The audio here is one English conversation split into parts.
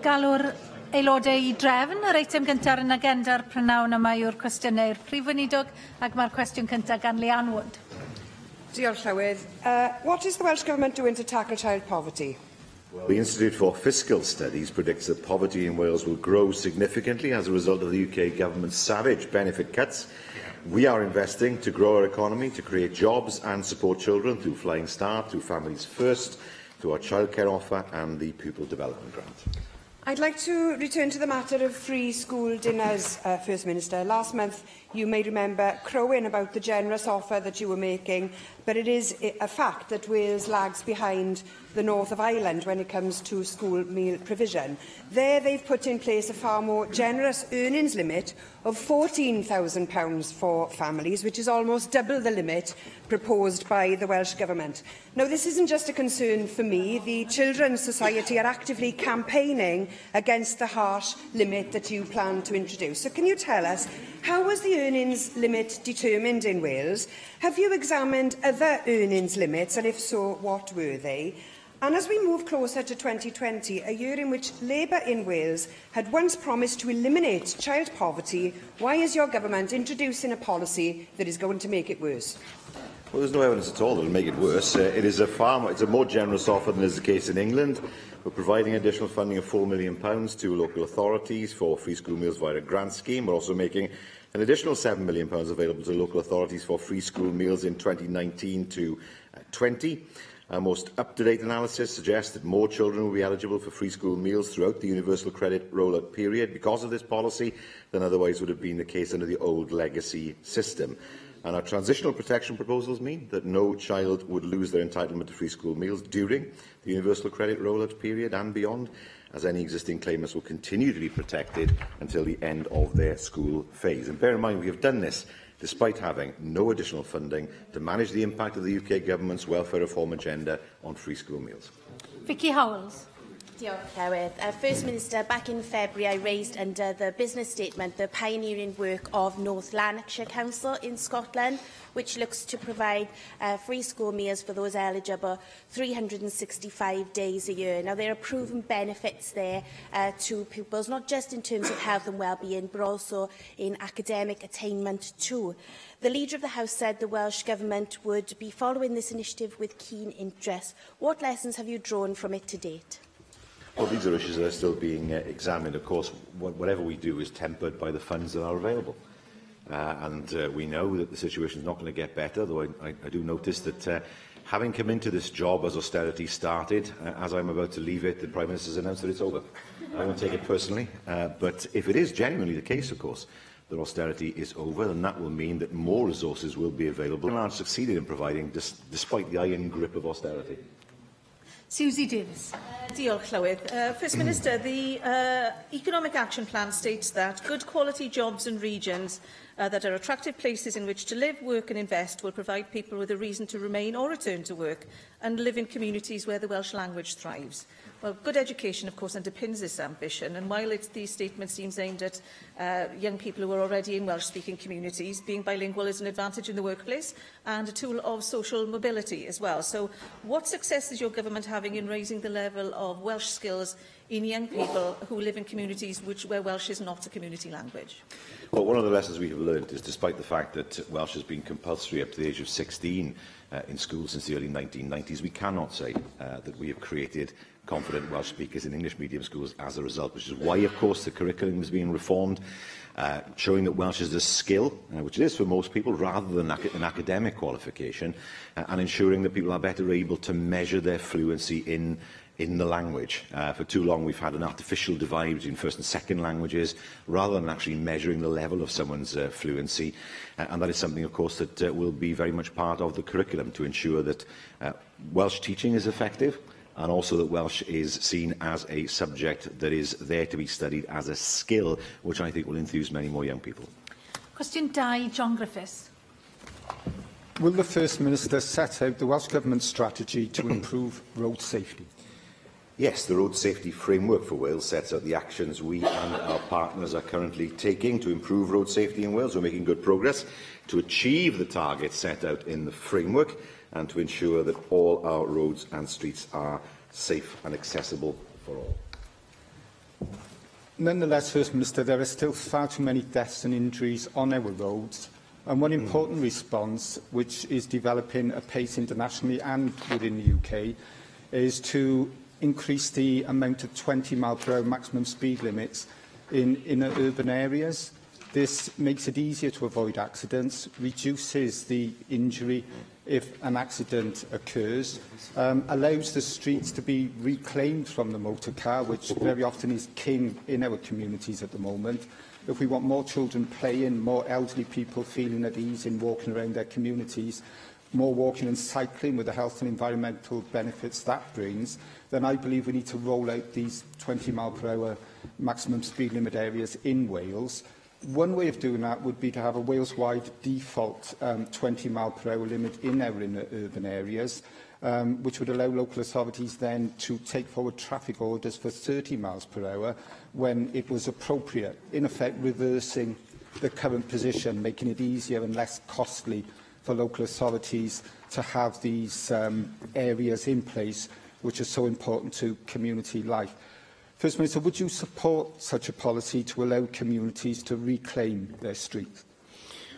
Galw'r aelodau I drefn. Yr eitem gyntaf yn agenda'r prynawn yma yw'r cwestiynau i'r Prif Weinidog, ac mae'r cwestiwn cyntaf gan Leanne Wood. Diolch, Llywydd. What is the Welsh Government doing to tackle child poverty? Well, the Institute for Fiscal Studies predicts that poverty in Wales will grow significantly as a result of the UK Government's savage benefit cuts. We are investing to grow our economy, to create jobs and support children through Flying Start, through Families First, through our childcare offer and the Pupil Development Grant. I'd like to return to the matter of free school dinners, First Minister. Last month, you may remember crowing about the generous offer that you were making, but it is a fact that Wales lags behind the north of Ireland when it comes to school meal provision. There, they've put in place a far more generous earnings limit of £14,000 for families, which is almost double the limit proposed by the Welsh Government. Now, this isn't just a concern for me. The Children's Society are actively campaigning against the harsh limit that you plan to introduce. So can you tell us, how was the earnings limit determined in Wales? Have you examined other earnings limits, and if so, what were they? And as we move closer to 2020, a year in which Labour in Wales had once promised to eliminate child poverty, why is your government introducing a policy that is going to make it worse? Well, there's no evidence at all that will make it worse. It's a more generous offer than is the case in England. We're providing additional funding of £4 million to local authorities for free school meals via a grant scheme. We're also making an additional £7 million available to local authorities for free school meals in 2019 to 20. Our most up-to-date analysis suggests that more children will be eligible for free school meals throughout the universal credit rollout period because of this policy than otherwise would have been the case under the old legacy system. And our transitional protection proposals mean that no child would lose their entitlement to free school meals during the universal credit rollout period and beyond, as any existing claimants will continue to be protected until the end of their school phase. And bear in mind, we have done this despite having no additional funding to manage the impact of the UK Government's welfare reform agenda on free school meals. Vicky Howells. First Minister, back in February I raised under the business statement the pioneering work of North Lanarkshire Council in Scotland, which looks to provide free school meals for those eligible 365 days a year. Now, there are proven benefits there to pupils, not just in terms of health and well-being, but also in academic attainment too. The Leader of the House said the Welsh Government would be following this initiative with keen interest. What lessons have you drawn from it to date? Well, these are issues that are still being examined. Of course, whatever we do is tempered by the funds that are available. We know that the situation is not going to get better, though I do notice that having come into this job as austerity started, as I'm about to leave it, the Prime Minister has announced that it's over. I won't take it personally, but if it is genuinely the case, of course, that austerity is over, then that will mean that more resources will be available. And Ireland succeeded in providing, despite the iron grip of austerity. Susie Davis. Diolch, Llywydd. First Minister, the Economic Action Plan states that good quality jobs and regions that are attractive places in which to live, work and invest will provide people with a reason to remain or return to work and live in communities where the Welsh language thrives. Well, good education, of course, underpins this ambition, and while the statement seems aimed at young people who are already in Welsh-speaking communities, being bilingual is an advantage in the workplace and a tool of social mobility as well. So what success is your government having in raising the level of Welsh skills in young people who live in communities where Welsh is not a community language? Well, one of the lessons we have learned is, despite the fact that Welsh has been compulsory up to the age of 16 in schools since the early 1990s, we cannot say that we have created confident Welsh speakers in English medium schools as a result, which is why, of course, the curriculum is being reformed, showing that Welsh is a skill, which it is for most people, rather than an academic qualification, and ensuring that people are better able to measure their fluency in the language. For too long, we've had an artificial divide between first and second languages, rather than actually measuring the level of someone's fluency. And that is something, of course, that will be very much part of the curriculum to ensure that Welsh teaching is effective, and also that Welsh is seen as a subject that is there to be studied as a skill, which I think will enthuse many more young people. Question 2, John Griffiths. Will the First Minister set out the Welsh Government's strategy to improve road safety? Yes, the Road Safety Framework for Wales sets out the actions we and our partners are currently taking to improve road safety in Wales. We're making good progress to achieve the targets set out in the framework and to ensure that all our roads and streets are safe and accessible for all. Nonetheless, First Minister, there are still far too many deaths and injuries on our roads, and one important response, which is developing apace internationally and within the UK, is to increase the amount of 20-mile-per-hour maximum speed limits in inner urban areas. This makes it easier to avoid accidents, reduces the injury if an accident occurs, allows the streets to be reclaimed from the motor car, which very often is king in our communities at the moment. If we want more children playing, more elderly people feeling at ease in walking around their communities, more walking and cycling with the health and environmental benefits that brings, then I believe we need to roll out these 20-mile-per-hour maximum speed limit areas in Wales. One way of doing that would be to have a Wales-wide default 20-mile-per-hour limit in our inner urban areas, which would allow local authorities then to take forward traffic orders for 30 miles per hour when it was appropriate, in effect reversing the current position, making it easier and less costly for local authorities to have these areas in place, which are so important to community life. First Minister, would you support such a policy to allow communities to reclaim their streets?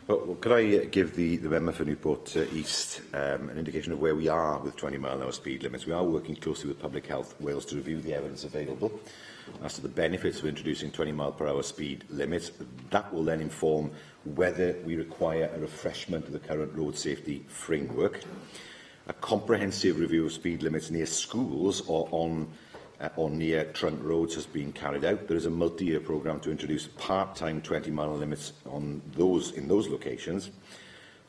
Well, could I give the member for Newport East an indication of where we are with 20-mile-an-hour speed limits? We are working closely with Public Health Wales to review the evidence available as to the benefits of introducing 20-mile-per-hour speed limits. That will then inform whether we require a refreshment of the current road safety framework. A comprehensive review of speed limits near schools or near trunk roads has been carried out. There is a multi-year programme to introduce part-time 20-mile limits in those locations.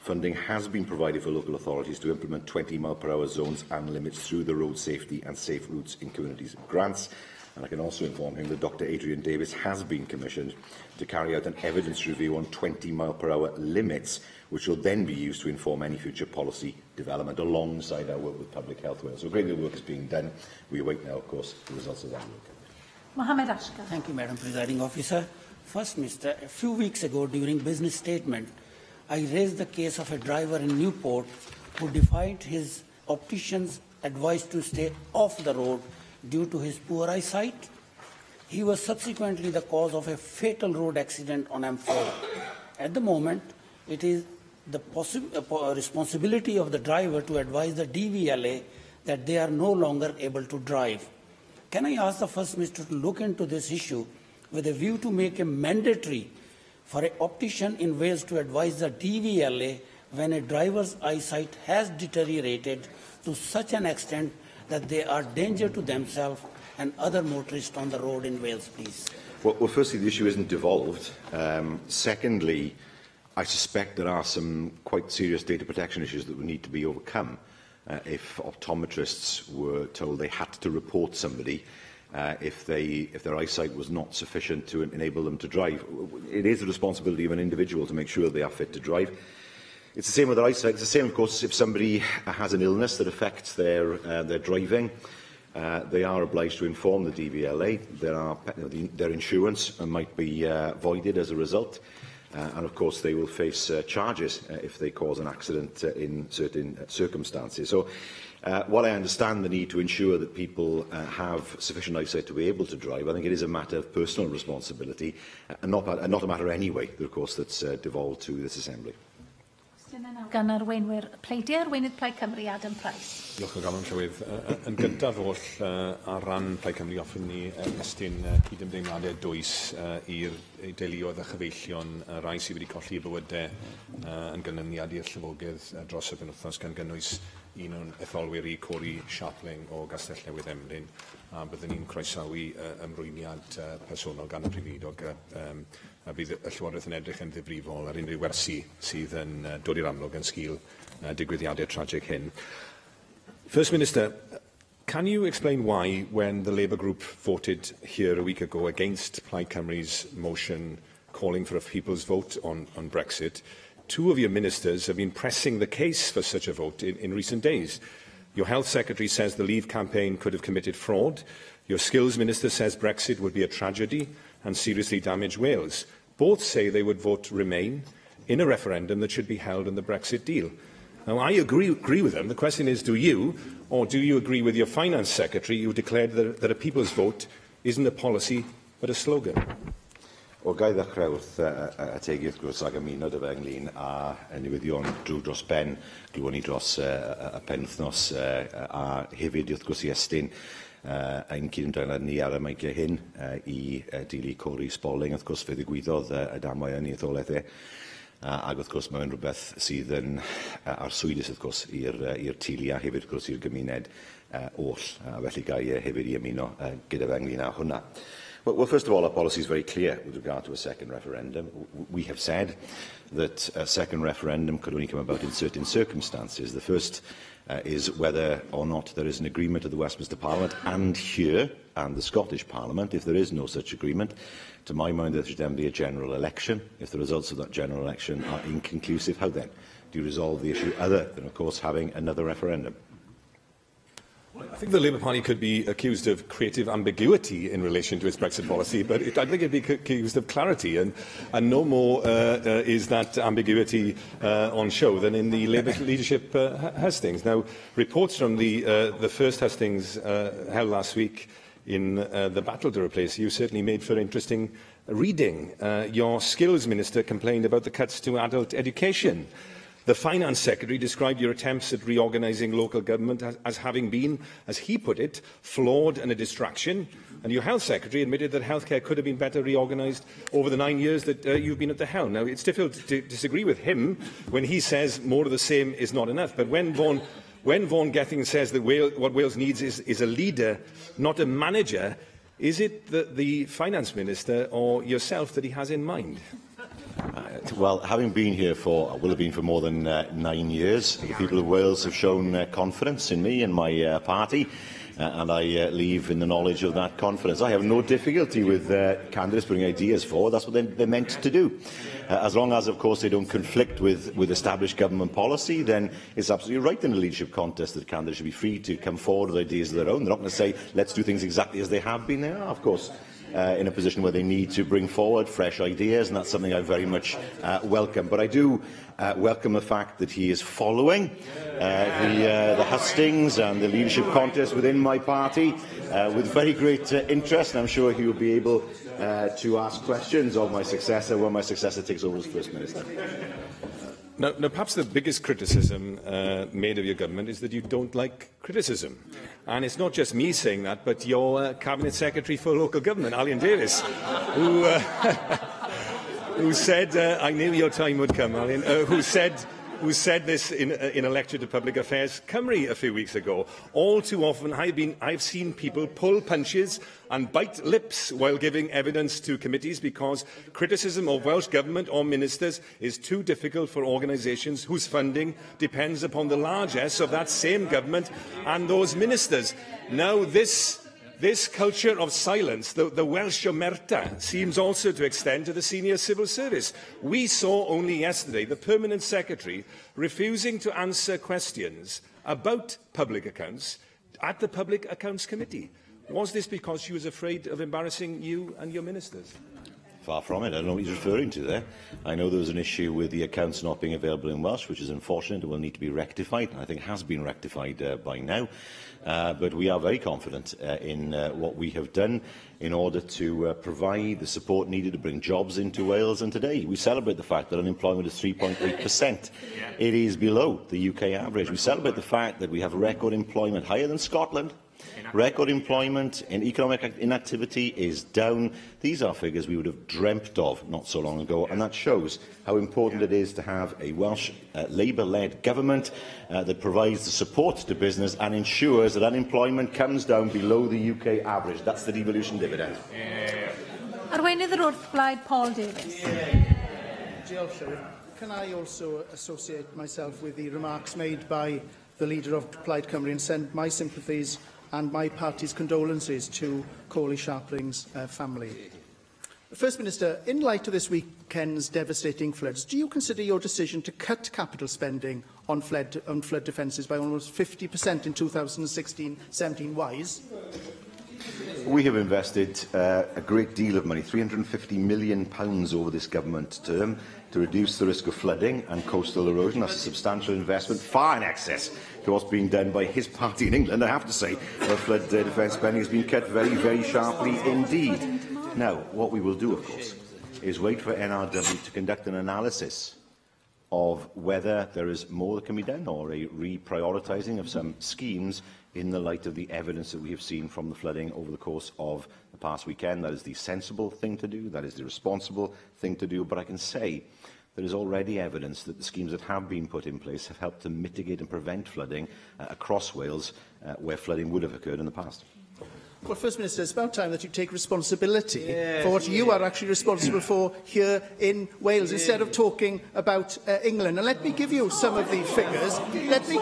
Funding has been provided for local authorities to implement 20-mile-per-hour zones and limits through the Road Safety and Safe Routes in Communities grants. And I can also inform him that Dr Adrian Davis has been commissioned to carry out an evidence review on 20-mile-per-hour limits, which will then be used to inform any future policy development alongside our work with Public Health Wales. So a great deal of work is being done. We await now, of course, the results of that work. Mohammed Ashkar. Thank you, Madam Presiding Officer. First, Minister, a few weeks ago during business statement, I raised the case of a driver in Newport who defied his optician's advice to stay off the road due to his poor eyesight. He was subsequently the cause of a fatal road accident on M4. At the moment, it is the responsibility of the driver to advise the DVLA that they are no longer able to drive. Can I ask the First Minister to look into this issue with a view to make it mandatory for an optician in Wales to advise the DVLA when a driver's eyesight has deteriorated to such an extent that they are danger to themselves and other motorists on the road in Wales, please? Well, firstly, the issue isn't devolved. Secondly, I suspect there are some quite serious data protection issues that would need to be overcome if optometrists were told they had to report somebody if their eyesight was not sufficient to enable them to drive. It is the responsibility of an individual to make sure they are fit to drive. It's the same with their eyesight. It's the same, of course, if somebody has an illness that affects their driving. They are obliged to inform the DVLA. Their insurance might be voided as a result. And, of course, they will face charges if they cause an accident in certain circumstances. So, while I understand the need to ensure that people have sufficient eyesight to be able to drive, I think it is a matter of personal responsibility, and not a matter anyway, of course, that's devolved to this Assembly. Gan arweinwyr Pleidiau, arweinydd Plaid Cymru, Adam Price. Diolch o galon Llywydd. Yn gyntaf oll ar ran Plaid Cymru offyn ni ymestyn cydymdeimladau dwys i'r deuluoedd a chyfeillion rai sydd wedi colli bywydau yn gynlyniad i'r llyfogydd dros y penwythnos gan gynnwys un o'n etholwyr i Cori Sharpling o Gastell Newydd Emlyn, a byddwn ni'n croesawu ymrwymiad personol gan y Prifeidog a bydd y Llywodraeth yn edrych yn ddifrifol ar unrhyw wersi sydd yn dod i'r amlwg yn sgil digwyddiadau tragic hyn. First Minister, can you explain why, when the Labour group voted here a week ago against Plaid Cymru's motion calling for a people's vote on Brexit, two of your ministers have been pressing the case for such a vote in recent days? Your Health Secretary says the Leave campaign could have committed fraud. Your Skills Minister says Brexit would be a tragedy and seriously damage Wales. Both say they would vote Remain in a referendum that should be held on the Brexit deal. Now, I agree with them. The question is, do you, or do you agree with your Finance Secretary who declared that a people's vote isn't a policy but a slogan. O gai ddechrau wrth y tegu wrth gwrs ag ymuno dy fe ynglyn a newyddion drwy dros ben, glywon ni dros y penwthnos a hefyd wrth gwrs i estyn ein cydymdeimlad ni ar y meicio hyn i dili Cori Spalling, wrth gwrs fe ddigwyddodd y damwain yn ei etholaethau. Ac wrth gwrs mae'n rhywbeth sydd yn arswydus wrth gwrs i'r tili a hefyd wrth gwrs i'r gymuned oll. Felly gai hefyd i ymuno gyda fe ynglyn â hwnna. Well, first of all, our policy is very clear with regard to a second referendum. We have said that a second referendum could only come about in certain circumstances. The first is whether or not there is an agreement of the Westminster Parliament and here and the Scottish Parliament. If there is no such agreement, to my mind there should then be a general election. If the results of that general election are inconclusive, how then do you resolve the issue other than, of course, having another referendum? I think the Labour Party could be accused of creative ambiguity in relation to its Brexit policy, but I think it would be accused of clarity, and no more is that ambiguity on show than in the Labour leadership hustings. Now, reports from the first hustings held last week in the battle to replace you certainly made for interesting reading. Your Skills Minister complained about the cuts to adult education. The Finance Secretary described your attempts at reorganising local government as having been, as he put it, flawed and a distraction. And your Health Secretary admitted that healthcare could have been better reorganised over the 9 years that you've been at the helm. Now, it's difficult to disagree with him when he says more of the same is not enough. But when Vaughan Gething says that what Wales needs is a leader, not a manager, is it the Finance Minister or yourself that he has in mind? Well, having been here will have been for more than 9 years, the people of Wales have shown confidence in me and my party, and I leave in the knowledge of that confidence. I have no difficulty with candidates putting ideas forward. That's what they're meant to do. As long as, of course, they don't conflict with established government policy, then it's absolutely right in a leadership contest that candidates should be free to come forward with ideas of their own. They're not going to say, let's do things exactly as they have been. They are, of course, in a position where they need to bring forward fresh ideas, and that's something I very much welcome. But I do welcome the fact that he is following the hustings and the leadership contest within my party with very great interest, and I'm sure he will be able to ask questions of my successor when my successor takes over as First Minister. Now, perhaps the biggest criticism made of your government is that you don't like criticism. And it's not just me saying that, but your Cabinet Secretary for Local Government, Alian Davies, who said, I knew your time would come, Alian, who said this in a lecture to Public Affairs Cymru a few weeks ago. All too often I've seen people pull punches and bite lips while giving evidence to committees because criticism of Welsh Government or ministers is too difficult for organisations whose funding depends upon the largesse of that same government and those ministers. Now this culture of silence, the Welsh omerta, seems also to extend to the senior civil service. We saw only yesterday the Permanent Secretary refusing to answer questions about public accounts at the Public Accounts Committee. Was this because she was afraid of embarrassing you and your ministers? Far from it. I don't know what he's referring to there. I know there was an issue with the accounts not being available in Welsh, which is unfortunate and will need to be rectified, and I think has been rectified by now. But we are very confident in what we have done in order to provide the support needed to bring jobs into Wales. And today we celebrate the fact that unemployment is 3.8%. It is below the UK average. We celebrate the fact that we have record employment higher than Scotland. Record employment and economic inactivity is down. These are figures we would have dreamt of not so long ago, and that shows how important it is to have a Welsh Labour-led government that provides the support to business and ensures that unemployment comes down below the UK average. That's the devolution dividend. Arweinydd yr wrthblaid Paul Davies. Can I also associate myself with the remarks made by the leader of Plaid Cymru and send my sympathies and my party's condolences to Coley Sharpling's family. First Minister, in light of this weekend's devastating floods, do you consider your decision to cut capital spending on flood defences by almost 50% in 2016-17 wise? We have invested a great deal of money, £350 million over this government term, to reduce the risk of flooding and coastal erosion. That's a substantial investment, far in excess to what's being done by his party in England. I have to say, where flood defence spending has been cut very, very sharply indeed. Now, what we will do, of course, is wait for NRW to conduct an analysis of whether there is more that can be done, or a reprioritising of some schemes in the light of the evidence that we have seen from the flooding over the course of the past weekend. That is the sensible thing to do, that is the responsible thing to do, but I can say there is already evidence that the schemes that have been put in place have helped to mitigate and prevent flooding across Wales, where flooding would have occurred in the past. Well, First Minister, it's about time that you take responsibility for what you are actually responsible for here in Wales, instead of talking about England. And let me give you some of the figures. Let me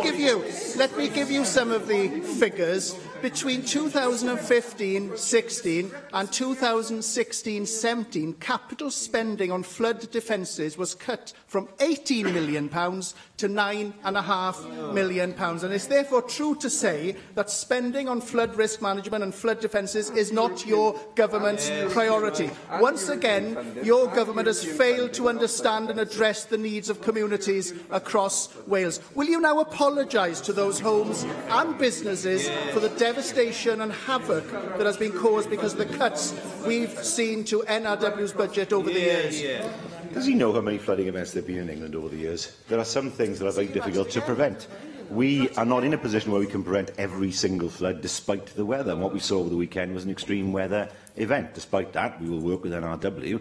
give you some of the figures. Between 2015-16 and 2016-17, capital spending on flood defences was cut from £18 million to £9.5 million. And it's therefore true to say that spending on flood risk management and flood defences is not your government's priority. Once again, your government has failed to understand and address the needs of communities across Wales. Will you now apologise to those homes and businesses for the devastation and havoc that has been caused because of the cuts we've seen to NRW's budget over the years? Does he know how many flooding events there have been in England over the years? There are some things that are very difficult to prevent. We are not in a position where we can prevent every single flood despite the weather. And what we saw over the weekend was an extreme weather event. Despite that, we will work with NRW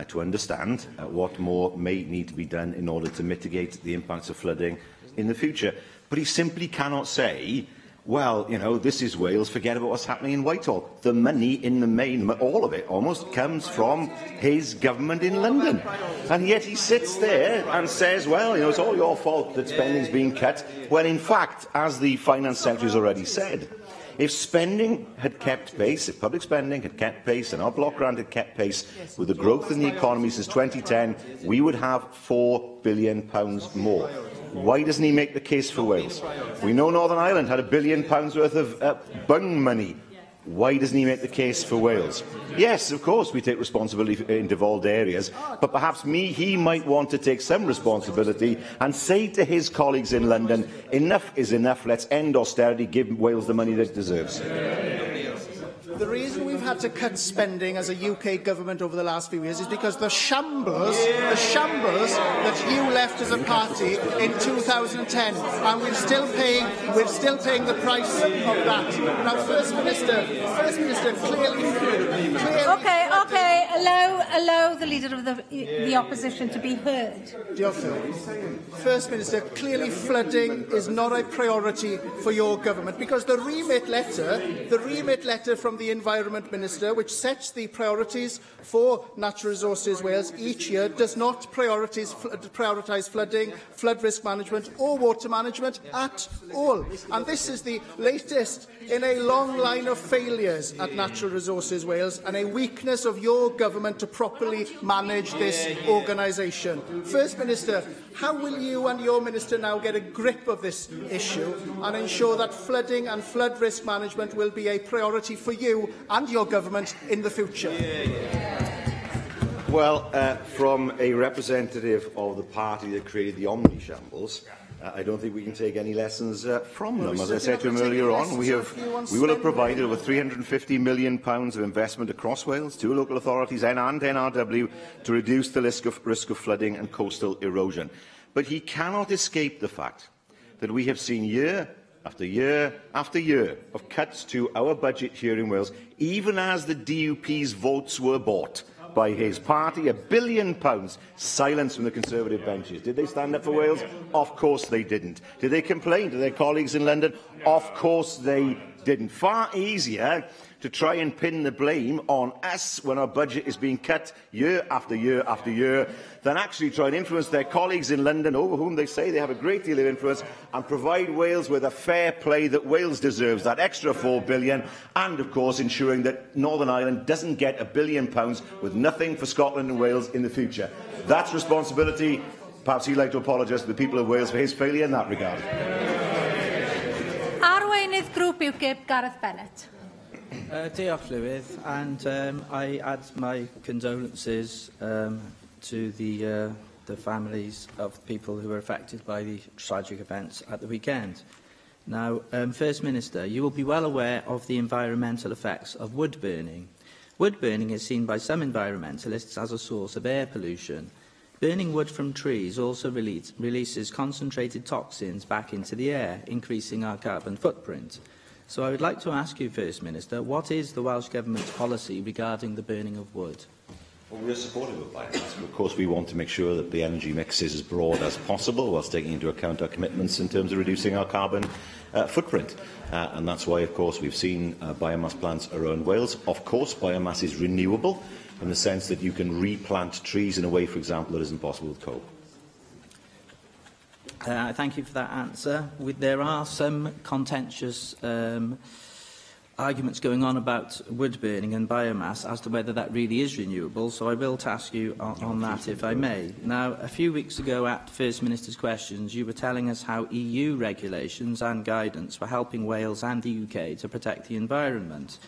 to understand what more may need to be done in order to mitigate the impacts of flooding in the future. But he simply cannot say, well, you know, this is Wales, forget about what's happening in Whitehall. The money in the main, all of it almost, comes from his government in London. And yet he sits there and says, well, you know, it's all your fault that spending's been cut, when in fact, as the Finance Secretary has already said, if spending had kept pace, if public spending had kept pace and our block grant had kept pace with the growth in the economy since 2010, we would have £4 billion more. Why doesn't he make the case for Wales? We know Northern Ireland had £1 billion worth of bung money. Why doesn't he make the case for Wales? Yes, of course, we take responsibility in devolved areas, but perhaps he might want to take some responsibility and say to his colleagues in London, enough is enough, let's end austerity, give Wales the money that it deserves. The reason we've had to cut spending as a UK government over the last few years is because the shambles that you left as a party in 2010, and we're still paying the price of that. Now, First Minister, clearly. Okay, allow the leader of the opposition to be heard. First Minister, clearly flooding is not a priority for your government, because the remit letter from the Environment Minister, which sets the priorities for Natural Resources Wales each year, does not prioritise flooding, flood risk management or water management at all. And this is the latest in a long line of failures at Natural Resources Wales and a weakness of your government to properly manage this organisation. First Minister, how will you and your minister now get a grip of this issue and ensure that flooding and flood risk management will be a priority for you and your government in the future? Well, from a representative of the party that created the Omni shambles, I don't think we can take any lessons from them. As I said to him earlier on, we will have provided over £350 million of investment across Wales to local authorities and NRW to reduce the risk of flooding and coastal erosion. But he cannot escape the fact that we have seen year after year after year of cuts to our budget here in Wales, even as the DUP's votes were bought by his party. £1 billion silence from the Conservative benches. Did they stand up for Wales? Of course they didn't. Did they complain to their colleagues in London? Of course they didn't. Far easier to try and pin the blame on us when our budget is being cut year after year after year than actually try and influence their colleagues in London, over whom they say they have a great deal of influence, and provide Wales with a fair play that Wales deserves, that extra £4 billion, and of course ensuring that Northern Ireland doesn't get £1 billion with nothing for Scotland and Wales in the future. That's responsibility. Perhaps he'd like to apologise to the people of Wales for his failure in that regard. Arweinydd grŵp UKIP, Gareth Bennett. Diolch, Llywydd, and I add my condolences to the families of people who were affected by the tragic events at the weekend. Now, First Minister, you will be well aware of the environmental effects of wood burning. Wood burning is seen by some environmentalists as a source of air pollution. Burning wood from trees also releases concentrated toxins back into the air, increasing our carbon footprint. So I would like to ask you, First Minister, what is the Welsh Government's policy regarding the burning of wood? Well, we are supportive of biomass, but of course we want to make sure that the energy mix is as broad as possible, whilst taking into account our commitments in terms of reducing our carbon footprint. And that's why, of course, we've seen biomass plants around Wales. Of course, biomass is renewable in the sense that you can replant trees in a way, for example, that isn't possible with coal. Thank you for that answer. There are some contentious arguments going on about wood burning and biomass as to whether that really is renewable, so I will task you on that, if I may. Now, a few weeks ago at First Minister's Questions, you were telling us how EU regulations and guidance were helping Wales and the UK to protect the environment.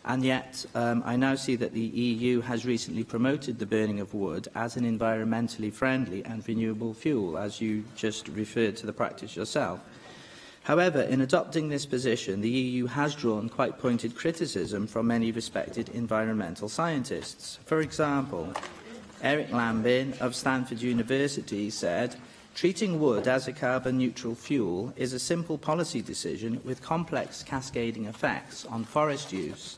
And yet, I now see that the EU has recently promoted the burning of wood as an environmentally friendly and renewable fuel, as you just referred to the practice yourself. However, in adopting this position, the EU has drawn quite pointed criticism from many respected environmental scientists. For example, Eric Lambin of Stanford University said, "Treating wood as a carbon-neutral fuel is a simple policy decision with complex cascading effects on forest use,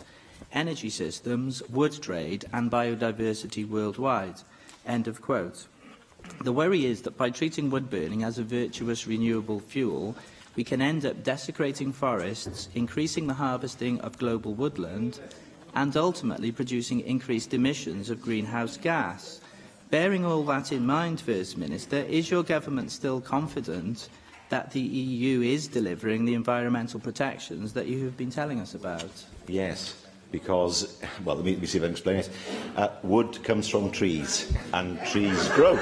energy systems, wood trade and biodiversity worldwide." End of quote. The worry is that by treating wood burning as a virtuous renewable fuel, we can end up desecrating forests, increasing the harvesting of global woodland, and ultimately producing increased emissions of greenhouse gas. Bearing all that in mind, First Minister, is your government still confident that the EU is delivering the environmental protections that you have been telling us about? Yes, because, well, let me see if I can explain it. Wood comes from trees, and trees grow.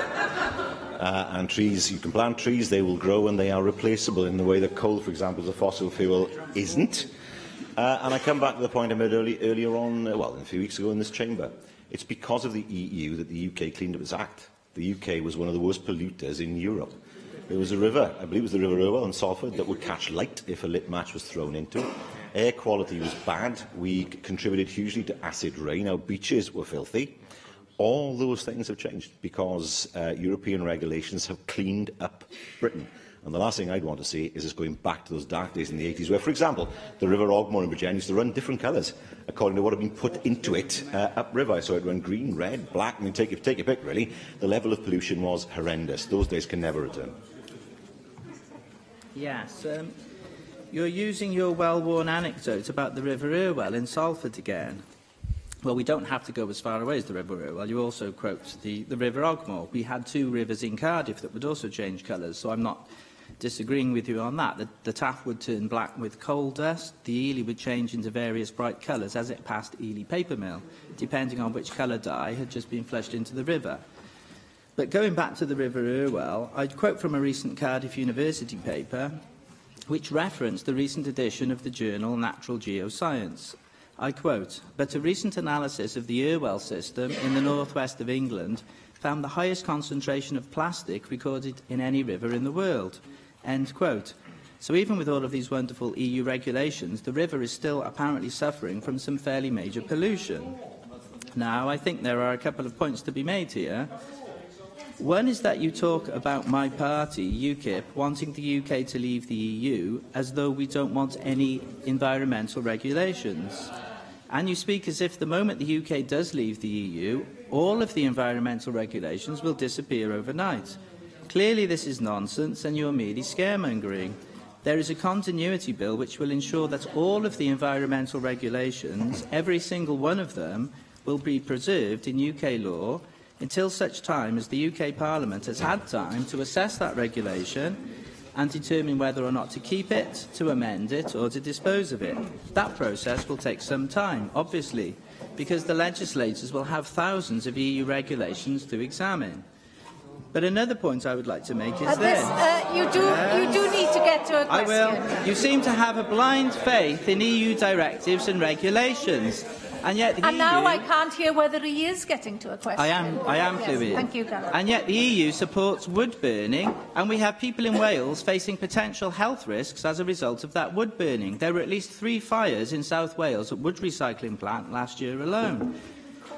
And trees, you can plant trees, they will grow, and they are replaceable in the way that coal, for example, as a fossil fuel, isn't. And I come back to the point I made earlier on, well, a few weeks ago in this chamber. It's because of the EU that the UK cleaned up its act. The UK was one of the worst polluters in Europe. There was a river, I believe it was the River Irwell in Salford, that would catch light if a lit match was thrown into it. Air quality was bad. We contributed hugely to acid rain. Our beaches were filthy. All those things have changed because European regulations have cleaned up Britain. And the last thing I'd want to see is us going back to those dark days in the 80s where, for example, the River Ogmore in Bridgend used to run different colours according to what had been put into it upriver. So it ran green, red, black. I mean, take your pick, really. The level of pollution was horrendous. Those days can never return. Yes. You're using your well-worn anecdote about the River Irwell in Salford again. Well, we don't have to go as far away as the River Irwell. You also quote the River Ogmore. We had two rivers in Cardiff that would also change colours, so I'm not disagreeing with you on that. The Taff would turn black with coal dust. The Ely would change into various bright colours as it passed Ely Paper Mill, depending on which colour dye had just been flushed into the river. But going back to the River Irwell, I'd quote from a recent Cardiff University paper which referenced the recent edition of the journal Natural Geoscience. I quote, "But a recent analysis of the Irwell system in the northwest of England found the highest concentration of plastic recorded in any river in the world." End quote. So even with all of these wonderful EU regulations, the river is still apparently suffering from some fairly major pollution. Now, I think there are a couple of points to be made here. One is that you talk about my party, UKIP, wanting the UK to leave the EU as though we don't want any environmental regulations. And you speak as if the moment the UK does leave the EU, all of the environmental regulations will disappear overnight. Clearly this is nonsense and you're merely scaremongering. There is a continuity bill which will ensure that all of the environmental regulations, every single one of them, will be preserved in UK law until such time as the UK Parliament has had time to assess that regulation and determine whether or not to keep it, to amend it or to dispose of it. That process will take some time, obviously, because the legislators will have thousands of EU regulations to examine. But another point I would like to make is this. You do need to get to a question. I will. You seem to have a blind faith in EU directives and regulations. And yet the EU... now I can't hear whether he is getting to a question. I am, Yes, Clwyd. thank you, Gareth. And yet the EU supports wood burning, and we have people in Wales facing potential health risks as a result of that wood burning. There were at least 3 fires in South Wales at wood recycling plant last year alone.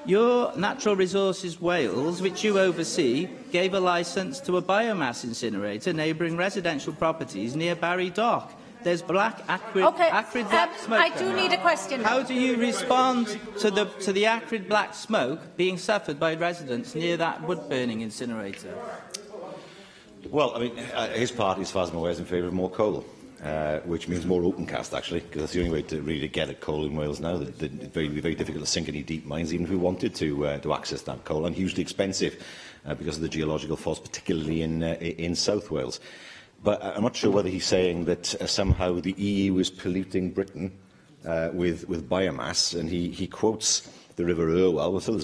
Your Natural Resources Wales, which you oversee, gave a licence to a biomass incinerator neighbouring residential properties near Barry Dock. There's acrid black smoke. I do need a question. How do you respond to the acrid black smoke being suffered by residents near that wood-burning incinerator? Well, I mean, his party, as far as I'm aware, is in favour of more coal. Which means more open cast, actually, because that's the only way to really get at coal in Wales now. It's very difficult to sink any deep mines, even if we wanted to access that coal, and hugely expensive because of the geological faults, particularly in South Wales. But I'm not sure whether he's saying that somehow the EU is polluting Britain with biomass, and he quotes the River Irwell. Well, so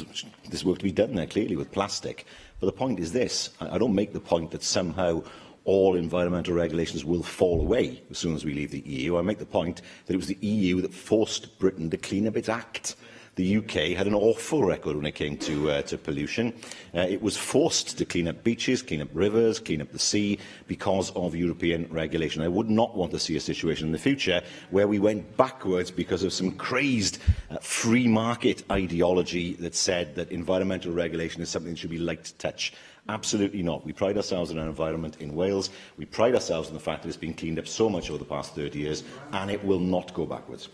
there's work to be done there, clearly, with plastic. But the point is this. I don't make the point that somehow all environmental regulations will fall away as soon as we leave the EU. I make the point that it was the EU that forced Britain to clean up its act. The UK had an awful record when it came to pollution. It was forced to clean up beaches, clean up rivers, clean up the sea because of European regulation. I would not want to see a situation in the future where we went backwards because of some crazed free market ideology that said that environmental regulation is something that should be light touch. Absolutely not. We pride ourselves on our environment in Wales. We pride ourselves on the fact that it's been cleaned up so much over the past 30 years, and it will not go backwards.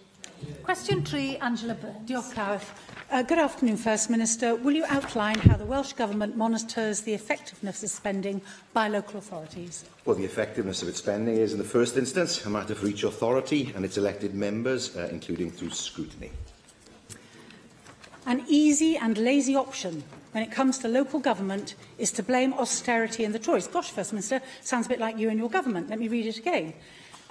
Question 3, Angela Byrne. Diolch, Gareth. Good afternoon, First Minister. Will you outline how the Welsh Government monitors the effectiveness of spending by local authorities? Well, the effectiveness of its spending is, in the first instance, a matter for each authority and its elected members, including through scrutiny. An easy and lazy option when it comes to local government is to blame austerity and the Tories. Gosh, First Minister, sounds a bit like you and your government. Let me read it again.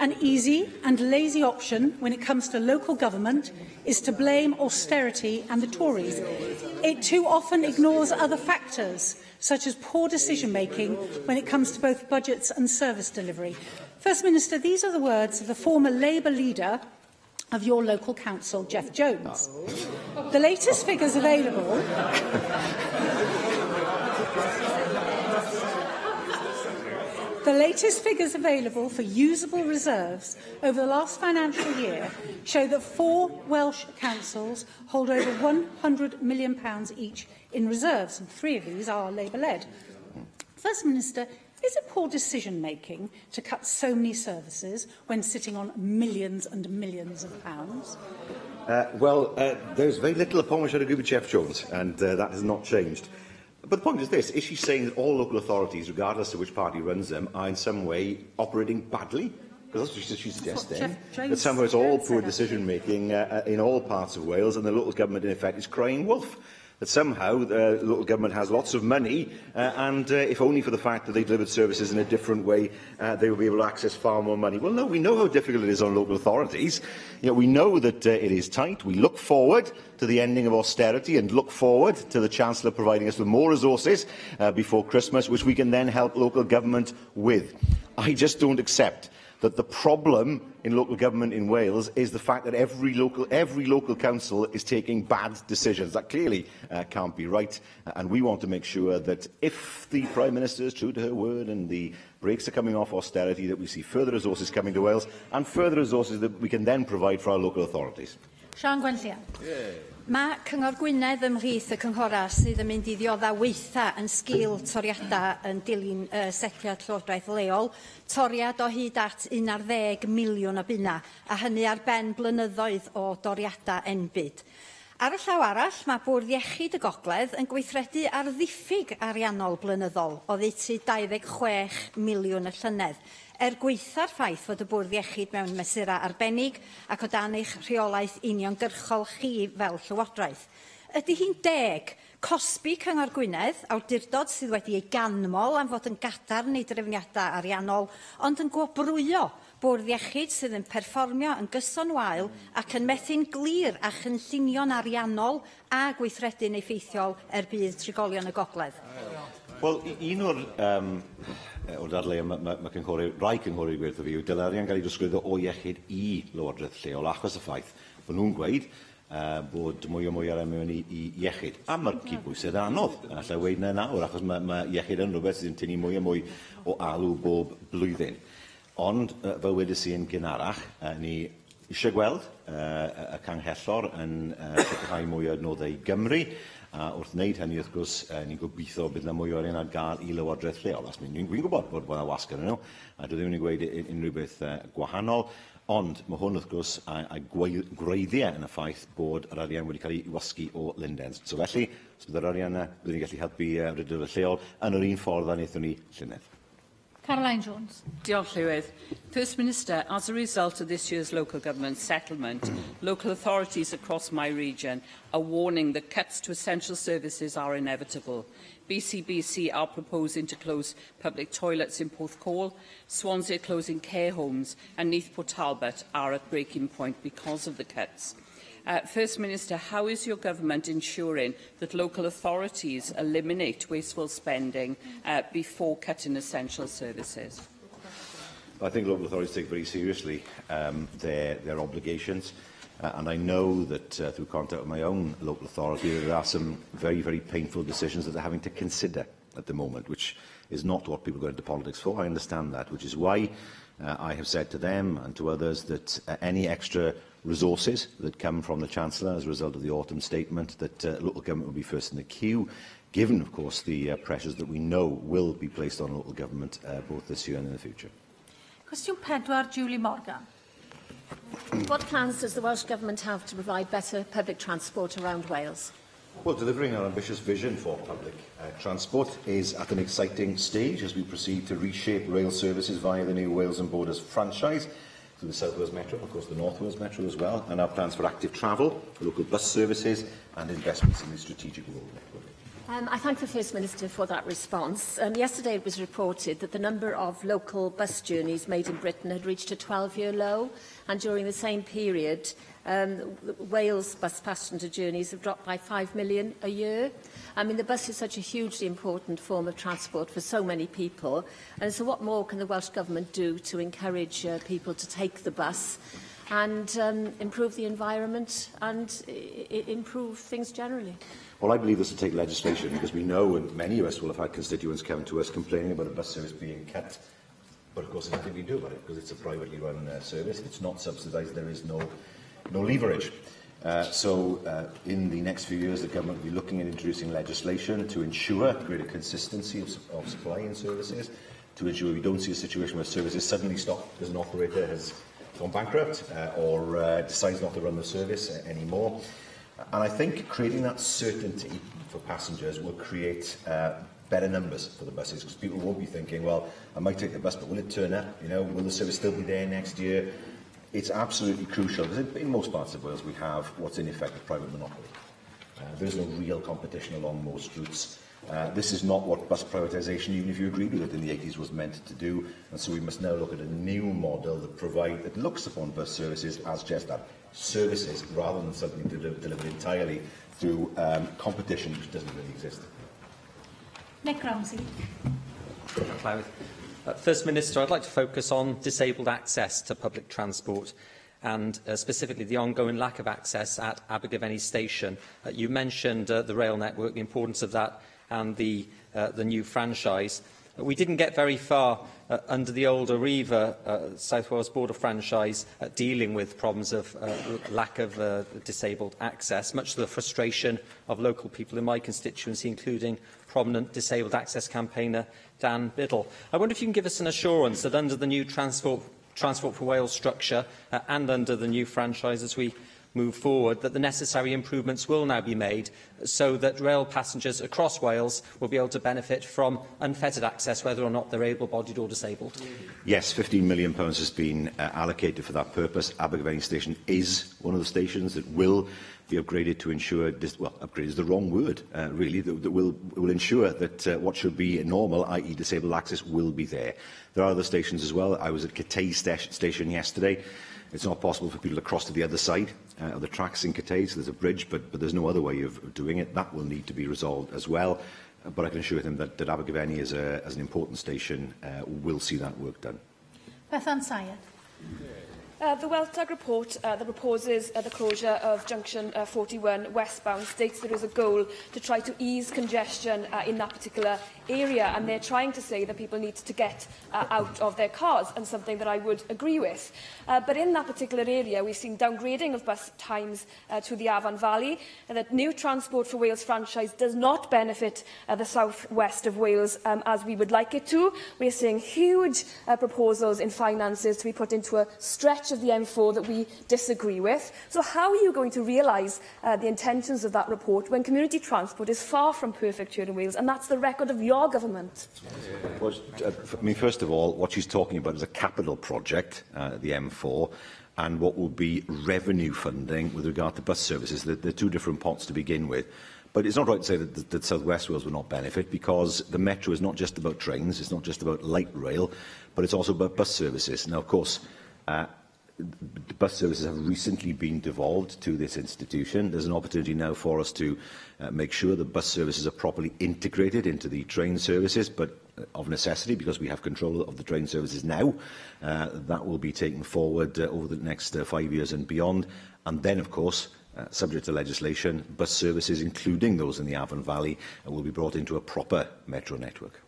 An easy and lazy option when it comes to local government is to blame austerity and the Tories. It too often ignores other factors, such as poor decision-making when it comes to both budgets and service delivery. First Minister, these are the words of the former Labour leader of your local council, Jeff Jones. The latest figures available... The latest figures available for usable reserves over the last financial year show that 4 Welsh councils hold over £100 million each in reserves, and 3 of these are Labour-led. First Minister, is it poor decision-making to cut so many services when sitting on millions and millions of pounds? There's very little upon which I agree with Jeff Jones, and that has not changed. But the point is this. Is she saying that all local authorities, regardless of which party runs them, are in some way operating badly? Because that's what she's suggesting. That somehow it's all poor decision-making in all parts of Wales, and the local government, in effect, is crying wolf. That somehow the local government has lots of money, and if only for the fact that they delivered services in a different way, they will be able to access far more money. Well, no, we know how difficult it is on local authorities. We know that it is tight. We look forward to the ending of austerity and look forward to the Chancellor providing us with more resources before Christmas, which we can then help local government with. I just don't accept that the problem in local government in Wales is the fact that every local council is taking bad decisions. That clearly can't be right, and we want to make sure that if the Prime Minister is true to her word and the brakes are coming off austerity, that we see further resources coming to Wales and further resources that we can then provide for our local authorities. Sian Gwenllian. Mae Cyngor Gwynedd ymhlith y cynghora sydd yn mynd i ddiodda weitha yn sgil toriadau yn dilyn setliad llywodraeth leol, toriad o hyd at 11 miliwn o bunna, a hynny ar ben blynyddoedd o doriadau enbyd. Ar y llaw arall, mae Bwrdd Iechyd y Gogledd yn gweithredu ar ddiffyg ariannol blynyddol o ddeutu 26 miliwn y llynedd, gweitha'r ffaith fod y Bwrdd Iechyd mewn mesura arbennig ac o dan eich rheolaeth uniongyrchol chi fel Llywodraeth. Ydy hi'n deg cosbi Cyngor Gwynedd, awdurdod sydd wedi ei ganmol am fod yn gadarn ei drefniadau ariannol, ond yn gwobrwyo Bwrdd Iechyd sydd yn perfformio yn gyson wael ac yn methu'n glir a chynllunion ariannol a gweithredu'n effeithiol bydd trigolion y Gogledd? Wel, un o'r dadleu rai cynghori gweithio fi yw dylai arian gael ei drosglwyddo o iechyd I Lywodraeth lleol achos y ffaith bod nhw'n gweud bod mwy o ar mewn I iechyd. A mae'r cydbwysedd anodd, allai weid na nawr, achos mae iechyd yn rhywbeth sydd yn tynnu mwy o alw bob blwyddyn. Ond, fel wedys i'n gynharach, ni eisiau gweld y canghellor yn sicrhau mwy o adnoddau Gymru, a wrth wneud hynny, wrth gwrs, ni'n gobeithio bydd yna mwy o arian ar gael I Lywodraeth lleol. Dwi'n gwybod bod yna wasg yn nhw, a dwi ddim yn gweud unrhyw beth gwahanol, ond mae hwn, wrth gwrs, a gwreiddiau yn y ffaith bod yr arian wedi cael ei wasgu o Lundain. So felly, os bydd yr arian byddwn ni'n gallu helpu Rydwyr lleol yn yr un ffordd a wnaethon ni llynedd. Caroline Jones. Diolch, Llywydd. First Minister, as a result of this year's local government settlement, local authorities across my region are warning that cuts to essential services are inevitable. BCBC are proposing to close public toilets in Porthcawl, Swansea closing care homes, and Neath Port Talbot are at breaking point because of the cuts. First Minister, how is your government ensuring that local authorities eliminate wasteful spending before cutting essential services? I think local authorities take very seriously their obligations, and I know that through contact with my own local authority there are some very, very painful decisions that they're having to consider at the moment, which is not what people go into politics for. I understand that, which is why I have said to them and to others that any extra resources that come from the Chancellor as a result of the autumn statement, that local government will be first in the queue, given, of course, the pressures that we know will be placed on local government both this year and in the future. Cwestiwn 4, Julie Morgan. What plans does the Welsh Government have to provide better public transport around Wales? Well, delivering our ambitious vision for public transport is at an exciting stage as we proceed to reshape rail services via the new Wales and Borders franchise through the South Wales Metro, of course the North Wales Metro as well, and our plans for active travel, local bus services and investments in the strategic road network. I thank the First Minister for that response. Yesterday it was reported that the number of local bus journeys made in Britain had reached a 12-year low, and during the same period Wales bus passenger journeys have dropped by 5 million a year. I mean, the bus is such a hugely important form of transport for so many people, and so what more can the Welsh Government do to encourage people to take the bus and improve the environment and improve things generally? Well, I believe this will take legislation, because we know, and many of us will have had constituents come to us complaining about a bus service being cut. But of course, there's nothing we can do about it, because it's a privately run service. It's not subsidised. There is no leverage. In the next few years, the government will be looking at introducing legislation to ensure greater consistency of supply in services, to ensure we don't see a situation where services suddenly stop because an operator has gone bankrupt or decides not to run the service anymore. And I think creating that certainty for passengers will create better numbers for the buses, because people won't be thinking, well, I might take the bus, but will it turn up? You know, will the service still be there next year? It's absolutely crucial, because in most parts of Wales we have what's in effect a private monopoly. There is no real competition along most routes. This is not what bus privatisation, even if you agreed with it in the 80s, was meant to do. And so we must now look at a new model that looks upon bus services as just that, services, rather than something delivered entirely through competition which doesn't really exist. Nick Ramsey. First Minister, I'd like to focus on disabled access to public transport and specifically the ongoing lack of access at Abergavenny Station. You mentioned the rail network, the importance of that and the new franchise. We didn't get very far under the old Arriva South Wales Border franchise dealing with problems of lack of disabled access, much to the frustration of local people in my constituency, including prominent disabled access campaigner Dan Biddle. I wonder if you can give us an assurance that under the new Transport for Wales structure and under the new franchise as we move forward, that the necessary improvements will now be made so that rail passengers across Wales will be able to benefit from unfettered access, whether or not they're able-bodied or disabled. Yes, £15 million has been allocated for that purpose. Abergavenny Station is one of the stations that will be upgraded to ensure, upgrade is the wrong word, really, that will ensure that what should be normal, i.e. disabled access, will be there. There are other stations as well. I was at Cathay Station yesterday. It's not possible for people to cross to the other side of the tracks in Cathay, so there's a bridge, but there's no other way of doing it. That will need to be resolved as well. but I can assure him that Abergavenny, as an important station, will see that work done. Bethan Sayed. The WELTAG report that proposes the closure of junction 41 westbound states there is a goal to try to ease congestion in that particular area, and they're trying to say that people need to get out of their cars, and something that I would agree with. But in that particular area, we've seen downgrading of bus times to the Afon Valley, and that new Transport for Wales franchise does not benefit the south west of Wales as we would like it to. We're seeing huge proposals in finances to be put into a stretch of the M4 that we disagree with. So how are you going to realise the intentions of that report when community transport is far from perfect here in Wales, and that's the record of your government? Well, first of all, what she's talking about is a capital project, the M4, and what will be revenue funding with regard to bus services. They're two different pots to begin with. But it's not right to say that South West Wales will not benefit, because the Metro is not just about trains, it's not just about light rail, but it's also about bus services. Now, of course, the bus services have recently been devolved to this institution. There's an opportunity now for us to make sure that bus services are properly integrated into the train services, but of necessity, because we have control of the train services now. That will be taken forward over the next 5 years and beyond. And then, of course, subject to legislation, bus services, including those in the Afon Valley, will be brought into a proper metro network.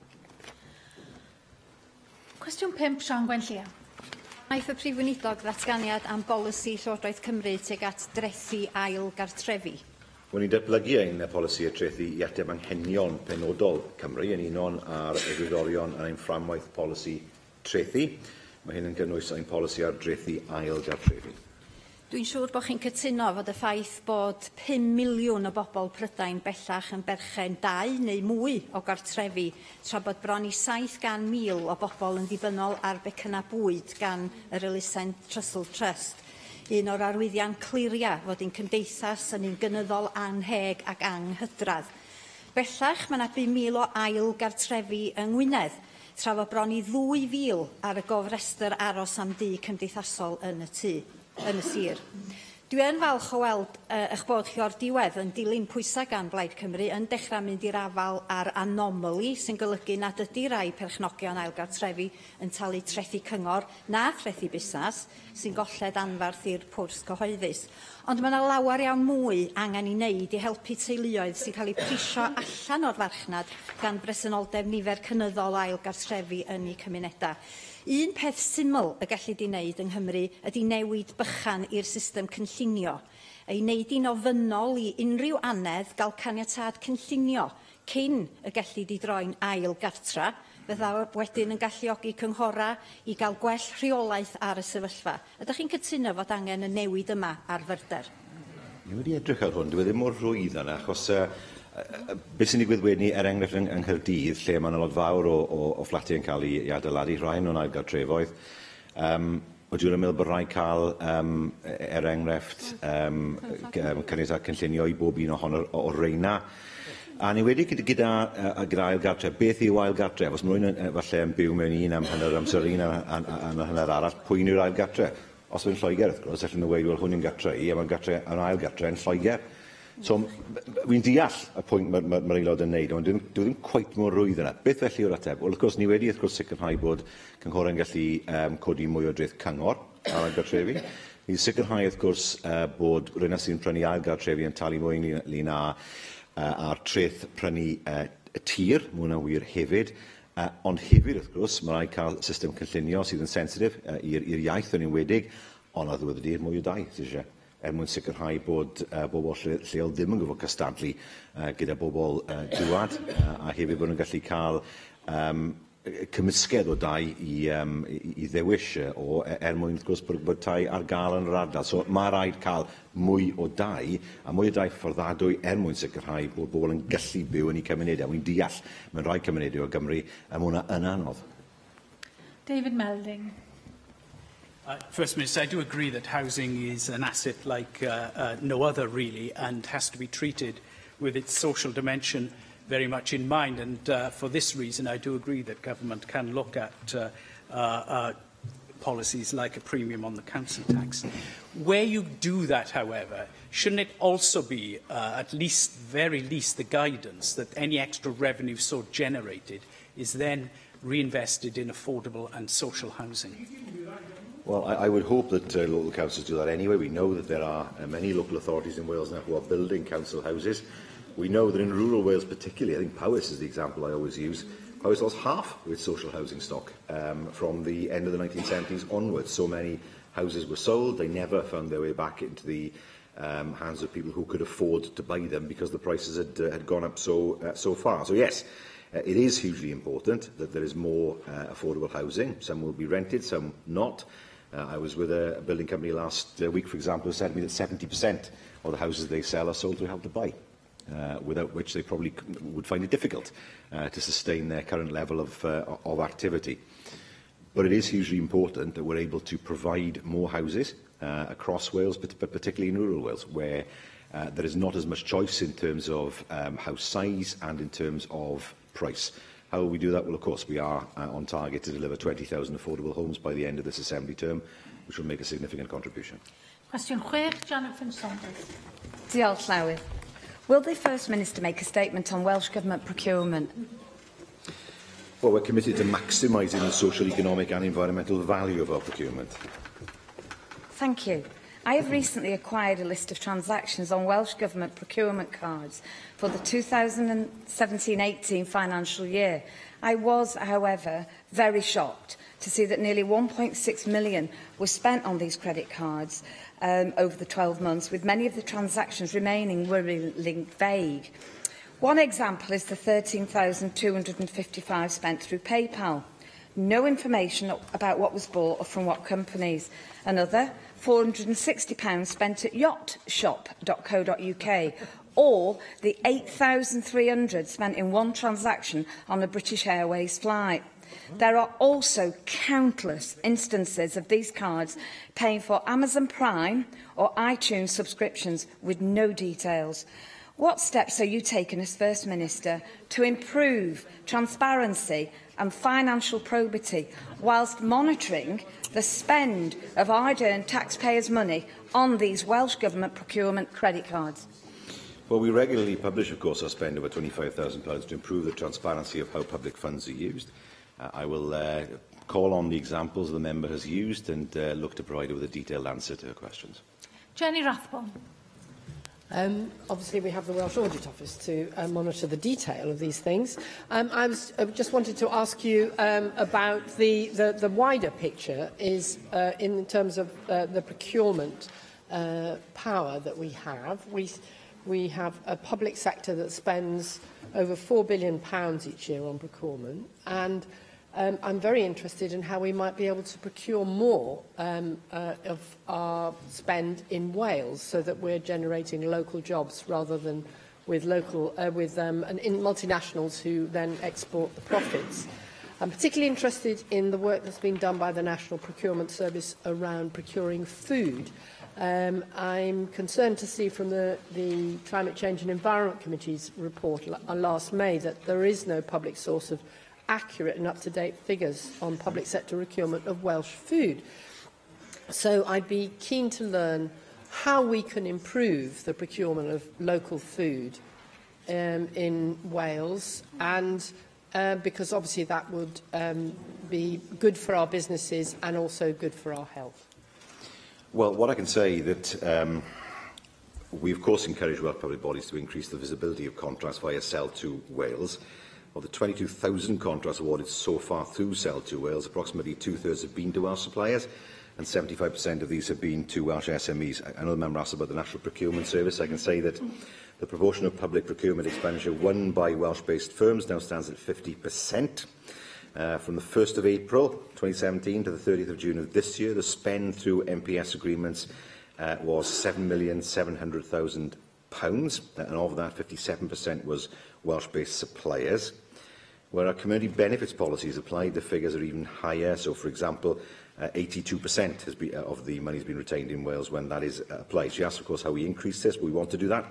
Cwestiwn 5, Sian Gwenllia. Wnaeth y Prif Weinidog ddatganiad am bolisi Llywodraeth Cymru tuag at drethu ail gartrefi. When ni'n datblygu ein polisi y trethu i ateb anghenion penodol Cymru yn unon ar egwyddorion yn ein fframwaith polisi trethu. Mae hyn yn gynnwys ein polisi ar drethu ail gartrefi. Dwi'n siŵr bod chi'n cytuno fod y ffaith bod 5 miliwn o bobl Prydain bellach yn berchen 2 neu mwy o gartrefi, tra bod bron i 700,000 o bobl yn ddibynnol ar becynna bwyd gan yr Elusen Trussell Trust. Un o'r arwyddion cliria fod ein cymdeithas yn un gynyddol anheg ac anghydradd. Bellach, mae yna 5,000 o ail gartrefi yng Ngwynedd, tra fod bron i 2,000 ar y gofrestr aros am dŷ cymdeithasol yn y sir. Dwi yn falch o weld eich bod chi o'r diwedd yn dilyn pwysau gan Blaid Cymru yn dechrau mynd i'r afal ar anomali, sy'n golygu nad ydy rai perchnogion ailgartrefi yn talu trethu cyngor na trethu busnes, sy'n golled anfarth i'r pwrs cyhoeddus. Ond mae yna lawer iawn mwy angen i wneud i helpu teuluoedd sy'n cael eu prisio allan o'r farchnad gan bresenoldeb nifer cynyddol ailgartrefi yn eu cymunedau. Un peth syml y gallid i wneud yng Nghymru ydy newid bychan i'r system cynllunio, ei wneud i'n ofynnol i unrhyw anedd gael caniatâd cynllunio cyn y gellid i droi'n ail gartra, fydda wedyn yn galluogi cynghora i gael gwell rheolaeth ar y sefyllfa. Ydych chi'n cytuno fod angen y newid yma ar fyrder? Ni wedi edrych ar hwn, dwi ddim mor rwydd yna, achos beth sy'n digwydd wedyn ni, enghraifft yng Nghaerdydd, lle mae yna lot fawr o fflatiau yn cael ei adeiladu, rhain o'n ailgartrefoedd. Dwi'n meddwl bod rhaid cael enghraifft caniatâd cynllunio i bob un o reina. A ni wedi gyda ailgartref, beth yw ailgartref? Os mae rhywun falle yn byw mewn un am hanner amser un a hanner arall, pwy yw'r ailgartref? Os yw'n Lloegr, wrth gwrs, allan nhw wedi, wel, hwn yn gartre i, a mae'n ailgartref yn Lloegr. So, wy'n deall y pwynt mae'r aelod yn neud, ond dwi ddim cweit mor rwydd yna. Beth felly yw'r ateb? Wel, wrth gwrs, ni wedi sicrhau bod cynghorau'n gallu codi mwy o dreth cyngor ar ailgartrefi. Ni sicrhau, wrth gwrs, bod rhywun sy'n prynu ailgartrefi yn talu mwy ynglyn â'r treth prynu tir, mae hwnna'n wir hefyd. Ond hefyd, wrth gwrs, mae rhaid cael system cynllunio sydd yn sensitif i'r iaith yn enwedig, ond a ddweud ydy'r mwy o dau, sydd eisiau. Mwyn sicrhau bod bobl lleol ddim yn gofod cystadlu gyda bobl dywad, a hefyd bod nhw'n gallu cael cymysgedd o dau i ddewis mwyn, wrth gwrs, bod tai ar gael yn yr ardal. So mae rhaid cael mwy o dau, a mwy o dau fforddiadwy mwyn sicrhau bod bobl yn gallu byw yn eu cymunedau. Wy'n deall mewn rhai cymunedau o Gymru, a mae hwnna yn anodd. David Melding. First Minister, I do agree that housing is an asset like no other, really, and has to be treated with its social dimension very much in mind. And for this reason, I do agree that government can look at policies like a premium on the council tax. Where you do that, however, shouldn't it also be, at least, very least, the guidance that any extra revenue so generated is then reinvested in affordable and social housing? Well, I would hope that local councils do that anyway. We know that there are many local authorities in Wales now who are building council houses. We know that in rural Wales particularly, I think Powys is the example I always use, Powys lost half of its social housing stock from the end of the 1970s onwards. So many houses were sold, they never found their way back into the hands of people who could afford to buy them because the prices had gone up so far. So yes, it is hugely important that there is more affordable housing. Some will be rented, some not. I was with a building company last week, for example, who said to me that 70% of the houses they sell are sold to Help to Buy, without which they probably would find it difficult to sustain their current level of activity. But it is hugely important that we're able to provide more houses across Wales, but particularly in rural Wales, where there is not as much choice in terms of house size and in terms of price. How will we do that? Well, of course, we are on target to deliver 20,000 affordable homes by the end of this Assembly term, which will make a significant contribution. Cwestiwn 6, Janet Finch-Saunders. Diolch, Llywyd. Will the First Minister make a statement on Welsh Government procurement? Well, we're committed to maximising the social, economic and environmental value of our procurement. Thank you. I have recently acquired a list of transactions on Welsh Government procurement cards for the 2017-18 financial year. I was, however, very shocked to see that nearly 1.6 million was spent on these credit cards over the 12 months, with many of the transactions remaining worryingly vague. One example is the 13,255 spent through PayPal. No information about what was bought or from what companies. Another, £460 spent at yachtshop.co.uk, or the 8,300 spent in one transaction on a British Airways flight. There are also countless instances of these cards paying for Amazon Prime or iTunes subscriptions with no details. What steps are you taking as First Minister to improve transparency and financial probity whilst monitoring the spend of hard-earned taxpayers' money on these Welsh Government procurement credit cards? Well, we regularly publish, of course, our spend over £25,000 to improve the transparency of how public funds are used. I will call on the examples the member has used and look to provide her with a detailed answer to her questions. Jenny Rathbone. Obviously, we have the Welsh Audit Office to monitor the detail of these things. I just wanted to ask you about the wider picture is in terms of the procurement power that we have. We have a public sector that spends over £4 billion each year on procurement, and I'm very interested in how we might be able to procure more of our spend in Wales, so that we're generating local jobs rather than with multinationals who then export the profits. I'm particularly interested in the work that's been done by the National Procurement Service around procuring food. I'm concerned to see from the Climate Change and Environment Committee's report last May that there is no public source of accurate and up-to-date figures on public sector procurement of Welsh food. So I'd be keen to learn how we can improve the procurement of local food in Wales, and because obviously that would be good for our businesses and also good for our health. Well, what I can say that we, of course, encourage Welsh public bodies to increase the visibility of contracts via Sell to Wales. Of the 22,000 contracts awarded so far through Sell to Wales, approximately two-thirds have been to Welsh suppliers, and 75% of these have been to Welsh SMEs. I know the member asked about the National Procurement Service. I can say that the proportion of public procurement expenditure won by Welsh-based firms now stands at 50%. From the 1st of April 2017 to the 30th of June of this year, the spend through MPS agreements was £7,700,000, and of that, 57% was Welsh-based suppliers. Where our community benefits policy is applied, the figures are even higher. So, for example, 82% of the money has been retained in Wales when that is applied. She asked, of course, how we increase this. We want to do that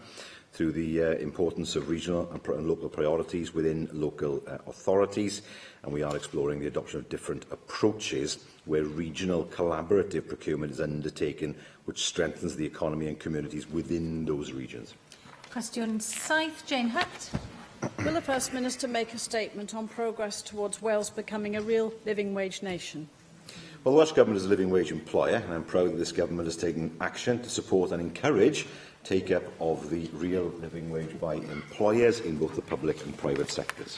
through the importance of regional and local priorities within local authorities, and we are exploring the adoption of different approaches where regional collaborative procurement is undertaken, which strengthens the economy and communities within those regions. Question 7, Jane Hutt. Will the First Minister make a statement on progress towards Wales becoming a real living wage nation? Well, the Welsh Government is a living wage employer, and I'm proud that this Government has taken action to support and encourage take-up of the real living wage by employers in both the public and private sectors.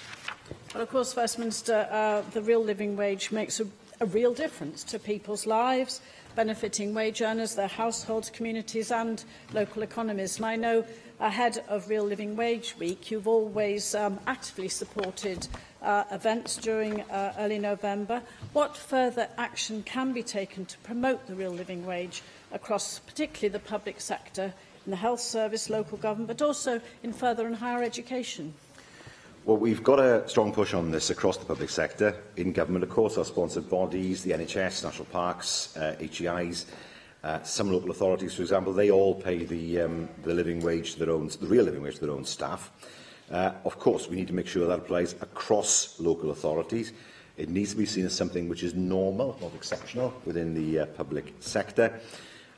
Well, of course, First Minister, the real living wage makes a real difference to people's lives, benefiting wage earners, their households, communities and local economies. And I know ahead of Real Living Wage Week, you've always actively supported events during early November. What further action can be taken to promote the real living wage across particularly the public sector, in the health service, local government, but also in further and higher education? Well, we've got a strong push on this across the public sector. In government, of course, our sponsored bodies, the NHS, national parks, HEIs, some local authorities, for example, they all pay the living wage to their own, the real living wage to their own staff. Of course, we need to make sure that applies across local authorities. It needs to be seen as something which is normal, not exceptional, within the public sector.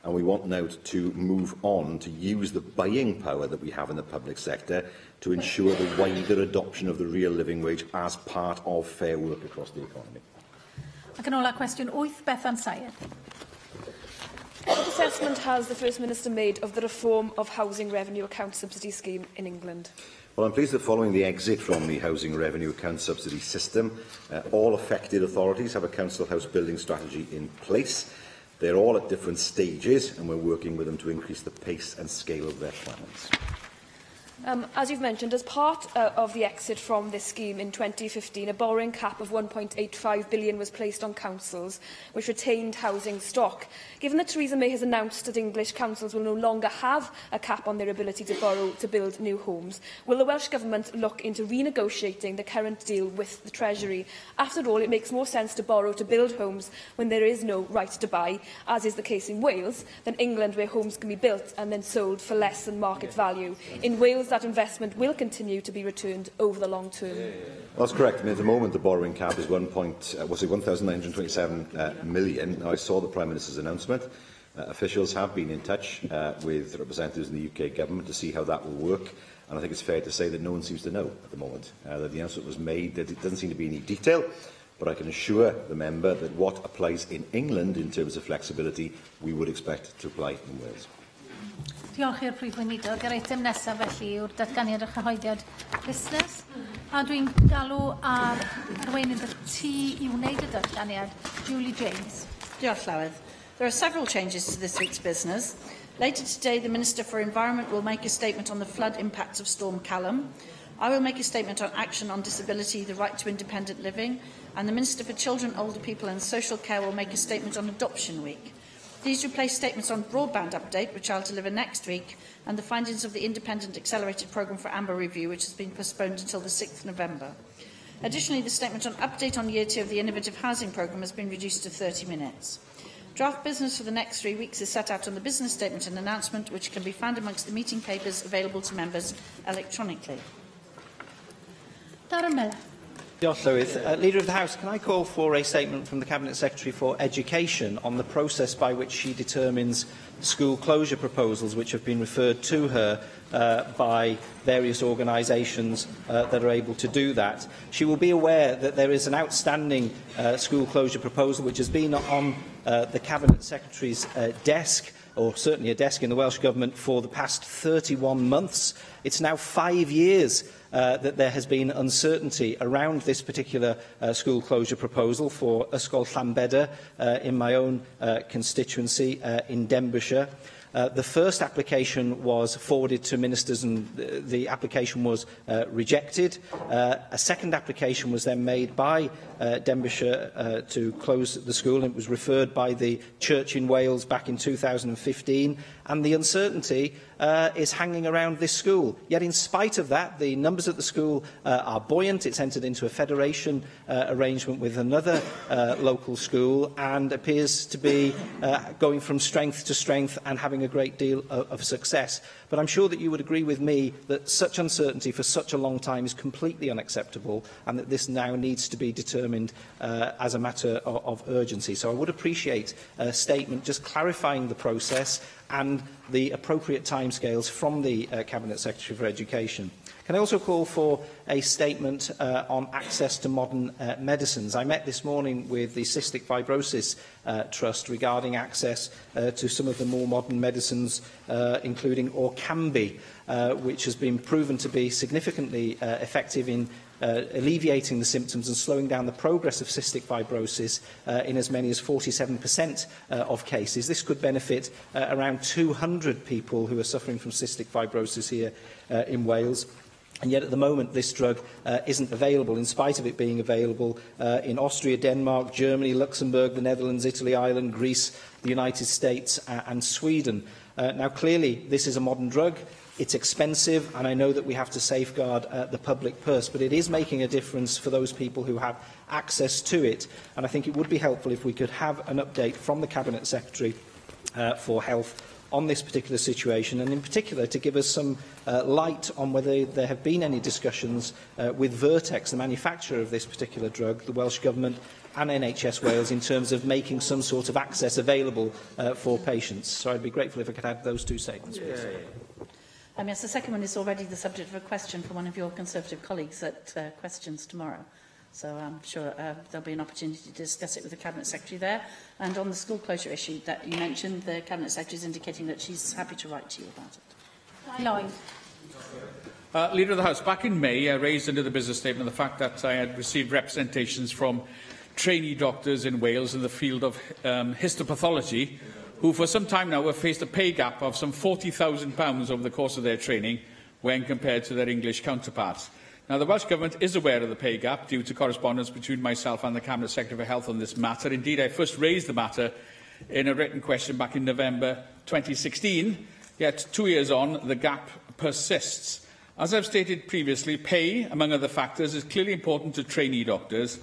And we want now to move on to use the buying power that we have in the public sector to ensure the wider adoption of the real living wage as part of fair work across the economy. Ac yn ola, cwestiwn 8, Bethan Sayed. What assessment has the First Minister made of the reform of Housing Revenue Account Subsidy Scheme in England? Well, I'm pleased that following the exit from the Housing Revenue Account Subsidy system, all affected authorities have a council house building strategy in place. They're all at different stages, and we're working with them to increase the pace and scale of their plans. As you've mentioned, as part of the exit from this scheme in 2015, a borrowing cap of £1.85 billion was placed on councils, which retained housing stock. Given that Theresa May has announced that English councils will no longer have a cap on their ability to borrow to build new homes, will the Welsh Government look into renegotiating the current deal with the Treasury? After all, it makes more sense to borrow to build homes when there is no right to buy, as is the case in Wales, than England, where homes can be built and then sold for less than market value. In Wales, that investment will continue to be returned over the long term. That's correct. I mean, at the moment, the borrowing cap is 1,927 million. Now, I saw the Prime Minister's announcement. Officials have been in touch with representatives in the UK Government to see how that will work. And I think it's fair to say that no one seems to know at the moment. That the announcement was made, that it doesn't seem to be any detail. But I can assure the member that what applies in England in terms of flexibility, we would expect to apply in Wales. Diolch i'r Prif Weinidog. Yr eitem nesaf felly yw'r datganiad a chyhoeddiad busnes. A dwi'n galw ar arweinydd y tŷ I wneud y datganiad, Julie James. Diolch, Llywedd. There are several changes to this week's business. Later today, the Minister for Environment will make a statement on the flood impacts of Storm Callum. I will make a statement on action on disability, the right to independent living, and the Minister for Children, Older People and Social Care will make a statement on Adoption Week. These replace statements on broadband update, which I'll deliver next week, and the findings of the Independent Accelerated Programme for Amber Review, which has been postponed until the 6th of November. Additionally, the statement on update on Year 2 of the Innovative Housing Programme has been reduced to 30 minutes. Draft business for the next 3 weeks is set out on the business statement and announcement, which can be found amongst the meeting papers available to members electronically. Darren Miller. Diolch, Llywydd. Leader of the House, can I call for a statement from the Cabinet Secretary for Education on the process by which she determines school closure proposals which have been referred to her by various organisations that are able to do that? She will be aware that there is an outstanding school closure proposal which has been on the Cabinet Secretary's desk, or certainly a desk in the Welsh Government, for the past 31 months. It's now 5 years that there has been uncertainty around this particular school closure proposal for Ysgol Llanbedr in my own constituency in Denbighshire. The first application was forwarded to ministers and the application was rejected. A second application was then made by Denbighshire to close the school, and it was referred by the Church in Wales back in 2015, and the uncertainty is hanging around this school. Yet in spite of that, the numbers at the school are buoyant. It's entered into a federation arrangement with another local school and appears to be going from strength to strength and having a great deal of success. But I'm sure that you would agree with me that such uncertainty for such a long time is completely unacceptable, and that this now needs to be determined as a matter of urgency. So I would appreciate a statement just clarifying the process and the appropriate timescales from the Cabinet Secretary for Education. Can I also call for a statement on access to modern medicines? I met this morning with the Cystic Fibrosis Trust regarding access to some of the more modern medicines, including Orkambi, which has been proven to be significantly effective in alleviating the symptoms and slowing down the progress of cystic fibrosis in as many as 47% of cases. This could benefit around 200 people who are suffering from cystic fibrosis here in Wales. And yet, at the moment, this drug isn't available, in spite of it being available in Austria, Denmark, Germany, Luxembourg, the Netherlands, Italy, Ireland, Greece, the United States and Sweden. Now, clearly, this is a modern drug. It's expensive, and I know that we have to safeguard the public purse, but it is making a difference for those people who have access to it. And I think it would be helpful if we could have an update from the Cabinet Secretary for Health on this particular situation, and in particular to give us some light on whether there have been any discussions with Vertex, the manufacturer of this particular drug, the Welsh Government and NHS Wales, in terms of making some sort of access available for patients. So I'd be grateful if I could have those two statements, please. Yes, the second one is already the subject of a question from one of your Conservative colleagues at questions tomorrow. So I'm sure there'll be an opportunity to discuss it with the Cabinet Secretary there. And on the school closure issue that you mentioned, the Cabinet Secretary is indicating that she's happy to write to you about it. Lloyd. Leader of the House, back in May, I raised under the business statement the fact that I had received representations from trainee doctors in Wales in the field of histopathology, who for some time now have faced a pay gap of some £40,000 over the course of their training when compared to their English counterparts. Now, the Welsh Government is aware of the pay gap due to correspondence between myself and the Cabinet Secretary for Health on this matter. Indeed, I first raised the matter in a written question back in November 2016, yet 2 years on, the gap persists. As I've stated previously, pay, among other factors, is clearly important to trainee doctors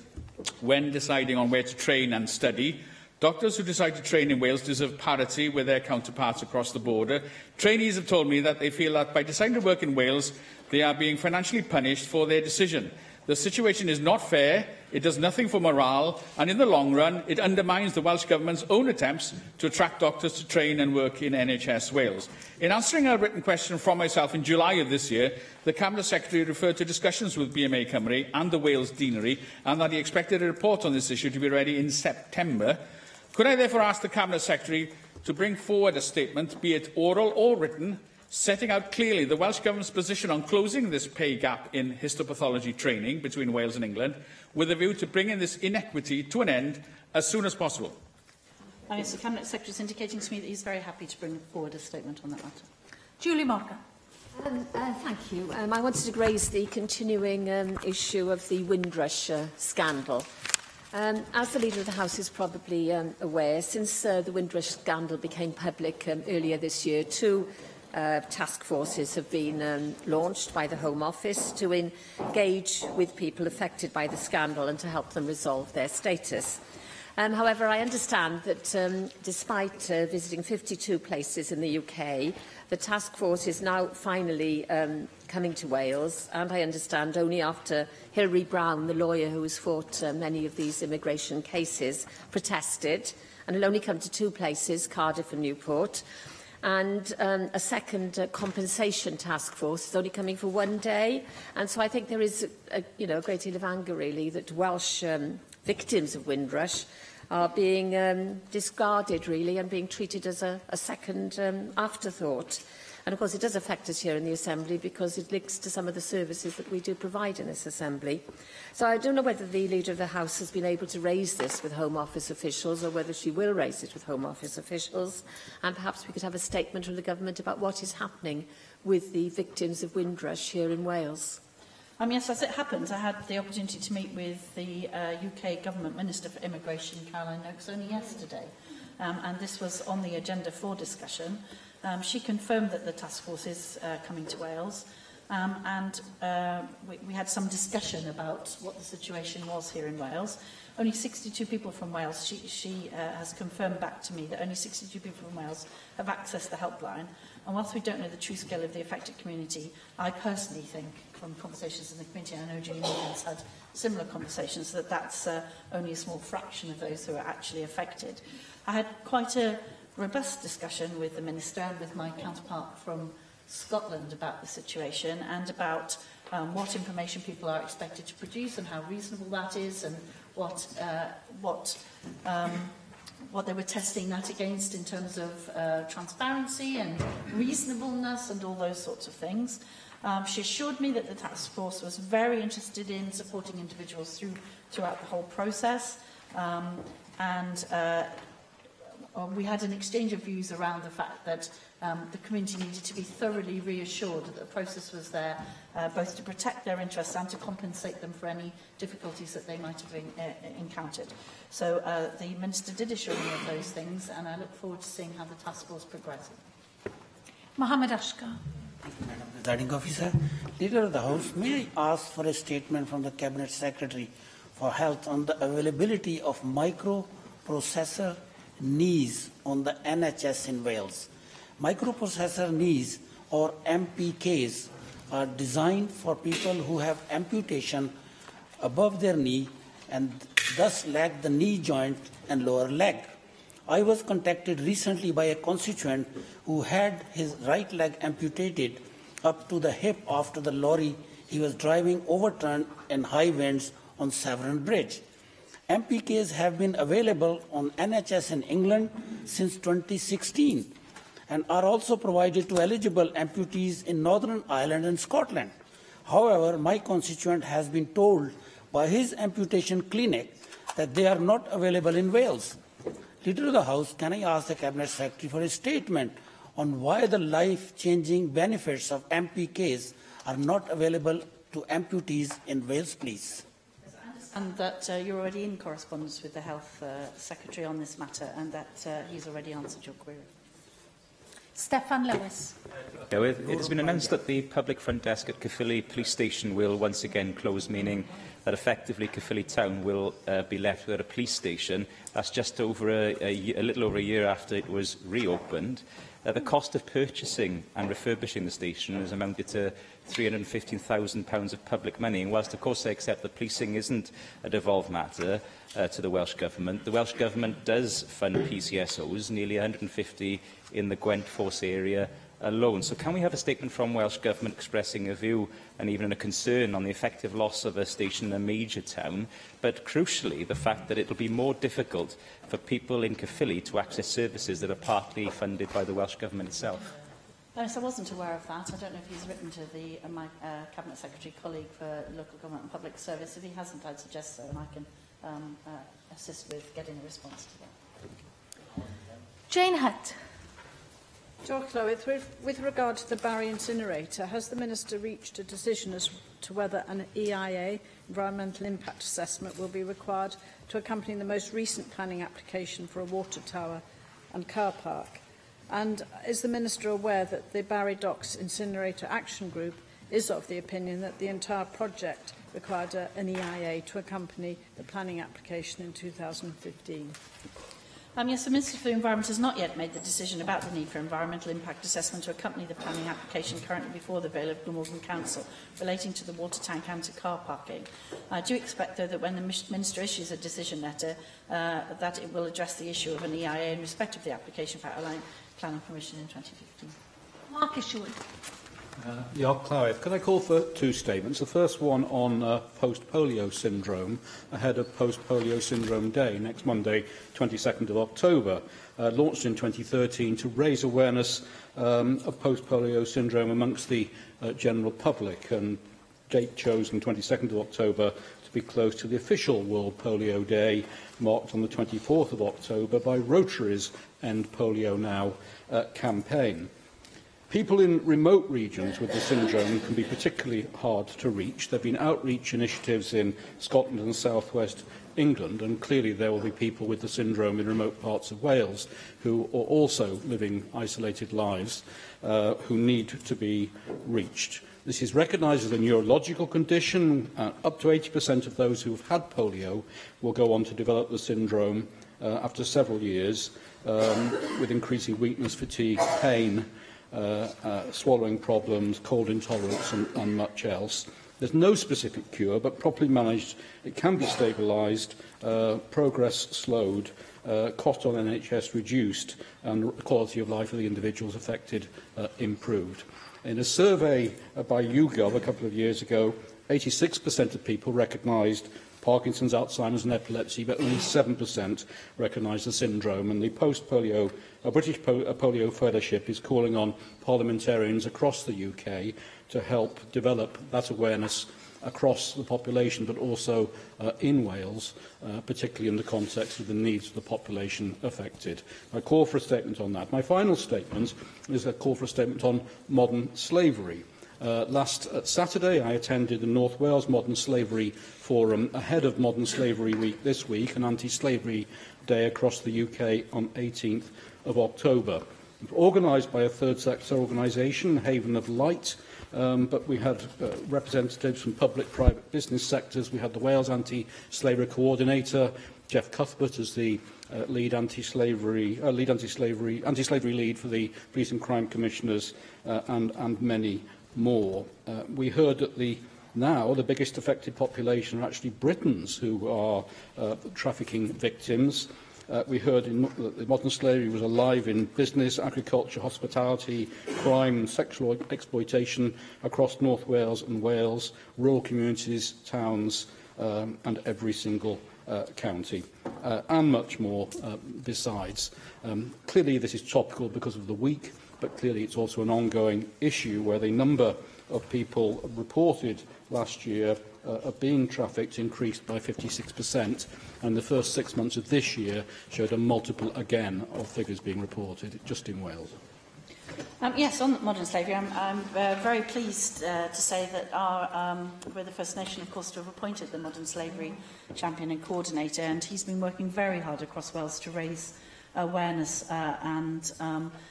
when deciding on where to train and study. Doctors who decide to train in Wales deserve parity with their counterparts across the border. Trainees have told me that they feel that by deciding to work in Wales, they are being financially punished for their decision. The situation is not fair, it does nothing for morale, and in the long run, it undermines the Welsh Government's own attempts to attract doctors to train and work in NHS Wales. In answering a written question from myself in July of this year, the Cabinet Secretary referred to discussions with BMA Cymru and the Wales Deanery, and that he expected a report on this issue to be ready in September. Could I therefore ask the Cabinet Secretary to bring forward a statement, be it oral or written, setting out clearly the Welsh Government's position on closing this pay gap in histopathology training between Wales and England, with a view to bringing this inequity to an end as soon as possible? Yes, the Cabinet Secretary is indicating to me that he's very happy to bring forward a statement on that matter. Julie Morgan. Thank you. I wanted to raise the continuing issue of the Windrush scandal. As the Leader of the House is probably aware, since the Windrush scandal became public earlier this year, two task forces have been launched by the Home Office to engage with people affected by the scandal and to help them resolve their status. However, I understand that despite visiting 52 places in the UK, the task force is now finally coming to Wales, and I understand only after Hilary Brown, the lawyer who has fought many of these immigration cases, protested, and will only come to two places, Cardiff and Newport. And a second compensation task force is only coming for 1 day. And so I think there is a great deal of anger, really, that Welsh victims of Windrush are being discarded, really, and being treated as a second afterthought. And, of course, it does affect us here in the Assembly because it links to some of the services that we do provide in this Assembly. So I don't know whether the Leader of the House has been able to raise this with Home Office officials or whether she will raise it with Home Office officials. And perhaps we could have a statement from the Government about what is happening with the victims of Windrush here in Wales. Yes, as it happens, I had the opportunity to meet with the UK Government Minister for Immigration, Caroline Oakes, only yesterday. And this was on the agenda for discussion. She confirmed that the task force is coming to Wales. we had some discussion about what the situation was here in Wales. Only 62 people from Wales, she has confirmed back to me that only 62 people from Wales have accessed the helpline. And whilst we don't know the true scale of the affected community, I personally think, from conversations in the community, I know Jane Morgan's had similar conversations, that that's only a small fraction of those who are actually affected. I had quite a robust discussion with the Minister and with my counterpart from Scotland about the situation and about what information people are expected to produce and how reasonable that is, and what they were testing that against in terms of transparency and reasonableness and all those sorts of things. She assured me that the task force was very interested in supporting individuals throughout the whole process, we had an exchange of views around the fact that the community needed to be thoroughly reassured that the process was there both to protect their interests and to compensate them for any difficulties that they might have encountered. So the Minister did assure me of those things, and I look forward to seeing how the task force progresses. Mohammed Ashkar. Thank you, Madam Presiding Officer. Leader of the House, may I ask for a statement from the Cabinet Secretary for Health on the availability of microprocessor knees on the NHS in Wales? Microprocessor knees, or MPKs, are designed for people who have amputation above their knee and thus lack the knee joint and lower leg. I was contacted recently by a constituent who had his right leg amputated up to the hip after the lorry he was driving overturned in high winds on Severn Bridge. MPKs have been available on NHS in England since 2016 and are also provided to eligible amputees in Northern Ireland and Scotland. However, my constituent has been told by his amputation clinic that they are not available in Wales. Leader of the House, can I ask the Cabinet Secretary for a statement on why the life-changing benefits of MPKs are not available to amputees in Wales, please? And that you're already in correspondence with the Health Secretary on this matter, and that he's already answered your query. Steffan Lewis. It has been announced that the public front desk at Caerphilly Police Station will once again close, meaning that effectively Caerphilly Town will be left without a police station. That's just over a little over a year after it was reopened. The cost of purchasing and refurbishing the station has amounted to £315,000 of public money. And whilst, of course, I accept that policing isn't a devolved matter to the Welsh Government, the Welsh Government does fund PCSOs, nearly 150 in the Gwent Force area alone. So can we have a statement from Welsh Government expressing a view and even a concern on the effective loss of a station in a major town, but crucially the fact that it will be more difficult for people in Caerphilly to access services that are partly funded by the Welsh Government itself? Yes, I wasn't aware of that. I don't know if he's written to the my Cabinet Secretary colleague for Local Government and Public Service. If he hasn't, I'd suggest so, and I can assist with getting a response to that. Jane Hutt. Joch Llywydd, with regard to the Barry incinerator, has the Minister reached a decision as to whether an EIA, environmental impact assessment, will be required to accompany the most recent planning application for a water tower and car park? And is the Minister aware that the Barry Docks Incinerator Action Group is of the opinion that the entire project required an EIA to accompany the planning application in 2015? Yes, the Minister for the Environment has not yet made the decision about the need for environmental impact assessment to accompany the planning application currently before the Vale of Glamorgan Council relating to the water tank and to car parking. I do expect, though, that when the Minister issues a decision letter, that it will address the issue of an EIA in respect of the application for outline planning permission in 2015. Mark Isherwood. Joch Llywydd, could I call for two statements? The first one on post-polio syndrome, ahead of Post-Polio Syndrome Day, next Monday, 22nd of October, launched in 2013 to raise awareness of post-polio syndrome amongst the general public, and date chosen 22nd of October to be close to the official World Polio Day, marked on the 24th of October by Rotary's End Polio Now campaign. People in remote regions with the syndrome can be particularly hard to reach. There have been outreach initiatives in Scotland and South West England, and clearly there will be people with the syndrome in remote parts of Wales who are also living isolated lives, who need to be reached. This is recognised as a neurological condition. Up to 80% of those who have had polio will go on to develop the syndrome after several years, with increasing weakness, fatigue, pain, swallowing problems, cold intolerance and much else. There's no specific cure, but properly managed, it can be stabilised, progress slowed, cost on NHS reduced, and the quality of life of the individuals affected improved. In a survey by YouGov a couple of years ago, 86% of people recognised Parkinson's, Alzheimer's and epilepsy, but only 7% recognise the syndrome. And the British Polio Fellowship is calling on parliamentarians across the UK to help develop that awareness across the population, but also in Wales, particularly in the context of the needs of the population affected. I call for a statement on that. My final statement is a call for a statement on modern slavery. Last Saturday, I attended the North Wales Modern Slavery Forum ahead of Modern Slavery Week this week, an anti-slavery day across the UK on 18th of October. Organised by a third sector organisation, Haven of Light, but we had representatives from public, private, business sectors. We had the Wales Anti-Slavery Coordinator, Jeff Cuthbert, as the lead anti-slavery lead for the Police and Crime Commissioners, and many more. We heard that the biggest affected population are actually Britons who are trafficking victims. We heard that modern slavery was alive in business, agriculture, hospitality, crime and sexual exploitation across North Wales and Wales, rural communities, towns and every single county, and much more besides. Clearly this is topical because of the week, but clearly it's also an ongoing issue where the number of people reported last year of being trafficked increased by 56%, and the first 6 months of this year showed a multiple again of figures being reported just in Wales. Yes, on modern slavery, I'm very pleased to say that we're the first nation, of course, to have appointed the modern slavery champion and coordinator, and he's been working very hard across Wales to raise awareness and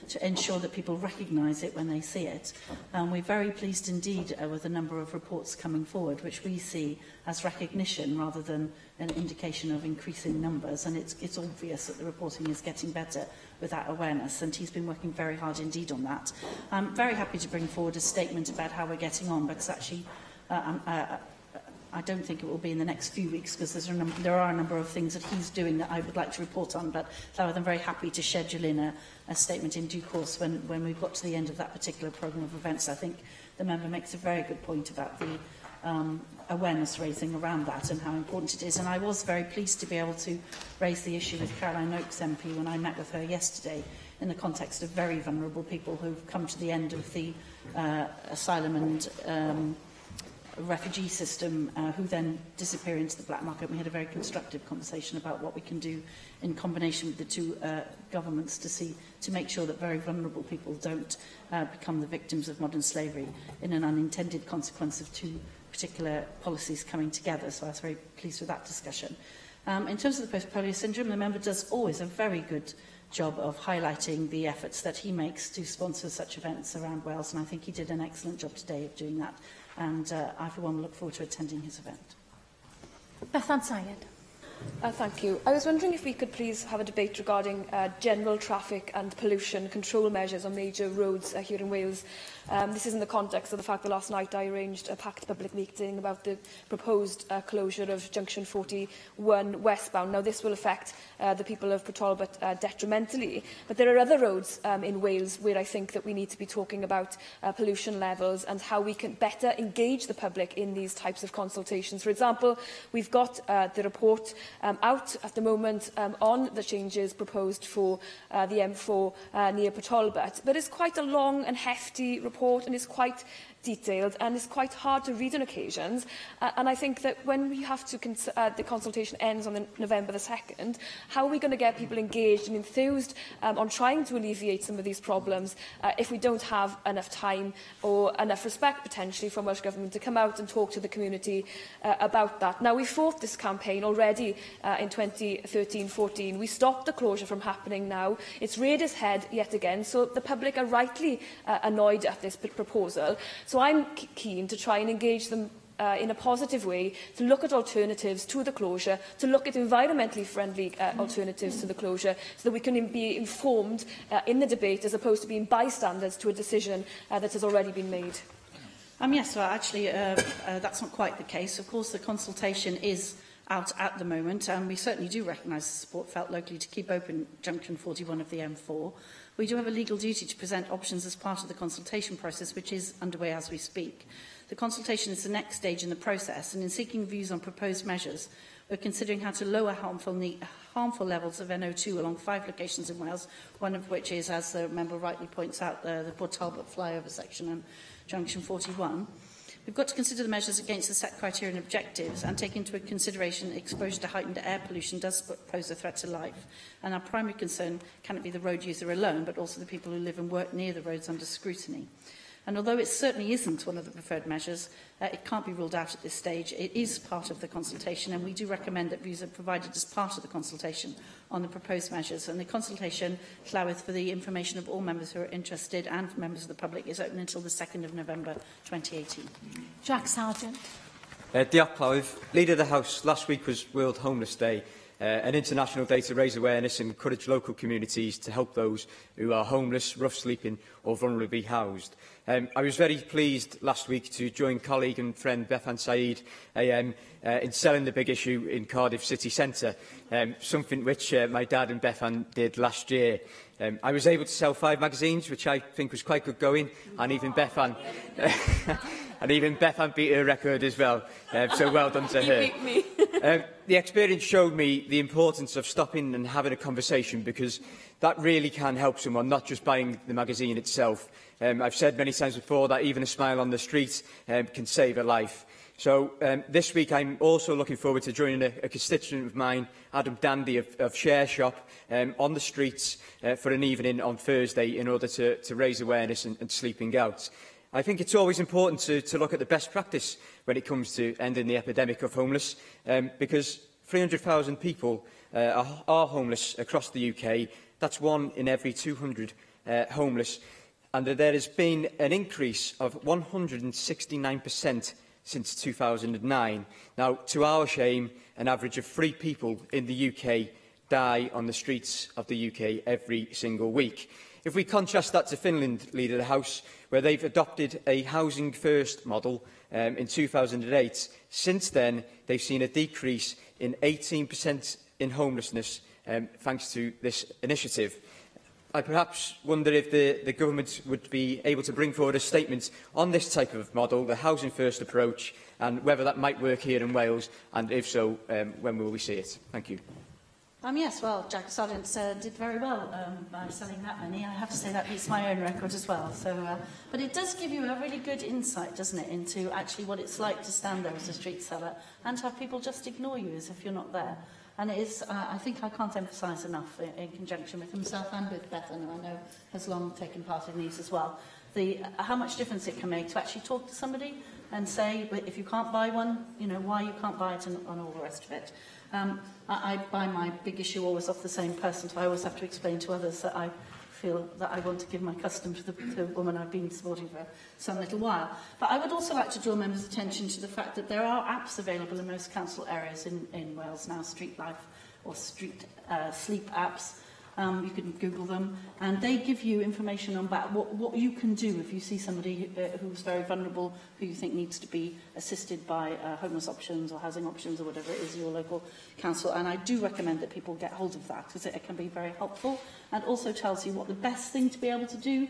to ensure that people recognise it when they see it. We're very pleased indeed with the number of reports coming forward, which we see as recognition rather than an indication of increasing numbers. And it's obvious that the reporting is getting better with that awareness, and he's been working very hard indeed on that. I'm very happy to bring forward a statement about how we're getting on, because actually I don't think it will be in the next few weeks, because there are a number of things that he's doing that I would like to report on, but I'm very happy to schedule in a statement in due course when we've got to the end of that particular programme of events. I think the member makes a very good point about the awareness raising around that and how important it is. And I was very pleased to be able to raise the issue with Caroline Oakes MP when I met with her yesterday, in the context of very vulnerable people who've come to the end of the asylum and refugee system, who then disappear into the black market. We had a very constructive conversation about what we can do in combination with the two governments to make sure that very vulnerable people don't become the victims of modern slavery in an unintended consequence of two particular policies coming together. So I was very pleased with that discussion. In terms of the post-polio syndrome, the member does always a very good job of highlighting the efforts that he makes to sponsor such events around Wales, and I think he did an excellent job today of doing that. And I, for one, look forward to attending his event. Bethan Syed. Thank you. I was wondering if we could please have a debate regarding general traffic and pollution control measures on major roads here in Wales. This is in the context of the fact that last night I arranged a packed public meeting about the proposed closure of Junction 41 westbound. Now, this will affect the people of Port detrimentally, but there are other roads in Wales where I think that we need to be talking about pollution levels and how we can better engage the public in these types of consultations. For example, we've got the report out at the moment on the changes proposed for the M4 near Port Talbot, but it's quite a long and hefty report, and it's quite detailed and it's quite hard to read on occasions. And I think that when we have to the consultation ends on November the 2nd, how are we going to get people engaged and enthused on trying to alleviate some of these problems if we don't have enough time or enough respect potentially from Welsh Government to come out and talk to the community about that? Now, we fought this campaign already in 2013-14. We stopped the closure from happening now. It's reared its head yet again, so the public are rightly annoyed at this proposal. So I'm keen to try and engage them in a positive way, to look at alternatives to the closure, to look at environmentally friendly alternatives to the closure, so that we can be informed in the debate as opposed to being bystanders to a decision that has already been made. Yes, well, actually, that's not quite the case. Of course, the consultation is out at the moment, and we certainly do recognise the support felt locally to keep open Junction 41 of the M4. We do have a legal duty to present options as part of the consultation process, which is underway as we speak. The consultation is the next stage in the process, and in seeking views on proposed measures, we're considering how to lower harmful levels of NO2 along 5 locations in Wales, one of which is, as the member rightly points out, the Port Talbot flyover section and Junction 41. We've got to consider the measures against the set criteria and objectives and take into consideration exposure to heightened air pollution does pose a threat to life. And our primary concern cannot be the road user alone, but also the people who live and work near the roads under scrutiny. And although it certainly isn't one of the preferred measures, it can't be ruled out at this stage. It is part of the consultation, and we do recommend that views are provided as part of the consultation on the proposed measures. And the consultation, Llywelyn, for the information of all members who are interested and members of the public, is open until the 2nd of November 2018. Jack Sargent. Diolch, Llywelyn. Leader of the House, last week was World Homeless Day. An international day to raise awareness and encourage local communities to help those who are homeless, rough sleeping or vulnerably housed. I was very pleased last week to join colleague and friend Bethan Said in selling the big issue in Cardiff city centre, something which my dad and Bethan did last year. I was able to sell 5 magazines, which I think was quite good going, and even Bethan... And even Bethan beat her record as well, so well done to her. You beat me. The experience showed me the importance of stopping and having a conversation, because that really can help someone, not just buying the magazine itself. I've said many times before that even a smile on the street can save a life. So this week I'm also looking forward to joining a constituent of mine, Adam Dandy of Share Shop, on the streets for an evening on Thursday in order to raise awareness and sleeping out. I think it's always important to look at the best practice when it comes to ending the epidemic of homeless, because 300,000 people are homeless across the UK. That's 1 in every 200 homeless, and there has been an increase of 169% since 2009. Now, to our shame, an average of 3 people in the UK die on the streets of the UK every single week. If we contrast that to Finland, Leader of the House, where they've adopted a housing first model in 2008, since then they've seen a decrease in 18% in homelessness thanks to this initiative. I perhaps wonder if the government would be able to bring forward a statement on this type of model, the housing first approach, and whether that might work here in Wales, and if so, when will we see it? Thank you. Yes, well, Jack Sargent did very well by selling that many. I have to say that beats my own record as well. So, but it does give you a really good insight, doesn't it, into actually what it's like to stand there as a street seller and to have people just ignore you as if you're not there. And it is, I think I can't emphasise enough in conjunction with himself and with Bethan, who I know has long taken part in these as well, how much difference it can make to actually talk to somebody and say, if you can't buy one, you know, why you can't buy it and all the rest of it. I buy my big issue always off the same person, so I always have to explain to others that I feel that I want to give my custom to the woman I've been supporting for some little while. But I would also like to draw members' attention to the fact that there are apps available in most council areas in Wales now, Street Life or Street Sleep apps. You can Google them, and they give you information on what you can do if you see somebody who's very vulnerable, who you think needs to be assisted by homeless options or housing options or whatever it is your local council. And I do recommend that people get hold of that, because it can be very helpful, and also tells you what the best thing to be able to do.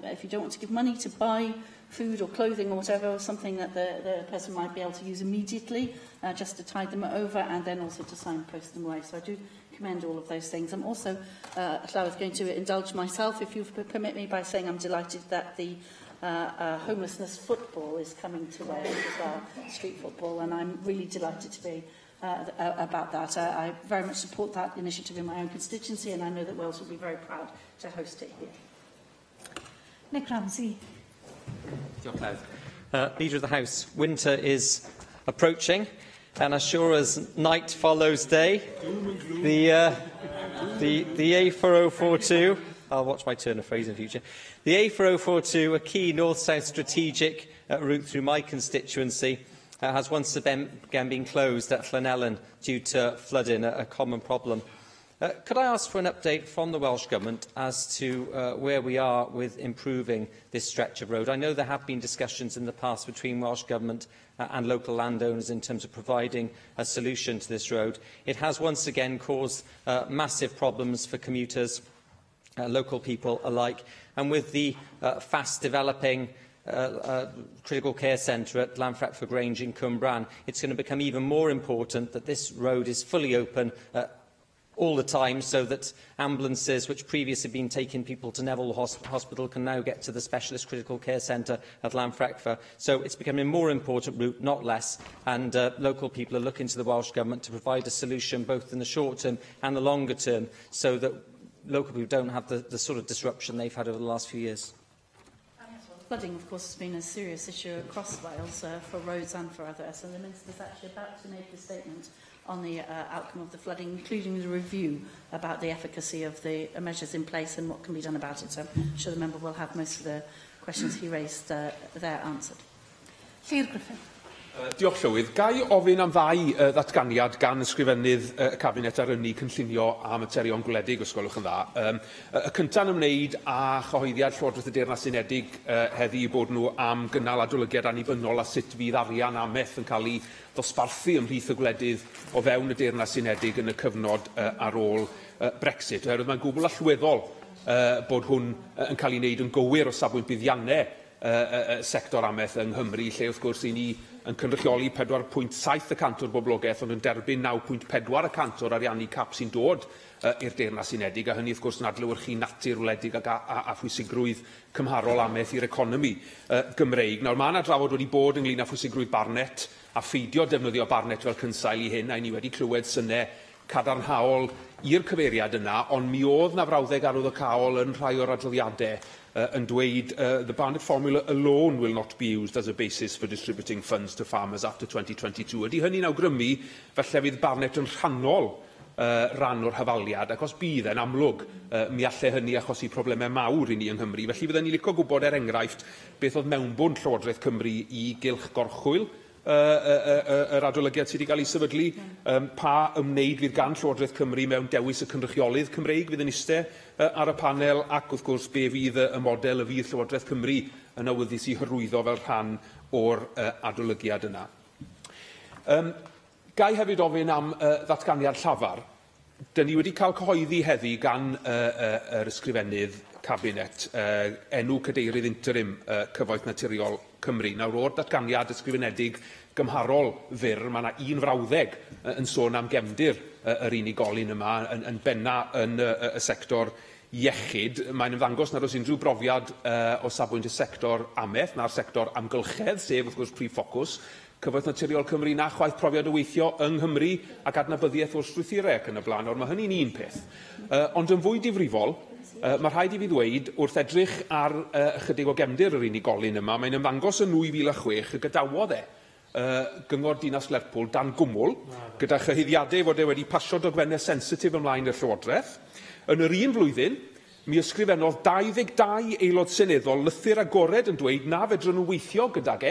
If you don't want to give money to buy food or clothing or whatever, or something that the person might be able to use immediately, just to tide them over, and then also to signpost them away. So I do commend all of those things. I'm also, going to indulge myself, if you permit me, by saying I'm delighted that the homelessness football is coming to Wales as well, street football, and I'm really delighted to be about that. I very much support that initiative in my own constituency, and I know that Wales will be very proud to host it here. Nick Ramsey. Leader of the House, winter is approaching, And as sure as night follows day, the A4042, I'll watch my turn of phrase in the future, the A4042, a key north-south strategic route through my constituency, has once again been closed at Llanellan due to flooding, a common problem. Could I ask for an update from the Welsh Government as to where we are with improving this stretch of road? I know there have been discussions in the past between Welsh Government and local landowners in terms of providing a solution to this road. It has once again caused massive problems for commuters, local people alike, and with the fast developing critical care centre at Llanfratford Grange in Cwmbran, it's going to become even more important that this road is fully open all the time, so that ambulances which previously had been taking people to Neville Hospital can now get to the specialist critical care centre at Llanfratford. So it's becoming a more important route, not less, and local people are looking to the Welsh Government to provide a solution both in the short term and the longer term, so that local people don't have the sort of disruption they've had over the last few years. Flooding, of course, has been a serious issue across Wales for roads and for others, and the Minister is actually about to make a statement on the outcome of the flooding, including the review about the efficacy of the measures in place and what can be done about it. So I'm sure the member will have most of the questions he raised there answered. Llyr Griffin. Diolch Llywydd. Gai ofyn am ddau ddatganiad gan ysgrifennydd y Cabinet ar ynni cynllunio a materion gwledig, os gwelwch yn dda. Y cynta'n ymwneud â chyhoeddiad Llywodraeth y Deyrnas Unedig heddi i bod nhw am gynnal adolygiad annibynnol a sut fydd arian ameth yn cael ei ddosbarthu ymhlith y gwledydd o fewn y Deyrnas Unedig yn y cyfnod ar ôl Brexit. Oherwydd mae'n gwbl allweddol bod hwn yn cael ei wneud yn gywir o safbwynt buddiannau sector ameth yng Nghymru, lle wrth gwrs i ni yn cynrychioli 4.7% o'r boblogaeth, ond yn derbyn 9.4% o'r ariannu cap sy'n dod i'r Deyrnas Unedig, a hynny wrth gwrs yn adlewyrchu natur wledig a phwysigrwydd cymharol ameth i'r economi Gymreig. Nawr, mae yna drafod wedi bod ynglŷn â phwysigrwydd Barnet a pheidio defnyddio Barnet fel cynsail i hyn, a ni wedi clywed synnau cadarnhaol i'r cyfeiriad yna, ond mi oedd na frawddeg arwyddocaol yn rhai o'r adroddiadau yn dweud the Barnet formula alone will not be used as a basis for distributing funds to farmers after 2022. Ydy hynny'n awgrymu felly fydd Barnet yn rhannol ran o'r hyfaliad, ac os bydd yn amlwg mi allai hynny achosi problemau mawr i ni yng Nghymru. Felly fydden ni licio gwybod enghraifft beth oedd mewnbwn Llywodraeth Cymru i gylch gorchwyl yr adolygiad sydd wedi cael ei sefydlu, pa ymwneud fydd gan Llywodraeth Cymru mewn dewis y cynrychiolydd Cymreig fydd yn eistedd ar y panel, ac wrth gwrs be fydd y model y fydd Llywodraeth Cymru yn awyddus i hyrwyddo fel rhan o'r adolygiad yna. Gai hefyd ofyn am ddatganiad llafar. Dyn ni wedi cael cyhoeddi heddi gan yr ysgrifennydd Cabinet enw cadeirydd interim cyfoeth naturiol Cymru. Nawr, o'r datganiad ysgrifenedig gymharol fyr, mae yna un frawddeg yn sôn am gefndir yr unigolyn yma, yn benna yn y sector iechyd. Mae'n ymddangos nad oes unrhyw brofiad o safbwynt y sector ameth na'r sector amgylchedd, sef wrth gwrs prif ffocws Cyfoeth Naturiol Cymru na chwaith profiad o weithio yng Nghymru ac adnabyddiaeth o'r strwythurau ac yn y blaen. Mae hynny'n un peth. Ond yn fwy difrifol, mae rhaid i fi ddweud, wrth edrych ar ychydig o gefndir yr unigolyn yma, mae'n ymddangos yn 2006 y gydawodd Gyngor Dinas Lerpwl dan gwmwl, gyda chyhyddiadau fod wedi pasio dogfennau sensitif ymlaen i'r Llywodraeth. Yn yr un flwyddyn, mi ysgrifennodd 22 aelod seneddol lythyr agored yn dweud na fedrwn nhw weithio gydag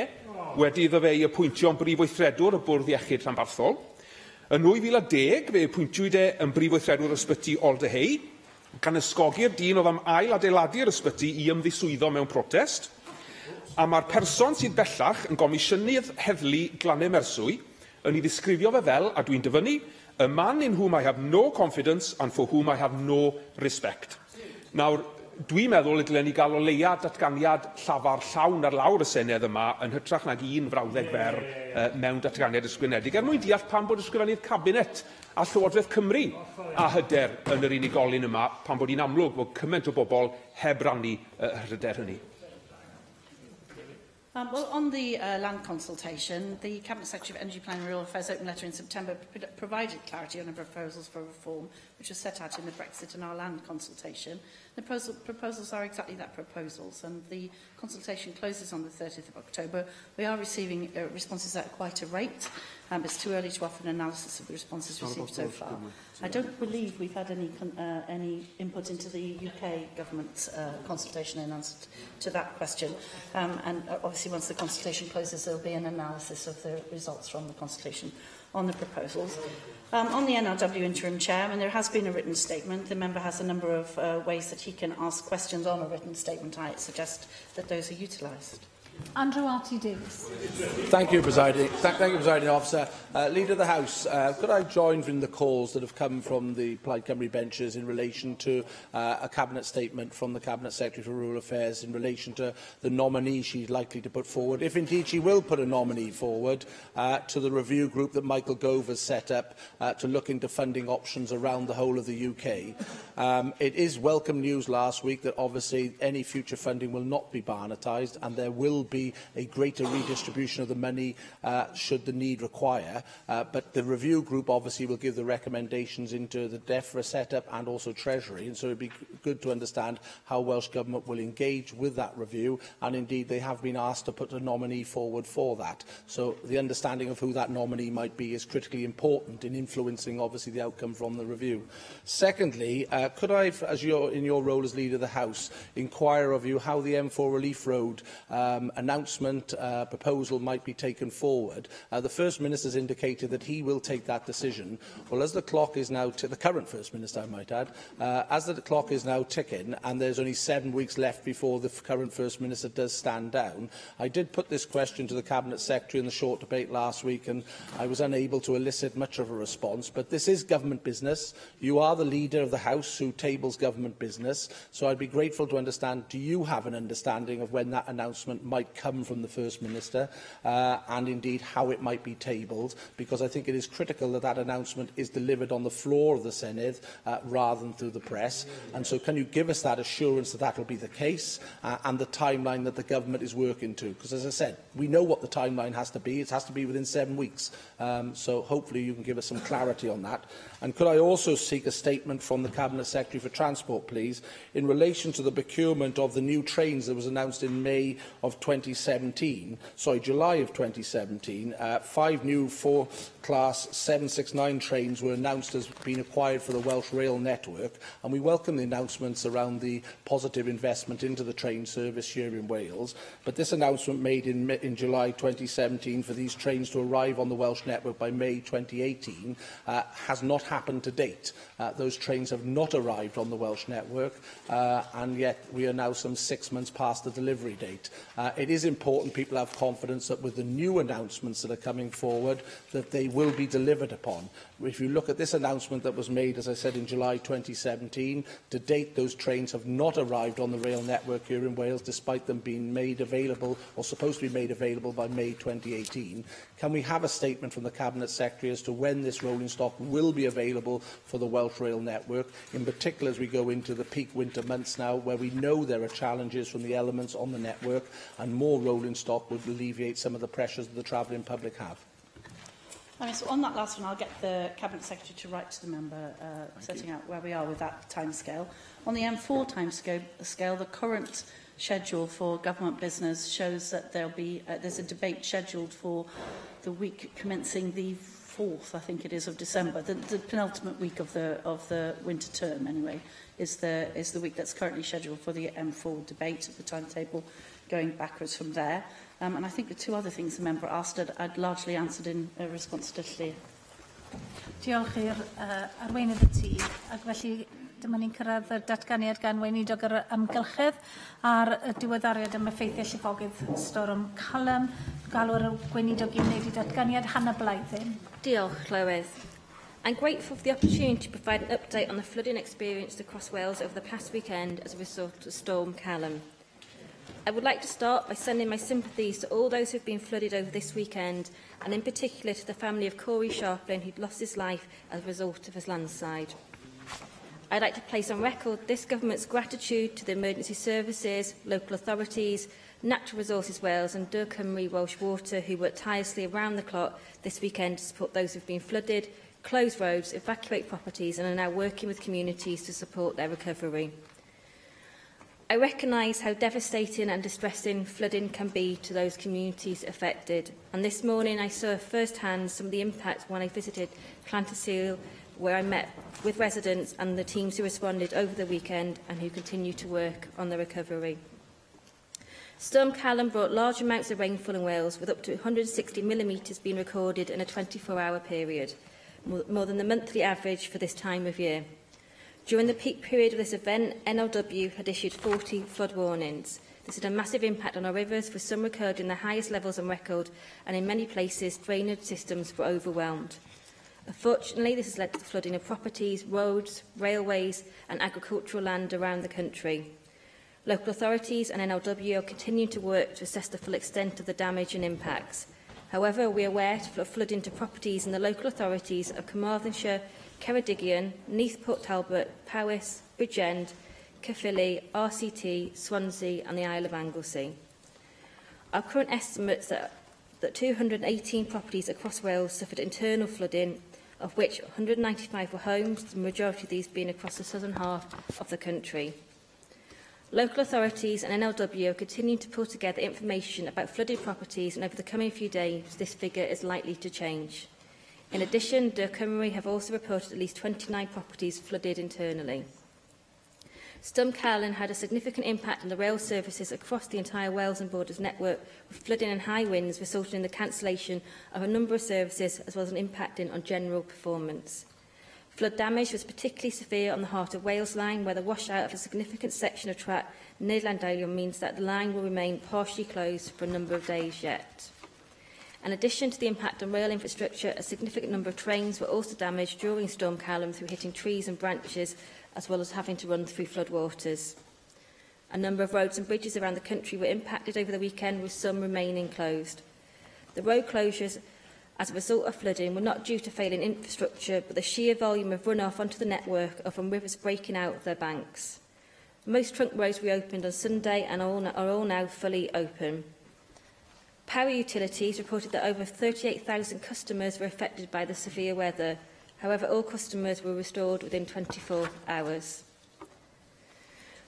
wedi iddo fe i apwyntio'n brif weithredwr y Bwrdd Iechyd Rhanbarthol. Yn 2010, fe apwyntiwyd yn brif weithredwr ysbyty Alderhey, gan ysgogi'r dyn oedd am ail adeiladu'r ysbyty i ymddiswyddo mewn protest, a mae'r person sydd bellach yn gomisiynydd heddlu Glanau Merswy yn ei ddisgrifio fe fel, a dwi'n dyfynnu, a man in whom I have no confidence and for whom I have no respect. Nawr, dwi'n meddwl y dylen ni gael o leia datganiad llafar llawn ar lawr y Senedd yma yn hytrach nag un frawddeg fer mewn datganiad ysgrifenedig. Er mwyn deall pan bod ysgrifennydd Cabinet a Llywodraeth Cymru a hyder yn yr unigolyn yma, pan bod hi'n amlwg bod cymaint o bobl heb rannu y hyder hynny. Well, on the land consultation, the Cabinet Secretary for Energy Planning and Rural Affairs open letter in September provided clarity on the proposals for reform, which was set out in the Brexit and our land consultation. The proposals are exactly that, proposals, and the consultation closes on the 30th of October. We are receiving responses at quite a rate. It's too early to offer an analysis of the responses received so far. I don't believe we've had any input into the UK government consultation in answer to that question. And obviously, once the consultation closes, there will be an analysis of the results from the consultation on the proposals. On the NRW interim chair, there has been a written statement. The member has a number of ways that he can ask questions on a written statement. I suggest that those are utilised. Andrew Arty-Davies. Thank you, Presiding Officer. Leader of the House, could I join in the calls that have come from the Plaid Cymru benches in relation to a Cabinet statement from the Cabinet Secretary for Rural Affairs in relation to the nominee she's likely to put forward, if indeed she will put a nominee forward, to the review group that Michael Gove has set up to look into funding options around the whole of the UK. It is welcome news last week that obviously any future funding will not be barnetised and there will be a greater redistribution of the money should the need require. But the review group obviously will give the recommendations into the DEFRA setup and also Treasury, and so it would be good to understand how Welsh Government will engage with that review, and indeed they have been asked to put a nominee forward for that. So the understanding of who that nominee might be is critically important in influencing obviously the outcome from the review. Secondly, could I, as in your role as Leader of the House, inquire of you how the M4 Relief Road announcement proposal might be taken forward? The First Minister has indicated that he will take that decision. Well, as the clock is now, the current First Minister, I might add, as the clock is now ticking and there's only 7 weeks left before the current First Minister does stand down, I did put this question to the Cabinet Secretary in the short debate last week and I was unable to elicit much of a response. But this is government business. You are the Leader of the House who tables government business, so I'd be grateful to understand, do you have an understanding of when that announcement might come from the First Minister and indeed how it might be tabled, because I think it is critical that that announcement is delivered on the floor of the Senedd rather than through the press. And so can you give us that assurance that that will be the case and the timeline that the government is working to? Because as I said, we know what the timeline has to be. It has to be within 7 weeks. So hopefully you can give us some clarity on that. And could I also seek a statement from the Cabinet Secretary for Transport, please, in relation to the procurement of the new trains that was announced in July of 2017, 5 new 4-class 769 trains were announced as being acquired for the Welsh Rail network, and we welcome the announcements around the positive investment into the train service here in Wales. But this announcement made in July 2017 for these trains to arrive on the Welsh network by May 2018 has not happened to date. Those trains have not arrived on the Welsh network, and yet we are now some 6 months past the delivery date. It is important people have confidence that with the new announcements that are coming forward, that they will be delivered upon. If you look at this announcement that was made, as I said, in July 2017, to date those trains have not arrived on the rail network here in Wales, despite them being made available, or supposed to be made available, by May 2018. Can we have a statement from the Cabinet Secretary as to when this rolling stock will be available for the Welsh Rail network, in particular as we go into the peak winter months now, where we know there are challenges from the elements on the network, and more rolling stock would alleviate some of the pressures that the travelling public have? So on that last one, I'll get the Cabinet Secretary to write to the member, setting out where we are with that timescale. On the M4 timescale, the current schedule for government business shows that there's a debate scheduled for the week commencing the 4th, I think it is, of December. The penultimate week of the winter term, anyway, is the week that's currently scheduled for the M4 debate, the timetable going backwards from there. And I think the 2 other things the member asked I'd largely answered in response to Llyr. Diolch i'r arweinydd y tŷ, ac felly dyma ni'n cyrraedd y datganiad gan weinidog yr amgylchedd a'r diweddariad am effeithiau llifogydd Storm Calum. Galw'r gweinidog i wneud i datganiad Hannah Blythin. Diolch, Llywydd. I'm grateful for the opportunity to provide an update on the flooding experienced across Wales over the past weekend as a result of Storm Calum. I would like to start by sending my sympathies to all those who have been flooded over this weekend, and in particular to the family of Corey Sharplin, who lost his life as a result of his landslide. I'd like to place on record this government's gratitude to the emergency services, local authorities, Natural Resources Wales and Dŵr Cymru Welsh Water, who worked tirelessly around the clock this weekend to support those who have been flooded, close roads, evacuate properties, and are now working with communities to support their recovery. I recognise how devastating and distressing flooding can be to those communities affected, and this morning I saw firsthand some of the impacts when I visited Llantysil, where I met with residents and the teams who responded over the weekend and who continue to work on the recovery. Storm Callum brought large amounts of rainfall in Wales, with up to 160 millimetres being recorded in a 24-hour period, more than the monthly average for this time of year. During the peak period of this event, NLW had issued 40 flood warnings. This had a massive impact on our rivers, with some recording the highest levels on record, and in many places, drainage systems were overwhelmed. Unfortunately, this has led to the flooding of properties, roads, railways and agricultural land around the country. Local authorities and NLW are continuing to work to assess the full extent of the damage and impacts. However, we are aware of flooding to properties in the local authorities of Carmarthenshire, Ceredigion, Neath Port Talbot, Powys, Bridgend, Caerphilly, RCT, Swansea and the Isle of Anglesey. Our current estimates that 218 properties across Wales suffered internal flooding, of which 195 were homes, the majority of these being across the southern half of the country. Local authorities and NLW are continuing to pull together information about flooded properties, and over the coming few days this figure is likely to change. In addition, Dŵr Cymru have also reported at least 29 properties flooded internally. Storm Callum had a significant impact on the rail services across the entire Wales and Borders network, with flooding and high winds resulting in the cancellation of a number of services, as well as an impacting on general performance. Flood damage was particularly severe on the Heart of Wales line, where the washout of a significant section of track near Llandeilion means that the line will remain partially closed for a number of days yet. In addition to the impact on rail infrastructure, a significant number of trains were also damaged during Storm Callum through hitting trees and branches, as well as having to run through floodwaters. A number of roads and bridges around the country were impacted over the weekend, with some remaining closed. The road closures as a result of flooding were not due to failing infrastructure, but the sheer volume of runoff onto the network or from rivers breaking out of their banks. Most trunk roads reopened on Sunday and are all now fully open. Power Utilities reported that over 38,000 customers were affected by the severe weather. However, all customers were restored within 24 hours.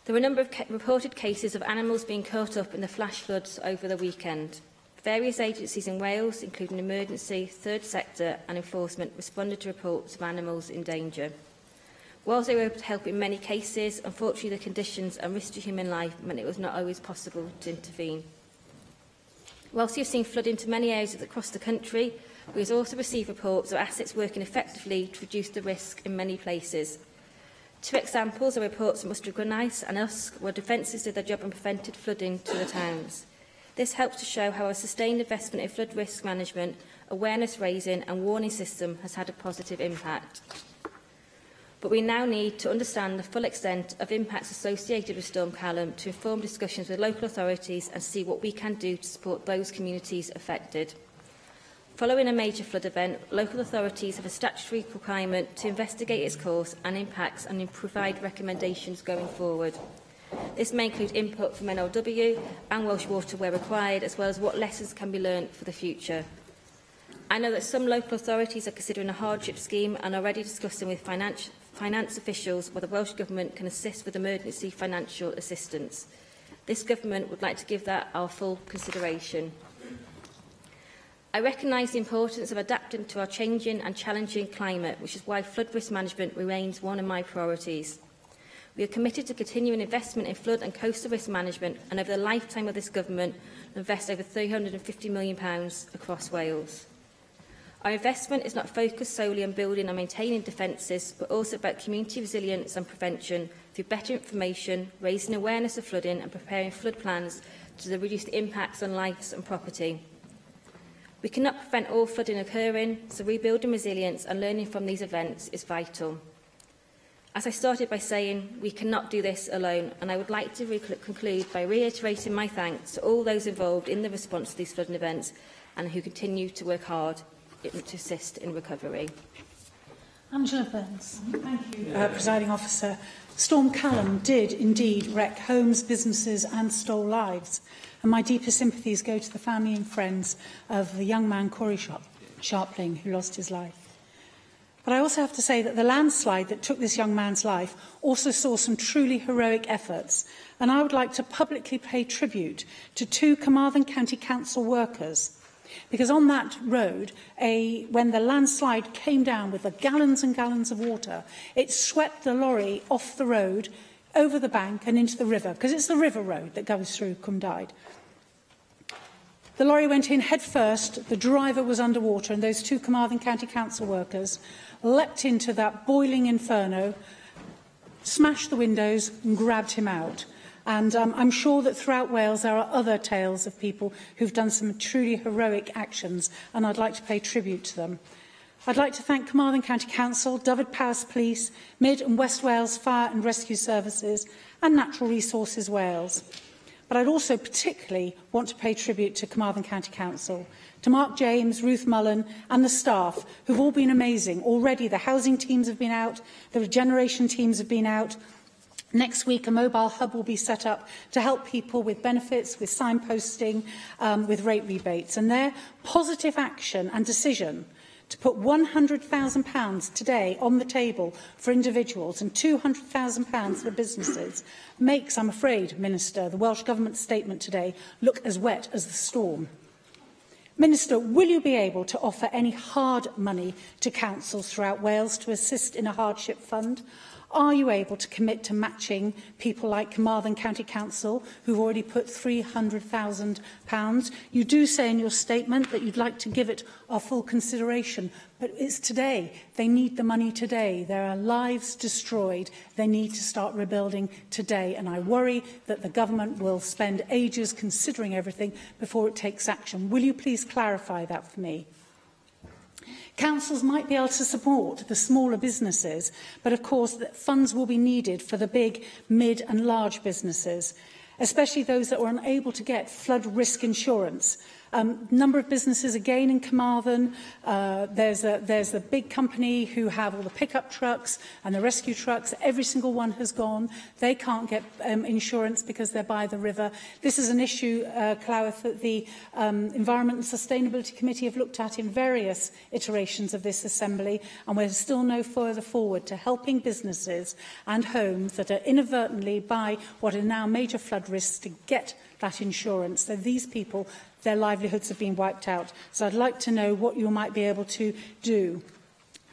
There were a number of reported cases of animals being caught up in the flash floods over the weekend. Various agencies in Wales, including emergency, third sector and enforcement, responded to reports of animals in danger. Whilst they were able to help in many cases, unfortunately the conditions and risk to human life meant it was not always possible to intervene. Whilst we have seen flooding to many areas across the country, we have also received reports of assets working effectively to reduce the risk in many places. Two examples are reports from Ystrad Grynice and Usk, where defences did their job and prevented flooding to the towns. This helps to show how a sustained investment in flood risk management, awareness raising and warning system has had a positive impact. But we now need to understand the full extent of impacts associated with Storm Callum to inform discussions with local authorities and see what we can do to support those communities affected. Following a major flood event, local authorities have a statutory requirement to investigate its cause and impacts and provide recommendations going forward. This may include input from NLW and Welsh Water where required, as well as what lessons can be learned for the future. I know that some local authorities are considering a hardship scheme and are already discussing with finance officials whether the Welsh Government can assist with emergency financial assistance. This Government would like to give that our full consideration. I recognise the importance of adapting to our changing and challenging climate, which is why flood risk management remains one of my priorities. We are committed to continuing investment in flood and coastal risk management, and over the lifetime of this Government, invest over £350 million across Wales. Our investment is not focused solely on building and maintaining defences, but also about community resilience and prevention through better information, raising awareness of flooding and preparing flood plans to reduce the impacts on lives and property. We cannot prevent all flooding occurring, so rebuilding resilience and learning from these events is vital. As I started by saying, we cannot do this alone, and I would like to conclude by reiterating my thanks to all those involved in the response to these flooding events and who continue to work hard to assist in recovery. Angela Burns. Thank you, Presiding Officer. Storm Callum did indeed wreck homes, businesses and stole lives. And my deepest sympathies go to the family and friends of the young man, Corey Sharpling, who lost his life. But I also have to say that the landslide that took this young man's life also saw some truly heroic efforts. And I would like to publicly pay tribute to 2 Carmarthen County Council workers. Because on that road, when the landslide came down with the gallons and gallons of water, it swept the lorry off the road, over the bank and into the river, because it's the river road that goes through Cwmdaid. The lorry went in head first, the driver was underwater, and those 2 Carmarthen County Council workers leapt into that boiling inferno, smashed the windows and grabbed him out. And I'm sure that throughout Wales there are other tales of people who've done some truly heroic actions, and I'd like to pay tribute to them. I'd like to thank Carmarthen County Council, Dyfed-Powys Police, Mid and West Wales Fire and Rescue Services and Natural Resources Wales. But I'd also particularly want to pay tribute to Carmarthen County Council, to Mark James, Ruth Mullen and the staff, who've all been amazing. Already the housing teams have been out, the regeneration teams have been out. Next week, a mobile hub will be set up to help people with benefits, with signposting, with rate rebates. And their positive action and decision to put £100,000 today on the table for individuals and £200,000 for businesses makes, I'm afraid, Minister, the Welsh Government's statement today look as wet as the storm. Minister, will you be able to offer any hard money to councils throughout Wales to assist in a hardship fund? Are you able to commit to matching people like Carmarthen County Council, who've already put £300,000? You do say in your statement that you'd like to give it our full consideration, but it's today. They need the money today. There are lives destroyed. They need to start rebuilding today, and I worry that the government will spend ages considering everything before it takes action. Will you please clarify that for me? Councils might be able to support the smaller businesses, but of course funds will be needed for the big, mid and large businesses, especially those that were unable to get flood risk insurance. Number of businesses again in Carmarthen. There's a big company who have all the pickup trucks and the rescue trucks. Every single one has gone. They can't get insurance because they're by the river. This is an issue, Clyweth, that the Environment and Sustainability Committee have looked at in various iterations of this Assembly, and we're still no further forward to helping businesses and homes that are inadvertently by what are now major flood risks to get that insurance. So these people, their livelihoods have been wiped out. So I'd like to know what you might be able to do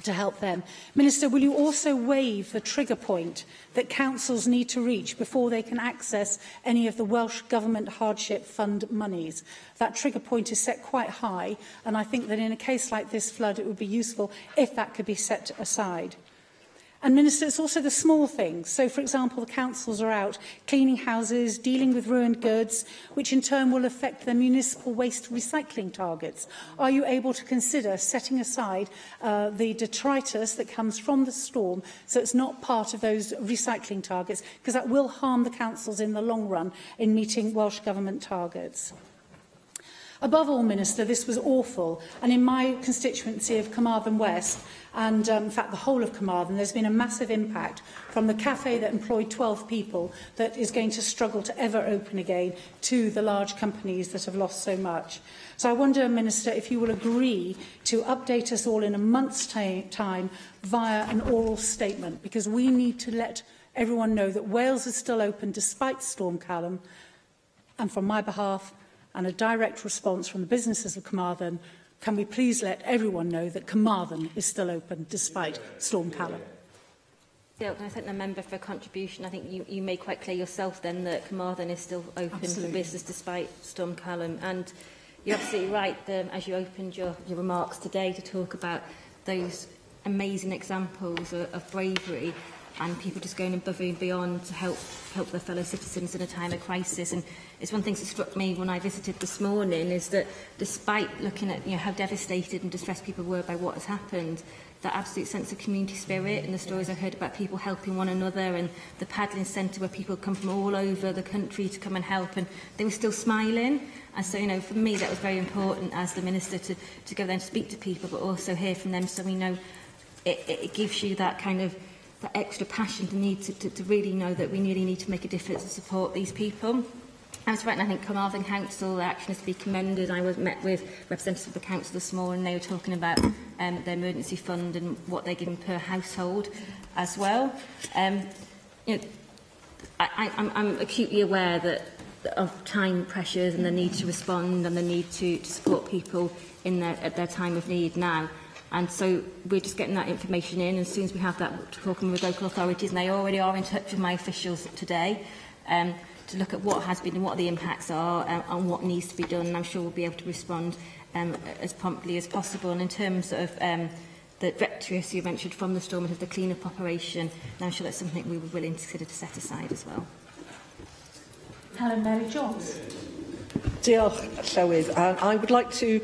to help them. Minister, will you also waive the trigger point that councils need to reach before they can access any of the Welsh Government Hardship Fund monies? That trigger point is set quite high, and I think that in a case like this flood, it would be useful if that could be set aside. And Minister, it's also the small things. So, for example, the councils are out cleaning houses, dealing with ruined goods, which in turn will affect their municipal waste recycling targets. Are you able to consider setting aside the detritus that comes from the storm so it's not part of those recycling targets? Because that will harm the councils in the long run in meeting Welsh Government targets. Above all, Minister, this was awful, and in my constituency of Carmarthen West, and in fact the whole of Carmarthen, there's been a massive impact from the cafe that employed 12 people that is going to struggle to ever open again to the large companies that have lost so much. So I wonder, Minister, if you will agree to update us all in a month's time via an oral statement, because we need to let everyone know that Wales is still open despite Storm Callum, and from my behalf, and a direct response from the businesses of Carmarthen, can we please let everyone know that Carmarthen is still open despite Storm Callum? Yeah, I thank the member for a contribution. I think you made quite clear yourself then that Carmarthen is still open for business despite Storm Callum. And you're absolutely right, as you opened your remarks today, to talk about those amazing examples of bravery and people just going above and beyond to help their fellow citizens in a time of crisis. And it's one thing that struck me when I visited this morning is that despite looking at how devastated and distressed people were by what has happened, that absolute sense of community spirit and the stories I heard about people helping one another and the paddling centre where people come from all over the country to come and help, and they were still smiling. And so, for me, that was very important as the Minister to go there and speak to people, but also hear from them, so we know it gives you that kind of that extra passion to need to really know that we really need to make a difference and support these people. As right, and I think Carmarthen Council action is to be commended. I met with representatives of the council this morning. They were talking about their emergency fund and what they're giving per household as well. You know, I'm acutely aware of time pressures and the need to respond and the need to support people at their time of need now. And so we're just getting that information in. As soon as we have that, talking with local authorities, and they already are in touch with my officials today, to look at what has been and what the impacts are and what needs to be done. And I'm sure we'll be able to respond as promptly as possible. And in terms of the directory you mentioned from the storm and of the clean-up operation, I'm sure that's something we were willing to consider to set aside as well. Helen Mary Jones. Diolch, Llywydd. I would like to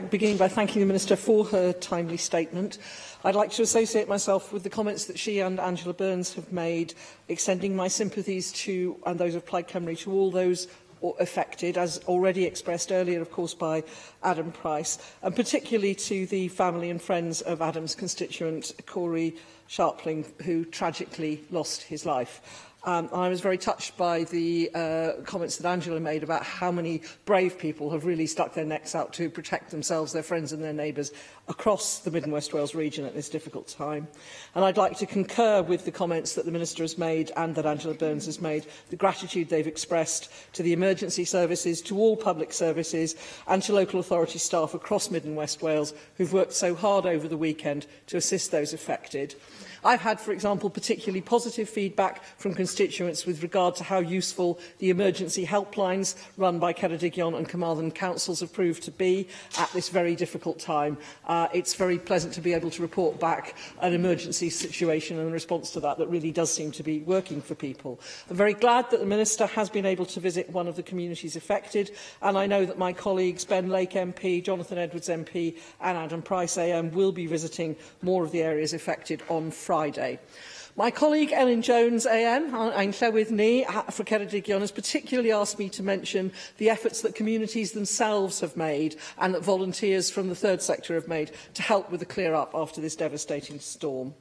begin by thanking the Minister for her timely statement. I'd like to associate myself with the comments that she and Angela Burns have made, extending my sympathies to, and those of Plaid Cymru, to all those affected, as already expressed earlier, of course, by Adam Price, and particularly to the family and friends of Adam's constituent, Corey Sharpling, who tragically lost his life. I was very touched by the comments that Angela made about how many brave people have really stuck their necks out to protect themselves, their friends and their neighbours across the Mid and West Wales region at this difficult time. And I'd like to concur with the comments that the Minister has made and that Angela Burns has made, the gratitude they've expressed to the emergency services, to all public services and to local authority staff across Mid and West Wales who've worked so hard over the weekend to assist those affected. I've had, for example, particularly positive feedback from constituents with regard to how useful the emergency helplines run by Ceredigion and Carmarthen councils have proved to be at this very difficult time. It's very pleasant to be able to report back an emergency situation and a response to that really does seem to be working for people. I'm very glad that the Minister has been able to visit one of the communities affected, and I know that my colleagues Ben Lake MP, Jonathan Edwards MP and Adam Price AM will be visiting more of the areas affected on Friday. My colleague Ellen Jones AM, ein Llywydd ni for Ceredigion, has particularly asked me to mention the efforts that communities themselves have made and that volunteers from the third sector have made to help with the clear-up after this devastating storm.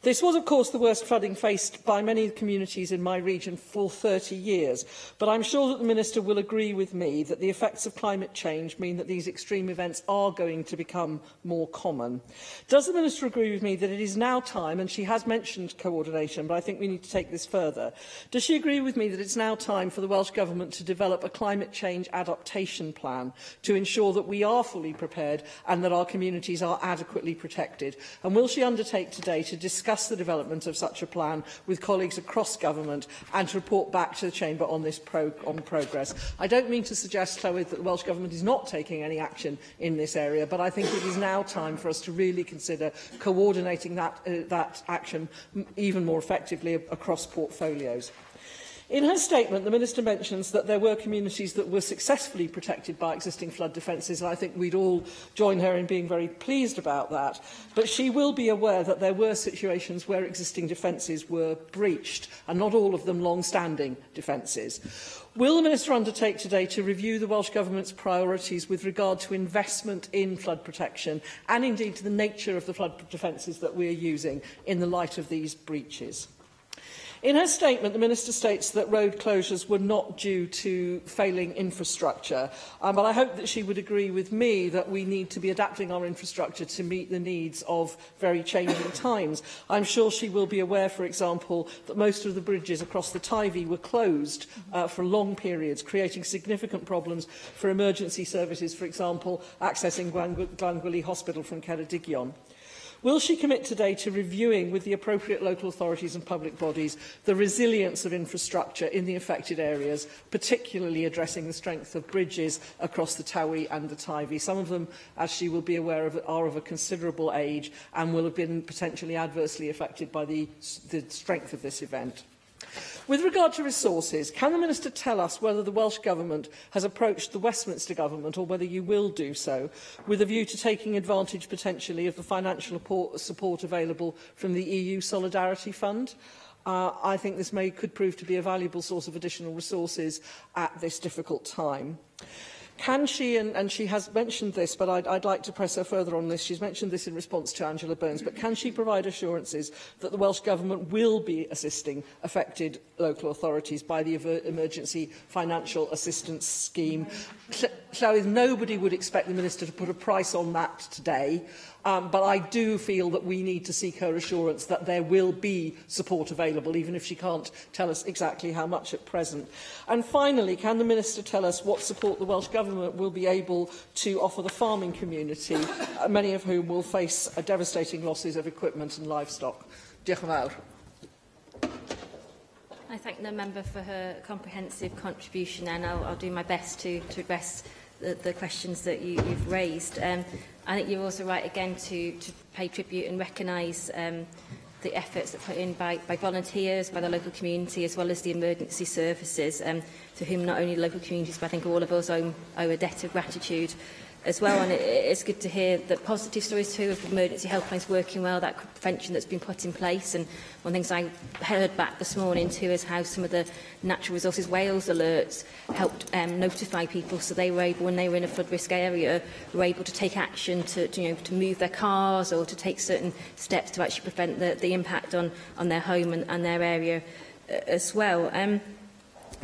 This was, of course, the worst flooding faced by many communities in my region for 30 years, but I'm sure that the Minister will agree with me that the effects of climate change mean that these extreme events are going to become more common. Does the Minister agree with me that it is now time, and she has mentioned coordination, but I think we need to take this further, does she agree with me that it's now time for the Welsh Government to develop a climate change adaptation plan to ensure that we are fully prepared and that our communities are adequately protected? And will she undertake today to discuss the development of such a plan with colleagues across government and to report back to the Chamber on this progress? I don't mean to suggest, Llywydd, that the Welsh Government is not taking any action in this area, but I think it is now time for us to really consider coordinating that action even more effectively across portfolios. In her statement, the Minister mentions that there were communities that were successfully protected by existing flood defences, and I think we'd all join her in being very pleased about that. But she will be aware that there were situations where existing defences were breached, and not all of them long-standing defences. Will the Minister undertake today to review the Welsh Government's priorities with regard to investment in flood protection, and indeed to the nature of the flood defences that we are using in the light of these breaches? In her statement, the Minister states that road closures were not due to failing infrastructure, but I hope that she would agree with me that we need to be adapting our infrastructure to meet the needs of very changing times. I'm sure she will be aware, for example, that most of the bridges across the Tyvi were closed for long periods, creating significant problems for emergency services, for example, accessing Glangwili Hospital from Ceredigion. Will she commit today to reviewing with the appropriate local authorities and public bodies the resilience of infrastructure in the affected areas, particularly addressing the strength of bridges across the Tawi and the Tyvi? Some of them, as she will be aware of, are of a considerable age and will have been potentially adversely affected by the strength of this event. With regard to resources, can the Minister tell us whether the Welsh Government has approached the Westminster Government, or whether you will do so, with a view to taking advantage potentially of the financial support available from the EU Solidarity Fund? I think this could prove to be a valuable source of additional resources at this difficult time. Can she, and she has mentioned this, but I'd like to press her further on this, she's mentioned this in response to Angela Burns, but can she provide assurances that the Welsh Government will be assisting affected local authorities by the Emergency Financial Assistance Scheme? Nobody would expect the Minister to put a price on that today, but I do feel that we need to seek her assurance that there will be support available, even if she can't tell us exactly how much at present. And finally, can the Minister tell us what support the Welsh Government will be able to offer the farming community, many of whom will face devastating losses of equipment and livestock? Diolch yn fawr. I thank the member for her comprehensive contribution, and I'll do my best to address the questions that you've raised. I think you're also right again to pay tribute and recognise the efforts that are put in by volunteers, by the local community, as well as the emergency services, to whom not only local communities, but I think all of us owe a debt of gratitude as well. And it's good to hear that positive stories too of emergency helplines working well, that prevention that's been put in place. And one of the things I heard back this morning too is how some of the Natural Resources Wales alerts helped notify people, so they were able, when they were in a flood risk area, were able to take action to move their cars or to take certain steps to actually prevent the impact on their home and their area as well. In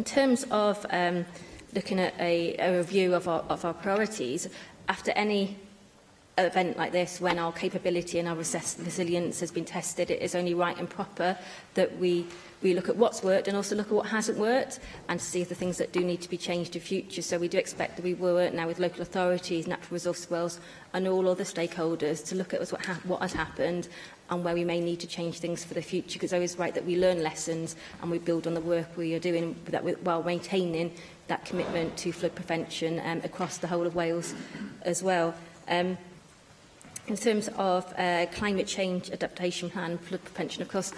terms of looking at a review of our priorities, after any event like this, when our capability and our resilience has been tested, it is only right and proper that we look at what's worked and also look at what hasn't worked, and to see if the things that do need to be changed in future. So we do expect that we will work now with local authorities, Natural Resources Wales and all other stakeholders to look at what has happened and where we may need to change things for the future, because it is right that we learn lessons and we build on the work we are doing while maintaining that commitment to flood prevention across the whole of Wales as well. In terms of climate change adaptation plan, flood prevention, of course,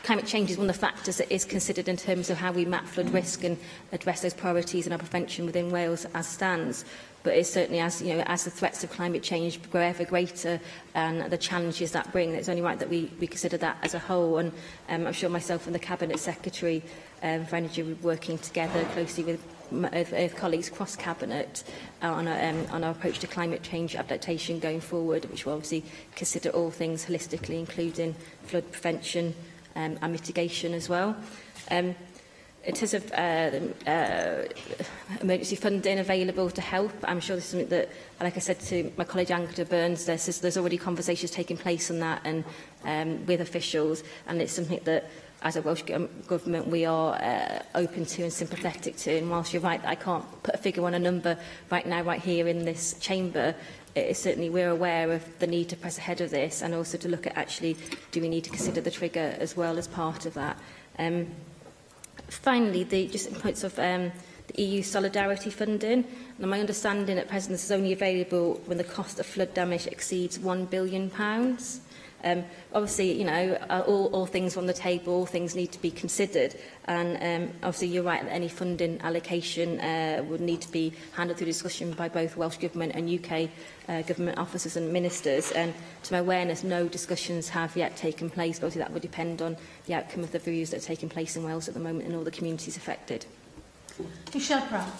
climate change is one of the factors that is considered in terms of how we map flood risk and address those priorities in our prevention within Wales as stands. But it's certainly, as the threats of climate change grow ever greater and the challenges that bring, it's only right that we consider that as a whole. And I'm sure myself and the Cabinet Secretary for Energy will be working together closely with colleagues across Cabinet on our approach to climate change adaptation going forward, which will obviously consider all things holistically, including flood prevention and mitigation as well. In terms of emergency funding available to help, I'm sure this is something that, like I said to my colleague Angela Burns, there's already conversations taking place on that and with officials, and it's something that, as a Welsh Government, we are open to and sympathetic to. And whilst you're right that I can't put a figure on a number right now, right here in this chamber, certainly we're aware of the need to press ahead of this, and also to look at actually, do we need to consider the trigger as well as part of that. Finally, just in points of the EU solidarity funding. Now, my understanding at present this is only available when the cost of flood damage exceeds £1 billion. Obviously, all things on the table, all things need to be considered, and obviously you're right that any funding allocation would need to be handled through discussion by both Welsh Government and UK Government officers and ministers. And to my awareness, no discussions have yet taken place, but obviously that would depend on the outcome of the reviews that are taking place in Wales at the moment and all the communities affected. Michelle Brown.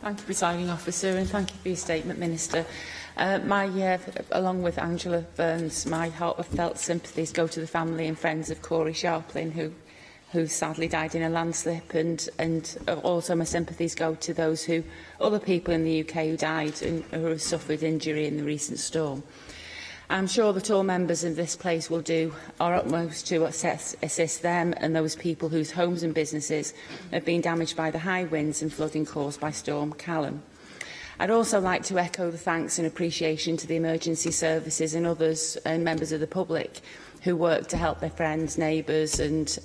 Thank you, Presiding Officer, and thank you for your statement, Minister. Along with Angela Burns, my heartfelt sympathies go to the family and friends of Corey Sharplin, who sadly died in a landslip, and also my sympathies go to those other people in the UK who died and who have suffered injury in the recent storm. I'm sure that all members of this place will do our utmost to assist them and those people whose homes and businesses have been damaged by the high winds and flooding caused by Storm Callum. I'd also like to echo the thanks and appreciation to the emergency services and others and members of the public who work to help their friends, neighbours and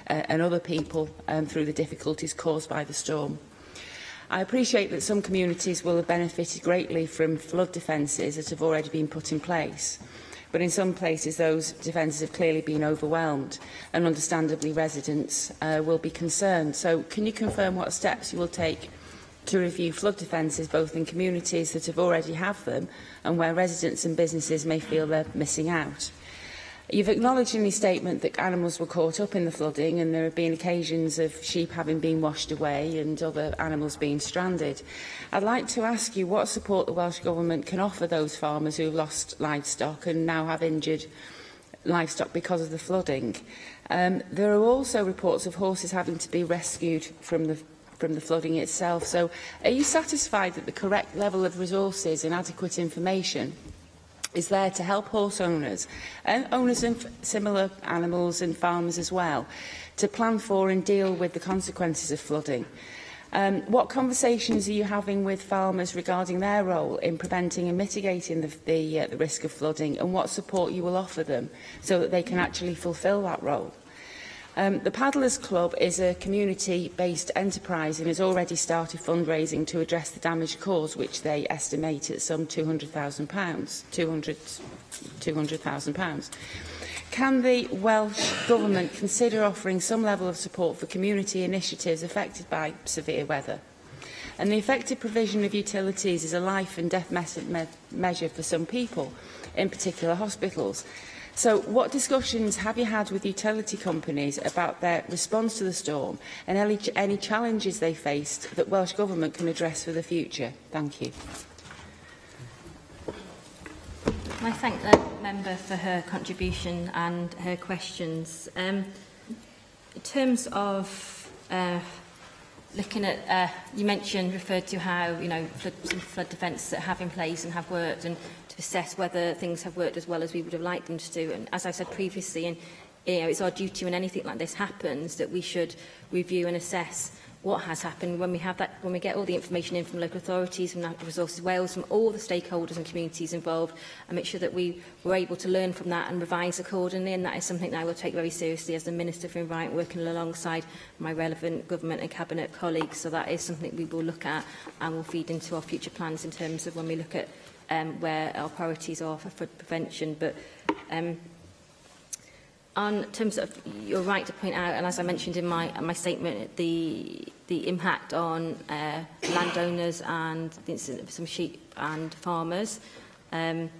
other people through the difficulties caused by the storm. I appreciate that some communities will have benefited greatly from flood defences that have already been put in place, but in some places those defences have clearly been overwhelmed, and understandably residents will be concerned. So can you confirm what steps you will take to review flood defences both in communities that have already have them and where residents and businesses may feel they're missing out? You've acknowledged in your statement that animals were caught up in the flooding and there have been occasions of sheep having been washed away and other animals being stranded. I'd like to ask you what support the Welsh Government can offer those farmers who lost livestock and now have injured livestock because of the flooding. There are also reports of horses having to be rescued from the flooding itself. So are you satisfied that the correct level of resources and adequate information is there to help horse owners and owners of similar animals and farmers as well to plan for and deal with the consequences of flooding? What conversations are you having with farmers regarding their role in preventing and mitigating the risk of flooding, and what support you will offer them so that they can actually fulfil that role? The Paddlers Club is a community-based enterprise and has already started fundraising to address the damage caused, which they estimate at some £200,000. £200,000. Can the Welsh Government consider offering some level of support for community initiatives affected by severe weather? And the effective provision of utilities is a life and death measure for some people, in particular hospitals. So what discussions have you had with utility companies about their response to the storm and any challenges they faced that Welsh Government can address for the future? Thank you. I thank the member for her contribution and her questions. In terms of looking at, you referred to how, some flood defence that have in place and have worked, and to assess whether things have worked as well as we would have liked them to do. And as I said previously, and it's our duty when anything like this happens that we should review and assess what has happened when we have that, when we get all the information in from local authorities, from Natural Resources Wales, from all the stakeholders and communities involved, and make sure that we were able to learn from that and revise accordingly. And that is something that I will take very seriously as the Minister for Environment, working alongside my relevant government and cabinet colleagues. So that is something we will look at and will feed into our future plans in terms of when we look at where our priorities are for flood prevention. But on terms of, you're right to point out, and as I mentioned in my statement, the impact on landowners and the incident of some sheep and farmers. In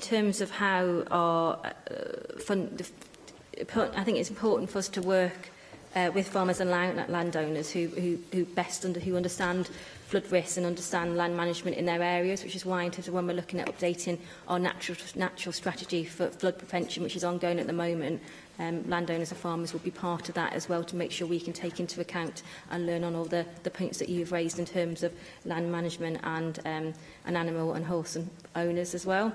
terms of how our I think it's important for us to work with farmers and landowners who understand flood risks and understand land management in their areas, which is why in terms of when we're looking at updating our natural strategy for flood prevention, which is ongoing at the moment, landowners and farmers will be part of that as well, to make sure we can take into account and learn on all the points that you've raised in terms of land management and animal and horse and owners as well.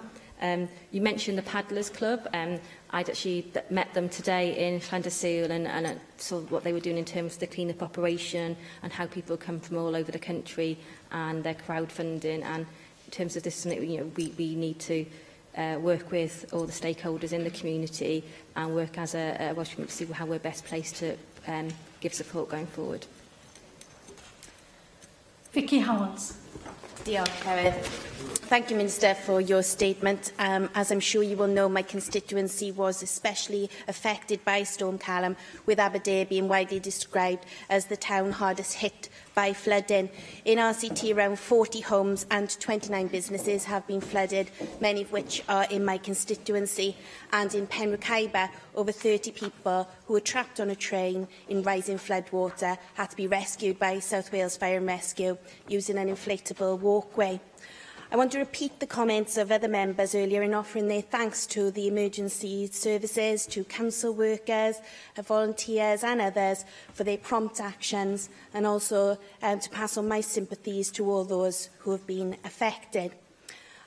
You mentioned the Paddlers Club. I'd actually met them today in Llandersul and saw what they were doing in terms of the clean-up operation and how people come from all over the country and their crowdfunding. And in terms of this, something we need to work with all the stakeholders in the community and work as a Welsh Government to see how we're best placed to give support going forward. Vicky Howells. Thank you, Minister, for your statement. As I'm sure you will know, my constituency was especially affected by Storm Callum, with Aberdare being widely described as the town hardest hit by flooding. In RCT, around 40 homes and 29 businesses have been flooded, many of which are in my constituency. And in Penrhyn, over 30 people who were trapped on a train in rising floodwater had to be rescued by South Wales Fire and Rescue using an inflatable walkway. I want to repeat the comments of other members earlier in offering their thanks to the emergency services, to council workers, volunteers and others for their prompt actions, and also to pass on my sympathies to all those who have been affected.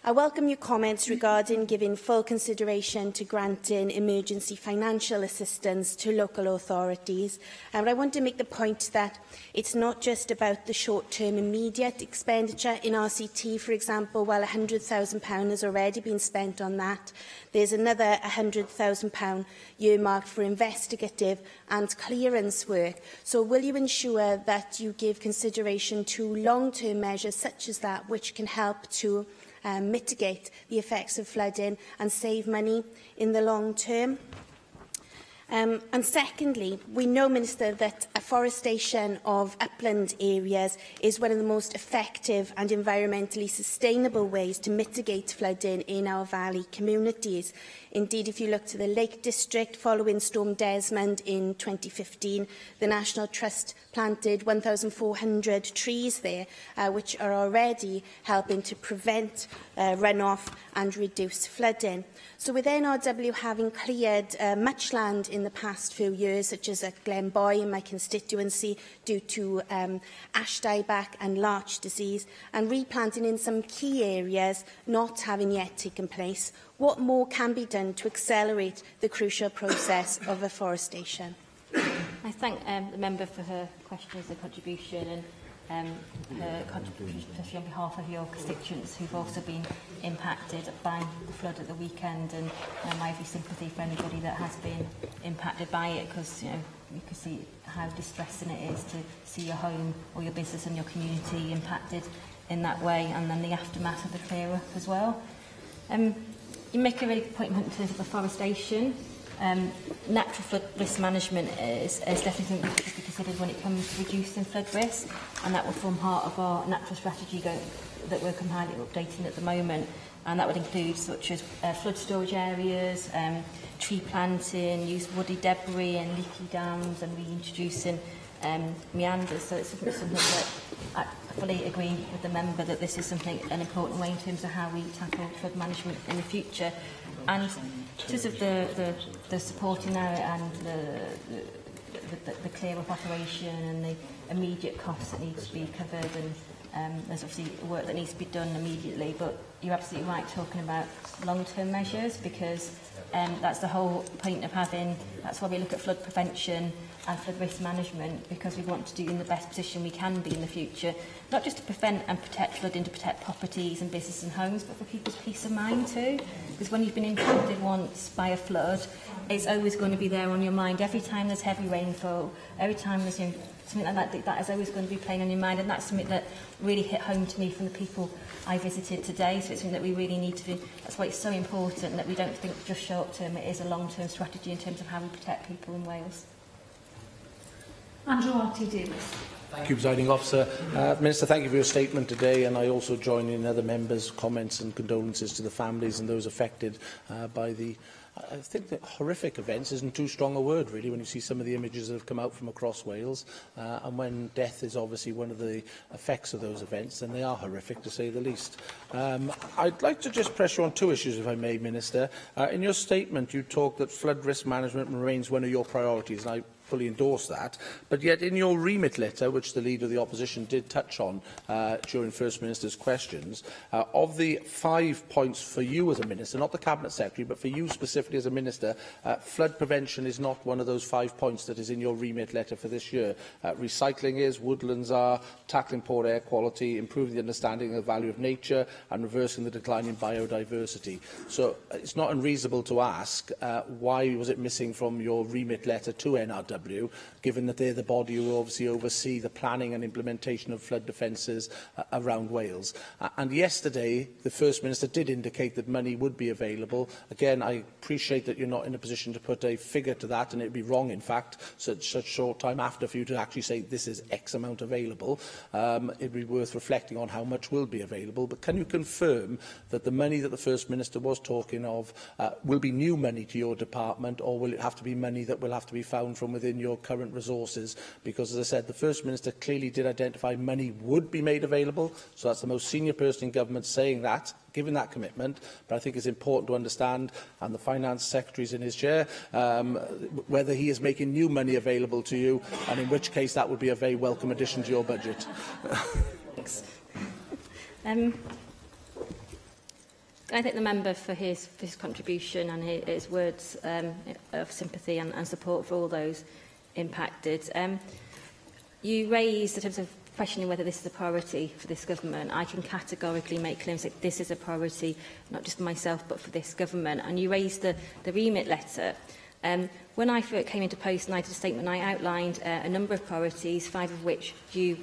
I welcome your comments regarding giving full consideration to granting emergency financial assistance to local authorities. But I want to make the point that it's not just about the short-term immediate expenditure. In RCT, for example, while £100,000 has already been spent on that, there's another £100,000 earmarked for investigative and clearance work. So will you ensure that you give consideration to long-term measures such as that, which can help to mitigate the effects of flooding and save money in the long term? And secondly, we know, Minister, that afforestation of upland upland areas is one of the most effective and environmentally sustainable ways to mitigate flooding in our valley communities. Indeed, if you look to the Lake District following Storm Desmond in 2015, the National Trust planted 1,400 trees there, which are already helping to prevent runoff and reduce flooding. So with NRW having cleared much land in the past few years, such as at Glenboy in my constituency, due to ash dieback and larch disease, and replanting in some key areas not having yet taken place, what more can be done to accelerate the crucial process of afforestation? I thank the member for her questions and contribution, and her contribution, especially on behalf of your constituents who've also been impacted by the flood at the weekend, and my every sympathy for anybody that has been impacted by it, because you can see how distressing it is to see your home or your business and your community impacted in that way, and then the aftermath of the clear up as well. You make a really good point in terms of afforestation. Natural flood risk management is definitely something that should be considered when it comes to reducing flood risk, and that will form part of our natural strategy that we're compiling and updating at the moment. And that would include such as flood storage areas, tree planting, use of woody debris and leaky dams, and reintroducing meanders. So it's something that I fully agree with the member that this is an important way in terms of how we tackle flood management in the future. And because of the supporting now and the clear-up operation and the immediate costs that need to be covered, and there's obviously work that needs to be done immediately, but you're absolutely right talking about long-term measures, because that's the whole point of having, that's why we look at flood prevention and flood risk management, because we want to do in the best position we can be in the future, not just to prevent and protect flooding, to protect properties and businesses and homes, but for people's peace of mind too. Because when you've been impacted once by a flood, it's always going to be there on your mind. Every time there's heavy rainfall, every time there's something like that is always going to be playing on your mind, and that's something that really hit home to me from the people I visited today. So it's something that we really need to do. That's why it's so important that we don't think just short term, it is a long-term strategy in terms of how we protect people in Wales. Andrew Arty-Davies. Thank you, Presiding Officer. Minister, thank you for your statement today, and I also join in other members' comments and condolences to the families and those affected by the, I think, the horrific events isn't too strong a word, really, when you see some of the images that have come out from across Wales, and when death is obviously one of the effects of those events, then they are horrific, to say the least. I'd like to just press you on two issues, if I may, Minister. In your statement, you talk that flood risk management remains one of your priorities, and I fully endorse that, but yet in your remit letter, which the Leader of the Opposition did touch on during First Minister's questions, of the 5 points for you as a Minister, not the Cabinet Secretary, but for you specifically as a Minister, flood prevention is not one of those 5 points that is in your remit letter for this year. Recycling is, woodlands are, tackling poor air quality, improving the understanding of the value of nature, and reversing the decline in biodiversity. So it's not unreasonable to ask why was it missing from your remit letter to NRW, given that they're the body who obviously oversee the planning and implementation of flood defences around Wales. And yesterday, the First Minister did indicate that money would be available. Again, I appreciate that you're not in a position to put a figure to that, and it would be wrong, in fact, such short time after for you to actually say this is X amount available. It would be worth reflecting on how much will be available. But can you confirm that the money that the First Minister was talking of will be new money to your department, or will it have to be money that will have to be found from within your current resources? Because, as I said, the First Minister clearly did identify money would be made available, so that's the most senior person in government saying that, giving that commitment. But I think it's important to understand, and the Finance Secretary is in his chair, whether he is making new money available to you, and in which case that would be a very welcome addition to your budget. Thanks. I thank the member for his contribution and his words of sympathy and support for all those impacted. You raised, in terms of questioning whether this is a priority for this government, I can categorically make claims that this is a priority, not just for myself, but for this government. And you raised the remit letter. When I first came into post and I did a statement, I outlined a number of priorities, 5 of which you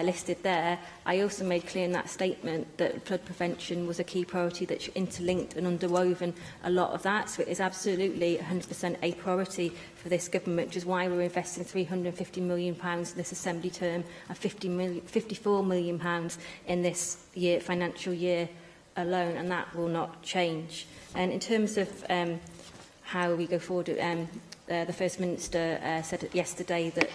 listed there, I also made clear in that statement that flood prevention was a key priority that interlinked and underwoven a lot of that. So it is absolutely 100% a priority for this government, which is why we're investing £350 million in this Assembly term and £54 million in this financial year alone, and that will not change. And in terms of how we go forward, the First Minister said yesterday that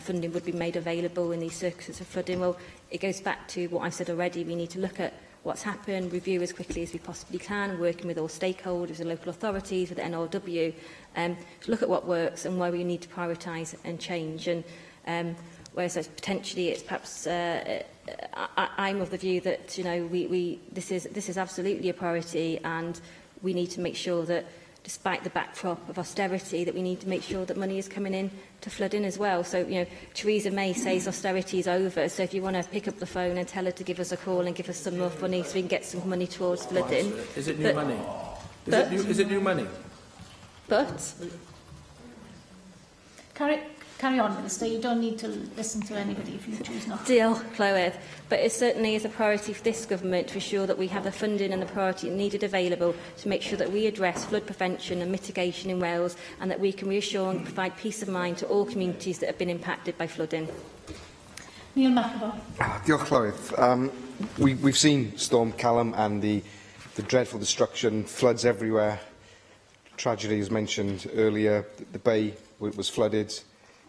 funding would be made available in these circumstances of flooding. Well, it goes back to what I said already. We need to look at what's happened, review as quickly as we possibly can, working with all stakeholders and local authorities, with the NRW, to look at what works and where we need to prioritise and change. And whereas potentially it's perhaps I'm of the view that this is absolutely a priority, and we need to make sure that, despite the backdrop of austerity, that we need to make sure that money is coming in to flooding as well. So, Theresa May says austerity is over, so if you want to pick up the phone and tell her to give us a call and give us some more money so we can get some money towards flooding. Is it new money? Is it new money? But... Carry on, Minister. You don't need to listen to anybody if you choose not to. Deal, Clywed. But it certainly is a priority for this government to ensure that we have the funding and the priority needed available to make sure that we address flood prevention and mitigation in Wales, and that we can reassure and provide peace of mind to all communities that have been impacted by flooding. Neil McAvoy. Diolch, Llywydd. We've seen Storm Callum and the dreadful destruction, floods everywhere. Tragedy, as mentioned earlier, the bay was flooded.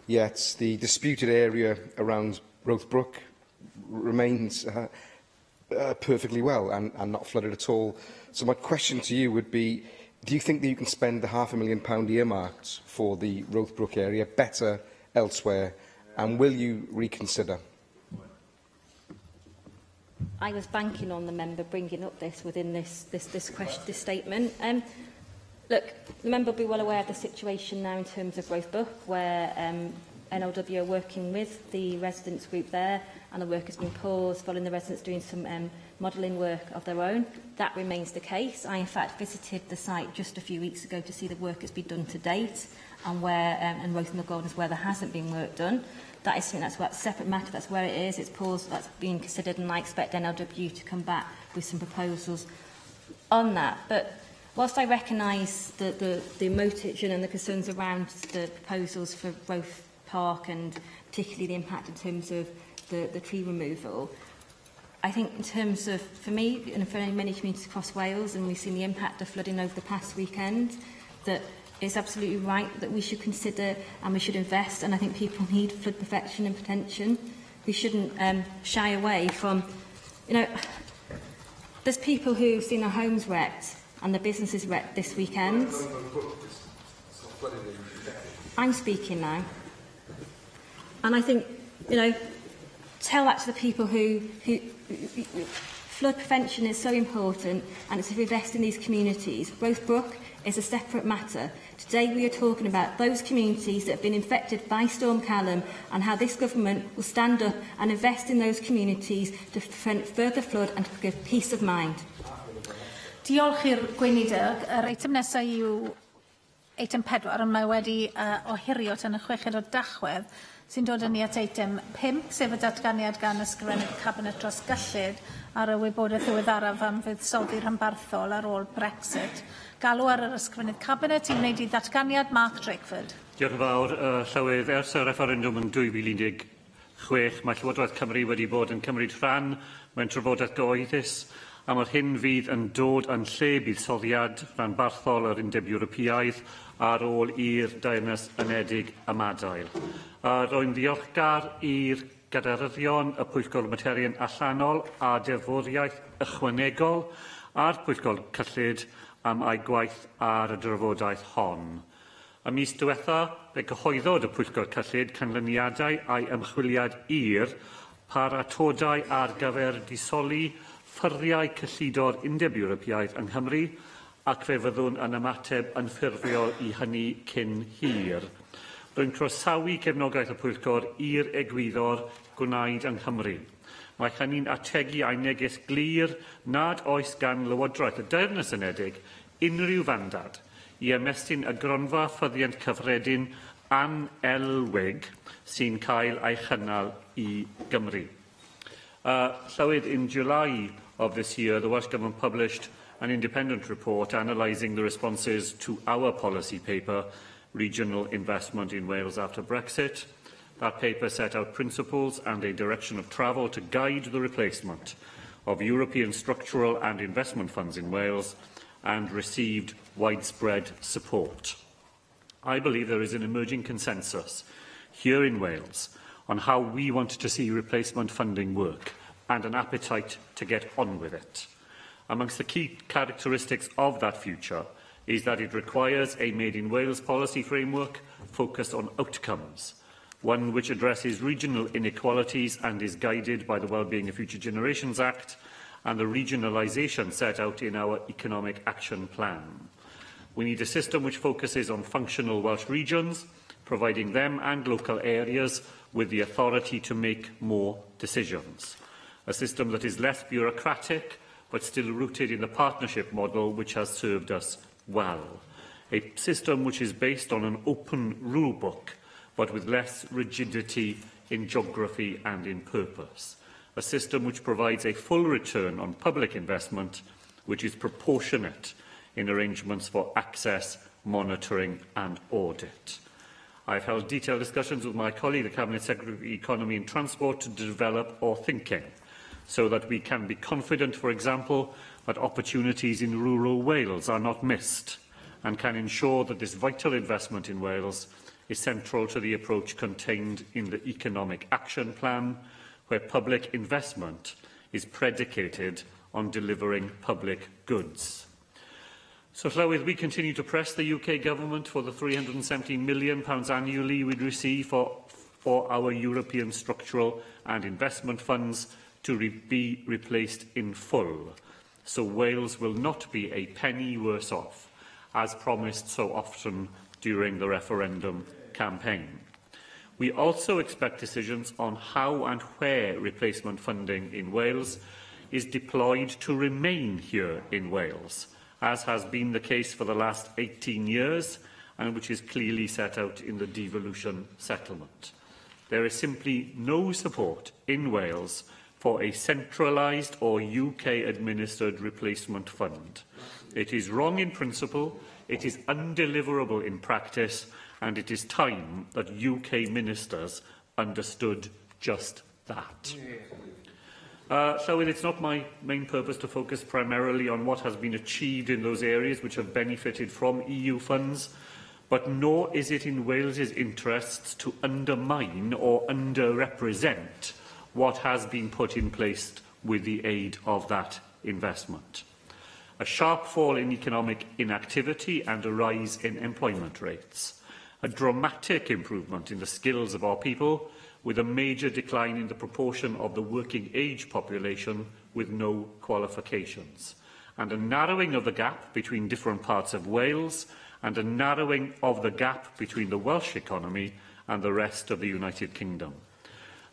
Yet the disputed area around Rothbrook remains perfectly well and not flooded at all. So my question to you would be, do you think that you can spend the £500,000 earmarked for the Rothbrook area better elsewhere, and will you reconsider? I was banking on the member bringing up this within this statement. Look, the member will be well aware of the situation now in terms of Rothbrook, where NLW are working with the residents group there, and the work has been paused following the residents doing some modelling work of their own. That remains the case. I, in fact, visited the site just a few weeks ago to see the work that's been done to date, and and Rothbrook is where there hasn't been work done. That is something that's a separate matter. That's where it is. It's paused. That's being considered, and I expect NLW to come back with some proposals on that. But whilst I recognise the motivation and the concerns around the proposals for Roth Park, and particularly the impact in terms of the tree removal, I think in terms of, for me and for many communities across Wales, and we've seen the impact of flooding over the past weekend, that it's absolutely right that we should consider and we should invest, and I think people need flood protection and prevention. We shouldn't shy away from, there's people who've seen their homes wrecked and the businesses wrecked this weekend. I'm speaking now. And I think, tell that to the people who flood prevention is so important, and it's to invest in these communities. Rothbrook is a separate matter. Today we are talking about those communities that have been infected by Storm Callum, and how this government will stand up and invest in those communities to prevent further flood and to give peace of mind. Diolch i'r gweinidog. Yr eitem nesaf yw eitem 4, ond mae wedi ohirio tan y 6 o Dachwedd, sy'n dod yn ni at eitem 5, sef y datganiad gan ysgrifennydd Cabinet dros gyllid ar y wybodaeth ddiweddaraf am fuddsoddi rhanbarthol ar ôl Brexit. Galw ar yr ysgrifennydd Cabinet i wneud i ddatganiad Mark Drakeford. Diolch yn fawr, Llywydd. Ers y referendwm yn 2016, mae Llywodraeth Cymru wedi bod yn cymryd rhan mewn trafodaeth gyhoeddus a mae'r hyn fydd yn dod yn lle buddsoddiad rhanbarthol yr Undeb Ewropeaidd ar ôl i'r Deyrnas Unedig ymadael. Rwy'n ddiolchgar i'r gadaryddion y Pwyllgol Materion Allanol a Deddfwriaeth Ychwanegol a'r Pwyllgol Cyllid am ei gwaith ar y drafodaeth hon. Ym mis diwetha, fe gyhoeddwyd y Pwyllgol Cyllid canlyniadau a'i ymchwiliad i'r paratodau ar gyfer disoli ffyrriau cyllidor Undeb Ewropeaidd yng Nghymru, ac fe fyddwn yn ymateb yn ffurfiol i hynny cyn hir. Rwy'n croesawu cefnogaeth y Pwyllgor i'r egwyddor gwneud yng Nghymru. Mae hynny'n ategu a'i neges glir nad oes gan Lywodraeth y Deyrnas Unedig unrhyw fandad i ymestyn y gronfa ffyddiant cyffredin anelwig sy'n cael ei chynnal I Gymru. Llywyd, in July of this year, the Welsh Government published an independent report analysing the responses to our policy paper, Regional Investment in Wales After Brexit. That paper set out principles and a direction of travel to guide the replacement of European structural and investment funds in Wales and received widespread support. I believe there is an emerging consensus here in Wales on how we want to see replacement funding work and an appetite to get on with it. Amongst the key characteristics of that future is that it requires a Made in Wales policy framework focused on outcomes, one which addresses regional inequalities and is guided by the Wellbeing of Future Generations Act and the regionalisation set out in our Economic Action Plan. We need a system which focuses on functional Welsh regions, providing them and local areas with the authority to make more decisions. A system that is less bureaucratic, but still rooted in the partnership model which has served us well. A system which is based on an open rule book, but with less rigidity in geography and in purpose. A system which provides a full return on public investment, which is proportionate in arrangements for access, monitoring and audit. I've held detailed discussions with my colleague, the Cabinet Secretary for Economy and Transport, to develop our thinking, so that we can be confident, for example, that opportunities in rural Wales are not missed, and can ensure that this vital investment in Wales is central to the approach contained in the Economic Action Plan, where public investment is predicated on delivering public goods. So, Llywydd, we continue to press the UK Government for the £370 million annually we receive for our European structural and investment funds to be replaced in full, so Wales will not be a penny worse off, as promised so often during the referendum campaign. We also expect decisions on how and where replacement funding in Wales is deployed to remain here in Wales, as has been the case for the last 18 years and which is clearly set out in the devolution settlement. There is simply no support in Wales for a centralised or UK-administered replacement fund. It is wrong in principle, it is undeliverable in practice, and it is time that UK ministers understood just that. So it's not my main purpose to focus primarily on what has been achieved in those areas which have benefited from EU funds, but nor is it in Wales's interests to undermine or underrepresent what has been put in place with the aid of that investment. A sharp fall in economic inactivity and a rise in employment rates. A dramatic improvement in the skills of our people, with a major decline in the proportion of the working age population with no qualifications, and a narrowing of the gap between different parts of Wales, and a narrowing of the gap between the Welsh economy and the rest of the United Kingdom.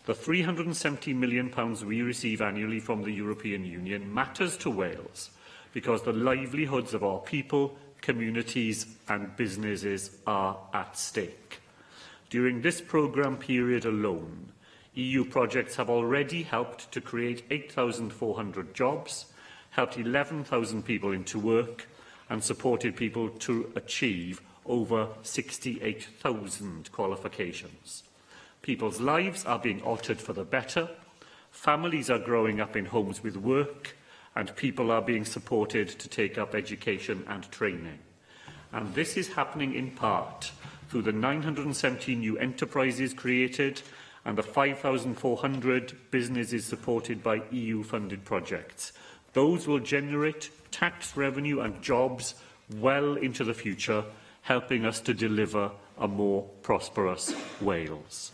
The £370 million we receive annually from the European Union matters to Wales because the livelihoods of our people, communities and businesses are at stake. During this programme period alone, EU projects have already helped to create 8,400 jobs, helped 11,000 people into work, and supported people to achieve over 68,000 qualifications. People's lives are being altered for the better, families are growing up in homes with work, and people are being supported to take up education and training. And this is happening in part through the 970 new enterprises created and the 5,400 businesses supported by EU-funded projects. Those will generate tax revenue and jobs well into the future, helping us to deliver a more prosperous Wales.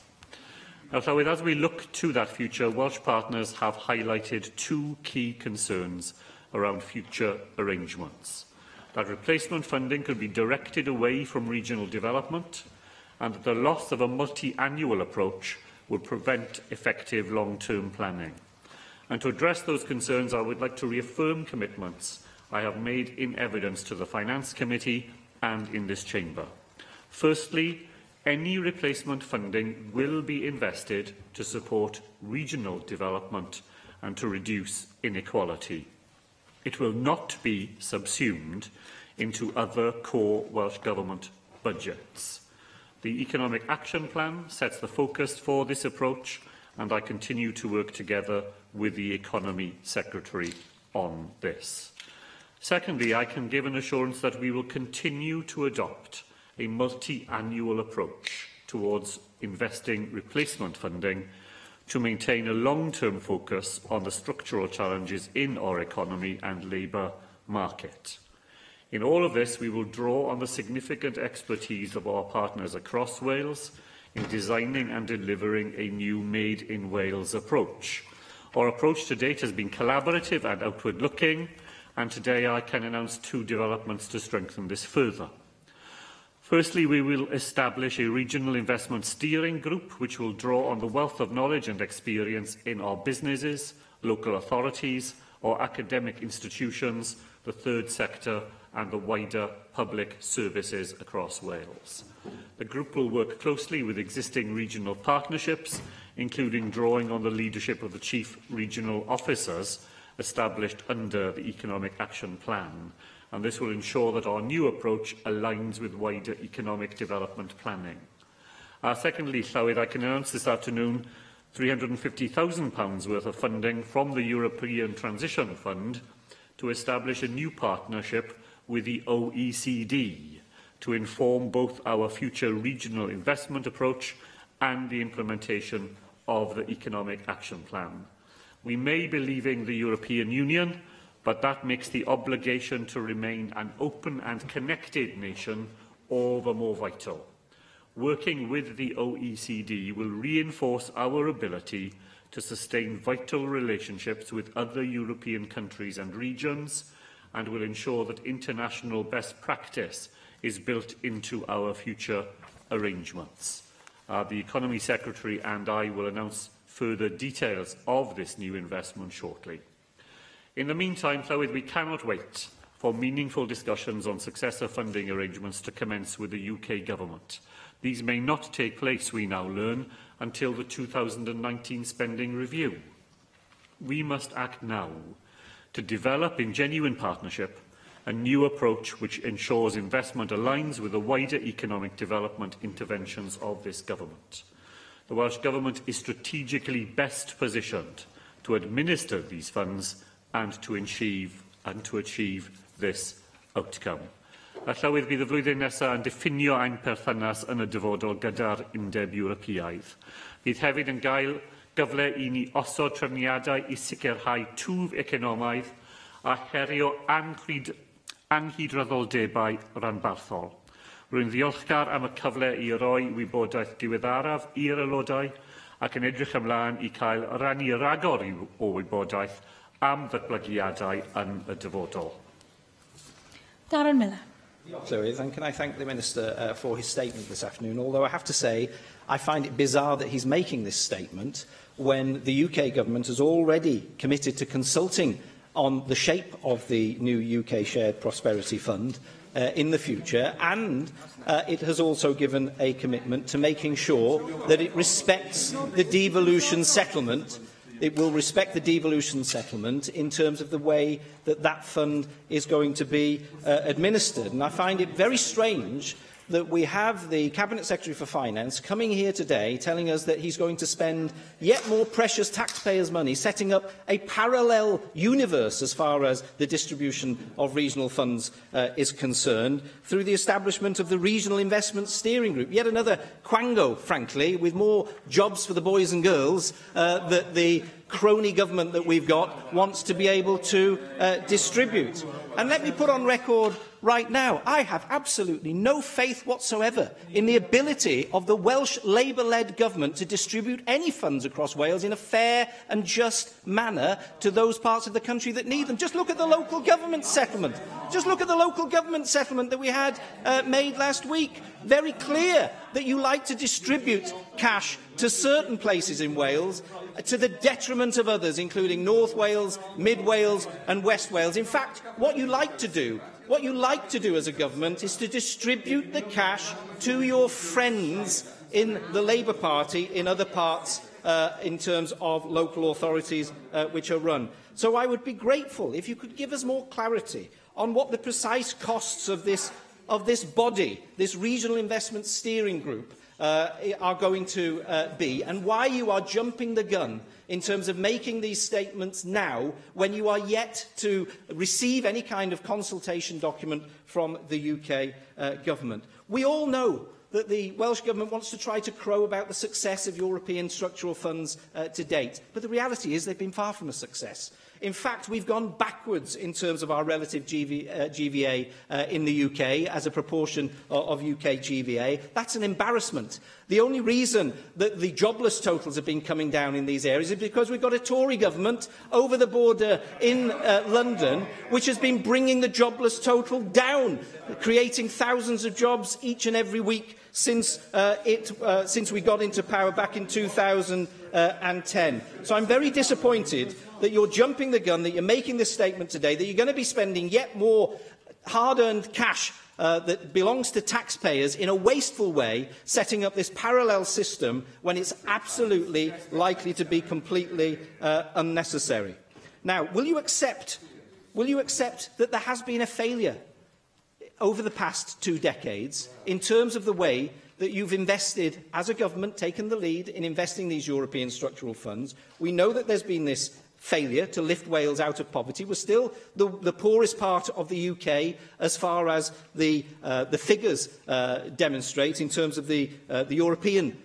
Now, Llywydd, as we look to that future, Welsh partners have highlighted two key concerns around future arrangements: that replacement funding could be directed away from regional development, and that the loss of a multi-annual approach would prevent effective long-term planning. And to address those concerns, I would like to reaffirm commitments I have made in evidence to the Finance Committee and in this chamber. Firstly, Any replacement funding will be invested to support regional development and to reduce inequality. It will not be subsumed into other core Welsh Government budgets. The Economic Action Plan sets the focus for this approach, and I continue to work together with the Economy Secretary on this. Secondly, I can give an assurance that we will continue to adopt a multi-annual approach towards investing replacement funding to maintain a long-term focus on the structural challenges in our economy and labour market. In all of this, we will draw on the significant expertise of our partners across Wales in designing and delivering a new Made in Wales approach. Our approach to date has been collaborative and outward-looking, and today I can announce 2 developments to strengthen this further. Firstly, we will establish a regional investment steering group which will draw on the wealth of knowledge and experience in our businesses, local authorities, our academic institutions, the third sector and the wider public services across Wales. The group will work closely with existing regional partnerships, including drawing on the leadership of the Chief Regional Officers established under the Economic Action Plan, and this will ensure that our new approach aligns with wider economic development planning. Secondly, Llywyd, I can announce this afternoon £350,000 worth of funding from the European Transition Fund to establish a new partnership with the OECD to inform both our future regional investment approach and the implementation of the Economic Action Plan. We may be leaving the European Union, but that makes the obligation to remain an open and connected nation all the more vital. Working with the OECD will reinforce our ability to sustain vital relationships with other European countries and regions, and will ensure that international best practice is built into our future arrangements. The Economy Secretary and I will announce further details of this new investment shortly. In the meantime, Llywyd, we cannot wait for meaningful discussions on successor funding arrangements to commence with the UK Government. These may not take place, we now learn, until the 2019 spending review. We must act now to develop, in genuine partnership, a new approach which ensures investment aligns with the wider economic development interventions of this Government. The Welsh Government is strategically best positioned to administer these funds and to achieve this outcome. Llywyd, bydd y flwyddyn nesaf yn diffinio ein perthynas yn y dyfodol gyda'r Undeb Ewropeaidd. Bydd hefyd yn gael gyfle i ni osod trefniadau i sicrhau twf economaidd a herio anghydraddoldebau ranbarthol. Rwy'n ddiolchgar am y cyfle i roi wybodaeth diweddaraf i'r aelodau ac yn edrych ymlaen i cael rannu ragor o wybodaeth am ddatblygiadau yn y dyfodol. Darren Miller. Llywydd, and can I thank the Minister for his statement this afternoon, although I have to say I find it bizarre that he's making this statement when the UK Government has already committed to consulting on the shape of the new UK Shared Prosperity Fund in the future, and it has also given a commitment to making sure that it respects the devolution settlement. It will respect the devolution settlement in terms of the way that that fund is going to be administered. And I find it very strange that we have the Cabinet Secretary for Finance coming here today telling us that he's going to spend yet more precious taxpayers' money setting up a parallel universe as far as the distribution of regional funds is concerned through the establishment of the Regional Investment Steering Group. Yet another quango, frankly, with more jobs for the boys and girls that the crony government that we've got wants to be able to distribute. And let me put on record right now, I have absolutely no faith whatsoever in the ability of the Welsh Labour-led government to distribute any funds across Wales in a fair and just manner to those parts of the country that need them. Just look at the local government settlement. Just look at the local government settlement that we had made last week. Very clear that you like to distribute cash to certain places in Wales to the detriment of others, including North Wales, Mid Wales and West Wales. In fact, what you like to do What you like to do as a government is to distribute the cash to your friends in the Labour Party in other parts in terms of local authorities which are run. So I would be grateful if you could give us more clarity on what the precise costs of this body, this Regional Investment Steering Group, are going to be, and why you are jumping the gun in terms of making these statements now when you are yet to receive any kind of consultation document from the UK government. We all know that the Welsh Government wants to try to crow about the success of European structural funds to date, but the reality is they've been far from a success. In fact, we've gone backwards in terms of our relative GVA in the UK as a proportion of UK GVA. That's an embarrassment. The only reason that the jobless totals have been coming down in these areas is because we've got a Tory government over the border in London, which has been bringing the jobless total down, creating thousands of jobs each and every week since we got into power back in 2010. So I'm very disappointed that you're jumping the gun, that you're making this statement today, that you're going to be spending yet more hard-earned cash that belongs to taxpayers in a wasteful way, setting up this parallel system when it's absolutely likely to be completely unnecessary. Now, will you accept that there has been a failure over the past 2 decades in terms of the way that you've invested, as a government, taken the lead in investing these European structural funds? We know that there's been this failure to lift Wales out of poverty. We're still the poorest part of the UK as far as the figures demonstrate in terms of the European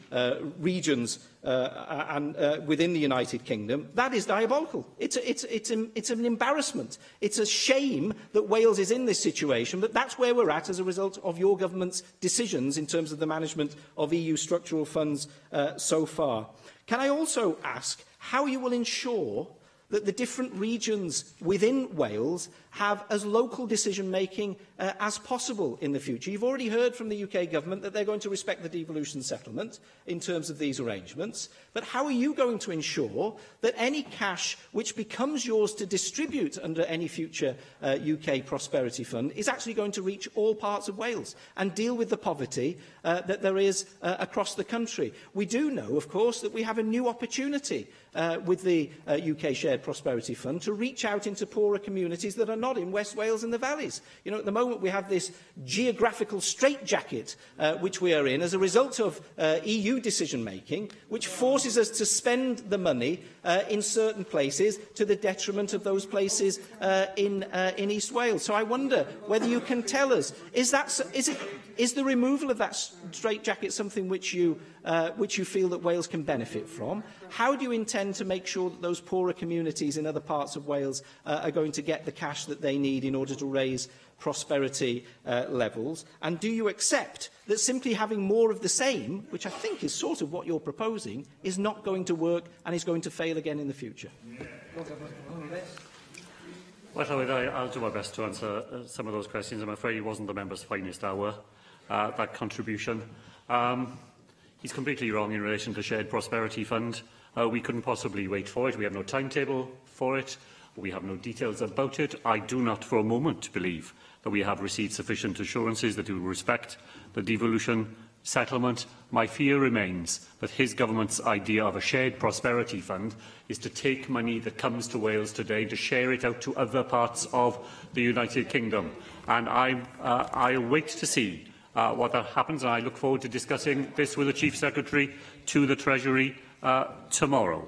regions within the United Kingdom. That is diabolical. It's an embarrassment. It's a shame that Wales is in this situation, but that's where we're at as a result of your government's decisions in terms of the management of EU structural funds so far. Can I also ask how you will ensure that the different regions within Wales have as local decision-making as possible in the future? You've already heard from the UK government that they're going to respect the devolution settlement in terms of these arrangements, but how are you going to ensure that any cash which becomes yours to distribute under any future UK Prosperity Fund is actually going to reach all parts of Wales and deal with the poverty that there is across the country? We do know, of course, that we have a new opportunity with the UK Shared Prosperity Fund to reach out into poorer communities that are not in West Wales and the valleys. You know, at the moment we have this geographical straitjacket which we are in as a result of EU decision-making, which forces us to spend the money in certain places to the detriment of those places in East Wales. So I wonder whether you can tell us, is the removal of that straitjacket something which you feel that Wales can benefit from? How do you intend to make sure that those poorer communities in other parts of Wales are going to get the cash that they need in order to raise prosperity levels? And do you accept that simply having more of the same, which I think is sort of what you're proposing, is not going to work and is going to fail again in the future? Well, I'll do my best to answer some of those questions. I'm afraid it wasn't the member's finest hour, that contribution. He's completely wrong in relation to Shared Prosperity Fund. We couldn't possibly wait for it. We have no timetable for it. We have no details about it. I do not for a moment believe that we have received sufficient assurances that he will respect the devolution settlement. My fear remains that his government's idea of a shared prosperity fund is to take money that comes to Wales today to share it out to other parts of the United Kingdom. And I wait to see what that happens, and I look forward to discussing this with the Chief Secretary to the Treasury tomorrow.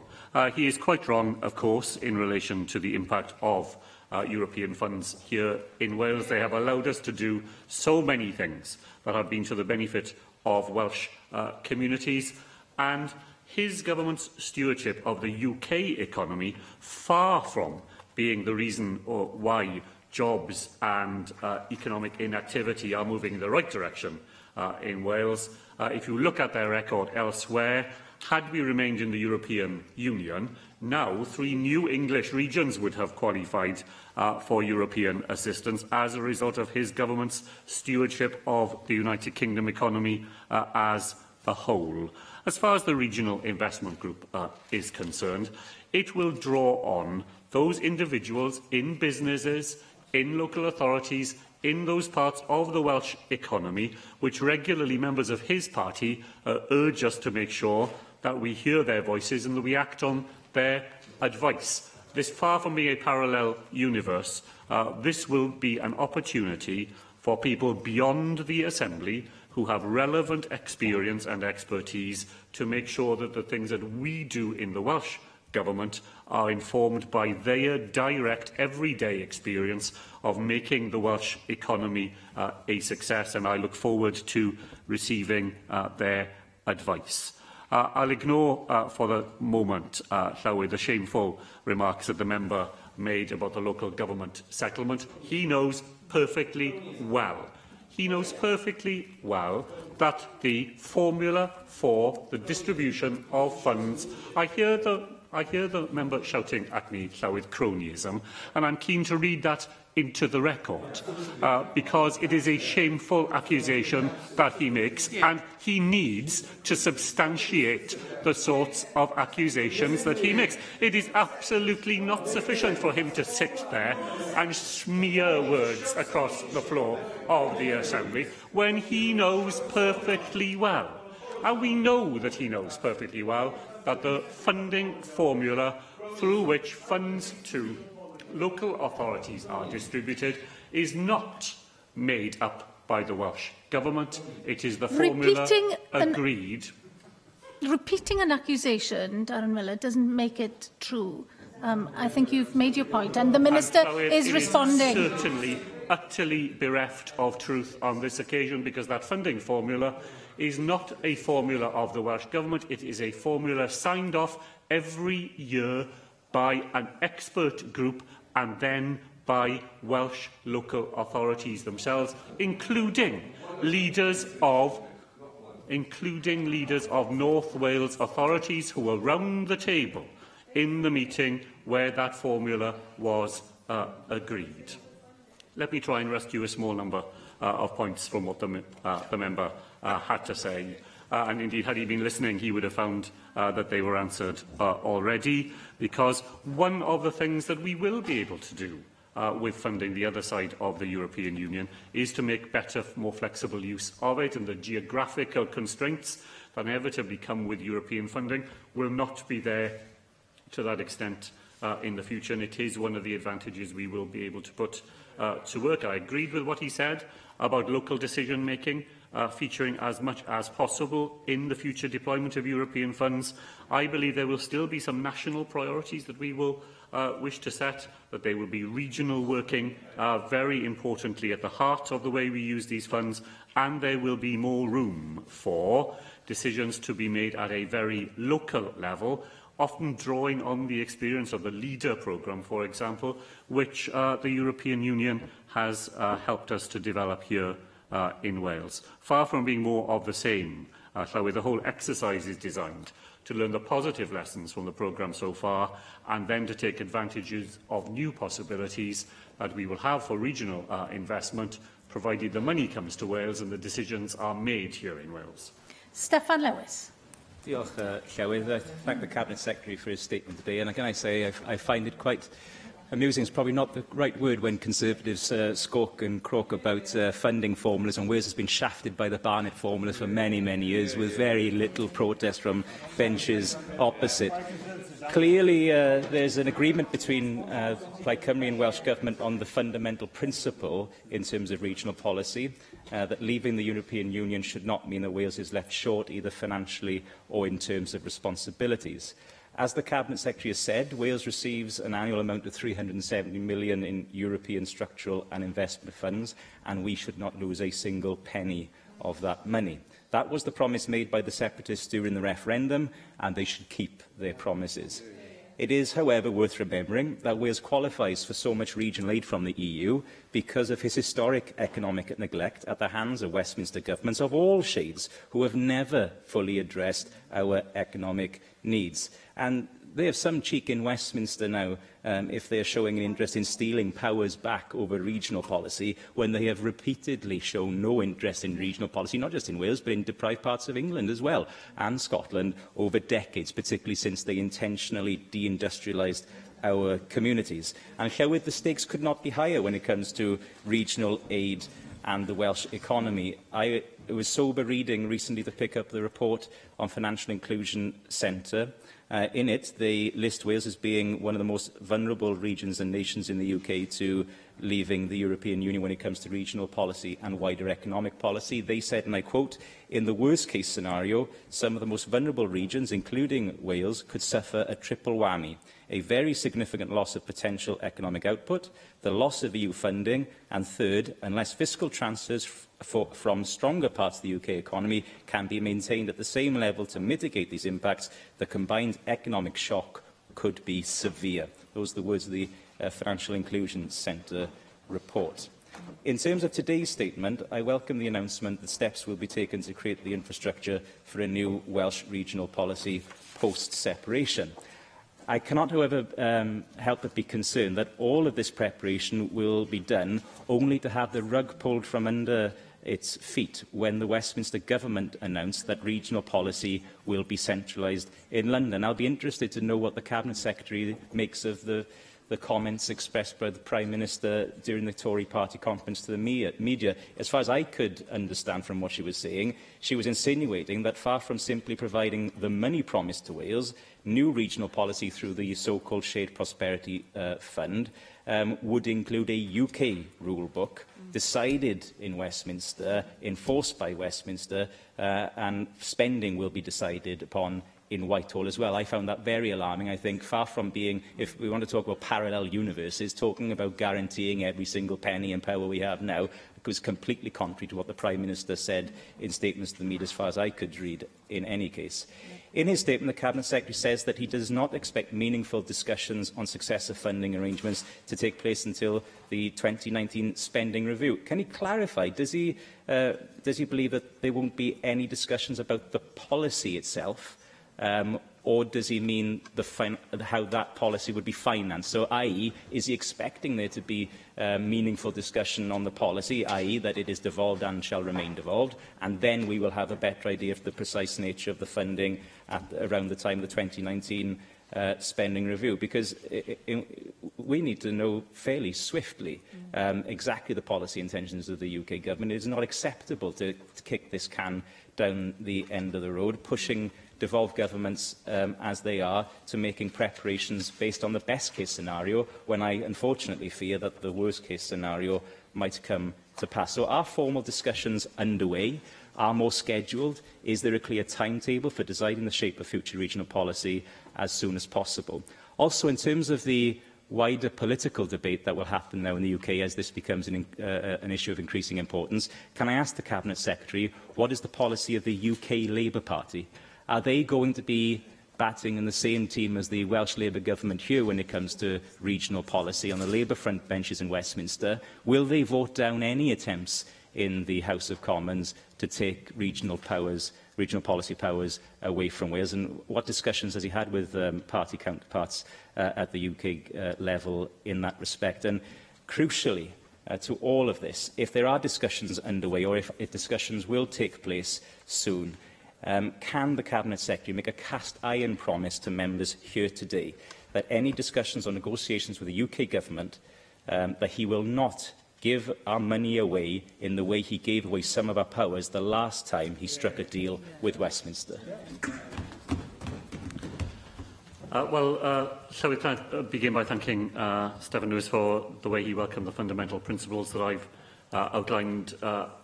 He is quite wrong, of course, in relation to the impact of European funds here in Wales. They have allowed us to do so many things that have been to the benefit of Welsh communities, and his government's stewardship of the UK economy, far from being the reason why jobs and economic inactivity are moving in the right direction in Wales. If you look at their record elsewhere, had we remained in the European Union, now 3 new English regions would have qualified for European assistance as a result of his government's stewardship of the United Kingdom economy as a whole. As far as the Regional Investment Group is concerned, it will draw on those individuals in businesses, in local authorities, in those parts of the Welsh economy which regularly members of his party urge us to make sure that we hear their voices and that we act on their advice. This far from being a parallel universe, this will be an opportunity for people beyond the Assembly who have relevant experience and expertise to make sure that the things that we do in the Welsh Government are informed by their direct, everyday experience of making the Welsh economy a success, and I look forward to receiving their advice. I'll ignore for the moment, Llywyd, the shameful remarks that the member made about the local government settlement. He knows perfectly well. He knows perfectly well that the formula for the distribution of funds, I hear the member shouting at me, Llywyd, cronyism, and I'm keen to read that into the record, because it is a shameful accusation that he makes, and he needs to substantiate the sorts of accusations that he makes. It is absolutely not sufficient for him to sit there and smear words across the floor of the Assembly when he knows perfectly well, and we know that he knows perfectly well, that the funding formula through which funds to local authorities are distributed is not made up by the Welsh Government. It is the formula agreed. Repeating an accusation, Darren Miller, doesn't make it true. I think you've made your point, and the Minister is responding. Is certainly utterly bereft of truth on this occasion, because that funding formula is not a formula of the Welsh Government. It is a formula signed off every year by an expert group and then by Welsh local authorities themselves, including leaders of North Wales authorities who were round the table in the meeting where that formula was agreed. Let me try and rescue a small number of points from what the member had to say. And indeed, had he been listening, he would have found that they were answered already, because one of the things that we will be able to do with funding the other side of the European Union is to make better, more flexible use of it, and the geographical constraints that inevitably come with European funding will not be there to that extent in the future, and it is one of the advantages we will be able to put to work. I agreed with what he said about local decision-making featuring as much as possible in the future deployment of European funds. I believe there will still be some national priorities that we will wish to set, that they will be regional working very importantly at the heart of the way we use these funds, and there will be more room for decisions to be made at a very local level, often drawing on the experience of the LEADER programme, for example, which the European Union has helped us to develop here in Wales. Far from being more of the same, the whole exercise is designed to learn the positive lessons from the programme so far, and then to take advantages of new possibilities that we will have for regional investment, provided the money comes to Wales and the decisions are made here in Wales. Steffan Lewis. Diolch, Llywyd. I thank the Cabinet Secretary for his statement today, and can I say I find it quite amusing. It's probably not the right word when Conservatives squawk and croak about funding formulas, and Wales has been shafted by the Barnett formulas for many, many years, with very little protest from benches opposite. Clearly, there's an agreement between Plaid Cymru and Welsh Government on the fundamental principle in terms of regional policy, that leaving the European Union should not mean that Wales is left short either financially or in terms of responsibilities. As the Cabinet Secretary has said, Wales receives an annual amount of £370 million in European structural and investment funds, and we should not lose a single penny of that money. That was the promise made by the separatists during the referendum, and they should keep their promises. It is, however, worth remembering that Wales qualifies for so much regional aid from the EU because of his historic economic neglect at the hands of Westminster governments of all shades, who have never fully addressed our economic needs. And they have some cheek in Westminster now if they are showing an interest in stealing powers back over regional policy, when they have repeatedly shown no interest in regional policy, not just in Wales, but in deprived parts of England as well, and Scotland, over decades, particularly since they intentionally deindustrialised our communities. And Llywydd, the stakes could not be higher when it comes to regional aid and the Welsh economy. It was sober reading recently to pick up the report on Financial Inclusion Centre. In it, they list Wales as being one of the most vulnerable regions and nations in the UK to leaving the European Union when it comes to regional policy and wider economic policy. They said, and I quote, "In the worst-case scenario, some of the most vulnerable regions, including Wales, could suffer a triple whammy: a very significant loss of potential economic output, the loss of EU funding, and third, unless fiscal transfers from stronger parts of the UK economy can be maintained at the same level to mitigate these impacts, the combined economic shock could be severe." Those are the words of the Financial Inclusion Centre report. In terms of today's statement, I welcome the announcement that steps will be taken to create the infrastructure for a new Welsh regional policy post-separation. I cannot, however, help but be concerned that all of this preparation will be done only to have the rug pulled from under its feet when the Westminster Government announced that regional policy will be centralised in London. I'll be interested to know what the Cabinet Secretary makes of the comments expressed by the Prime Minister during the Tory party conference to the media. As far as I could understand from what she was saying, she was insinuating that far from simply providing the money promised to Wales, new regional policy through the so-called Shared Prosperity Fund would include a UK rule book decided in Westminster, enforced by Westminster, and spending will be decided upon in Whitehall as well. I found that very alarming. I think far from being, if we want to talk about parallel universes, talking about guaranteeing every single penny and power we have now was completely contrary to what the Prime Minister said in statements to the media, as far as I could read in any case. In his statement, the Cabinet Secretary says that he does not expect meaningful discussions on successive funding arrangements to take place until the 2019 spending review. Can he clarify, does he believe that there won't be any discussions about the policy itself, or does he mean how that policy would be financed? So, i.e., is he expecting there to be meaningful discussion on the policy, i.e., that it is devolved and shall remain devolved, and then we will have a better idea of the precise nature of the funding around the time of the 2019 spending review? Because we need to know fairly swiftly exactly the policy intentions of the UK government. It is not acceptable to kick this can down the end of the road, pushing devolved governments as they are to making preparations based on the best-case scenario, when I unfortunately fear that the worst-case scenario might come to pass. So are formal discussions underway? Are more scheduled? Is there a clear timetable for deciding the shape of future regional policy as soon as possible? Also, in terms of the wider political debate that will happen now in the UK as this becomes an issue of increasing importance, can I ask the Cabinet Secretary, what is the policy of the UK Labour Party? Are they going to be batting in the same team as the Welsh Labour government here when it comes to regional policy on the Labour front benches in Westminster? Will they vote down any attempts in the House of Commons to take regional policy powers away from Wales? And what discussions has he had with party counterparts at the UK level in that respect? And crucially, to all of this, if there are discussions underway, or if discussions will take place soon, can the Cabinet Secretary make a cast-iron promise to members here today that any discussions or negotiations with the UK Government, that he will not give our money away in the way he gave away some of our powers the last time he struck a deal with Westminster? Shall we begin by thanking Stephen Lewis for the way he welcomed the fundamental principles that I've outlined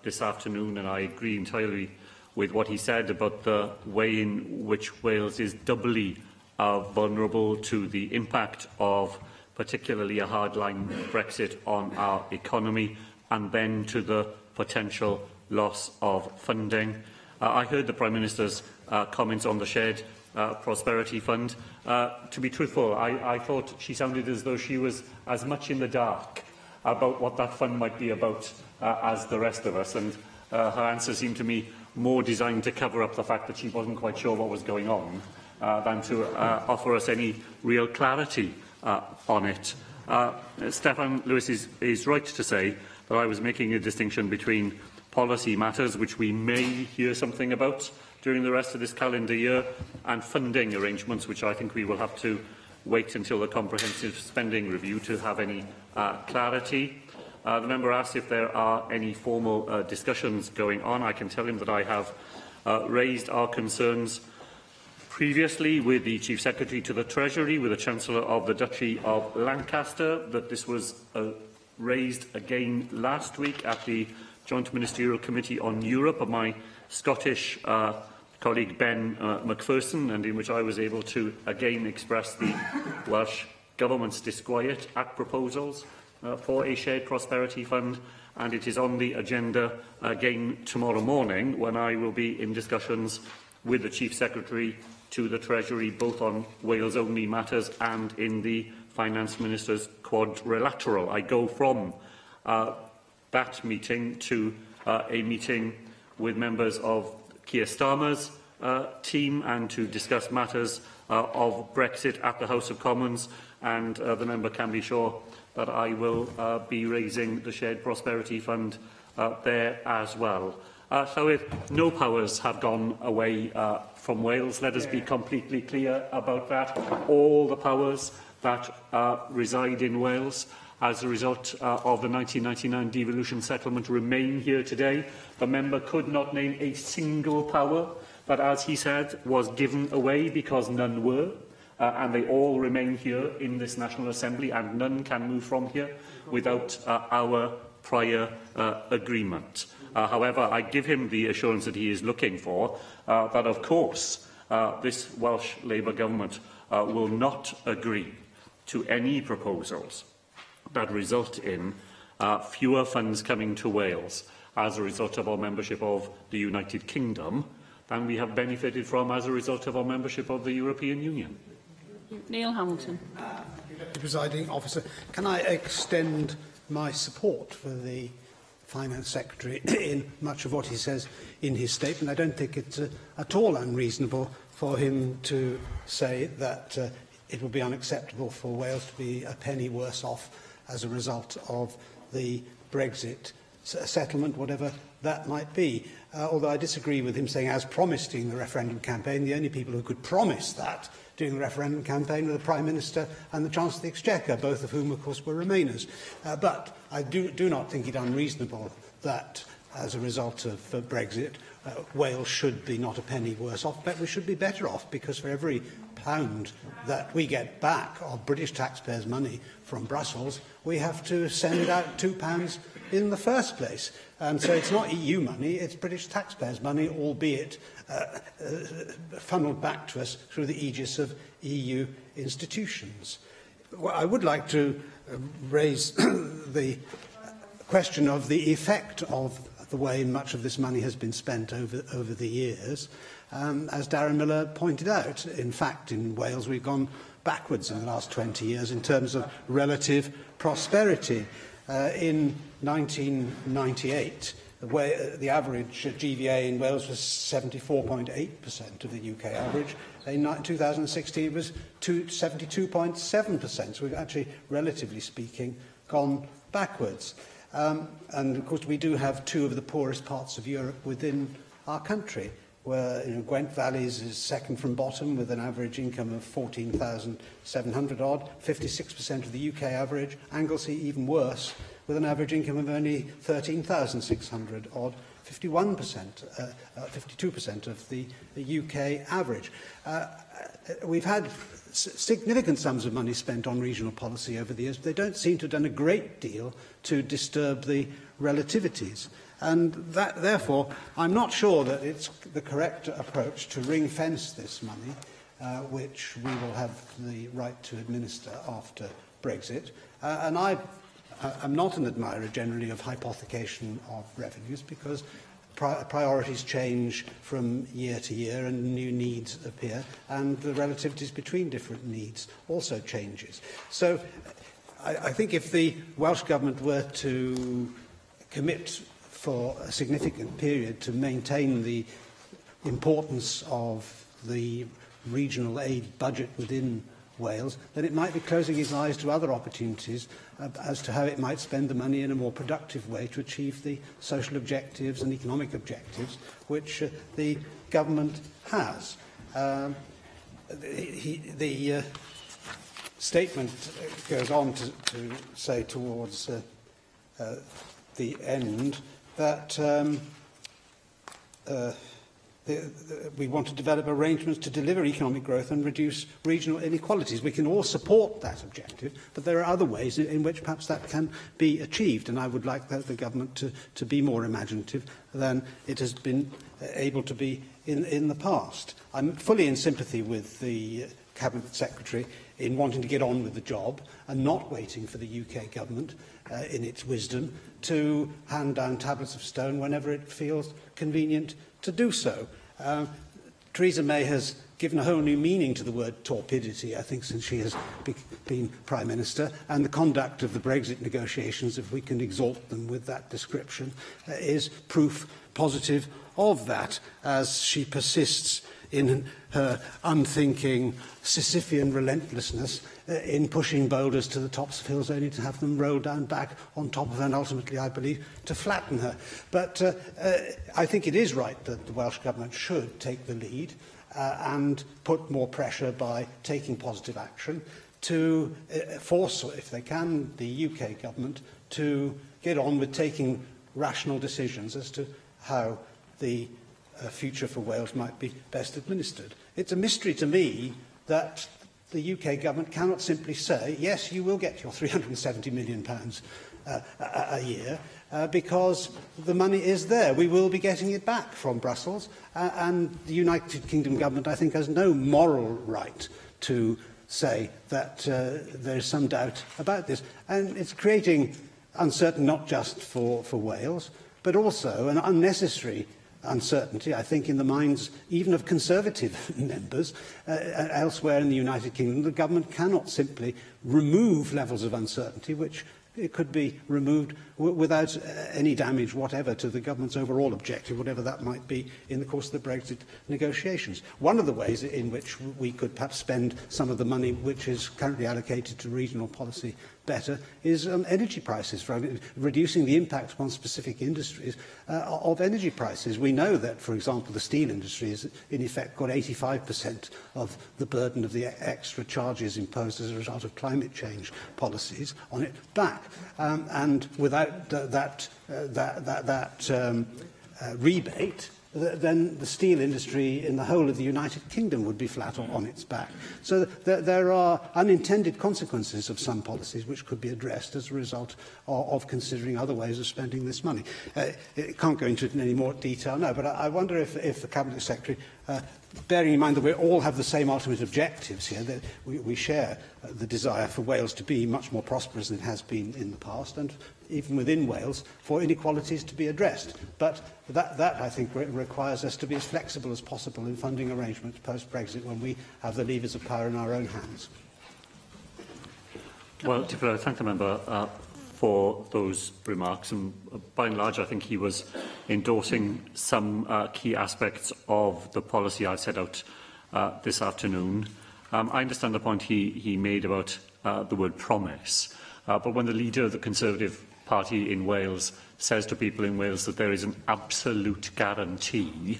this afternoon, and I agree entirely with what he said about the way in which Wales is doubly vulnerable to the impact of particularly a hardline Brexit on our economy, and then to the potential loss of funding. I heard the Prime Minister's comments on the Shared Prosperity Fund. To be truthful, I thought she sounded as though she was as much in the dark about what that fund might be about as the rest of us, and her answer seemed to me more designed to cover up the fact that she wasn't quite sure what was going on than to offer us any real clarity on it. Stephen Lewis is right to say that I was making a distinction between policy matters, which we may hear something about during the rest of this calendar year, and funding arrangements, which I think we will have to wait until the comprehensive spending review to have any clarity. The member asked if there are any formal discussions going on. I can tell him that I have raised our concerns previously with the Chief Secretary to the Treasury, with the Chancellor of the Duchy of Lancaster, that this was raised again last week at the Joint Ministerial Committee on Europe by my Scottish colleague Ben Macpherson, and in which I was able to again express the Welsh Government's disquiet at proposals for a shared prosperity fund, and it is on the agenda again tomorrow morning when I will be in discussions with the Chief Secretary to the Treasury, both on Wales-only matters and in the Finance Minister's quadrilateral. I go from that meeting to a meeting with members of Keir Starmer's team and to discuss matters of Brexit at the House of Commons, and the member can be sure that I will be raising the Shared Prosperity Fund there as well. So if no powers have gone away from Wales, let us be completely clear about that. All the powers that reside in Wales as a result of the 1999 devolution settlement remain here today. The member could not name a single power that, as he said, was given away, because none were. And they all remain here in this National Assembly, and none can move from here without our prior agreement. However, I give him the assurance that he is looking for, that of course this Welsh Labour Government will not agree to any proposals that result in fewer funds coming to Wales as a result of our membership of the United Kingdom than we have benefited from as a result of our membership of the European Union. Neil Hamilton. Presiding Officer, can I extend my support for the Finance Secretary in much of what he says in his statement? I don't think it's at all unreasonable for him to say that it would be unacceptable for Wales to be a penny worse off as a result of the Brexit settlement, whatever that might be. Although I disagree with him saying, as promised in the referendum campaign, the only people who could promise that during the referendum campaign were the Prime Minister and the Chancellor of the Exchequer, both of whom, of course, were Remainers. But I do not think it unreasonable that, as a result of Brexit, Wales should be not a penny worse off, but we should be better off, because for every pound that we get back of British taxpayers' money from Brussels, we have to send out £2 in the first place. So it's not EU money, it's British taxpayers' money, albeit funnelled back to us through the aegis of EU institutions. Well, I would like to raise the question of the effect of the way much of this money has been spent over the years. As Darren Miller pointed out, in fact, in Wales we've gone backwards in the last 20 years in terms of relative prosperity. In 1998, the average GVA in Wales was 74.8% of the UK average. In 2016, it was 72.7%. So we've actually, relatively speaking, gone backwards. And, of course, we do have two of the poorest parts of Europe within our country, where Gwent Valleys is second from bottom with an average income of 14,700 odd, 56% of the UK average. Anglesey even worse, with an average income of only 13,600 odd, 52% of the UK average. We've had significant sums of money spent on regional policy over the years, but they don't seem to have done a great deal to disturb the relativities. And that, therefore, I'm not sure that it's the correct approach to ring-fence this money, which we will have the right to administer after Brexit. And I'm not an admirer generally of hypothecation of revenues, because priorities change from year to year and new needs appear, and the relativities between different needs also changes. So I think if the Welsh Government were to commit for a significant period to maintain the importance of the regional aid budget within Wales, then it might be closing its eyes to other opportunities as to how it might spend the money in a more productive way to achieve the social objectives and economic objectives which the government has. The statement goes on to say towards the end that we want to develop arrangements to deliver economic growth and reduce regional inequalities. We can all support that objective, but there are other ways in which perhaps that can be achieved, and I would like the government to be more imaginative than it has been able to be in the past. I'm fully in sympathy with the Cabinet Secretary in wanting to get on with the job and not waiting for the UK government, in its wisdom, to hand down tablets of stone whenever it feels convenient to do so. Theresa May has given a whole new meaning to the word torpidity, I think, since she has been Prime Minister, and the conduct of the Brexit negotiations, if we can exalt them with that description, is proof positive of that, as she persists in her unthinking Sisyphean relentlessness in pushing boulders to the tops of hills only to have them roll down back on top of her and ultimately, I believe, to flatten her. But I think it is right that the Welsh Government should take the lead and put more pressure by taking positive action to force, if they can, the UK Government to get on with taking rational decisions as to how the future for Wales might be best administered. It's a mystery to me that the UK Government cannot simply say, yes, you will get your £370 million a year, because the money is there. We will be getting it back from Brussels, and the United Kingdom Government, I think, has no moral right to say that there is some doubt about this. And it's creating uncertainty not just for Wales, but also an unnecessary uncertainty, I think, in the minds even of Conservative members elsewhere in the United Kingdom. The government cannot simply remove levels of uncertainty which it could be removed without any damage whatever to the government's overall objective, whatever that might be in the course of the Brexit negotiations. One of the ways in which we could perhaps spend some of the money which is currently allocated to regional policy better is energy prices, for reducing the impact upon specific industries of energy prices. We know that, for example, the steel industry has in effect got 85% of the burden of the extra charges imposed as a result of climate change policies on it back. And without that rebate, then the steel industry in the whole of the United Kingdom would be flat on its back. So there are unintended consequences of some policies which could be addressed as a result of considering other ways of spending this money. It can't go into it in any more detail now, but I wonder if the Cabinet Secretary, bearing in mind that we all have the same ultimate objectives here, that we share the desire for Wales to be much more prosperous than it has been in the past, and even within Wales, for inequalities to be addressed. But that I think, requires us to be as flexible as possible in funding arrangements post-Brexit when we have the levers of power in our own hands. Well, I thank the member for those remarks, and by and large I think he was endorsing some key aspects of the policy I set out this afternoon. I understand the point he made about the word promise, but when the leader of the Conservative Party in Wales says to people in Wales that there is an absolute guarantee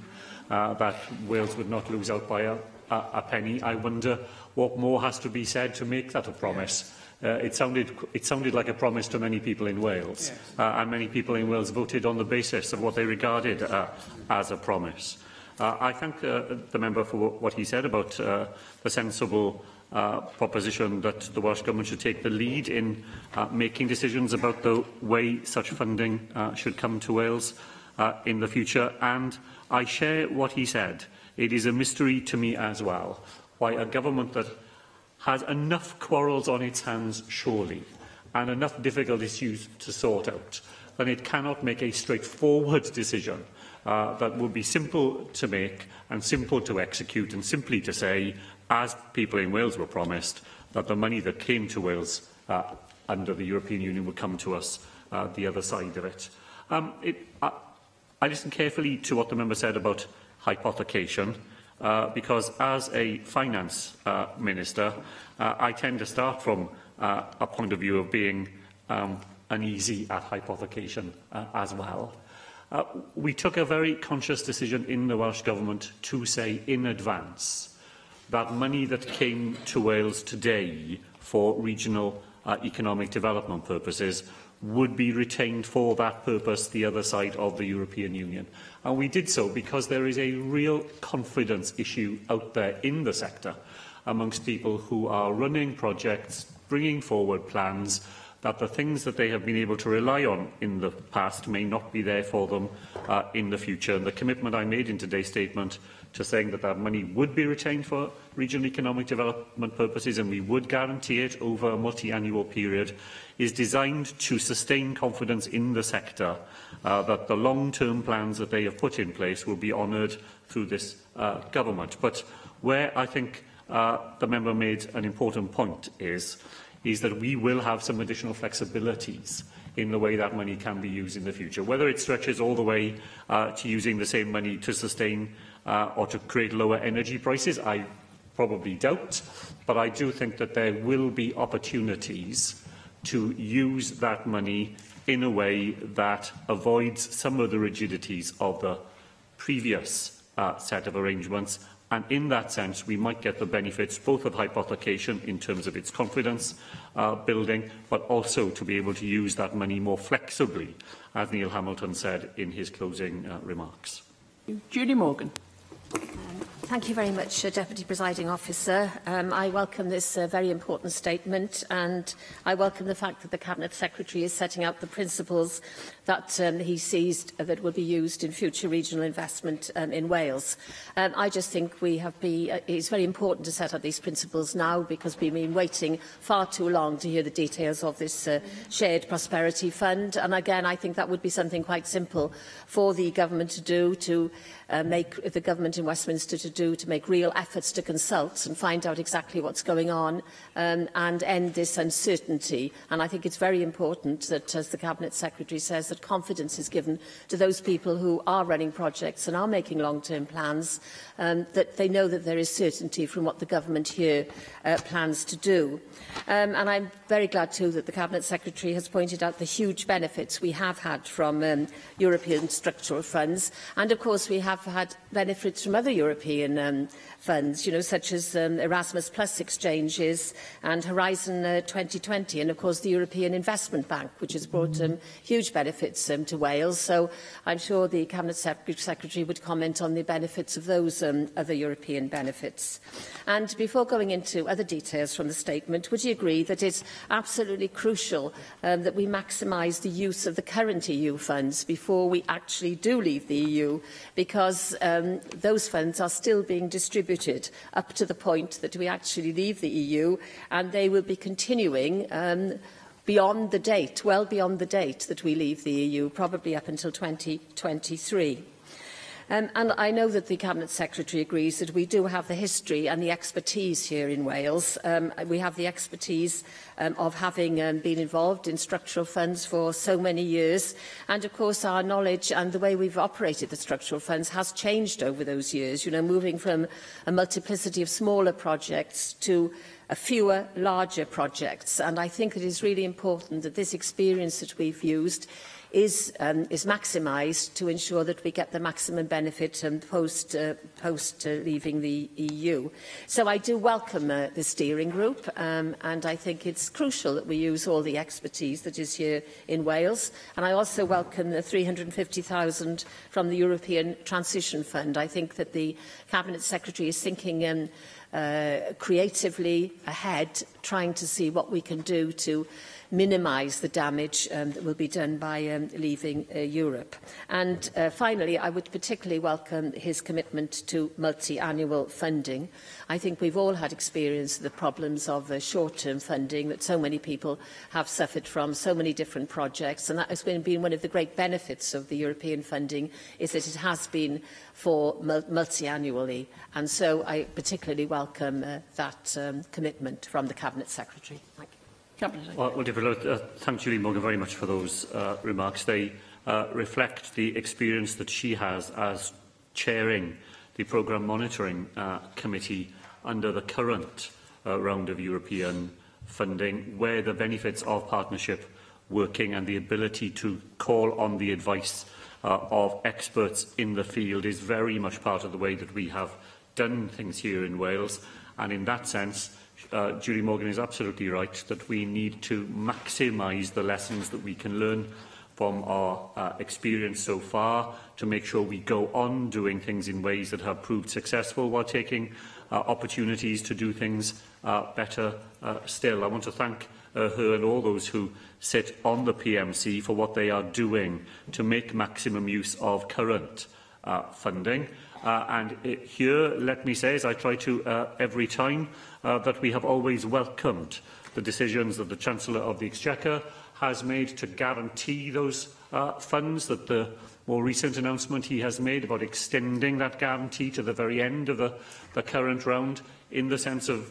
that Wales would not lose out by a penny, I wonder what more has to be said to make that a promise. It sounded like a promise to many people in Wales, yes. And many people in Wales voted on the basis of what they regarded as a promise. I thank the member for what he said about the sensible proposition that the Welsh Government should take the lead in making decisions about the way such funding should come to Wales in the future. And I share what he said. It is a mystery to me as well why a government that has enough quarrels on its hands, surely, and enough difficult issues to sort out, then it cannot make a straightforward decision that would be simple to make and simple to execute, and simply to say, as people in Wales were promised, that the money that came to Wales under the European Union would come to us the other side of it. I listened carefully to what the member said about hypothecation, because as a finance minister, I tend to start from a point of view of being uneasy at hypothecation as well. We took a very conscious decision in the Welsh Government to say in advance that money that came to Wales today for regional economic development purposes would be retained for that purpose the other side of the European Union. And we did so because there is a real confidence issue out there in the sector amongst people who are running projects, bringing forward plans, that the things that they have been able to rely on in the past may not be there for them in the future. And the commitment I made in today's statement to saying that that money would be retained for regional economic development purposes and we would guarantee it over a multi-annual period is designed to sustain confidence in the sector that the long-term plans that they have put in place will be honoured through this government. But where I think the member made an important point is that we will have some additional flexibilities in the way that money can be used in the future. Whether it stretches all the way to using the same money to sustain or to create lower energy prices, I probably doubt. But I do think that there will be opportunities to use that money in a way that avoids some of the rigidities of the previous set of arrangements. And in that sense, we might get the benefits both of hypothecation in terms of its confidence building, but also to be able to use that money more flexibly, as Neil Hamilton said in his closing remarks. Julie Morgan. Thank you very much, Deputy Presiding Officer. I welcome this very important statement, and I welcome the fact that the Cabinet Secretary is setting out the principles that he sees that will be used in future regional investment in Wales. I just think it's very important to set out these principles now because we've been waiting far too long to hear the details of this Shared Prosperity Fund. And again, I think that would be something quite simple for the government to do, to make the government in Westminster to make real efforts to consult and find out exactly what's going on and end this uncertainty. And I think it's very important that, as the Cabinet Secretary says, that confidence is given to those people who are running projects and are making long-term plans, that they know that there is certainty from what the government here plans to do. And I'm very glad too that the Cabinet Secretary has pointed out the huge benefits we have had from European structural funds, and of course we have had benefits from other European funds, such as Erasmus Plus exchanges and Horizon 2020, and of course the European Investment Bank, which has brought huge benefits to Wales. So I'm sure the Cabinet Secretary would comment on the benefits of those other European benefits. And before going into other details from the statement, would you agree that it's absolutely crucial that we maximise the use of the current EU funds before we actually do leave the EU, because those funds are still being distributed up to the point that we actually leave the EU, and they will be continuing beyond the date, well beyond the date that we leave the EU, probably up until 2023. And I know that the Cabinet Secretary agrees that we do have the history and the expertise here in Wales. We have the expertise of having been involved in structural funds for so many years. And of course, our knowledge and the way we've operated the structural funds has changed over those years, moving from a multiplicity of smaller projects to fewer larger projects. And I think it is really important that this experience that we've used is maximised to ensure that we get the maximum benefit post leaving the EU. So I do welcome the steering group, and I think it's crucial that we use all the expertise that is here in Wales. And I also welcome the 350,000 from the European Transition Fund. I think that the Cabinet Secretary is thinking creatively ahead, trying to see what we can do to minimise the damage that will be done by leaving Europe. And finally, I would particularly welcome his commitment to multi-annual funding. I think we've all had experience of the problems of short-term funding that so many people have suffered from, so many different projects, and that has been one of the great benefits of the European funding, is that it has been for multi-annually. And so I particularly welcome that commitment from the Cabinet Secretary. Thank you. Thank Julie Morgan very much for those remarks. They reflect the experience that she has as chairing the Programme Monitoring Committee under the current round of European funding, where the benefits of partnership working and the ability to call on the advice of experts in the field is very much part of the way that we have done things here in Wales. And in that sense, Julie Morgan is absolutely right that we need to maximise the lessons that we can learn from our experience so far to make sure we go on doing things in ways that have proved successful while taking opportunities to do things better still. I want to thank her and all those who sit on the PMC for what they are doing to make maximum use of current funding. Here, let me say, as I try to every time, that we have always welcomed the decisions that the Chancellor of the Exchequer has made to guarantee those funds, that the more recent announcement he has made about extending that guarantee to the very end of the current round, in the sense of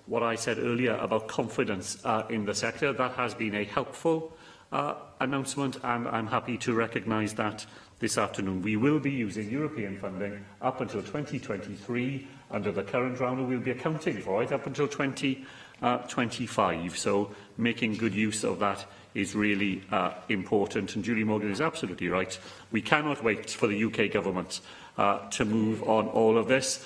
what I said earlier about confidence in the sector. That has been a helpful announcement, and I'm happy to recognise that this afternoon. We will be using European funding up until 2023 under the current round, and we'll be accounting for it up until 2025. So making good use of that is really important. And Julie Morgan is absolutely right. We cannot wait for the UK government to move on all of this.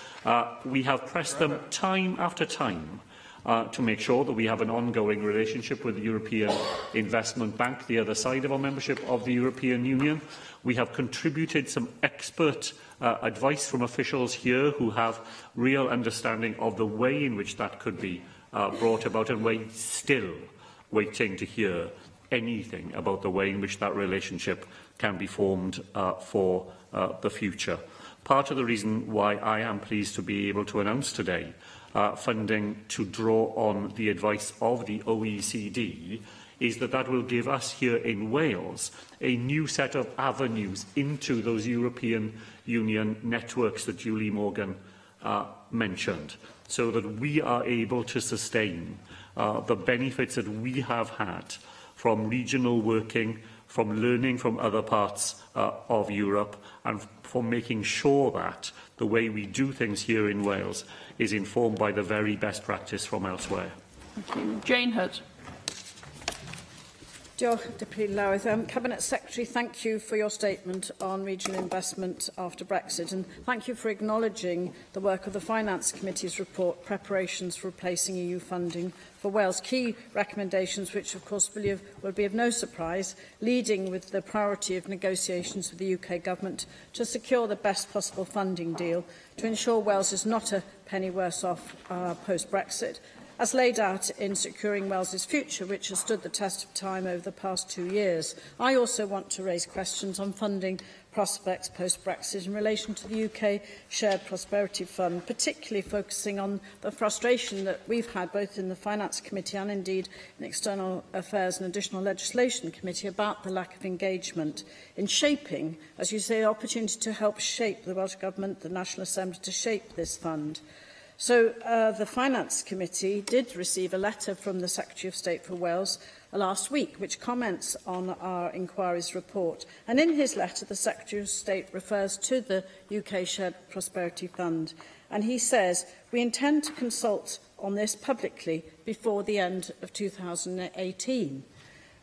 We have pressed them time after time to make sure that we have an ongoing relationship with the European Investment Bank, the other side of our membership of the European Union. We have contributed some expert advice from officials here who have real understanding of the way in which that could be brought about, and we're still waiting to hear anything about the way in which that relationship can be formed for the future. Part of the reason why I am pleased to be able to announce today funding to draw on the advice of the OECD is that that will give us here in Wales a new set of avenues into those European Union networks that Julie Morgan mentioned, so that we are able to sustain the benefits that we have had from regional working, from learning from other parts of Europe, and for making sure that the way we do things here in Wales is informed by the very best practice from elsewhere. Thank you. Jane Hood. Diolch, Deputy Llywydd. Cabinet Secretary, thank you for your statement on regional investment after Brexit, and thank you for acknowledging the work of the Finance Committee's report, Preparations for Replacing EU Funding for Wales. Key recommendations, which of course will be of no surprise, leading with the priority of negotiations with the UK Government to secure the best possible funding deal to ensure Wales is not a penny worse off post-Brexit, as laid out in Securing Wales's Future, which has stood the test of time over the past 2 years. I also want to raise questions on funding prospects post-Brexit in relation to the UK Shared Prosperity Fund, particularly focusing on the frustration that we've had both in the Finance Committee and indeed in External Affairs and Additional Legislation Committee about the lack of engagement in shaping, as you say, the opportunity to help shape the Welsh Government, the National Assembly, to shape this fund. So the Finance Committee did receive a letter from the Secretary of State for Wales last week, which comments on our inquiry's report. And in his letter, the Secretary of State refers to the UK Shared Prosperity Fund. And he says, "We intend to consult on this publicly before the end of 2018.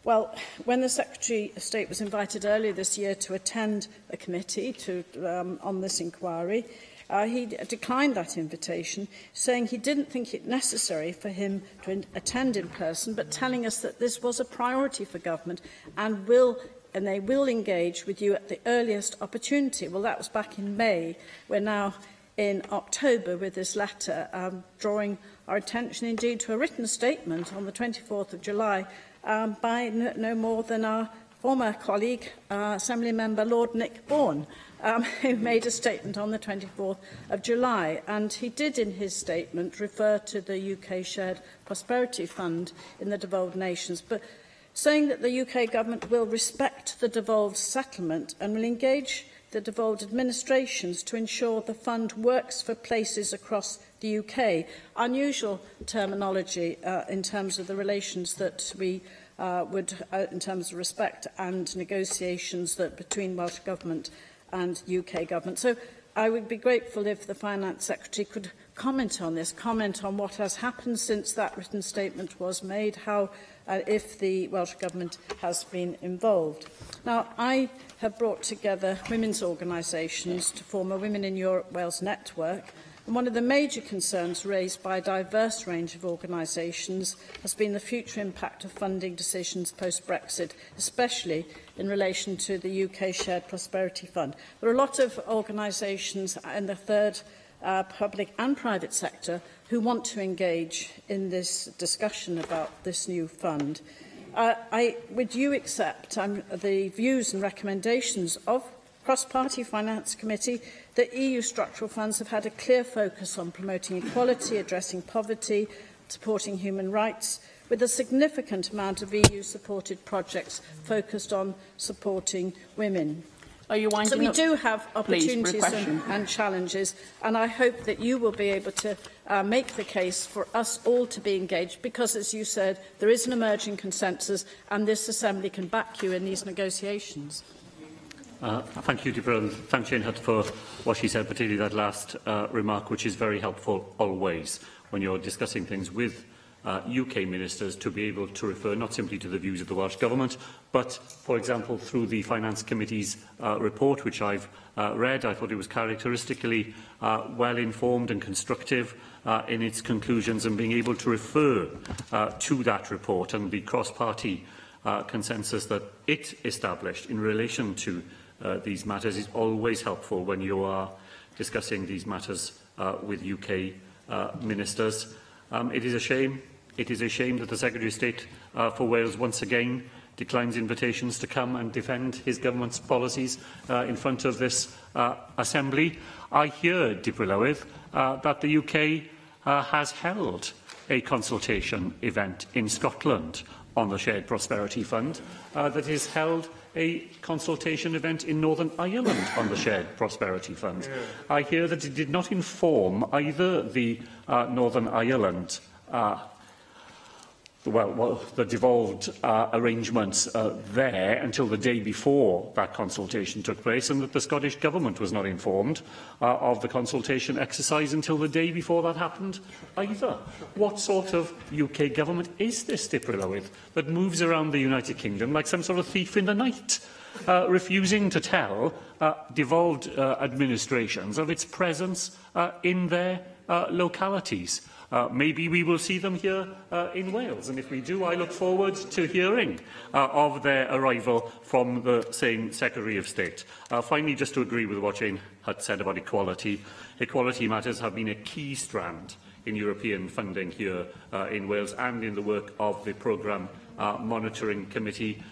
Well, when the Secretary of State was invited earlier this year to attend a committee on this inquiry, he declined that invitation, saying he didn't think it necessary for him to attend in person, but telling us that this was a priority for government and they will engage with you at the earliest opportunity. Well, that was back in May. We're now in October with this letter, drawing our attention indeed to a written statement on the 24th of July by no more than our former colleague, Assembly Member Lord Nick Bourne, who made a statement on the 24th of July. And he did, in his statement, refer to the UK Shared Prosperity Fund in the devolved nations, but saying that the UK Government will respect the devolved settlement and will engage the devolved administrations to ensure the fund works for places across the UK. Unusual terminology in terms of the relations that we would, in terms of respect and negotiations that between Welsh Government and UK Government. So I would be grateful if the Finance Secretary could comment on this, comment on what has happened since that written statement was made, how, if the Welsh Government has been involved. Now, I have brought together women's organisations to form a Women in Europe Wales network, And one of the major concerns raised by a diverse range of organisations has been the future impact of funding decisions post-Brexit, especially in relation to the UK Shared Prosperity Fund. There are a lot of organisations in the third public and private sector who want to engage in this discussion about this new fund. Would you accept the views and recommendations of Cross-Party Finance Committee that EU structural funds have had a clear focus on promoting equality, addressing poverty, supporting human rights, with a significant amount of EU-supported projects focused on supporting women? Are you winding up? So we up? do have opportunities Please, and challenges, and I hope that you will be able to make the case for us all to be engaged, because, as you said, there is an emerging consensus, and this Assembly can back you in these negotiations. Thank you, Deborah, and thank Jane Hutt for what she said, particularly that last remark, which is very helpful always when you're discussing things with UK ministers, to be able to refer not simply to the views of the Welsh Government, but, for example, through the Finance Committee's report, which I've read. I thought it was characteristically well-informed and constructive in its conclusions, and being able to refer to that report and the cross-party consensus that it established in relation to these matters is always helpful when you are discussing these matters with UK ministers. It is a shame. It is a shame that the Secretary of State for Wales once again declines invitations to come and defend his government's policies in front of this Assembly. I hear, Dibrylywydd, that the UK has held a consultation event in Scotland on the Shared Prosperity Fund, that has held a consultation event in Northern Ireland on the Shared Prosperity Fund. Yeah. I hear that it did not inform either the Northern Ireland the devolved arrangements there until the day before that consultation took place, and that the Scottish Government was not informed of the consultation exercise until the day before that happened either. What sort of UK government is this, Dibrylywydd, that moves around the United Kingdom like some sort of thief in the night, refusing to tell devolved administrations of its presence in their localities? Maybe we will see them here in Wales, and if we do, I look forward to hearing of their arrival from the same Secretary of State. Finally, just to agree with what Jane had said about equality, equality matters have been a key strand in European funding here in Wales and in the work of the Programme Monitoring Committee.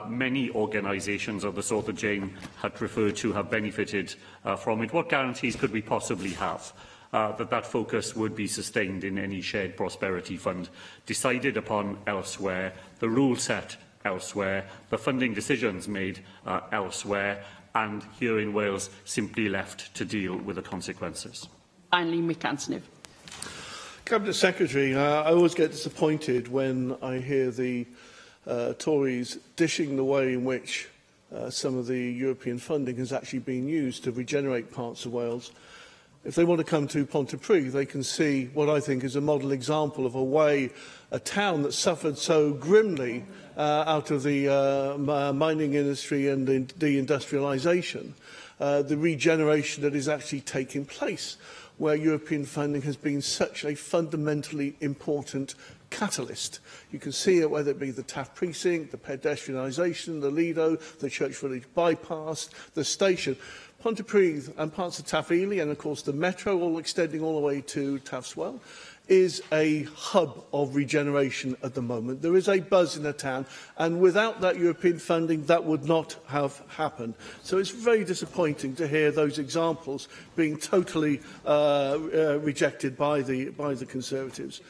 Many organisations of the sort that Jane had referred to have benefited from it. What guarantees could we possibly have that focus would be sustained in any shared prosperity fund decided upon elsewhere, the rule set elsewhere, the funding decisions made elsewhere, and here in Wales simply left to deal with the consequences? Finally, Mick Anthony. Cabinet Secretary, I always get disappointed when I hear the Tories dishing the way in which some of the European funding has actually been used to regenerate parts of Wales. If they want to come to Pontypridd, they can see what I think is a model example of a town that suffered so grimly out of the mining industry and the deindustrialisation, the regeneration that is actually taking place, where European funding has been such a fundamentally important catalyst. You can see it, whether it be the Taff precinct, the pedestrianisation, the Lido, the Church Village bypass, the station. Pontypridd and parts of Taff Ely, and of course the metro, all extending all the way to Taff Swell, is a hub of regeneration at the moment. There is a buzz in the town, and without that European funding, that would not have happened. So it's very disappointing to hear those examples being totally rejected by the Conservatives.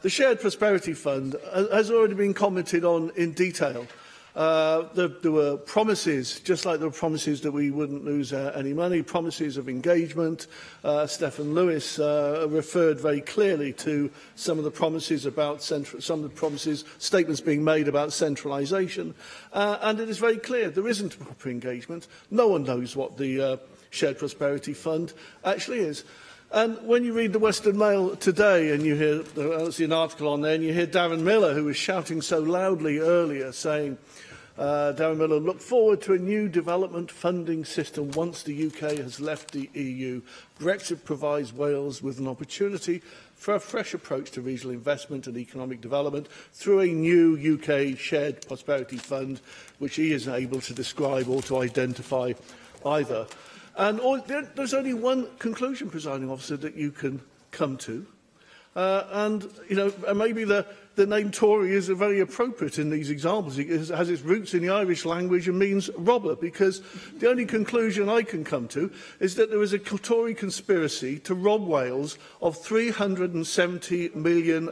The Shared Prosperity Fund has already been commented on in detail. There were promises, just like there were promises that we wouldn't lose any money, promises of engagement. Stephen Lewis referred very clearly to some of the promises about statements being made about centralisation, and it is very clear there isn't proper engagement. No one knows what the Shared Prosperity Fund actually is. And when you read the Western Mail today, and you hear, I see an article on there, and you hear Darren Miller, who was shouting so loudly earlier, saying Darren Miller, look forward to a new development funding system once the UK has left the EU. Brexit provides Wales with an opportunity for a fresh approach to regional investment and economic development through a new UK shared prosperity fund, which he isn't able to describe or to identify either. And there's only one conclusion, Presiding Officer, that you can come to. Maybe the name Tory is very appropriate in these examples. It has its roots in the Irish language and means robber, because the only conclusion I can come to is that there is a Tory conspiracy to rob Wales of £370 million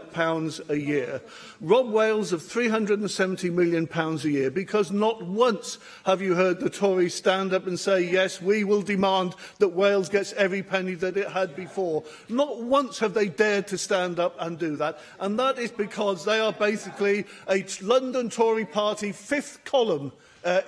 a year. Rob Wales of £370 million a year, because not once have you heard the Tories stand up and say, yes, we will demand that Wales gets every penny that it had before. Not once have they dared to stand up and do that, and that is because they are basically a London Tory party fifth column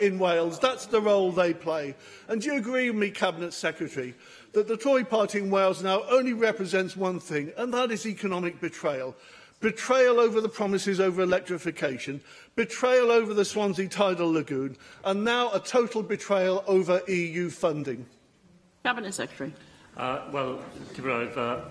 in Wales. That's the role they play. And do you agree with me, Cabinet Secretary, that the Tory party in Wales now only represents one thing, and that is economic betrayal? Betrayal over the promises over electrification, betrayal over the Swansea Tidal Lagoon, and now a total betrayal over EU funding. Cabinet Secretary. Well,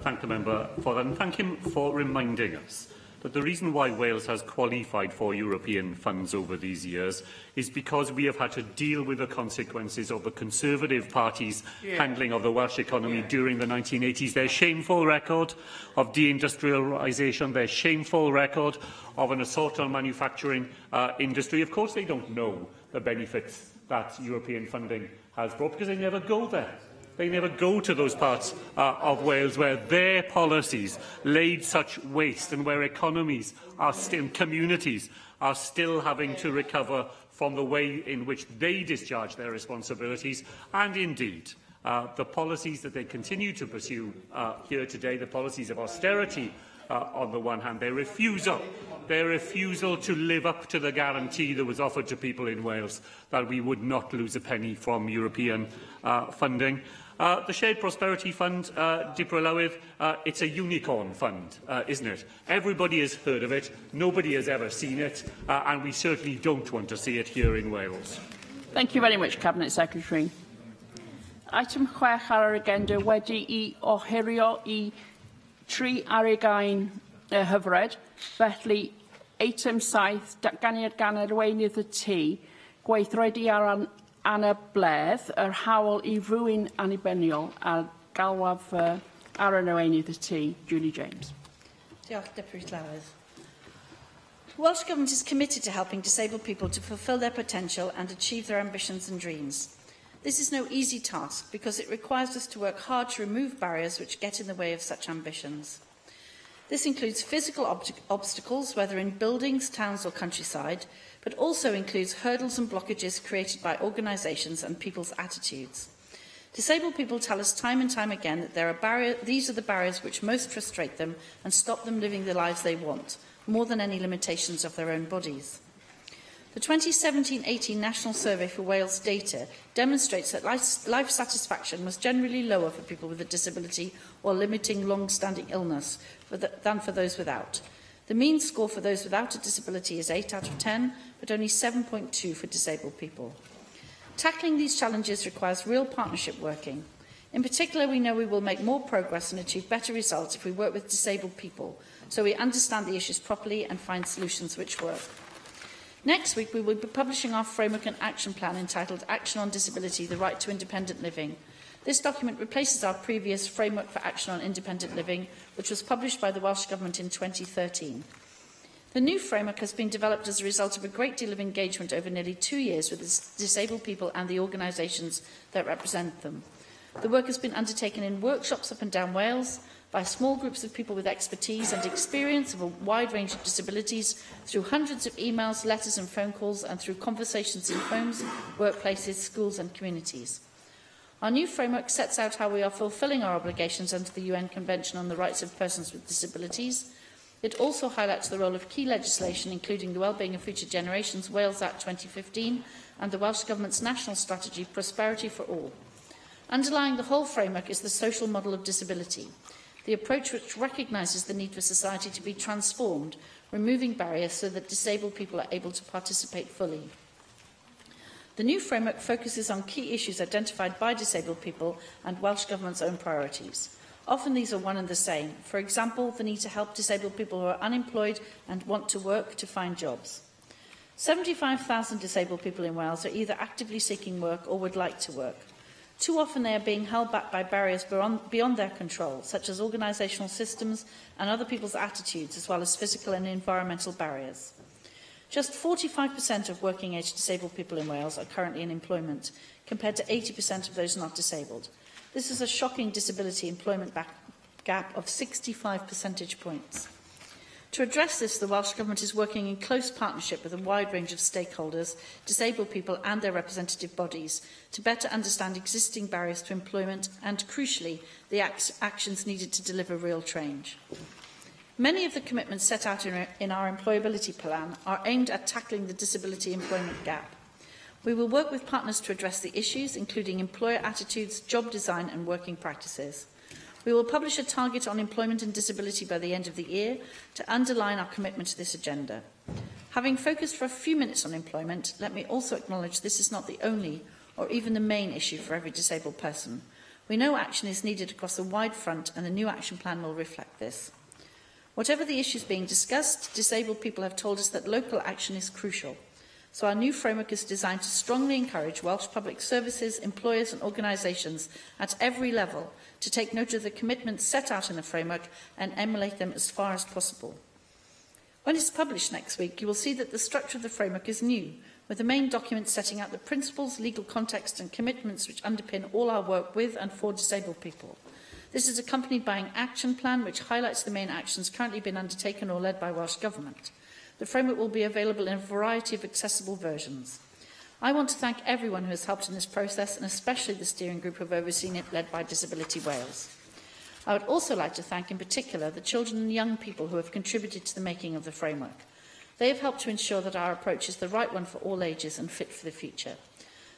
thank the member for that, and thank him for reminding us that the reason why Wales has qualified for European funds over these years is because we have had to deal with the consequences of the Conservative Party's handling of the Welsh economy during the 1980s. Their shameful record of deindustrialisation, their shameful record of an assault on manufacturing industry. Of course, they don't know the benefits that European funding has brought, because they never go there. They never go to those parts of Wales where their policies laid such waste and where economies are still, communities are still having to recover from the way in which they discharge their responsibilities. And indeed, the policies that they continue to pursue here today, the policies of austerity on the one hand, their refusal to live up to the guarantee that was offered to people in Wales that we would not lose a penny from European funding. The Shared Prosperity Fund, Deepa Lywydd, it's a unicorn fund, isn't it? Everybody has heard of it, nobody has ever seen it, and we certainly don't want to see it here in Wales. Thank you very much, Cabinet Secretary. Item 6 ar yr agenda wedi I ohirio I 3 ar ugain hyfryd. Felly, eitem 7, datganiad gan arweinydd y tŷ, gweithredu ar anabledd, yr hawl I rywun annibyniol a galwaf ar arweinydd y tŷ, Julie James. Diolch, Deputy Llywelyn. The Welsh Government is committed to helping disabled people to fulfil their potential and achieve their ambitions and dreams. This is no easy task because it requires us to work hard to remove barriers which get in the way of such ambitions. This includes physical obstacles, whether in buildings, towns or countryside, but also includes hurdles and blockages created by organisations and people's attitudes. Disabled people tell us time and time again that these are the barriers which most frustrate them and stop them living the lives they want, more than any limitations of their own bodies. The 2017-18 National Survey for Wales data demonstrates that life satisfaction was generally lower for people with a disability or limiting long-standing illness than for those without. The mean score for those without a disability is 8 out of 10, but only 7.2 for disabled people. Tackling these challenges requires real partnership working. In particular, we know we will make more progress and achieve better results if we work with disabled people, so we understand the issues properly and find solutions which work. Next week, we will be publishing our Framework and Action Plan entitled Action on Disability, the Right to Independent Living. This document replaces our previous Framework for Action on Independent Living, which was published by the Welsh Government in 2013. The new framework has been developed as a result of a great deal of engagement over nearly 2 years with disabled people and the organisations that represent them. The work has been undertaken in workshops up and down Wales, by small groups of people with expertise and experience of a wide range of disabilities, through hundreds of emails, letters and phone calls, and through conversations in homes, workplaces, schools and communities. Our new framework sets out how we are fulfilling our obligations under the UN Convention on the Rights of Persons with Disabilities. It also highlights the role of key legislation, including the Wellbeing of Future Generations Wales Act 2015 and the Welsh Government's national strategy, Prosperity for All. Underlying the whole framework is the social model of disability, the approach which recognises the need for society to be transformed, removing barriers so that disabled people are able to participate fully. The new framework focuses on key issues identified by disabled people and Welsh Government's own priorities. Often these are one and the same. For example, the need to help disabled people who are unemployed and want to work to find jobs. 75,000 disabled people in Wales are either actively seeking work or would like to work. Too often they are being held back by barriers beyond their control, such as organisational systems and other people's attitudes, as well as physical and environmental barriers. Just 45% of working-age disabled people in Wales are currently in employment, compared to 80% of those not disabled. This is a shocking disability employment gap of 65 percentage points. To address this, the Welsh Government is working in close partnership with a wide range of stakeholders, disabled people and their representative bodies to better understand existing barriers to employment and, crucially, the actions needed to deliver real change. Many of the commitments set out in our employability plan are aimed at tackling the disability employment gap. We will work with partners to address the issues, including employer attitudes, job design and working practices. We will publish a target on employment and disability by the end of the year to underline our commitment to this agenda. Having focused for a few minutes on employment, let me also acknowledge this is not the only or even the main issue for every disabled person. We know action is needed across a wide front and the new action plan will reflect this. Whatever the issues being discussed, disabled people have told us that local action is crucial. So our new framework is designed to strongly encourage Welsh public services, employers and organisations at every level to take note of the commitments set out in the framework and emulate them as far as possible. When it's published next week, you will see that the structure of the framework is new, with the main document setting out the principles, legal context and commitments which underpin all our work with and for disabled people. This is accompanied by an action plan which highlights the main actions currently being undertaken or led by Welsh Government. The framework will be available in a variety of accessible versions. I want to thank everyone who has helped in this process, and especially the steering group who have overseen it, led by Disability Wales. I would also like to thank in particular the children and young people who have contributed to the making of the framework. They have helped to ensure that our approach is the right one for all ages and fit for the future.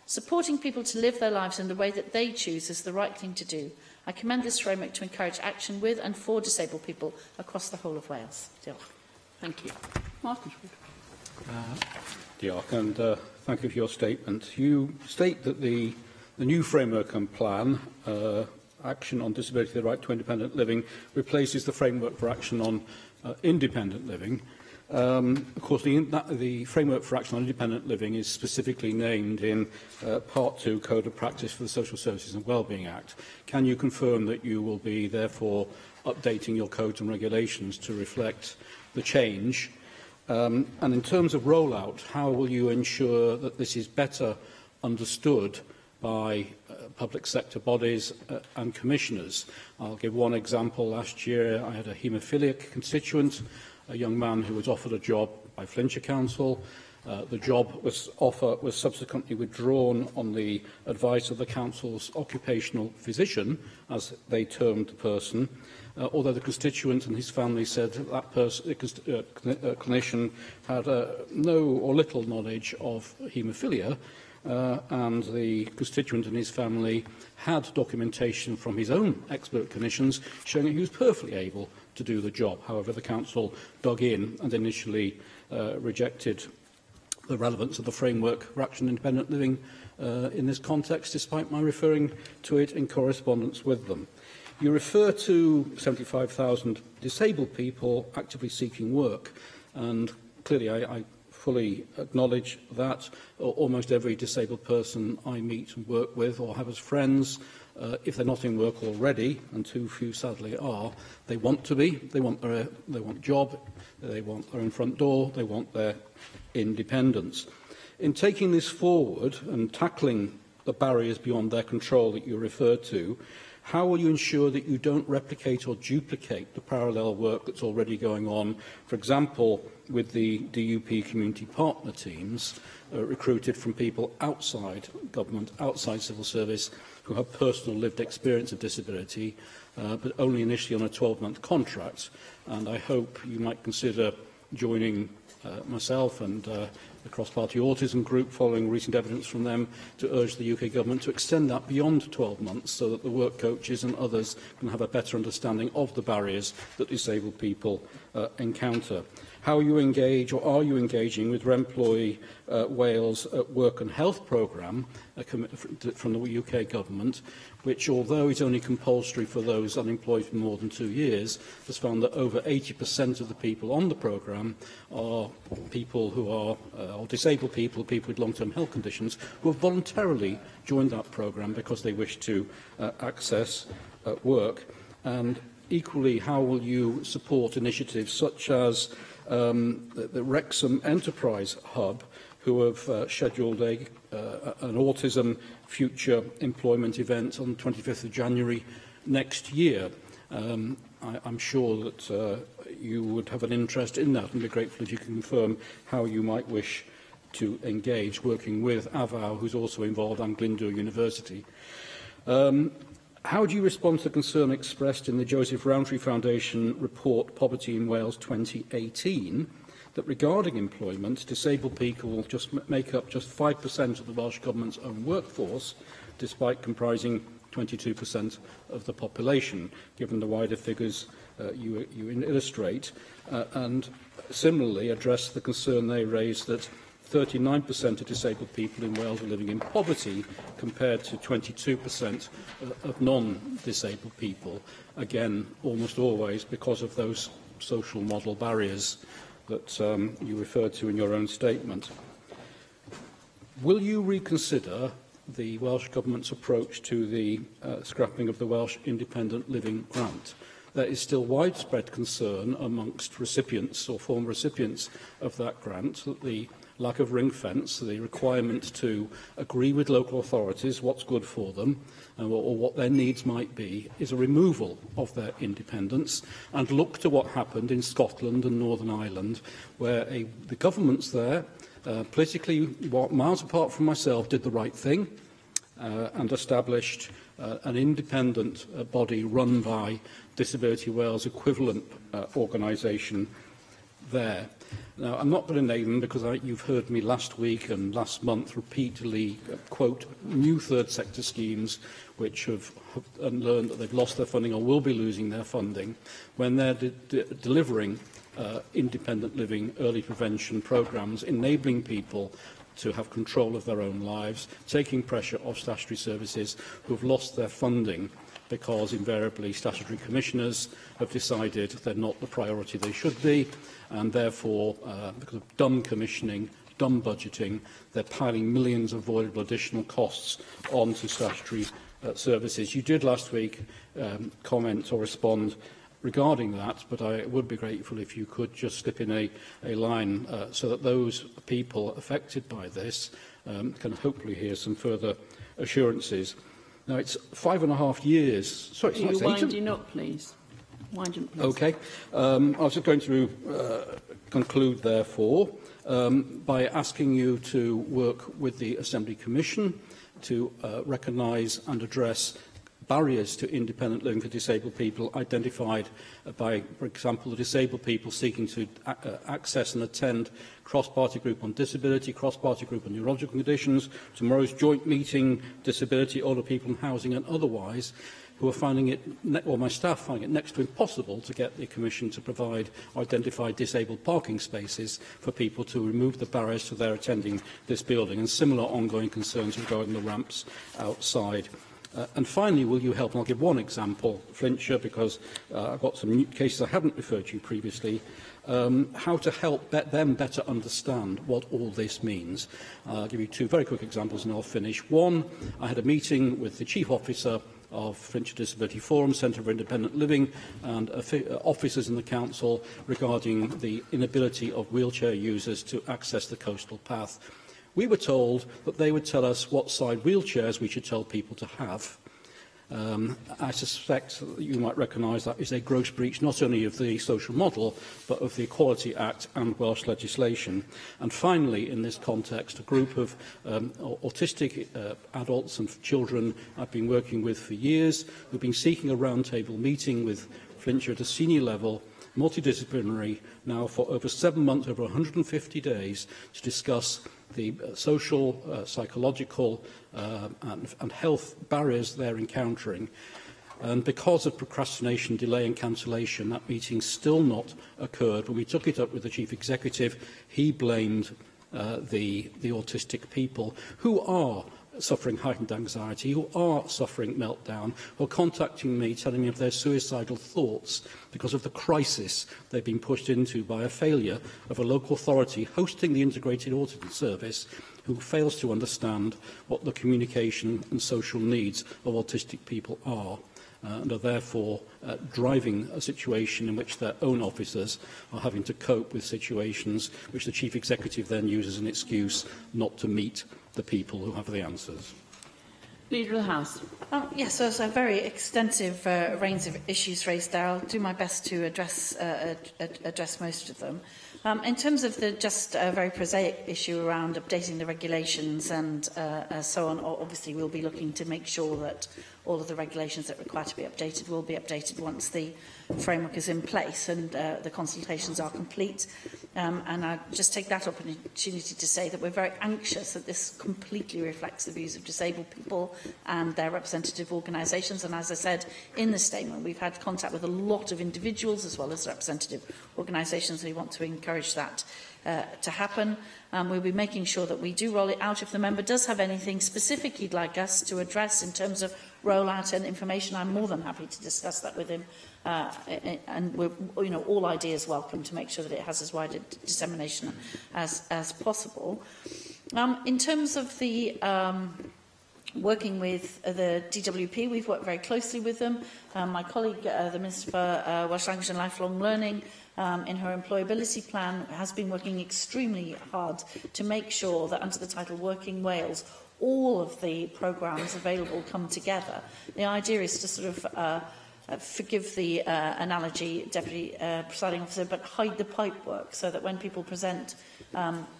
Supporting people to live their lives in the way that they choose is the right thing to do. I commend this framework to encourage action with and for disabled people across the whole of Wales. Diolch. Thank you. Martin. Diolch, and thank you for your statement. You state that the new framework and plan, Action on Disability, the Right to Independent Living, replaces the framework for action on independent living. Of course, the framework for action on independent living is specifically named in Part 2 Code of Practice for the Social Services and Wellbeing Act. Can you confirm that you will be therefore updating your codes and regulations to reflect the change? And in terms of rollout, how will you ensure that this is better understood by public sector bodies and commissioners? I'll give one example. Last year, I had a haemophiliac constituent, a young man who was offered a job by Flintshire Council. The job was subsequently withdrawn on the advice of the council's occupational physician, as they termed the person, although the constituent and his family said that clinician had no or little knowledge of haemophilia, and the constituent and his family had documentation from his own expert clinicians showing that he was perfectly able to do the job. However, the council dug in and initially rejected the relevance of the framework for action independent living in this context, despite my referring to it in correspondence with them. You refer to 75,000 disabled people actively seeking work, and clearly I fully acknowledge that. Almost every disabled person I meet and work with or have as friends, if they're not in work already, and too few sadly are, they want to be. They want a job, they want their own front door, they want their independence. In taking this forward and tackling the barriers beyond their control that you referred to, how will you ensure that you don't replicate or duplicate the parallel work that's already going on, for example, with the DUP community partner teams recruited from people outside government, outside civil service, who have personal lived experience of disability, but only initially on a 12-month contract? And I hope you might consider joining myself and the Cross-Party Autism Group, following recent evidence from them, to urge the UK Government to extend that beyond 12 months so that the work coaches and others can have a better understanding of the barriers that disabled people encounter. how you engage, or are you engaging with Remploy Wales Work and Health Programme from the UK Government, which, although it's only compulsory for those unemployed for more than 2 years, has found that over 80% of the people on the programme are people who are, or disabled people, people with long-term health conditions, who have voluntarily joined that programme because they wish to access work. And equally, how will you support initiatives such as the Wrexham Enterprise Hub, who have scheduled an autism future employment event on the 25th of January next year? I'm sure that you would have an interest in that, and be grateful if you can confirm how you might wish to engage, working with AVAW, who's also involved, and Glyndŵr University. How do you respond to the concern expressed in the Joseph Rowntree Foundation report Poverty in Wales 2018 that regarding employment, disabled people will just make up just 5% of the Welsh Government's own workforce, despite comprising 22% of the population, given the wider figures you illustrate, and similarly address the concern they raised that 39% of disabled people in Wales are living in poverty, compared to 22% of non-disabled people, again, almost always because of those social model barriers that you referred to in your own statement. Will you reconsider the Welsh Government's approach to the scrapping of the Welsh Independent Living Grant? There is still widespread concern amongst recipients or former recipients of that grant that the lack of ring fence, the requirement to agree with local authorities what's good for them or what their needs might be, is a removal of their independence. And look to what happened in Scotland and Northern Ireland, where the governments there, politically miles apart from myself, did the right thing and established an independent body run by Disability Wales equivalent organisation there. Now, I'm not going to name them because you've heard me last week and last month repeatedly quote new third sector schemes which have learned that they've lost their funding or will be losing their funding when they're delivering independent living early prevention programmes, enabling people to have control of their own lives, taking pressure off statutory services who have lost their funding because invariably statutory commissioners have decided they're not the priority they should be, and therefore, because of dumb commissioning, dumb budgeting, they're piling millions of avoidable additional costs onto statutory services. You did last week comment or respond regarding that, but I would be grateful if you could just slip in a line so that those people affected by this can hopefully hear some further assurances. Now, it's 5.5 years. Sorry, are you winding up, please? Winding up, please. Okay. I was just going to conclude, therefore, by asking you to work with the Assembly Commission to recognise and address barriers to independent living for disabled people identified by, for example, the disabled people seeking to access and attend cross-party group on disability, cross-party group on neurological conditions, tomorrow's joint meeting, disability, older people in housing and otherwise, who are finding it, or my staff finding it next to impossible to get the Commission to provide or identify disabled parking spaces for people to remove the barriers to their attending this building, and similar ongoing concerns regarding the ramps outside. And finally, will you help, and I'll give one example, Flintshire, because I've got some new cases I haven't referred to previously, how to help them better understand what all this means. I'll give you two very quick examples and I'll finish. One, I had a meeting with the Chief Officer of Flintshire Disability Forum, Centre for Independent Living, and officers in the Council regarding the inability of wheelchair users to access the coastal path. We were told that they would tell us what side wheelchairs we should tell people to have. I suspect that you might recognise that is a gross breach not only of the social model, but of the Equality Act and Welsh legislation. And finally, in this context, a group of autistic adults and children I've been working with for years, who've been seeking a roundtable meeting with Flintshire at a senior level, multidisciplinary, now for over 7 months, over 150 days, to discuss the social, psychological and health barriers they're encountering. And because of procrastination, delay and cancellation, that meeting still not occurred. When we took it up with the Chief Executive, he blamed the autistic people who are suffering heightened anxiety, who are suffering meltdown, who are contacting me, telling me of their suicidal thoughts because of the crisis they've been pushed into by a failure of a local authority hosting the integrated autism service, who fails to understand what the communication and social needs of autistic people are. And are therefore driving a situation in which their own officers are having to cope with situations which the Chief Executive then uses as an excuse not to meet the people who have the answers. Leader of the House. Yes, so it's a very extensive range of issues raised there. I'll do my best to address most of them. In terms of the just very prosaic issue around updating the regulations and so on, obviously we'll be looking to make sure that all of the regulations that require to be updated will be updated once the framework is in place and the consultations are complete. And I just take that opportunity to say that we're very anxious that this completely reflects the views of disabled people and their representative organisations. And as I said in the statement, we've had contact with a lot of individuals as well as representative organisations. We want to encourage that to happen. We'll be making sure that we do roll it out. If the member does have anything specific he'd like us to address in terms of rollout and information, I'm more than happy to discuss that with him. And we're, all ideas welcome to make sure that it has as wide a dissemination as possible. In terms of the working with the DWP, we've worked very closely with them. My colleague, the Minister for Welsh Language and Lifelong Learning, in her employability plan, has been working extremely hard to make sure that under the title Working Wales, all of the programmes available come together. The idea is to sort of forgive the analogy, Deputy Presiding Officer, but hide the pipework so that when people present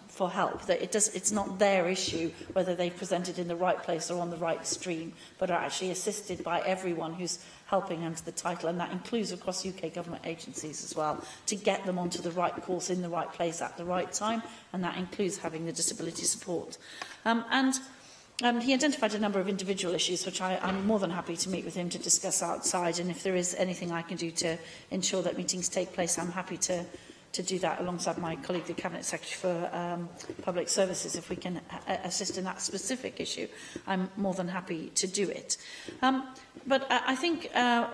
for help, that it's not their issue whether they've presented in the right place or on the right stream, but are actually assisted by everyone who's helping under the title, and that includes across UK government agencies as well, to get them onto the right course in the right place at the right time, and that includes having the disability support. He identified a number of individual issues, which I'm more than happy to meet with him to discuss outside, and if there is anything I can do to ensure that meetings take place, I'm happy to do that alongside my colleague, the Cabinet Secretary for Public Services. If we can assist in that specific issue, I'm more than happy to do it. But I think,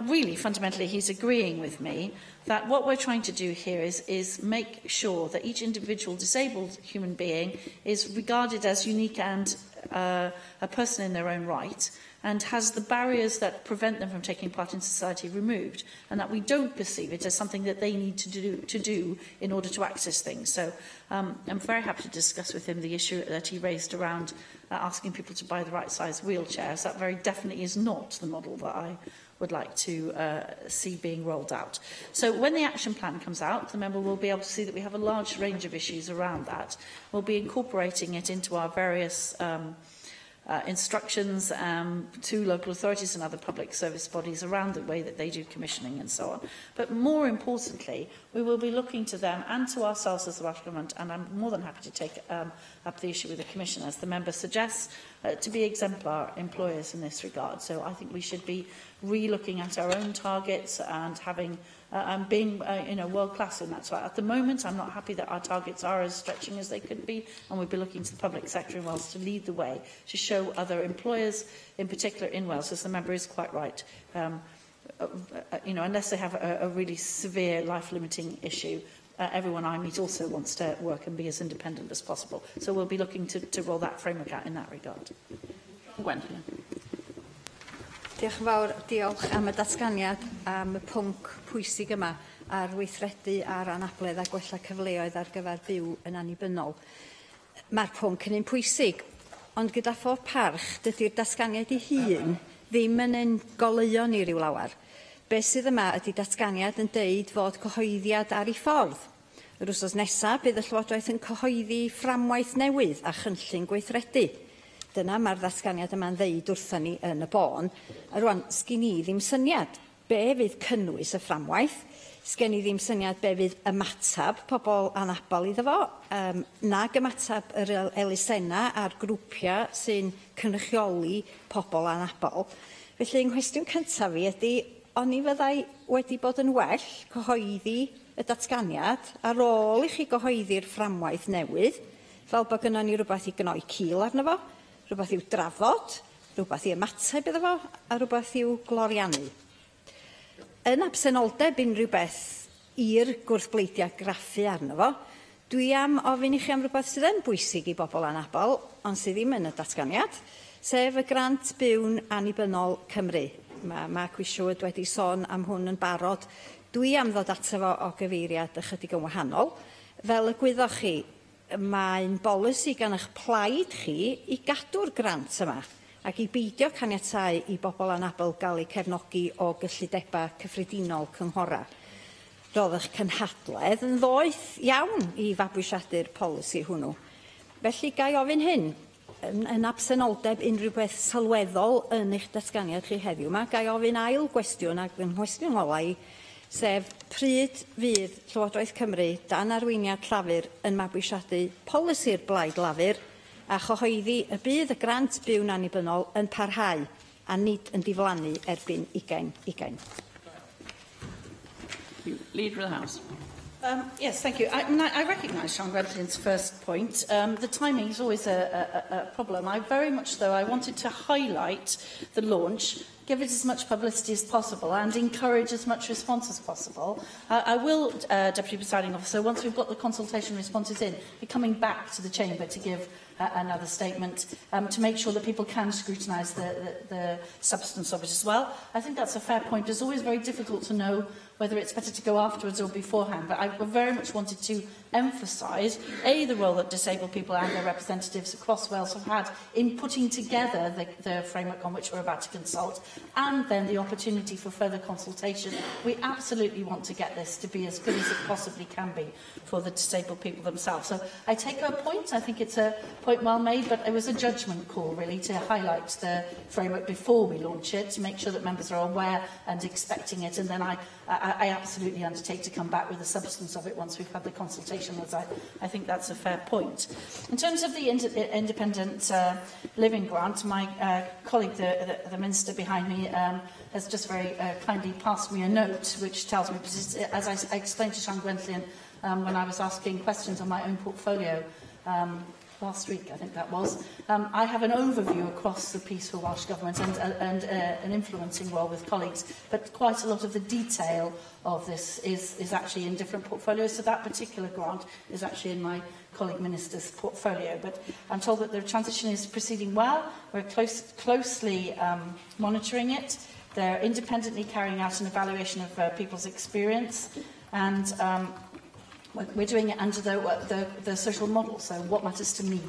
really, fundamentally, he's agreeing with me that what we're trying to do here is make sure that each individual disabled human being is regarded as unique and a person in their own right, and has the barriers that prevent them from taking part in society removed, and that we don't perceive it as something that they need to do in order to access things. So I'm very happy to discuss with him the issue that he raised around asking people to buy the right size wheelchairs. That very definitely is not the model that I would like to see being rolled out. So when the action plan comes out, the member will be able to see that we have a large range of issues around that. We'll be incorporating it into our various instructions to local authorities and other public service bodies around the way that they do commissioning and so on. But more importantly, we will be looking to them and to ourselves as the Welsh Government, and I'm more than happy to take up the issue with the Commission, as the member suggests, to be exemplar employers in this regard. So I think we should be re-looking at our own targets and having being world-class in that. So at the moment, I'm not happy that our targets are as stretching as they could be, and we'll be looking to the public sector in Wales to lead the way, to show other employers, in particular in Wales, as the member is quite right, unless they have a really severe life-limiting issue, everyone I meet also wants to work and be as independent as possible. So we'll be looking to roll that framework out in that regard. Gwendolyn. Diolch yn fawr, diolch am y datganiad am y pwnc pwysig yma ar weithredu ar anabledd a gwella cyfleoedd ar gyfer byw yn annibynnol. Mae'r pwnc yn un pwysig, ond gyda phob parch, dydy'r datganiad ei hun ddim yn ein goleuon ni ryw lawer. Be sydd yma ydy datganiad yn deud fod cyhoeddiad ar ei ffordd. Yr wsos nesaf bydd y Llywodraeth yn cyhoeddi fframwaith newydd a chynllun gweithredu. Dyna mae'r ddatganiad yma'n ddeud wrthon ni yn y bôn. A rwan, sgyn i ddim syniad be fydd cynnwys y fframwaith, sgyn i ddim syniad be fydd ymatab pobl anabal iddo fo, nag ymatab yr elusena a'r grwpiau sy'n cynrychioli pobl anabal. Felly, yng nghwestiwn cyntaf fi ydy, o'n i fyddai wedi bod yn well cyhoeddi y datganiad ar ôl i chi gyhoeddi'r fframwaith newydd, fel bod gynnon ni rhywbeth i gnoi cil arno fo, rhywbeth i'w drafod, rhywbeth i ymateb iddo fo, a rhywbeth i'w gloriannu. Yn absenoldeb unrhyw beth i'r gwrthbleidiau graffu arno fo, dwi am ofyn i chi am rhywbeth sydd yn bwysig i bobl anabl, ond sydd ddim yn y datganiad, sef y grant byw'n annibynnol Cymru. Mae Mark Wishwood wedi sôn am hwn yn barod. Dwi am ddod ato fo o gyfeiriad ychydig yn wahanol. Fel y gwyddoch chi, mae'n bolisi gan eich plaid chi i gadw'r grant yma ac i beidio caniatáu i bobl anabl gael eu cefnogi o gyllidebau cyffredinol cynghora. Roedd eich cynhadledd yn ddoeth iawn i fabwysiadu'r polisi hwnnw. Felly gai ofyn hyn, yn absenoldeb unrhyw beth sylweddol yn eich datganiad chi heddiw yma, gai ofyn ail gwestiwn ac yn nghwestiwn olau, sef pryd fydd Llywodraeth Cymru dan arweiniad llafur yn mabwysiadu polisi'r blaid lafur a chyhoeddi y bydd y grant byw'n annibynnol yn parhau a nid yn diflannu erbyn 2020. Leader of the House. Yes, thank you. I recognise Sean Gwendolen's first point. The timing is always a problem. I very much, though, I wanted to highlight the launch, give it as much publicity as possible and encourage as much response as possible. I will, Deputy Presiding Officer, once we've got the consultation responses in, be coming back to the Chamber to give another statement to make sure that people can scrutinise the substance of it as well. I think that's a fair point. It's always very difficult to know whether it's better to go afterwards or beforehand, but I very much wanted to emphasise, A, the role that disabled people and their representatives across Wales have had in putting together the framework on which we're about to consult, and then the opportunity for further consultation. We absolutely want to get this to be as good as it possibly can be for the disabled people themselves. So I take her point. I think it's a point well made, but it was a judgment call, really, to highlight the framework before we launch it, to make sure that members are aware and expecting it, and then I absolutely undertake to come back with the substance of it once we've had the consultation, as I think that's a fair point. In terms of the independent living grant, my colleague, the Minister behind me, has just very kindly passed me a note which tells me, as I explained to Sean Gwendolen when I was asking questions on my own portfolio last week, I think that was, I have an overview across the piece for Welsh Government and an influencing role with colleagues, but quite a lot of the detail of this is actually in different portfolios, so that particular grant is actually in my colleague Minister's portfolio. But I'm told that the transition is proceeding well. We're closely monitoring it. They're independently carrying out an evaluation of people's experience, and we're doing it under the social model, so what matters to me.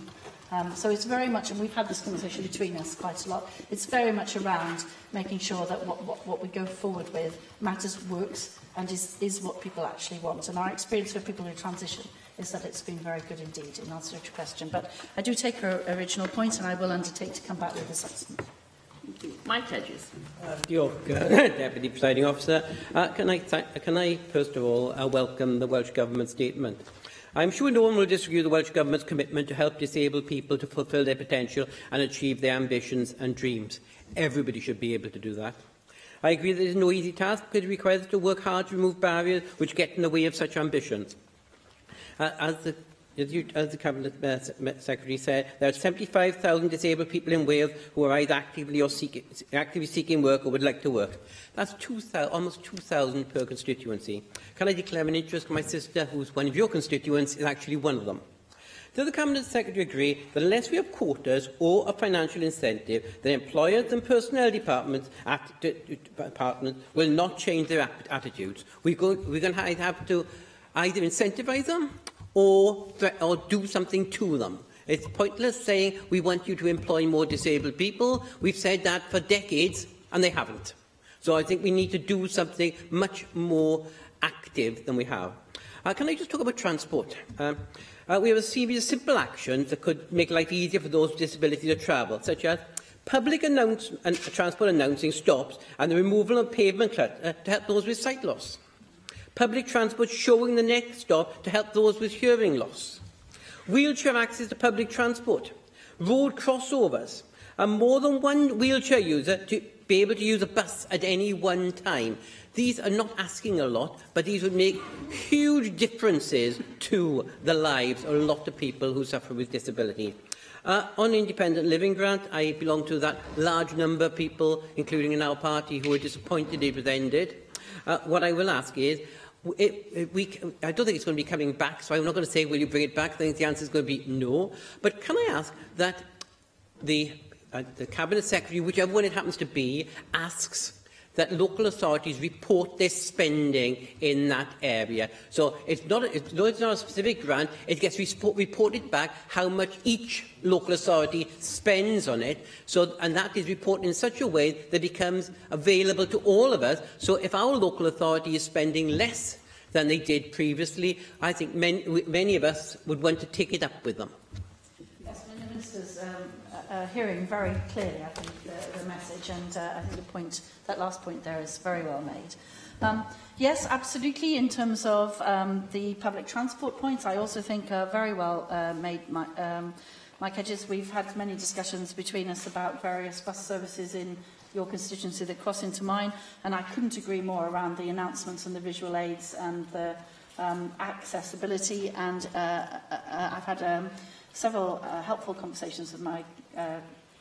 So it's very much, and we've had this conversation between us quite a lot, it's very much around making sure that what we go forward with matters, works, and is what people actually want. And our experience with people who transition is that it's been very good indeed in answer to your question. But I do take her original point, and I will undertake to come back with a substance. Mike Hedges. Deputy Presiding Officer. Can I first of all welcome the Welsh Government statement. I'm sure no one will disagree with the Welsh Government's commitment to help disabled people to fulfil their potential and achieve their ambitions and dreams. Everybody should be able to do that. I agree that it is no easy task because it requires us to work hard to remove barriers which get in the way of such ambitions. As the Cabinet Secretary said, there are 75,000 disabled people in Wales who are either actively seeking work or would like to work. That's almost 2,000 per constituency. Can I declare an interest? My sister, who's one of your constituents, is actually one of them. Does the Cabinet Secretary agree that unless we have quotas or a financial incentive, then employers and personnel departments will not change their attitudes? We're going to have to either incentivise them or do something to them. It's pointless saying we want you to employ more disabled people. We've said that for decades and they haven't. So I think we need to do something much more active than we have. Can I just talk about transport? We have a series of simple actions that could make life easier for those with disability to travel, such as public transport announcing stops and the removal of pavement clutter to help those with sight loss. Public transport showing the next stop to help those with hearing loss. Wheelchair access to public transport. Road crossovers. And more than one wheelchair user be able to use a bus at any one time. These are not asking a lot, but these would make huge differences to the lives of a lot of people who suffer with disability. On independent living grant, I belong to that large number of people, including in our party, who are disappointed it was ended. What I will ask is, I don't think it's going to be coming back, so I'm not going to say, will you bring it back? I think the answer is going to be no. But can I ask that the Cabinet Secretary, whichever one it happens to be, asks that local authorities report their spending in that area. So it's not a specific grant, it gets reported back how much each local authority spends on it, and that is reported in such a way that it becomes available to all of us. So if our local authority is spending less than they did previously, I think many of us would want to take it up with them. Yes, the Minister's hearing very clearly, I think, the message, and I think that last point there is very well made. Yes, absolutely, in terms of the public transport points, I also think very well made, Mike Hedges. We've had many discussions between us about various bus services in your constituency that cross into mine, and I couldn't agree more around the announcements and the visual aids and the accessibility, and I've had several helpful conversations with my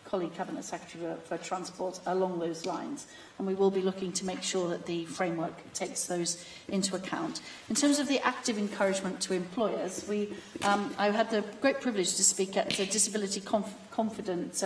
colleague Cabinet Secretary for Transport along those lines, and we will be looking to make sure that the framework takes those into account. In terms of the active encouragement to employers, I had the great privilege to speak at the Disability Confidence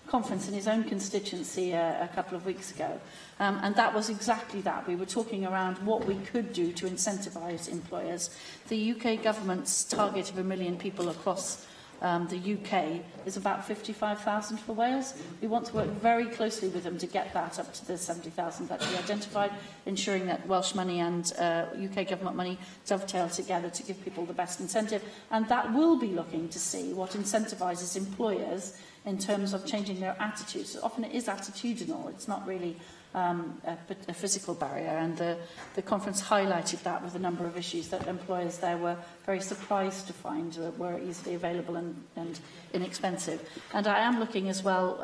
conference in his own constituency a couple of weeks ago, and that was exactly that. We were talking around what we could do to incentivise employers. The UK government's target of 1 million people across the UK is about 55,000 for Wales. We want to work very closely with them to get that up to the 70,000 that we identified, ensuring that Welsh money and UK government money dovetail together to give people the best incentive. And that will be looking to see what incentivises employers in terms of changing their attitudes. So often it is attitudinal, it's not really a physical barrier, and the conference highlighted that with a number of issues that employers there were very surprised to find were easily available and inexpensive. And I am looking as well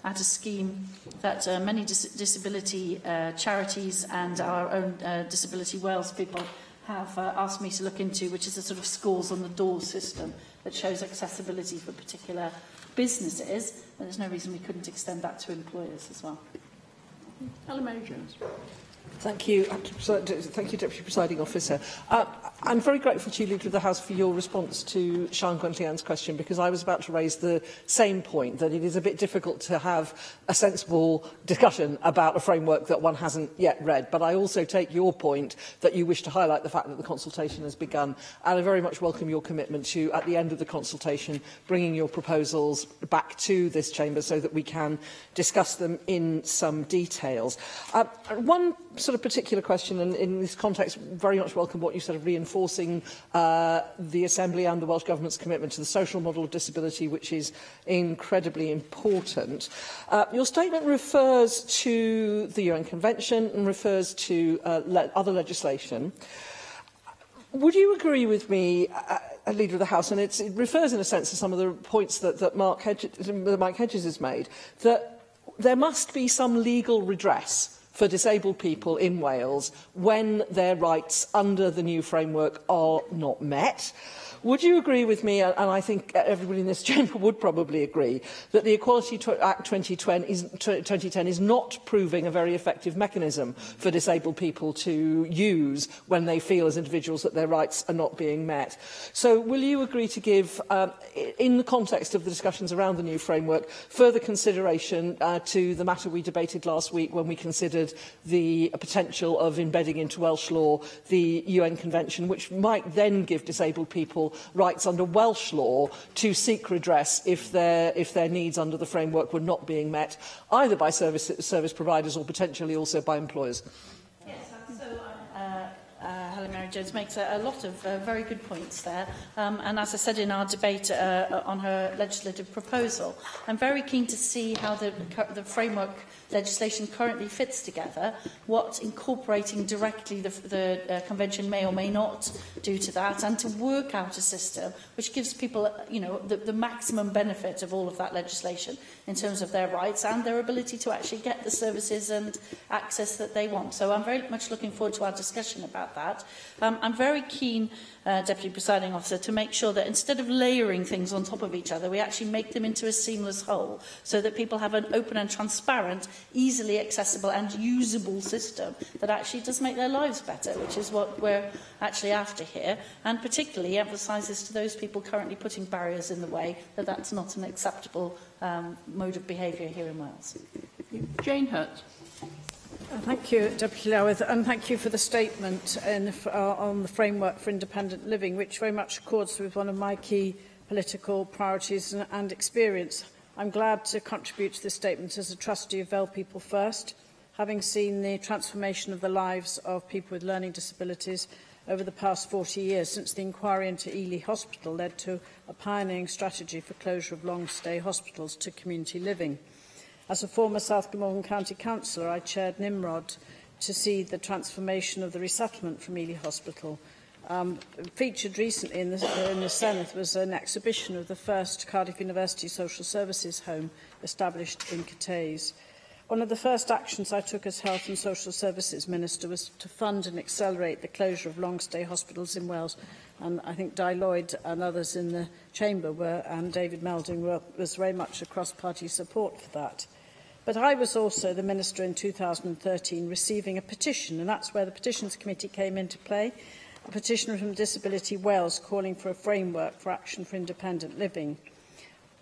at a scheme that many disability charities and our own Disability Wales people have asked me to look into, which is a sort of scores on the door system that shows accessibility for particular businesses, and there's no reason we couldn't extend that to employers as well. Helen Mary-Jones. Thank you, Deputy Presiding Officer. I'm very grateful to you, Leader of the House, for your response to Sian Gwenllian's question, because I was about to raise the same point, that it is a bit difficult to have a sensible discussion about a framework that one hasn't yet read. But I also take your point that you wish to highlight the fact that the consultation has begun, and I very much welcome your commitment to, at the end of the consultation, bringing your proposals back to this chamber so that we can discuss them in some details. One sort of particular question, and in this context, very much welcome what you said of reinforcing the Assembly and the Welsh Government's commitment to the social model of disability, which is incredibly important. Your statement refers to the UN Convention and refers to other legislation. Would you agree with me, Leader of the House, and it refers in a sense to some of the points that Mike Hedges has made, that there must be some legal redress for disabled people in Wales when their rights under the new framework are not met? Would you agree with me, and I think everybody in this chamber would probably agree, that the Equality Act 2010 is not proving a very effective mechanism for disabled people to use when they feel as individuals that their rights are not being met? So will you agree to give, in the context of the discussions around the new framework, further consideration to the matter we debated last week when we considered the potential of embedding into Welsh law the UN Convention, which might then give disabled people rights under Welsh law to seek redress if their needs under the framework were not being met, either by service providers or potentially also by employers? Yes, so Helen Mary-Jones makes a lot of very good points there. And as I said in our debate on her legislative proposal, I'm very keen to see how the framework legislation currently fits together, what incorporating directly the Convention may or may not do to that, and to work out a system which gives people, you know, the maximum benefit of all of that legislation in terms of their rights and their ability to actually get the services and access that they want. So I'm very much looking forward to our discussion about that. I'm very keen, Deputy Presiding Officer, to make sure that instead of layering things on top of each other, we actually make them into a seamless whole, so that people have an open and transparent, easily accessible and usable system that actually does make their lives better, which is what we're actually after here, and particularly emphasises to those people currently putting barriers in the way that that's not an acceptable mode of behaviour here in Wales. Jane Hutt. Thank you, Deputy Lowith, and thank you for the statement on the framework for independent living, which very much accords with one of my key political priorities and experience. I'm glad to contribute to this statement as a trustee of Fel People First, having seen the transformation of the lives of people with learning disabilities over the past 40 years since the inquiry into Ely Hospital led to a pioneering strategy for closure of long-stay hospitals to community living. As a former South Glamorgan County Councillor, I chaired Nimrod to see the transformation of the resettlement from Ely Hospital. Featured recently in the Senedd was an exhibition of the first Cardiff University Social Services home established in Cathays. One of the first actions I took as Health and Social Services Minister was to fund and accelerate the closure of long-stay hospitals in Wales. And I think Di Lloyd and others in the Chamber were, and David Melding was very much a cross-party support for that. But I was also the Minister in 2013 receiving a petition, and that's where the Petitions Committee came into play, a petition from Disability Wales calling for a framework for action for independent living.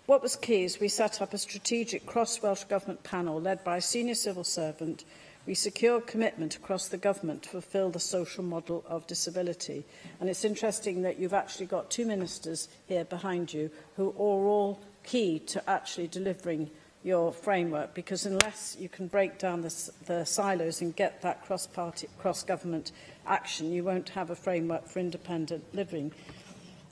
What was key is we set up a strategic cross-Welsh Government panel led by a senior civil servant. We secured commitment across the government to fulfil the social model of disability. And it's interesting that you've actually got two ministers here behind you who are all key to actually delivering your framework, because unless you can break down the silos and get that cross-party, cross-government action, you won't have a framework for independent living.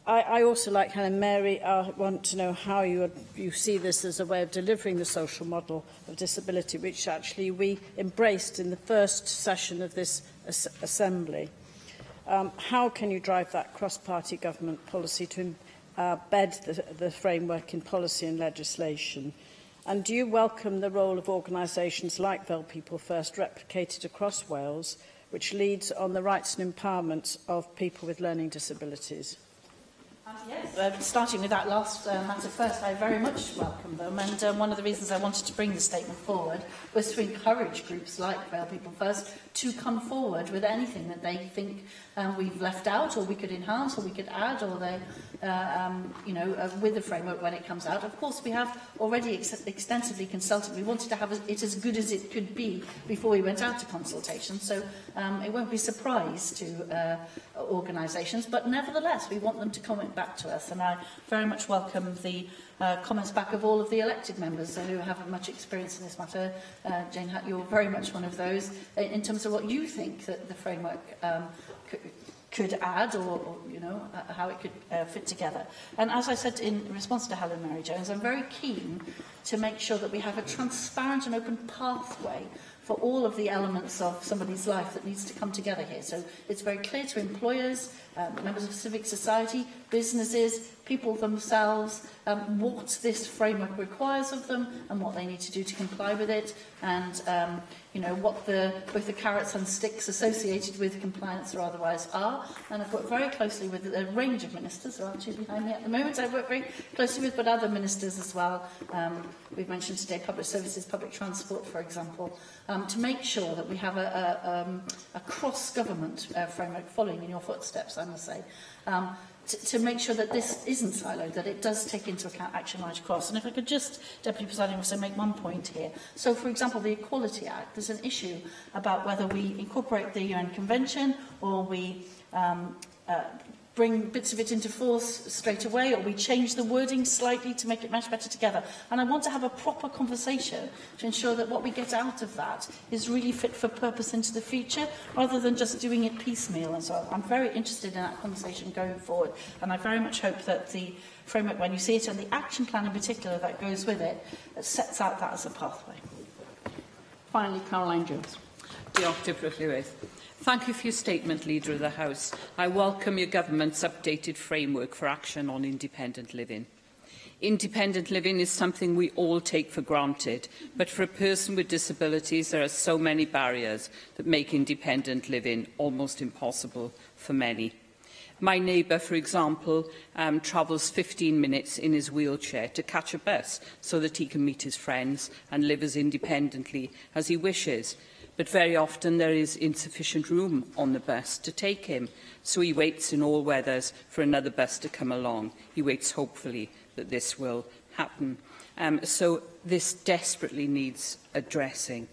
I also, like Helen Mary, want to know how you see this as a way of delivering the social model of disability, which actually we embraced in the first session of this Assembly. How can you drive that cross-party government policy to embed the framework in policy and legislation? And do you welcome the role of organisations like Fel People First replicated across Wales, which leads on the rights and empowerment of people with learning disabilities? Yes, starting with that last matter first, I very much welcome them, and one of the reasons I wanted to bring the statement forward was to encourage groups like Fel People First to come forward with anything that they think we've left out, or we could enhance, or we could add, or they, with the framework when it comes out. Of course, we have already extensively consulted. We wanted to have it as good as it could be before we went out to consultation, so it won't be a surprise to organisations, but nevertheless, we want them to comment back to us, and I very much welcome the comments back of all of the elected members who have much experience in this matter. Jane Hutt, you're very much one of those, in terms of what you think that the framework could add, or how it could fit together. And as I said in response to Helen Mary-Jones, I'm very keen to make sure that we have a transparent and open pathway for all of the elements of somebody's life that needs to come together here. So it's very clear to employers, members of civic society, businesses, people themselves, what this framework requires of them and what they need to do to comply with it, and what both the carrots and sticks associated with compliance or otherwise are. And I've worked very closely with a range of ministers. There are two behind me at the moment I've worked very closely with, but other ministers as well. We've mentioned today public services, public transport, for example, to make sure that we have a cross-government framework following in your footsteps, I must say, to make sure that this isn't siloed, that it does take into account action right across. And if I could just, Deputy Presiding Officer, make one point here. So, for example, the Equality Act, there's an issue about whether we incorporate the UN Convention or we bring bits of it into force straight away, or we change the wording slightly to make it mesh better together. And I want to have a proper conversation to ensure that what we get out of that is really fit for purpose into the future, rather than just doing it piecemeal. And so I'm very interested in that conversation going forward. And I very much hope that the framework, when you see it, and the action plan in particular that goes with it, sets out that as a pathway. Finally, Caroline Jones. Diolch, Deputy Llywydd. Thank you for your statement, Leader of the House. I welcome your government's updated framework for action on independent living. Independent living is something we all take for granted, but for a person with disabilities, there are so many barriers that make independent living almost impossible for many. My neighbour, for example, travels 15 minutes in his wheelchair to catch a bus so that he can meet his friends and live as independently as he wishes. But very often there is insufficient room on the bus to take him, so he waits in all weathers for another bus to come along. He waits hopefully that this will happen. So this desperately needs addressing.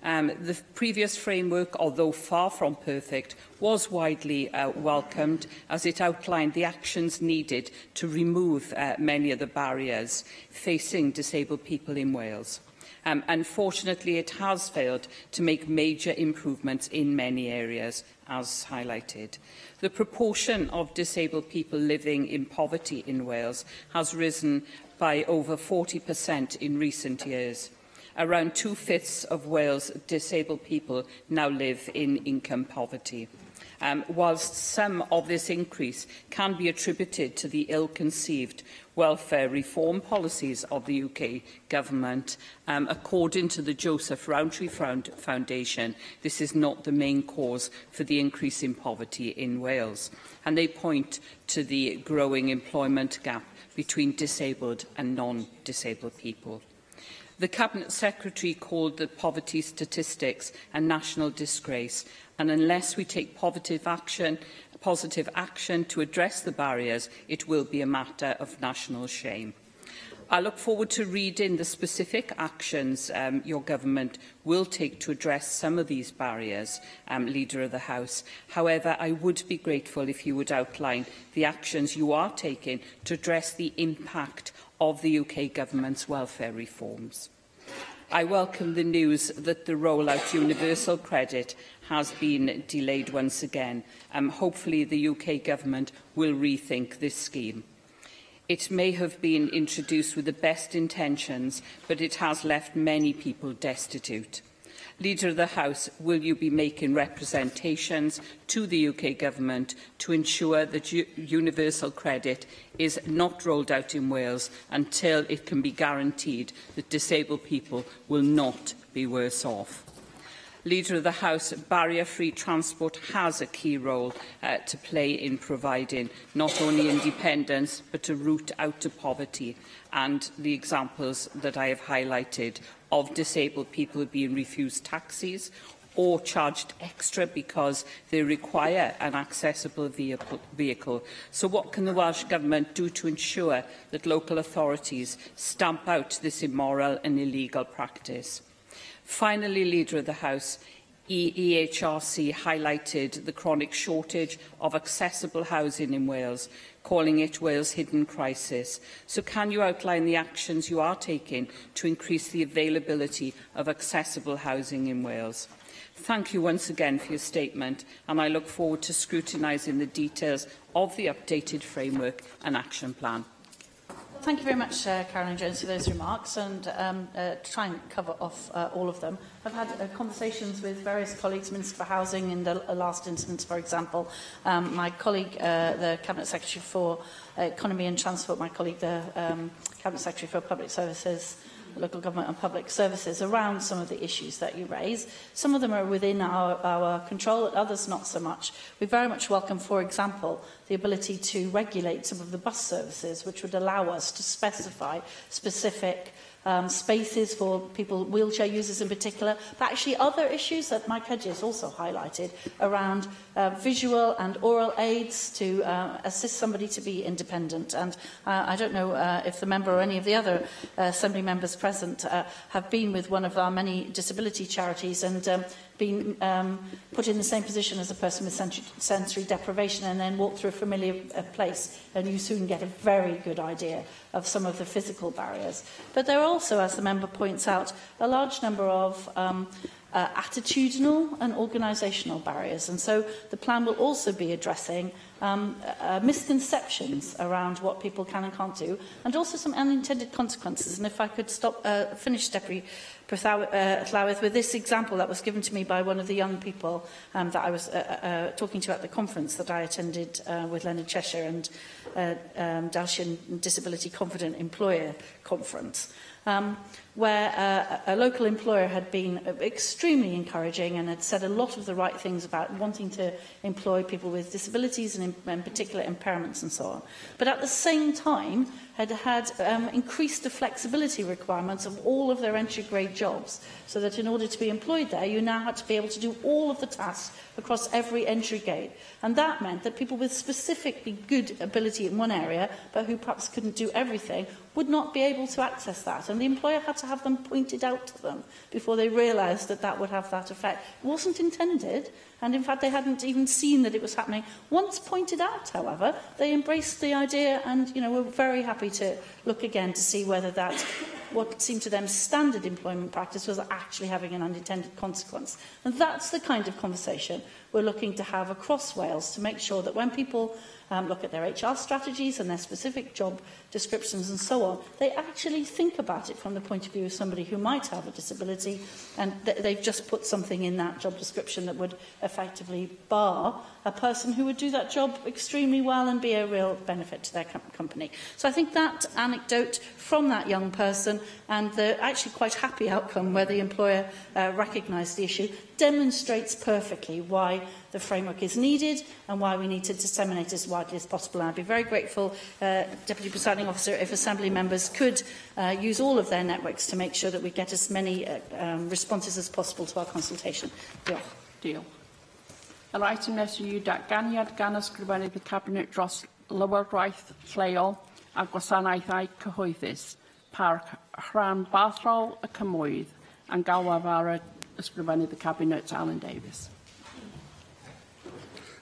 The previous framework, although far from perfect, was widely welcomed as it outlined the actions needed to remove many of the barriers facing disabled people in Wales. Unfortunately, it has failed to make major improvements in many areas, as highlighted. The proportion of disabled people living in poverty in Wales has risen by over 40% in recent years. Around 2/5 of Wales' disabled people now live in income poverty. Whilst some of this increase can be attributed to the ill-conceived welfare reform policies of the UK Government, according to the Joseph Rowntree Foundation, this is not the main cause for the increase in poverty in Wales. And they point to the growing employment gap between disabled and non-disabled people. The Cabinet Secretary called the poverty statistics a national disgrace, and unless we take positive action to address the barriers, it will be a matter of national shame. I look forward to reading the specific actions your government will take to address some of these barriers, Leader of the House. However, I would be grateful if you would outline the actions you are taking to address the impact of the UK Government's welfare reforms. I welcome the news that the rollout universal credit has been delayed once again. Hopefully the UK Government will rethink this scheme. It may have been introduced with the best intentions, but it has left many people destitute. Leader of the House, will you be making representations to the UK Government to ensure that universal credit is not rolled out in Wales until it can be guaranteed that disabled people will not be worse off? Leader of the House, barrier-free transport has a key role to play in providing not only independence but a route out of poverty, and the examples that I have highlighted of disabled people being refused taxis or charged extra because they require an accessible vehicle. So what can the Welsh Government do to ensure that local authorities stamp out this immoral and illegal practice? Finally, Leader of the House, EHRC highlighted the chronic shortage of accessible housing in Wales, calling it Wales' hidden crisis. So can you outline the actions you are taking to increase the availability of accessible housing in Wales? Thank you once again for your statement, and I look forward to scrutinising the details of the updated framework and action plan. Thank you very much, Caroline Jones, for those remarks, and try and cover off all of them. I've had conversations with various colleagues, Minister for Housing in the last instance, for example. My colleague, the Cabinet Secretary for Economy and Transport, my colleague, the Cabinet Secretary for Public Services, Local Government and Public Services, around some of the issues that you raise. Some of them are within our control, others not so much. We very much welcome, for example, the ability to regulate some of the bus services, which would allow us to specify specific spaces for people, wheelchair users in particular, but actually other issues that Mike Hedges also highlighted around visual and oral aids to assist somebody to be independent. And I don't know if the member or any of the other Assembly members present have been with one of our many disability charities and been put in the same position as a person with sensory deprivation and then walk through a familiar place, and you soon get a very good idea of some of the physical barriers. But there are also, as the member points out, a large number of attitudinal and organisational barriers. And so the plan will also be addressing misconceptions around what people can and can't do, and also some unintended consequences. And if I could finish, Deputy Llywedd, with this example that was given to me by one of the young people that I was talking to at the conference that I attended with Leonard Cheshire and Dalshin Disability Confident Employer Conference. Where a local employer had been extremely encouraging and had said a lot of the right things about wanting to employ people with disabilities and in particular impairments and so on. But at the same time had increased the flexibility requirements of all of their entry-grade jobs, so that in order to be employed there, you now had to be able to do all of the tasks across every entry gate. And that meant that people with specifically good ability in one area, but who perhaps couldn't do everything, would not be able to access that. And the employer had to have them pointed out to them before they realised that that would have that effect. It wasn't intended, and in fact they hadn't even seen that it was happening. Once pointed out, however, they embraced the idea and were very happy to look again to see whether that, what seemed to them standard employment practice, was actually having an unintended consequence. And that's the kind of conversation we're looking to have across Wales to make sure that when people look at their HR strategies and their specific job descriptions and so on, they actually think about it from the point of view of somebody who might have a disability, and they've just put something in that job description that would effectively bar a person who would do that job extremely well and be a real benefit to their company. So I think that anecdote from that young person and the actually quite happy outcome where the employer recognised the issue demonstrates perfectly why the framework is needed and why we need to disseminate as widely as possible. And I'd be very grateful, Deputy Presiding Officer, if Assembly members could use all of their networks to make sure that we get as many responses as possible to our consultation. Diolch. Diolch. Yr item nes yw datganiad gan ysgrifennydd y Cabinet dros Lywodraeth Lleol a gwasanaethau cyhoeddus, Parc Rhanbarthol y Cymwydd, and galwaf ar ysgrifennydd y Cabinet, Alan Davies.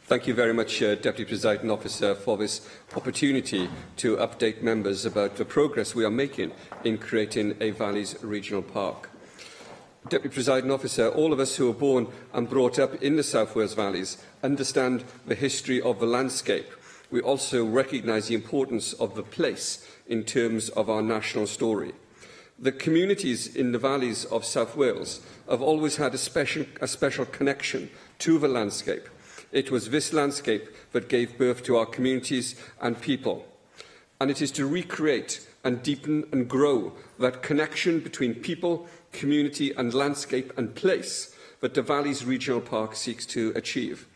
Thank you very much, Deputy Presiding Officer, for this opportunity to update members about the progress we are making in creating a Valleys Regional Park. Deputy Presiding Officer, all of us who were born and brought up in the South Wales Valleys understand the history of the landscape. We also recognise the importance of the place in terms of our national story. The communities in the valleys of South Wales have always had a special connection to the landscape. It was this landscape that gave birth to our communities and people. And it is to recreate and deepen and grow that connection between people, community and landscape and place that the Valleys Regional Park seeks to achieve,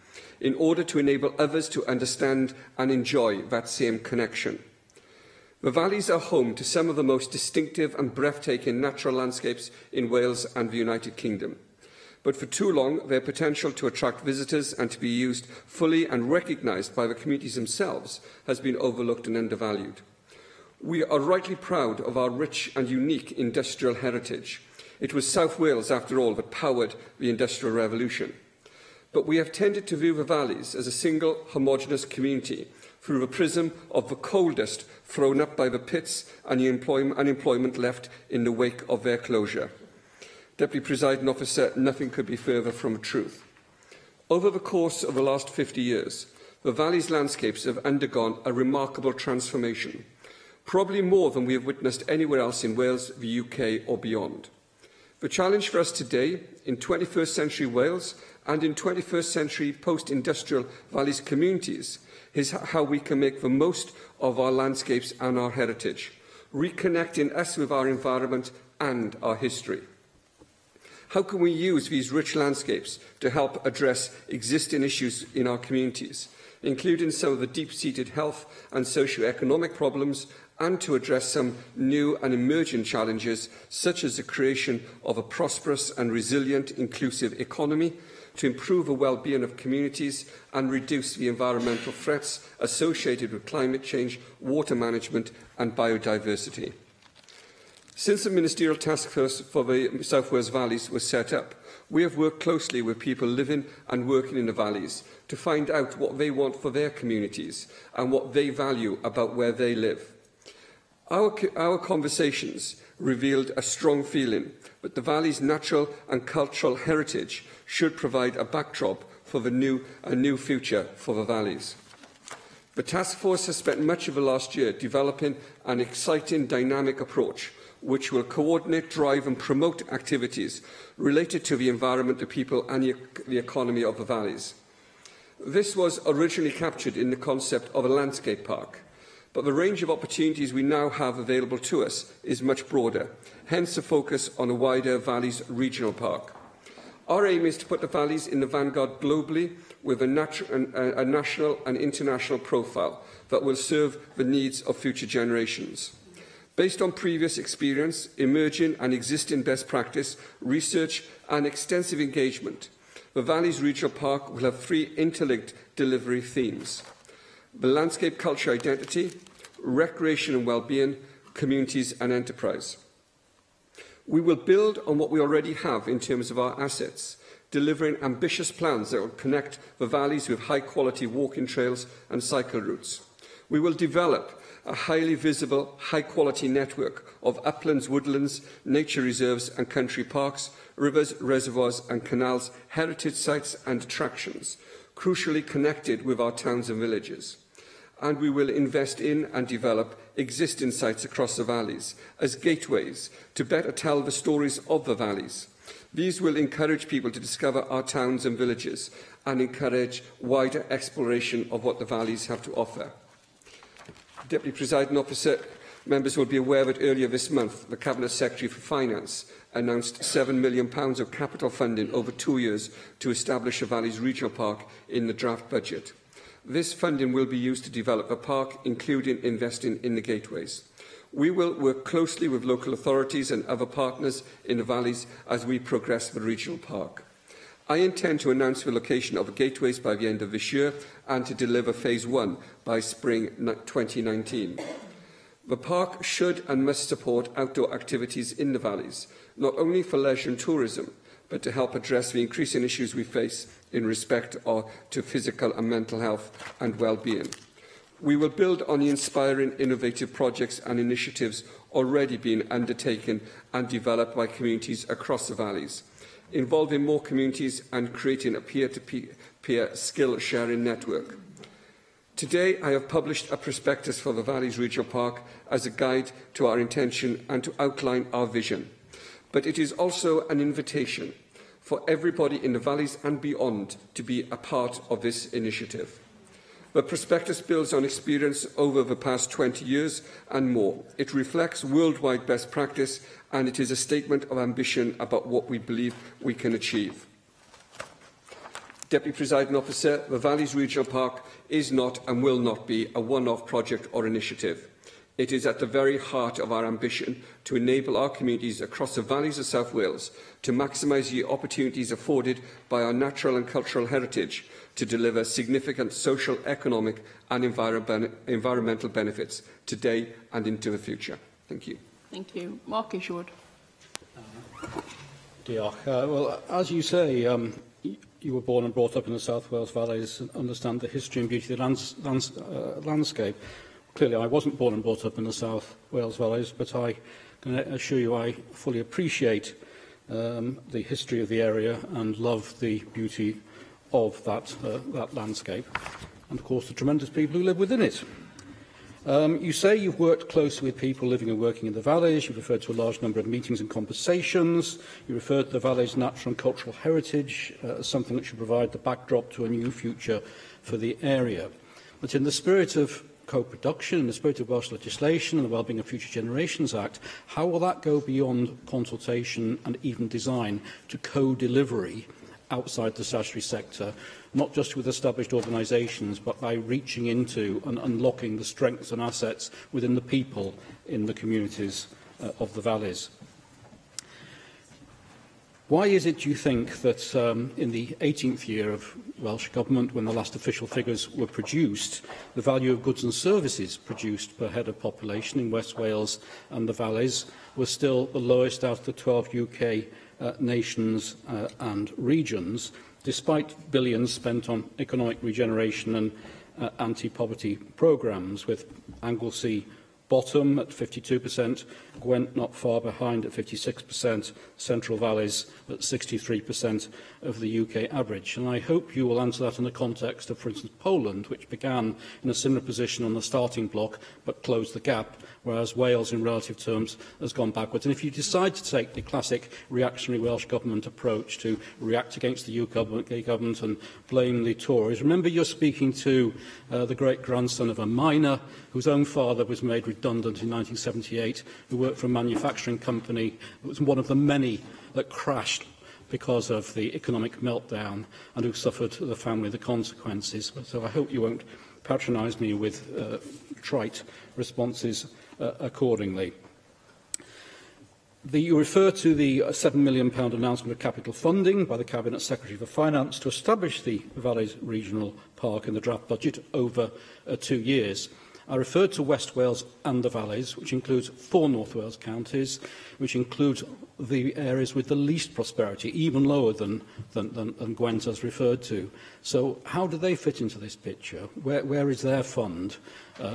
in order to enable others to understand and enjoy that same connection. The valleys are home to some of the most distinctive and breathtaking natural landscapes in Wales and the United Kingdom. But for too long, their potential to attract visitors and to be used fully and recognised by the communities themselves has been overlooked and undervalued. We are rightly proud of our rich and unique industrial heritage. It was South Wales, after all, that powered the Industrial Revolution. But we have tended to view the valleys as a single homogeneous community through the prism of the coal dust thrown up by the pits and the unemployment left in the wake of their closure. Deputy Presiding Officer, nothing could be further from the truth. Over the course of the last 50 years, the valley's landscapes have undergone a remarkable transformation, probably more than we have witnessed anywhere else in Wales, the UK or beyond. The challenge for us today, in 21st century Wales and in 21st century post-industrial valleys communities, is how we can make the most of our landscapes and our heritage, reconnecting us with our environment and our history. How can we use these rich landscapes to help address existing issues in our communities, including some of the deep-seated health and socio-economic problems and to address some new and emerging challenges, such as the creation of a prosperous and resilient inclusive economy, to improve the well-being of communities and reduce the environmental threats associated with climate change, water management and biodiversity. Since the Ministerial Task Force for the South Wales Valleys was set up, we have worked closely with people living and working in the valleys to find out what they want for their communities and what they value about where they live. Our conversations revealed a strong feeling that the valley's natural and cultural heritage should provide a backdrop for a new future for the valleys. The task force has spent much of the last year developing an exciting, dynamic approach which will coordinate, drive and promote activities related to the environment, the people and the economy of the valleys. This was originally captured in the concept of a landscape park, but the range of opportunities we now have available to us is much broader, hence the focus on a wider Valleys Regional Park. Our aim is to put the valleys in the vanguard globally with a national and international profile that will serve the needs of future generations. Based on previous experience, emerging and existing best practice, research and extensive engagement, the Valleys Regional Park will have 3 interlinked delivery themes: the landscape culture identity, recreation and well-being, communities and enterprise. We will build on what we already have in terms of our assets, delivering ambitious plans that will connect the valleys with high-quality walking trails and cycle routes. We will develop a highly visible, high-quality network of uplands, woodlands, nature reserves and country parks, rivers, reservoirs and canals, heritage sites and attractions, crucially connected with our towns and villages. And we will invest in and develop existing sites across the valleys as gateways to better tell the stories of the valleys. These will encourage people to discover our towns and villages and encourage wider exploration of what the valleys have to offer. Deputy Presiding Officer, members will be aware that earlier this month, the Cabinet Secretary for Finance announced £7 million of capital funding over 2 years to establish a Valleys Regional Park in the draft budget. This funding will be used to develop a park, including investing in the gateways. We will work closely with local authorities and other partners in the valleys as we progress the regional park. I intend to announce the location of the gateways by the end of this year and to deliver Phase 1 by spring 2019. The park should and must support outdoor activities in the valleys, not only for leisure and tourism, but to help address the increasing issues we face in respect to physical and mental health and well-being. We will build on the inspiring, innovative projects and initiatives already being undertaken and developed by communities across the valleys, involving more communities and creating a peer-to-peer skill-sharing network. Today, I have published a prospectus for the Valleys Regional Park as a guide to our intention and to outline our vision. But it is also an invitation for everybody in the valleys and beyond to be a part of this initiative. The prospectus builds on experience over the past 20 years and more. It reflects worldwide best practice and it is a statement of ambition about what we believe we can achieve. Deputy Presiding Officer, the Valleys Regional Park is not and will not be a one-off project or initiative. It is at the very heart of our ambition to enable our communities across the valleys of South Wales to maximise the opportunities afforded by our natural and cultural heritage to deliver significant social, economic and environmental benefits today and into the future. Thank you. Thank you. Mark Isherwood. Well, as you say, you were born and brought up in the South Wales Valleys and understand the history and beauty of the landscape. Clearly, I wasn't born and brought up in the South Wales Valleys, but I can assure you I fully appreciate the history of the area and love the beauty of that landscape, and of course the tremendous people who live within it. You say you've worked closely with people living and working in the valleys. You've referred to a large number of meetings and conversations. You referred to the valley's natural and cultural heritage as something that should provide the backdrop to a new future for the area. But in the spirit of co-production, in the spirit of Welsh legislation and the Wellbeing of Future Generations Act, how will that go beyond consultation and even design to co-delivery outside the statutory sector, not just with established organisations, but by reaching into and unlocking the strengths and assets within the people in the communities of the valleys. Why is it, do you think, that in the 18th year of Welsh Government, when the last official figures were produced, the value of goods and services produced per head of population in West Wales and the valleys was still the lowest out of the 12 UK nations and regions, despite billions spent on economic regeneration and anti-poverty programmes, with Anglesey bottom at 52%, Gwent not far behind at 56%, Central Valleys at 63% of the UK average. And I hope you will answer that in the context of, for instance, Poland, which began in a similar position on the starting block but closed the gap, whereas Wales, in relative terms, has gone backwards. And if you decide to take the classic reactionary Welsh Government approach to react against the UK government and blame the Tories, remember you're speaking to the great-grandson of a miner whose own father was made redundant in 1978, who worked for a manufacturing company that was one of the many that crashed because of the economic meltdown, and who suffered, the family, the consequences. So I hope you won't patronise me with trite responses accordingly. You refer to the £7 million announcement of capital funding by the Cabinet Secretary for Finance to establish the Valleys Regional Park in the draft budget over 2 years. I referred to West Wales and the Valleys, which includes 4 North Wales counties, which includes the areas with the least prosperity, even lower than Gwent has referred to. So how do they fit into this picture? Where is their fund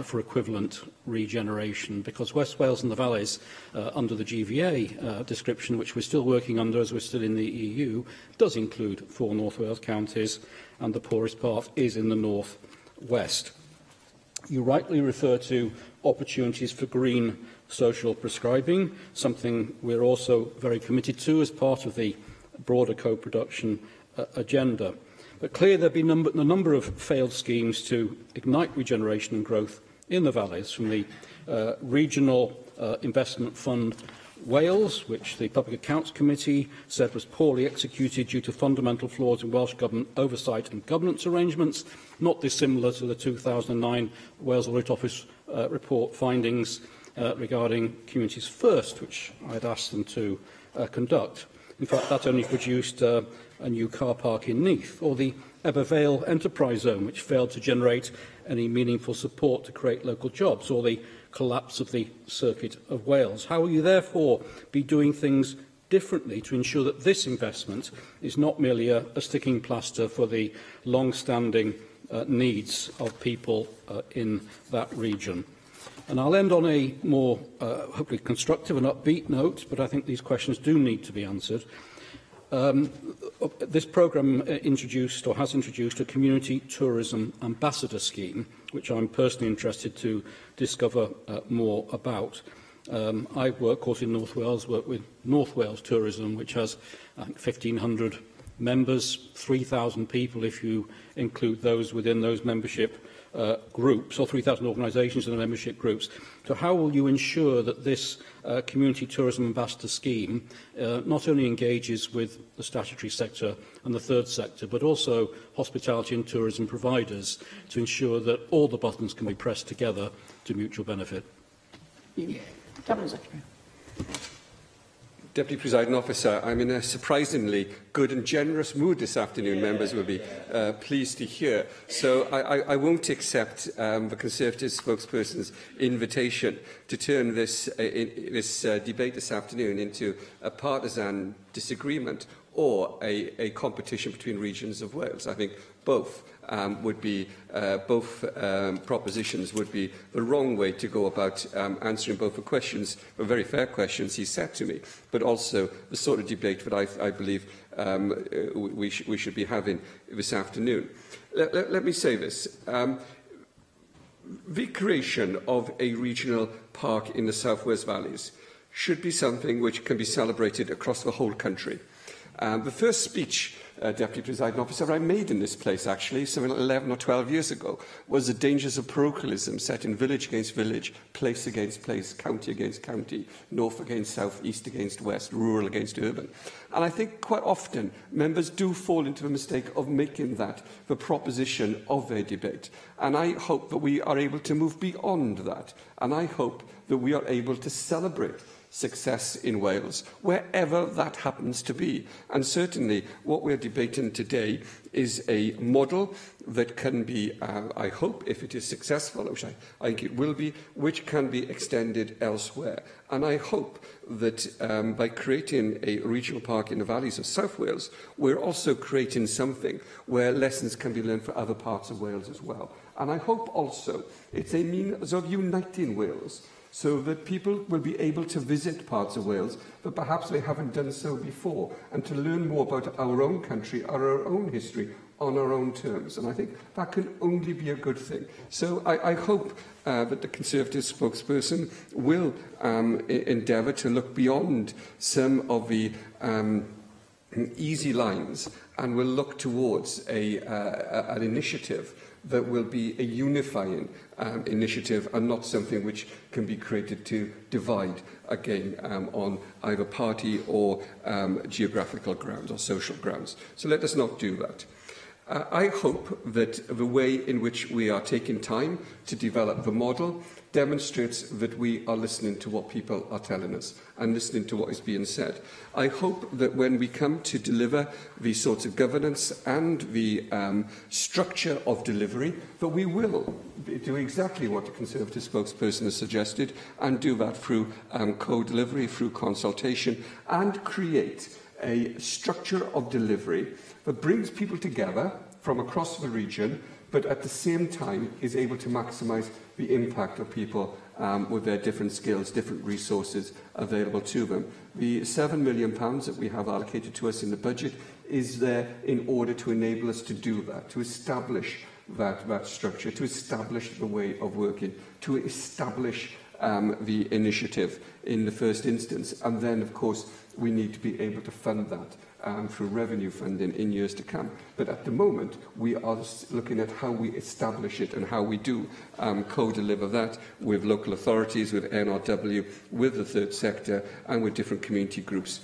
for equivalent regeneration? Because West Wales and the Valleys, under the GVA description, which we're still working under as we're still in the EU, does include 4 North Wales counties, and the poorest part is in the north west. You rightly refer to opportunities for green social prescribing, something we're also very committed to as part of the broader co-production agenda. But clearly there have been a number of failed schemes to ignite regeneration and growth in the valleys, from the Regional Investment Fund Wales, which the Public Accounts Committee said was poorly executed due to fundamental flaws in Welsh Government oversight and governance arrangements, not dissimilar to the 2009 Wales Audit Office report findings regarding Communities First, which I had asked them to conduct. In fact, that only produced a new car park in Neath, or the Ebervale Enterprise Zone, which failed to generate any meaningful support to create local jobs, or the collapse of the Circuit of Wales. How will you therefore be doing things differently to ensure that this investment is not merely a sticking plaster for the long-standing needs of people in that region? And I'll end on a more hopefully constructive and upbeat note, but I think these questions do need to be answered. This programme introduced, or has introduced, a community tourism ambassador scheme, which I'm personally interested to discover more about. I work, of course, in North Wales, work with North Wales Tourism, which has, I think, 1,500 members, 3,000 people if you include those within those membership groups, or 3,000 organisations in the membership groups. So how will you ensure that this Community Tourism Ambassador scheme not only engages with the statutory sector and the third sector, but also hospitality and tourism providers, to ensure that all the buttons can be pressed together to mutual benefit? Cabinet Secretary. Deputy Presiding Officer, I'm in a surprisingly good and generous mood this afternoon, members will be pleased to hear. So I won't accept the Conservative spokesperson's invitation to turn this debate this afternoon into a partisan disagreement or a competition between regions of Wales. I think both propositions would be the wrong way to go about answering both the questions, the very fair questions he set to me, but also the sort of debate that I believe we should be having this afternoon. Let me say this. The creation of a regional park in the South Wales Valleys should be something which can be celebrated across the whole country. The first speech, Deputy Presiding Officer, I made in this place, actually, 11 or 12 years ago, was the dangers of parochialism set in village against village, place against place, county against county, north against south, east against west, rural against urban. And I think quite often members do fall into the mistake of making that the proposition of their debate. And I hope that we are able to move beyond that. And I hope that we are able to celebrate success in Wales, wherever that happens to be. And certainly what we're debating today is a model that can be, I hope, if it is successful, which I think it will be, which can be extended elsewhere. And I hope that by creating a regional park in the valleys of South Wales, we're also creating something where lessons can be learned for other parts of Wales as well. And I hope also it's a means of uniting Wales, so that people will be able to visit parts of Wales that perhaps they haven't done so before, and to learn more about our own country, our own history, on our own terms. And I think that can only be a good thing. So I hope that the Conservative spokesperson will endeavour to look beyond some of the easy lines and will look towards an initiative that will be a unifying initiative and not something which can be created to divide, again, on either party or geographical grounds or social grounds. So let us not do that. I hope that the way in which we are taking time to develop the model demonstrates that we are listening to what people are telling us and listening to what is being said. I hope that when we come to deliver the sorts of governance and the structure of delivery, that we will do exactly what the Conservative spokesperson has suggested and do that through co-delivery, through consultation, and create a structure of delivery that brings people together from across the region, but at the same time is able to maximise the impact of people with their different skills, different resources available to them. The £7 million that we have allocated to us in the budget is there in order to enable us to do that, to establish that structure, to establish the way of working, to establish the initiative in the first instance. And then, of course, we need to be able to fund that through revenue funding in years to come. But at the moment, we are looking at how we establish it and how we do co-deliver that with local authorities, with NRW, with the third sector, and with different community groups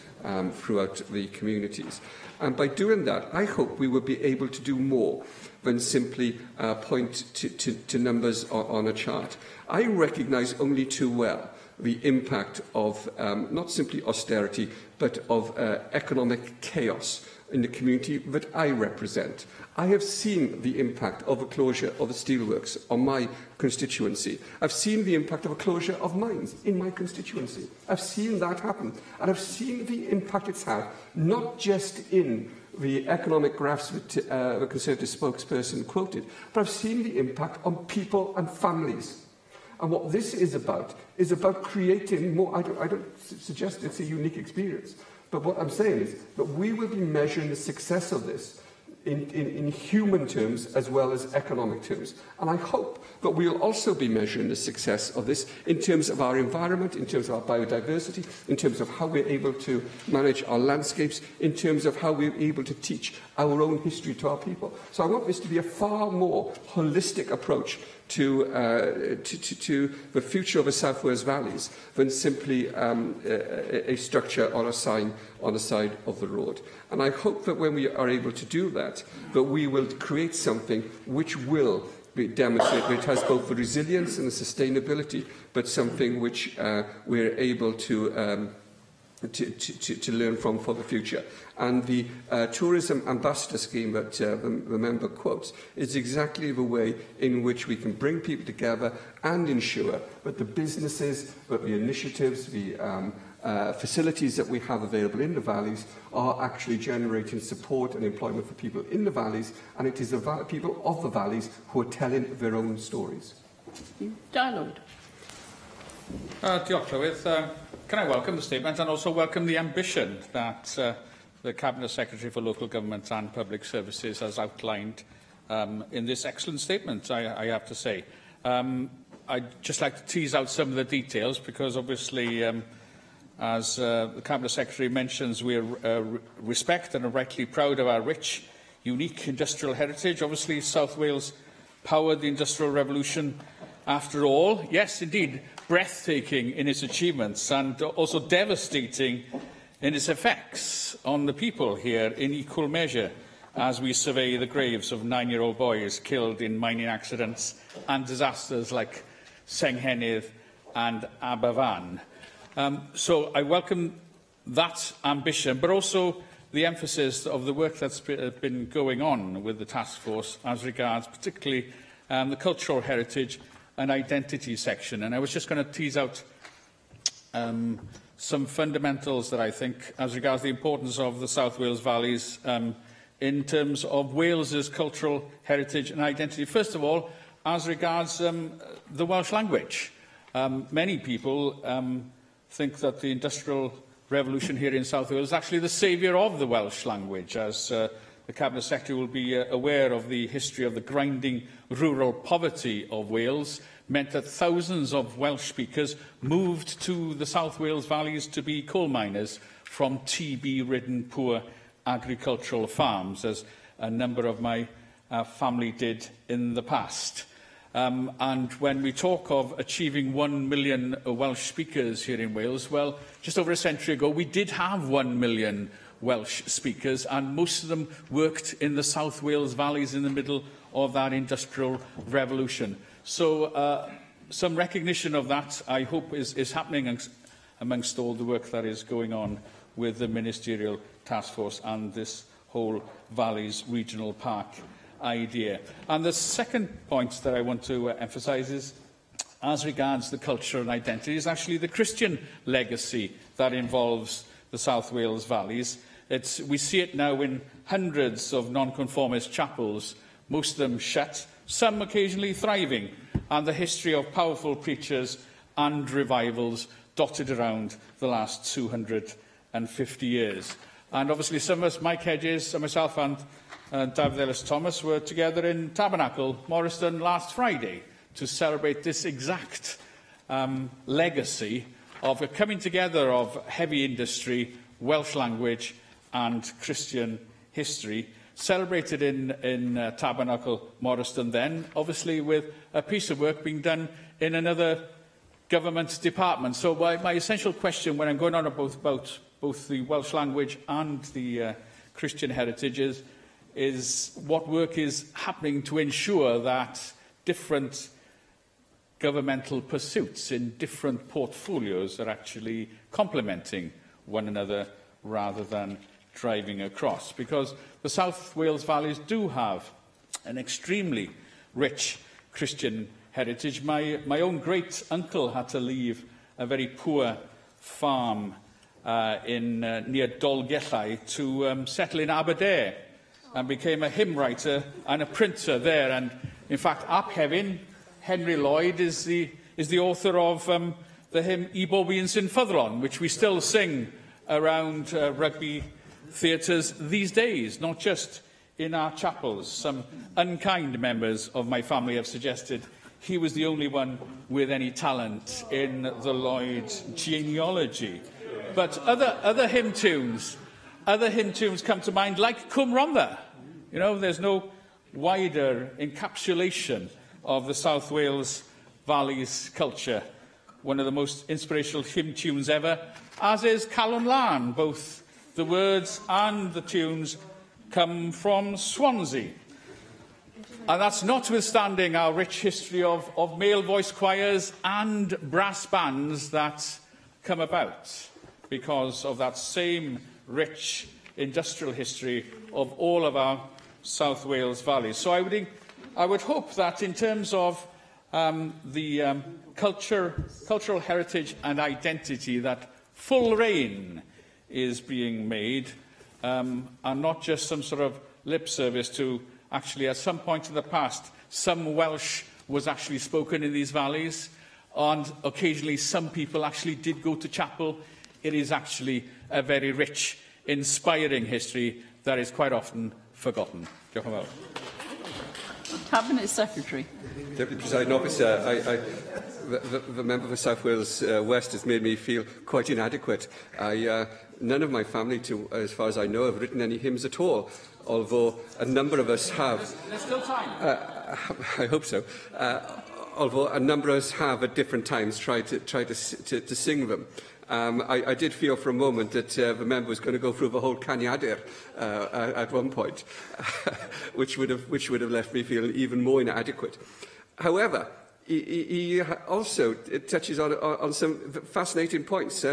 throughout the communities. And by doing that, I hope we will be able to do more than simply point to numbers on a chart. I recognise only too well the impact of not simply austerity, but of economic chaos in the community that I represent. I have seen the impact of a closure of the steelworks on my constituency. I've seen the impact of a closure of mines in my constituency. I've seen that happen. And I've seen the impact it's had, not just in the economic graphs that the Conservative spokesperson quoted, but I've seen the impact on people and families. And what this is about creating more. I don't suggest it's a unique experience, but what I'm saying is that we will be measuring the success of this in human terms as well as economic terms. And I hope that we'll also be measuring the success of this in terms of our environment, in terms of our biodiversity, in terms of how we're able to manage our landscapes, in terms of how we're able to teach our own history to our people. So I want this to be a far more holistic approach to the future of the South Wales valleys than simply a structure on a sign on the side of the road. And I hope that when we are able to do that, that we will create something which will demonstrate that it has both the resilience and the sustainability, but something which we're able to learn from for the future. And the tourism ambassador scheme that the member quotes is exactly the way in which we can bring people together and ensure that the businesses, that the initiatives, the facilities that we have available in the valleys are actually generating support and employment for people in the valleys, and it is the people of the valleys who are telling their own stories. Dialogue. Diolch, Llywydd. Can I welcome the statement and also welcome the ambition that the Cabinet Secretary for Local Government and Public Services has outlined in this excellent statement, I have to say. I'd just like to tease out some of the details because obviously As the Cabinet Secretary mentions, we respect and are rightly proud of our rich, unique industrial heritage. Obviously, South Wales powered the Industrial Revolution after all. Yes, indeed, breathtaking in its achievements and also devastating in its effects on the people here in equal measure, as we survey the graves of 9-year-old boys killed in mining accidents and disasters like Senghenydd and Aberfan. So I welcome that ambition, but also the emphasis of the work that's been going on with the task force as regards particularly the cultural heritage and identity section. And I was just going to tease out some fundamentals that I think as regards the importance of the South Wales Valleys in terms of Wales's cultural heritage and identity. First of all, as regards the Welsh language. Many people think that the Industrial Revolution here in South Wales is actually the saviour of the Welsh language, as the Cabinet Secretary will be aware of the history of the grinding rural poverty of Wales, meant that thousands of Welsh speakers moved to the South Wales valleys to be coal miners from TB-ridden poor agricultural farms, as a number of my family did in the past. And when we talk of achieving 1 million Welsh speakers here in Wales, well, just over a century ago, we did have 1 million Welsh speakers, and most of them worked in the South Wales valleys in the middle of that Industrial Revolution. So some recognition of that, I hope, is happening amongst all the work that is going on with the Ministerial Task Force and this whole Valleys Regional Park idea. And the second point that I want to emphasise is, as regards the culture and identity, is actually the Christian legacy that involves the South Wales valleys. We see it now in hundreds of nonconformist chapels, most of them shut, some occasionally thriving, and the history of powerful preachers and revivals dotted around the last 250 years. And obviously some of us, Mike Hedges and myself and David Ellis-Thomas, were together in Tabernacle, Morriston, last Friday to celebrate this exact legacy of a coming together of heavy industry, Welsh language and Christian history, celebrated in Tabernacle, Morriston then, obviously with a piece of work being done in another government department. So my essential question when I'm going on about both the Welsh language and the Christian heritage is what work is happening to ensure that different governmental pursuits in different portfolios are actually complementing one another rather than driving across. Because the South Wales valleys do have an extremely rich Christian heritage. My own great-uncle had to leave a very poor farm near Dolgellau to settle in Aberdare, and became a hymn writer and a printer there. And in fact, Ap Hefin, Henry Lloyd, is the author of the hymn I Bobi yn Sinffyddlon, which we still sing around rugby theatres these days, not just in our chapels. Some unkind members of my family have suggested he was the only one with any talent in the Lloyd genealogy. But other hymn tunes come to mind, like Cwm Rhondda. You know, there's no wider encapsulation of the South Wales Valleys culture. One of the most inspirational hymn tunes ever, as is Calon Lan. Both the words and the tunes come from Swansea. And that's notwithstanding our rich history of male voice choirs and brass bands that come about because of that same rich industrial history of all of our South Wales valleys. So I would hope that in terms of the cultural heritage and identity, that full rein is being made, and not just some sort of lip service to actually, at some point in the past, some Welsh was actually spoken in these valleys, and occasionally some people actually did go to chapel. It is actually a very rich, inspiring history that is quite often forgotten. Diolch yn fawr. Cabinet Secretary. Deputy Presiding Officer, the member for South Wales West has made me feel quite inadequate. None of my family, as far as I know, have written any hymns at all, although a number of us have. There's still time. I hope so. Although a number of us have at different times tried to sing them. I did feel for a moment that the member was going to go through the whole Caniadur at one point, which would have left me feeling even more inadequate. However, he also touches on some fascinating points.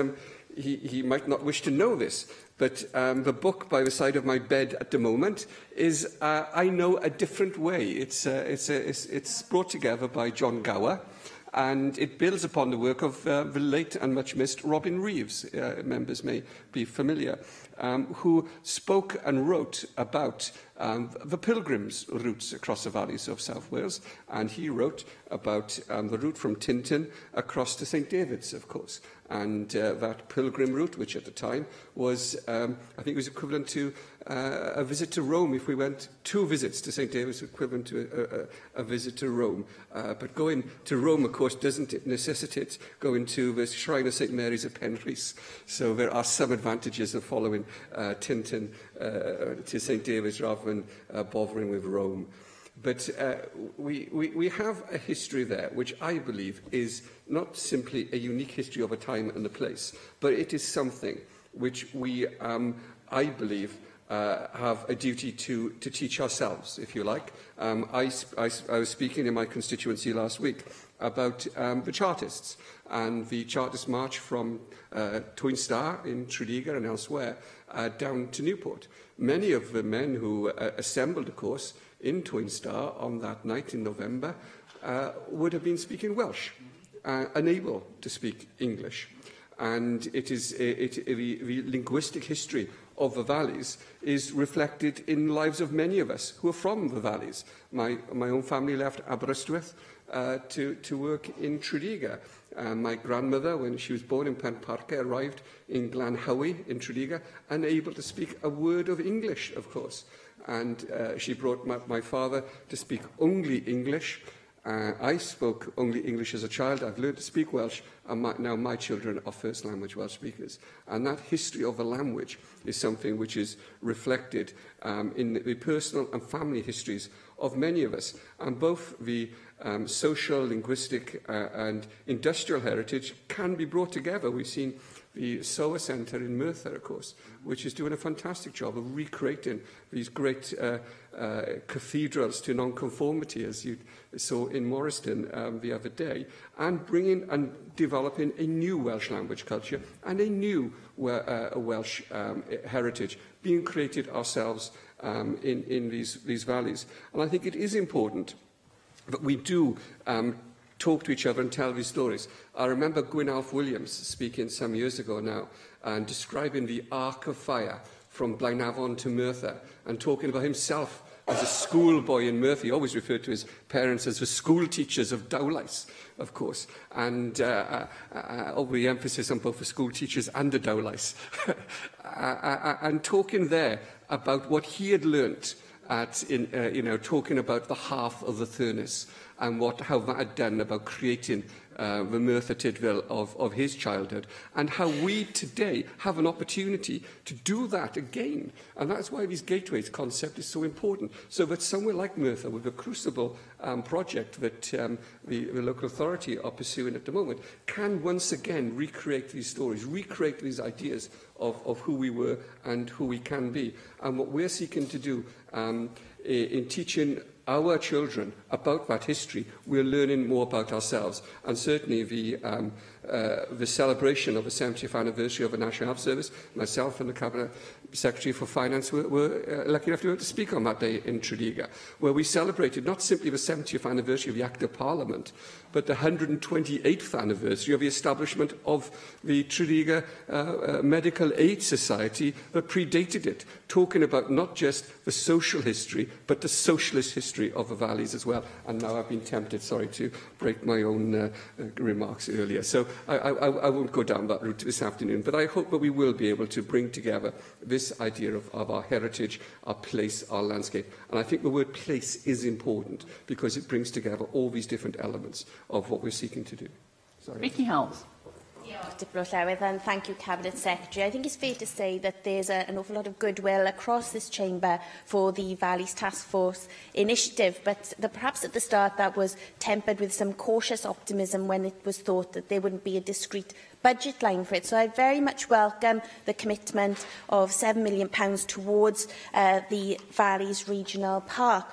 He might not wish to know this, but the book by the side of my bed at the moment is I Know a Different Way. It's brought together by John Gower, and it builds upon the work of the late and much missed Robin Reeves, members may be familiar, who spoke and wrote about the pilgrims' routes across the valleys of South Wales, and he wrote about the route from Tintern across to St David's, of course, and that pilgrim route, which at the time was, I think it was equivalent to a visit to Rome. If we went 2 visits to St David's, equivalent to a visit to Rome. But going to Rome, of course, doesn't necessitate going to the Shrine of St Mary's at Penrhys. So there are some advantages of following Tintern to St David's rather than bothering with Rome. But we have a history there, which I believe is not simply a unique history of a time and a place, but it is something which we, I believe, have a duty to teach ourselves, if you like. I was speaking in my constituency last week about the Chartists and the Chartist march from Twin Star in Tredegar and elsewhere down to Newport. Many of the men who assembled, of course, in Twin Star on that night in November would have been speaking Welsh, unable to speak English. And it is the linguistic history of the valleys is reflected in the lives of many of us who are from the valleys. My own family left Aberystwyth to work in Tredegar. My grandmother, when she was born in Penparca, arrived in Glanhowie in Tredegar, unable to speak a word of English, of course. And she brought my father to speak only English. I spoke only English as a child. I've learned to speak Welsh, and now my children are first language Welsh speakers. And that history of the language is something which is reflected in the personal and family histories of many of us. And both the social, linguistic and industrial heritage can be brought together. We've seen the SOA Centre in Merthyr, of course, which is doing a fantastic job of recreating these great cathedrals to non-conformity, as you saw in Morriston the other day, and bringing and developing a new Welsh language culture and a new Welsh heritage being created ourselves in these valleys. And I think it is important that we do talk to each other and tell these stories. I remember Gwynalf Williams speaking some years ago now and describing the arc of fire from Blaenavon to Merthyr and talking about himself as a schoolboy in Merthyr. He always referred to his parents as the school teachers of Dowlais, of course, and over the emphasis on both the school teachers and the Dowlais. And talking there about what he had learnt talking about the hearth of the Thurnes and how that had done about creating the Merthyr Tydfil of his childhood, and how we today have an opportunity to do that again. And that's why these gateways concept is so important, so that somewhere like Merthyr, with the Crucible project that the local authority are pursuing at the moment, can once again recreate these stories, recreate these ideas of who we were and who we can be. And what we're seeking to do in teaching our children about that history, we're learning more about ourselves. And certainly the celebration of the 70th anniversary of the National Health Service, myself and the Cabinet Secretary for Finance were lucky enough to be able to speak on that day in Tredegar, where we celebrated not simply the 70th anniversary of the Act of Parliament, but the 128th anniversary of the establishment of the Tredegar Medical Aid Society that predated it, talking about not just the social history, but the socialist history of the valleys as well. And now I've been tempted, sorry, to break my own remarks earlier. So I won't go down that route this afternoon, but I hope that we will be able to bring together this idea of our heritage, our place, our landscape. And I think the word place is important because it brings together all these different elements of what we're seeking to do. Sorry. Vicky Helms. And thank you, Cabinet Secretary. I think it's fair to say that there's an awful lot of goodwill across this chamber for the Valleys Task Force initiative, but perhaps at the start that was tempered with some cautious optimism when it was thought that there wouldn't be a discrete budget line for it. So I very much welcome the commitment of £7 million towards the Valleys Regional Park.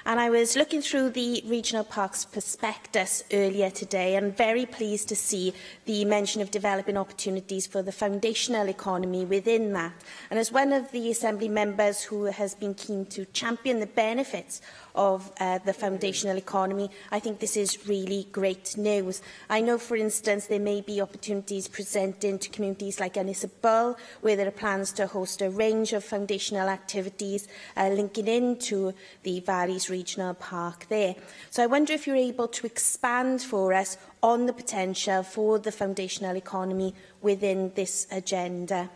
And I was looking through the Regional Parks prospectus earlier today and very pleased to see the mention of developing opportunities for the foundational economy within that. And as one of the Assembly members who has been keen to champion the benefits of the foundational economy, I think this is really great news. I know, for instance, there may be opportunities presented to communities like Ynysybwl, where there are plans to host a range of foundational activities linking into the Valleys Regional Park there. So I wonder if you're able to expand for us on the potential for the foundational economy within this agenda.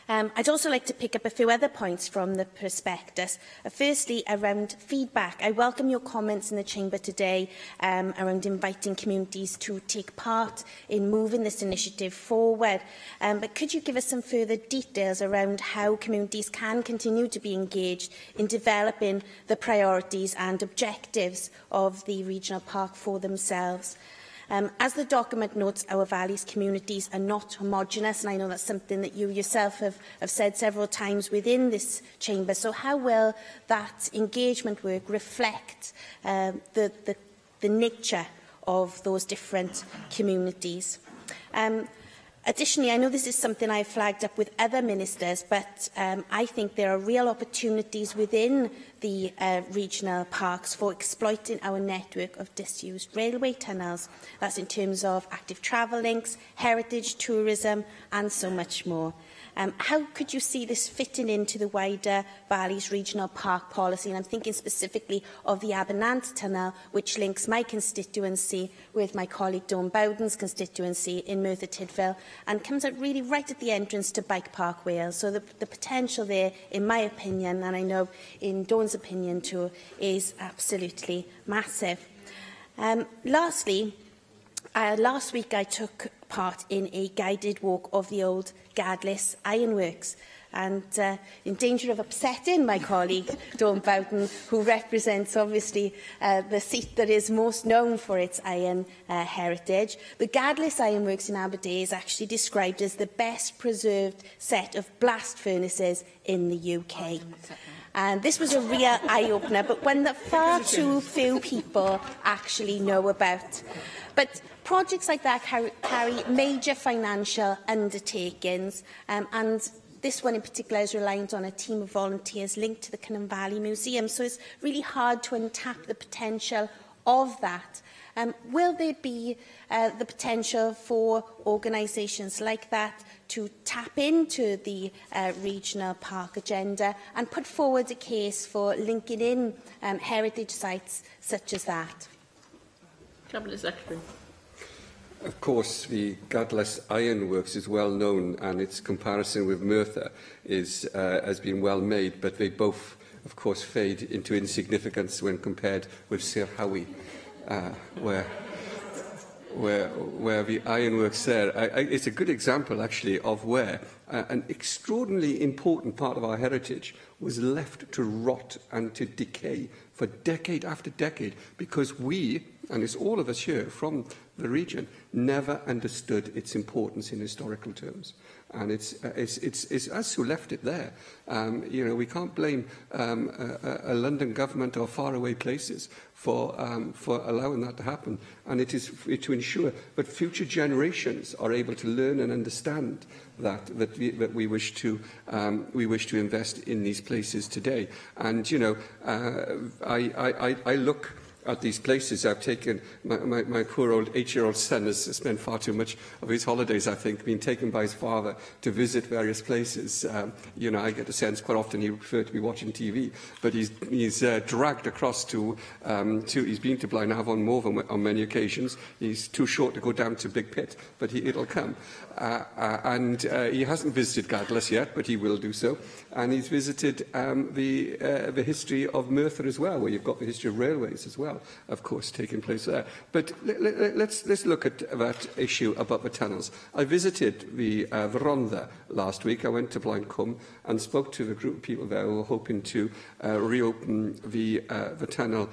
I'd also like to pick up a few other points from the prospectus. Firstly, around feedback. I welcome your comments in the Chamber today around inviting communities to take part in moving this initiative forward. But could you give us some further details around how communities can continue to be engaged in developing the priorities and objectives of the regional park for themselves? As the document notes, our valleys communities are not homogenous, and I know that's something that you yourself have said several times within this chamber. So how will that engagement work reflect the nature of those different communities? Additionally, I know this is something I've flagged up with other ministers, but I think there are real opportunities within the regional parks for exploiting our network of disused railway tunnels. That's in terms of active travel links, heritage, tourism, and so much more. How could you see this fitting into the wider Valleys Regional Park policy? And I'm thinking specifically of the Abernant Tunnel, which links my constituency with my colleague Dawn Bowden's constituency in Merthyr Tydfil, and comes out really right at the entrance to Bike Park Wales. So the potential there, in my opinion, and I know in Dawn's opinion too, is absolutely massive. Lastly, last week I took part in a guided walk of the old Gadlis Ironworks, and in danger of upsetting my colleague Dawn Bowden, who represents obviously the seat that is most known for its iron heritage. The Gadlis Ironworks in Aberdeen is actually described as the best preserved set of blast furnaces in the UK. And this was a real eye-opener, but one that far too few people actually know about. But projects like that carry major financial undertakings, and this one in particular is reliant on a team of volunteers linked to the Cynon Valley Museum, so it's really hard to untap the potential of that. Will there be the potential for organisations like that to tap into the regional park agenda and put forward a case for linking in heritage sites such as that? Cabinet Secretary. Of course, the Gadlis Ironworks is well known, and its comparison with Merthyr has been well made, but they both, of course, fade into insignificance when compared with Sir Howie, where the ironworks there. It's a good example, actually, of where an extraordinarily important part of our heritage was left to rot and to decay for decade after decade, because we, and it's all of us here from the region, never understood its importance in historical terms. And it's us who left it there. You know, we can't blame a London government or faraway places for allowing that to happen. And it is to ensure that future generations are able to learn and understand that we wish to invest in these places today. And you know, I look at these places. I've taken my poor old 8-year-old son has spent far too much of his holidays, I think, being taken by his father to visit various places. You know, I get a sense quite often he would prefer to be watching TV, but he's dragged across he's been to Blaenavon Morven on many occasions. He's too short to go down to Big Pit, but it'll come. And he hasn't visited Gadlas yet, but he will do so. And he's visited the history of Merthyr as well, where you've got the history of railways as well, of course, taking place there. But let's look at that issue about the tunnels. I visited the Rhondda last week. I went to Blaencwm and spoke to the group of people there who were hoping to reopen the tunnel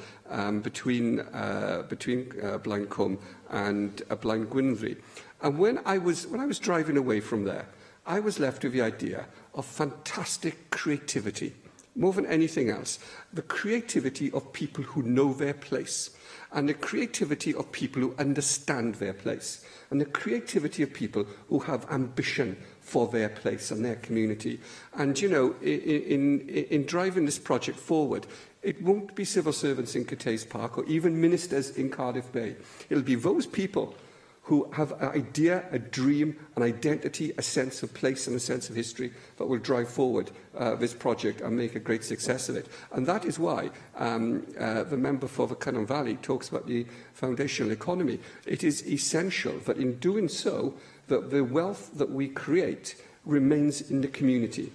between Blaencwm and Blaengwynfrey. And when I was driving away from there, I was left with the idea of fantastic creativity, more than anything else. The creativity of people who know their place, and the creativity of people who understand their place, and the creativity of people who have ambition for their place and their community. And, you know, in driving this project forward, it won't be civil servants in Cathays Park or even ministers in Cardiff Bay. It'll be those people who have an idea, a dream, an identity, a sense of place and a sense of history that will drive forward this project and make a great success of it. And that is why the member for the Cynon Valley talks about the foundational economy. It is essential that in doing so, that the wealth that we create remains in the community,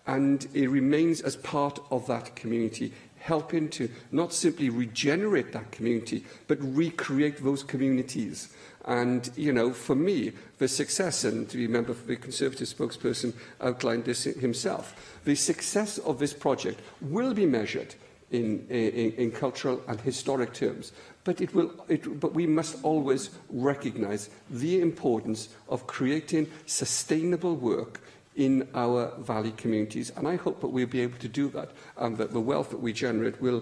and it remains as part of that community, helping to not simply regenerate that community, but recreate those communities. And, you know, for me, the success, and remember the Conservative spokesperson outlined this himself, the success of this project will be measured in cultural and historic terms. But we must always recognise the importance of creating sustainable work in our valley communities. And I hope that we'll be able to do that, and that the wealth that we generate will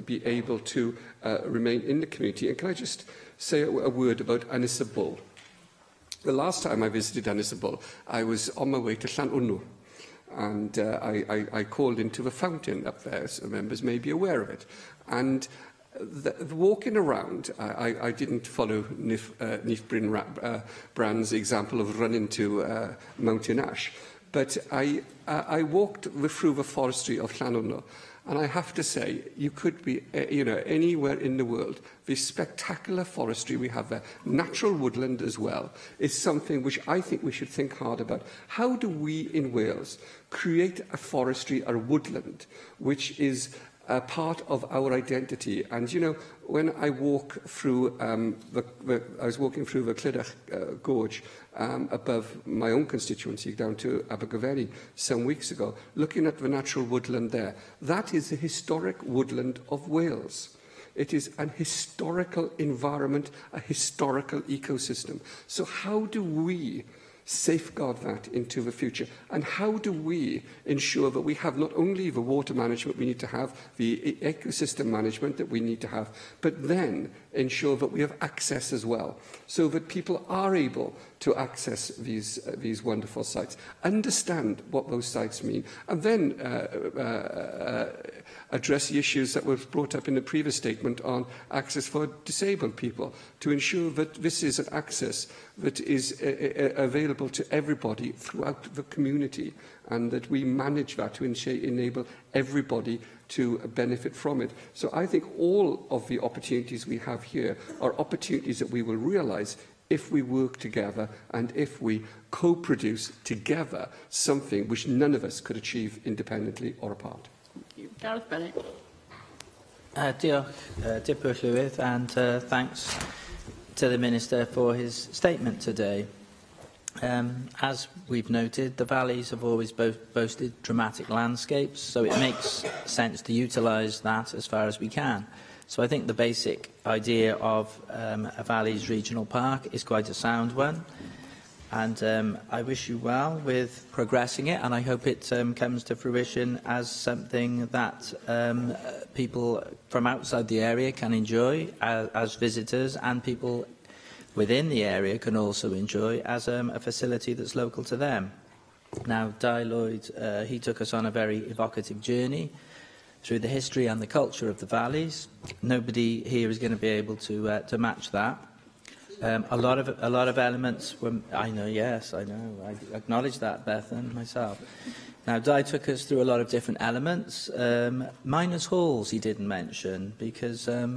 be able to remain in the community. And can I just say a word about Ynys-y-Bull? The last time I visited Ynys-y-Bull, I was on my way to Llanwnnw, and I called into the fountain up there, so members may be aware of it. And the walking around, I didn't follow Niamh Brand's example of running to Mountain Ash, but I walked through the forestry of Llanwnnw, and I have to say, you could be anywhere in the world. The spectacular forestry we have there, natural woodland as well, is something which I think we should think hard about. How do we in Wales create a forestry or woodland which is part of our identity? And, you know, when I walk through, I was walking through the Clydach Gorge above my own constituency down to Abergavenny some weeks ago, looking at the natural woodland there. That is the historic woodland of Wales. It is an historical environment, a historical ecosystem. So how do we safeguard that into the future? And how do we ensure that we have not only the water management we need to have, the ecosystem management that we need to have, but then ensure that we have access as well, so that people are able to access these wonderful sites, understand what those sites mean, and then address the issues that were brought up in the previous statement on access for disabled people, to ensure that this is an access that is available to everybody throughout the community, and that we manage that to enable everybody to benefit from it. So I think all of the opportunities we have here are opportunities that we will realise if we work together and if we co-produce together something which none of us could achieve independently or apart. Thank you. Gareth Bennett. Diolch, Dipper Llywydd, and thanks to the Minister for his statement today. As we've noted, the valleys have always boasted dramatic landscapes, so it makes sense to utilise that as far as we can. So I think the basic idea of a Valleys Regional Park is quite a sound one, and I wish you well with progressing it, and I hope it comes to fruition as something that people from outside the area can enjoy as visitors, and people within the area can also enjoy as a facility that's local to them. Now, Di Lloyd, he took us on a very evocative journey through the history and the culture of the valleys. Nobody here is going to be able to match that. A lot of elements were, I know, yes, I know, I acknowledge that, Bethan, myself. Now, Di took us through a lot of different elements. Miners' halls he didn't mention, because a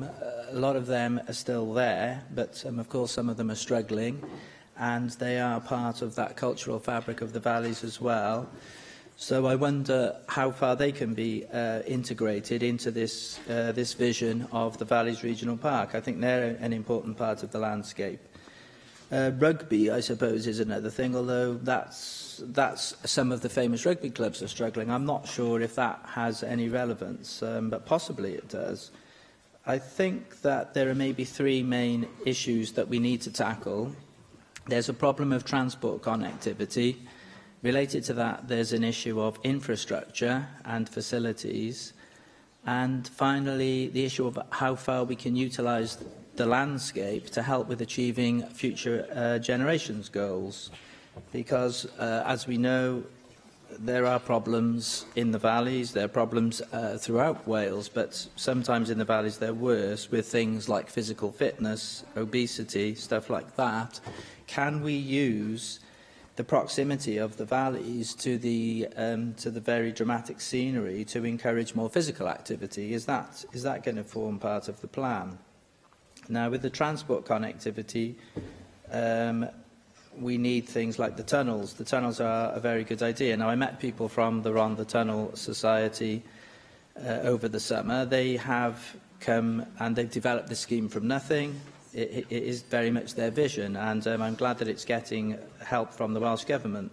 lot of them are still there, but of course some of them are struggling, and they are part of that cultural fabric of the valleys as well. So I wonder how far they can be integrated into this vision of the Valleys Regional Park. I think they're an important part of the landscape. Rugby, I suppose, is another thing, although that's some of the famous rugby clubs are struggling. I'm not sure if that has any relevance, but possibly it does. I think that there are maybe three main issues that we need to tackle. There's a problem of transport connectivity. Related to that, there's an issue of infrastructure and facilities. And finally, the issue of how far we can utilise the landscape to help with achieving future generations' goals. Because, as we know, there are problems in the valleys, there are problems throughout Wales, but sometimes in the valleys they're worse, with things like physical fitness, obesity, stuff like that. Can we use the proximity of the valleys to the very dramatic scenery to encourage more physical activity? Is that going to form part of the plan? Now, with the transport connectivity, we need things like the tunnels. The tunnels are a very good idea. Now, I met people from the Rhondda Tunnel Society over the summer. They have come and they've developed the scheme from nothing. It is very much their vision, and I'm glad that it's getting help from the Welsh Government.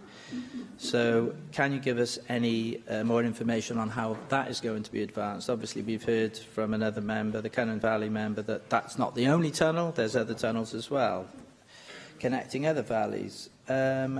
So can you give us any more information on how that is going to be advanced? Obviously, we've heard from another member, the Cynon Valley member, that that's not the only tunnel. There's other tunnels as well, connecting other valleys. There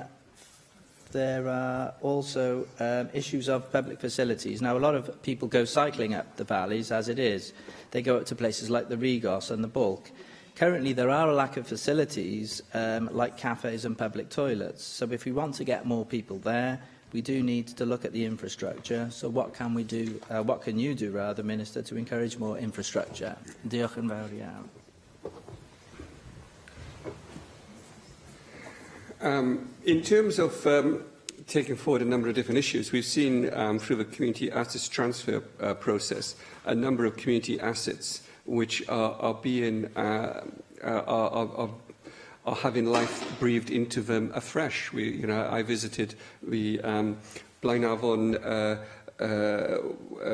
are also issues of public facilities. Now, a lot of people go cycling up the valleys as it is. They go up to places like the Regos and the Bulk. Currently, there are a lack of facilities like cafes and public toilets. So if we want to get more people there, we do need to look at the infrastructure. So what can we do, what can you do, rather, Minister, to encourage more infrastructure? Diolch yn fawr iawn. In terms of taking forward a number of different issues, we've seen through the community assets transfer process a number of community assets which are being are having life breathed into them afresh. I visited the Blaenavon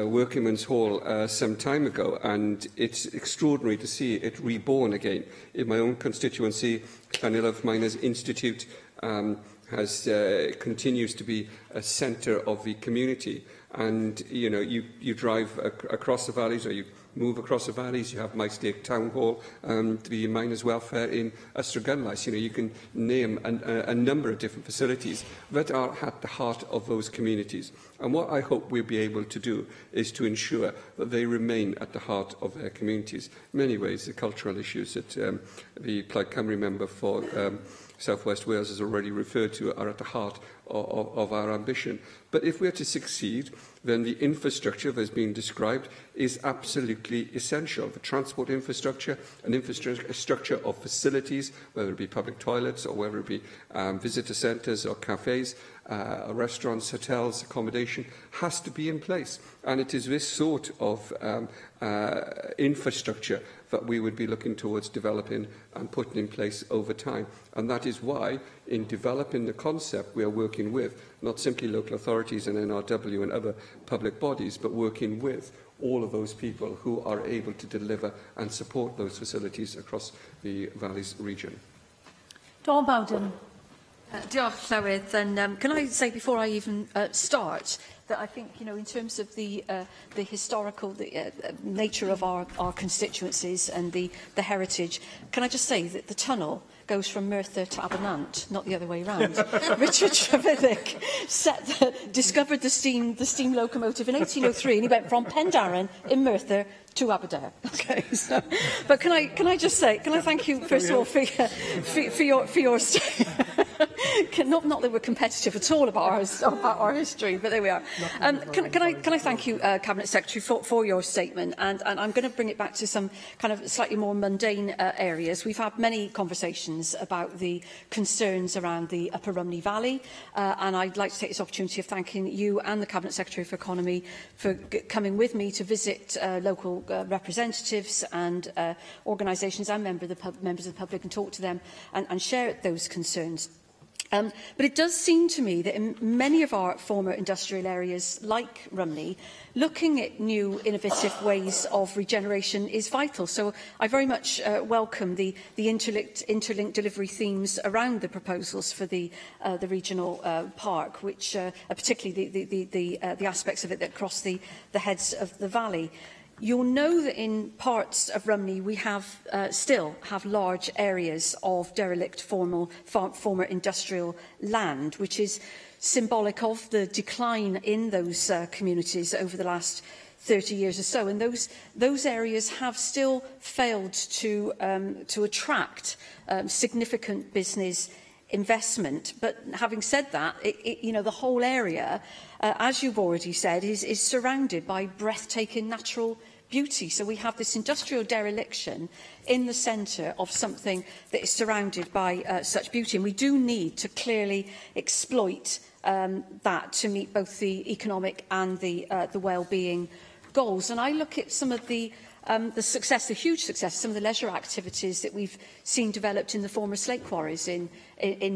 Workingmen's Hall some time ago, and it's extraordinary to see it reborn again. In my own constituency, Llanelwedd Miners Institute continues to be a centre of the community. And you drive across the valleys, or you move across the valleys. You have Maesteg Town Hall, the miners' welfare in Ystrad. You can name a number of different facilities that are at the heart of those communities. And what I hope we'll be able to do is to ensure that they remain at the heart of their communities. In many ways, the cultural issues that the Plaid Cymru member for South West Wales has already referred to are at the heart of our ambition. But if we are to succeed, then the infrastructure that has been described is absolutely essential. The transport infrastructure, an infrastructure of facilities, whether it be public toilets or whether it be visitor centres or cafes, restaurants, hotels, accommodation, has to be in place. And it is this sort of infrastructure that we would be looking towards developing and putting in place over time. And that is why, in developing the concept, we are working with not simply local authorities and NRW and other public bodies, but working with all of those people who are able to deliver and support those facilities across the Valleys region. Dawn Bowden. Diolch, Llywydd. And can I say, before I even start, that I think, in terms of the historical nature of our constituencies and the heritage, can I just say that the tunnel goes from Merthyr to Abernant, not the other way around. Richard Trevithick discovered the steam locomotive in 1803, and he went from Pendarren in Merthyr to Aberdare. Okay, so, but can I just say, can I thank you first of all for your Not that we're competitive at all about our history, but there we are. Can I thank you, Cabinet Secretary, for your statement, and I'm going to bring it back to some kind of slightly more mundane areas. We've had many conversations about the concerns around the Upper Rumney Valley, and I'd like to take this opportunity of thanking you and the Cabinet Secretary for Economy for coming with me to visit local representatives and organisations and members of the public and talk to them and share those concerns. But it does seem to me that in many of our former industrial areas, like Rumney, looking at new innovative ways of regeneration is vital. So I very much welcome the interlinked delivery themes around the proposals for the regional park, which particularly the aspects of it that cross the heads of the valley. You'll know that in parts of Rumney we still have large areas of derelict former industrial land, which is symbolic of the decline in those communities over the last 30 years or so. And those areas have still failed to attract significant business investment. But having said that, the whole area, as you've already said, is surrounded by breathtaking natural beauty. So we have this industrial dereliction in the centre of something that is surrounded by such beauty. And we do need to clearly exploit that to meet both the economic and the well-being goals. And I look at some of the huge success, some of the leisure activities that we've seen developed in the former slate quarries in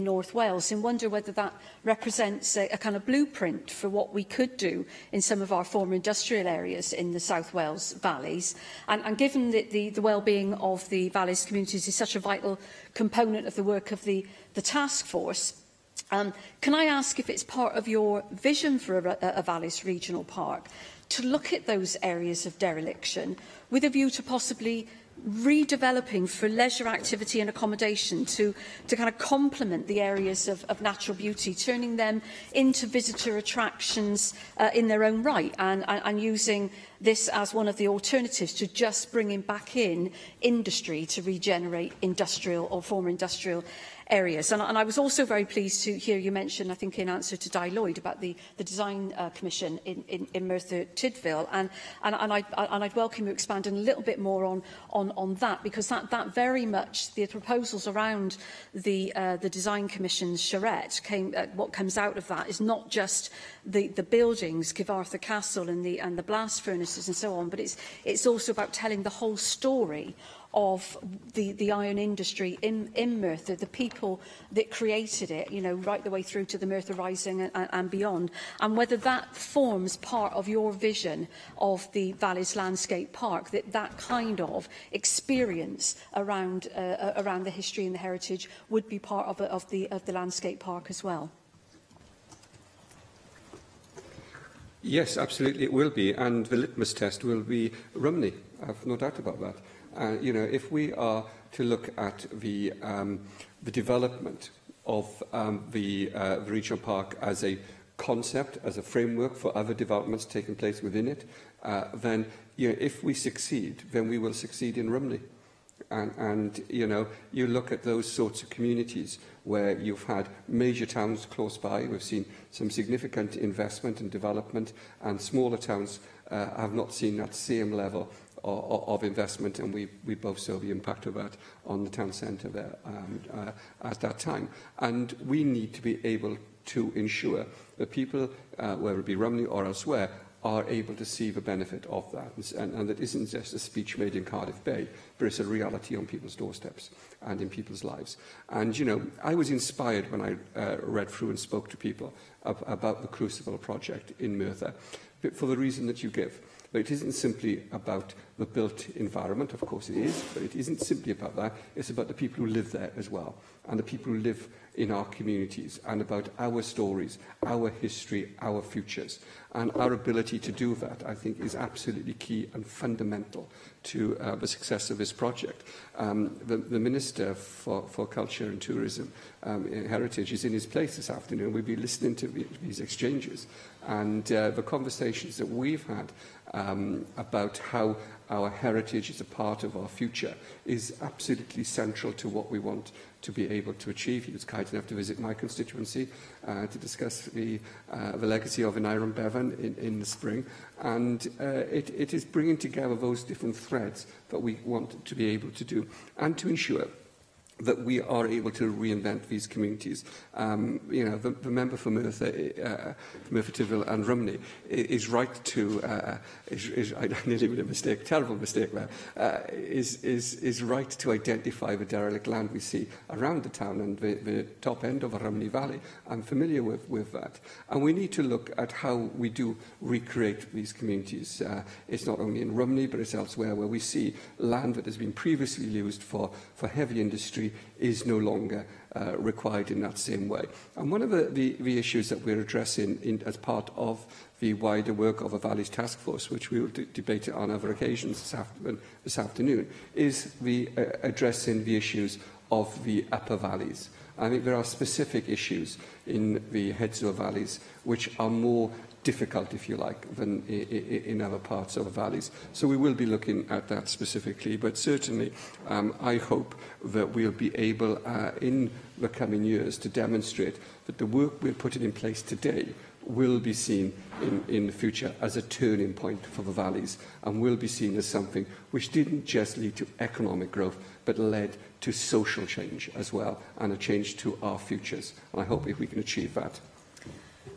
North Wales, and wonder whether that represents a kind of blueprint for what we could do in some of our former industrial areas in the South Wales valleys. And given that the well-being of the valleys communities is such a vital component of the work of the task force, can I ask if it's part of your vision for a Valleys Regional Park to look at those areas of dereliction with a view to possibly redeveloping for leisure activity and accommodation to kind of complement the areas of natural beauty, turning them into visitor attractions in their own right, and using this as one of the alternatives to just bringing back in industry to regenerate industrial or former industrial areas. And I was also very pleased to hear you mention, I think in answer to Di Lloyd, about the Design Commission in Merthyr Tydfil, and I'd welcome you expanding a little bit more on that, because that very much, the proposals around the Design Commission's charrette what comes out of that is not just the buildings, Cyfarthfa Castle and the blast furnaces and so on, but it's also about telling the whole story of the iron industry in Merthyr, the people that created it, right the way through to the Merthyr Rising and beyond, and whether that forms part of your vision of the Valleys Landscape Park, that kind of experience around the history and the heritage would be part of the landscape park as well. Yes, absolutely it will be, and the litmus test will be Rumney. I have no doubt about that. If we are to look at the development of the regional park as a concept, as a framework for other developments taking place within it, then if we succeed, then we will succeed in Rumney. And you look at those sorts of communities where you've had major towns close by. We've seen some significant investment and development, and smaller towns have not seen that same level of investment, and we both saw the impact of that on the town centre there at that time. And we need to be able to ensure that people, whether it be Rumney or elsewhere, are able to see the benefit of that. And that isn't just a speech made in Cardiff Bay, but it's a reality on people's doorsteps and in people's lives. And, I was inspired when I read through and spoke to people about the Crucible project in Merthyr, for the reason that you give. But it isn't simply about the built environment, of course it is, but it isn't simply about that. It's about the people who live there as well, and the people who live in our communities, and about our stories, our history, our futures. And our ability to do that, I think, is absolutely key and fundamental to the success of this project. The Minister for Culture and Tourism Heritage is in his place this afternoon. We'll be listening to these exchanges. And the conversations that we've had about how our heritage is a part of our future is absolutely central to what we want to be able to achieve. He was kind enough to visit my constituency to discuss the legacy of an Iron Bevan in the spring, and it is bringing together those different threads that we want to be able to do, and to ensure that we are able to reinvent these communities. You know, the member for Merthyr Tydfil and Rumney is right to, I nearly made a mistake, terrible mistake there, is right to identify the derelict land we see around the town and the top end of the Rumney Valley. I'm familiar with that. And we need to look at how we do recreate these communities. It's not only in Rumney, but it's elsewhere where we see land that has been previously used for heavy industry is no longer required in that same way. And one of the issues that we're addressing as part of the wider work of a Valleys Task Force, which we will debate on other occasions this afternoon, is addressing the issues of the upper valleys. I think there are specific issues in the heads of valleys which are more difficult, if you like, than in other parts of the valleys. So we will be looking at that specifically, but certainly I hope that we'll be able in the coming years to demonstrate that the work we're putting in place today will be seen in the future as a turning point for the valleys, and will be seen as something which didn't just lead to economic growth, but led to social change as well, and a change to our futures. And I hope if we can achieve that.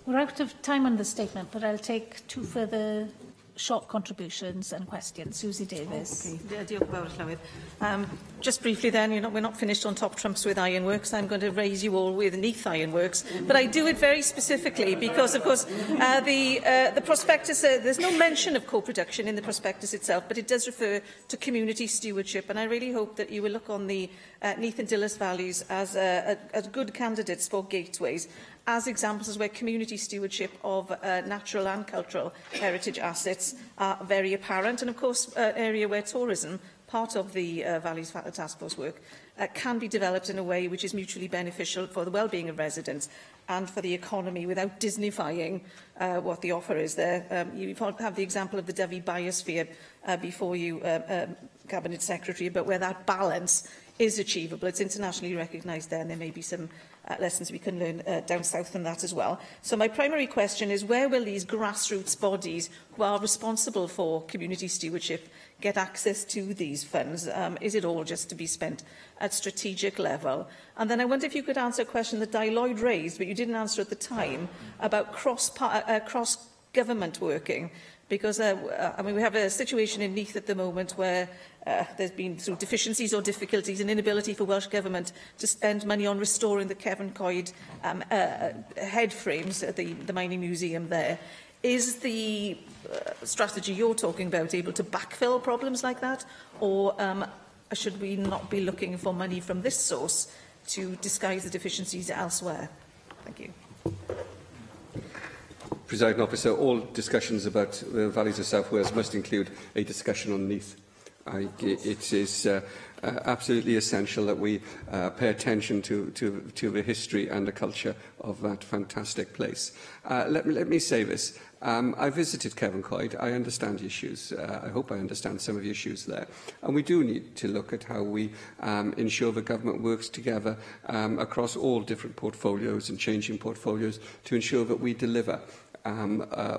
We're out of time on the statement, but I'll take two further short contributions and questions. Susie Davis. Okay. Diolch yn fawr, Llywydd. Just briefly then, we're not finished on top trumps with ironworks. I'm going to raise you all with Neath Ironworks. But I do it very specifically because, of course, the prospectus, there's no mention of co-production in the prospectus itself, but it does refer to community stewardship. And I really hope that you will look on the Neath and Dilys valleys as good candidates for gateways, as examples where community stewardship of natural and cultural heritage assets are very apparent. And, of course, an area where tourism, part of the Valleys Task Force work, can be developed in a way which is mutually beneficial for the well-being of residents and for the economy without Disneyfying what the offer is there. You have the example of the Dyfi Biosphere before you, Cabinet Secretary, but where that balance is achievable. It's internationally recognised there, and there may be some lessons we can learn down south from that as well. So my primary question is, where will these grassroots bodies who are responsible for community stewardship get access to these funds? Is it all just to be spent at strategic level? And then I wonder if you could answer a question that Di Lloyd raised, but you didn't answer at the time, about cross-government working. Because we have a situation in Neath at the moment where there's been through deficiencies or difficulties and inability for Welsh Government to spend money on restoring the Cefn Coed head frames at the mining museum there. Is the strategy you're talking about able to backfill problems like that, or should we not be looking for money from this source to disguise the deficiencies elsewhere? Thank you. Presiding Officer, all discussions about the valleys of South Wales must include a discussion on Neath. It is absolutely essential that we pay attention to the history and the culture of that fantastic place. Let me say this. I visited Cefn Coed. I understand the issues. I hope I understand some of the issues there. And we do need to look at how we ensure the government works together across all different portfolios and changing portfolios to ensure that we deliver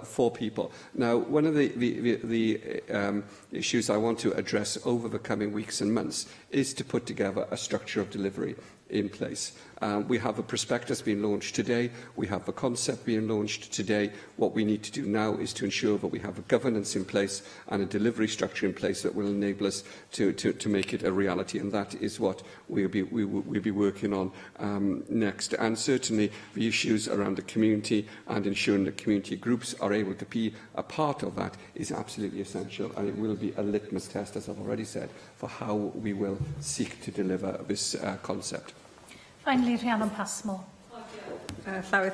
for people. Now, one of the issues I want to address over the coming weeks and months is to put together a structure of delivery in place. We have a prospectus being launched today. We have the concept being launched today. What we need to do now is to ensure that we have a governance in place and a delivery structure in place that will enable us to make it a reality. And that is what we'll be working on next. And certainly the issues around the community and ensuring that community groups are able to be a part of that is absolutely essential. And it will be a litmus test, as I've already said, for how we will seek to deliver this concept. Finally, Rhiannon Passmore. Llywydd.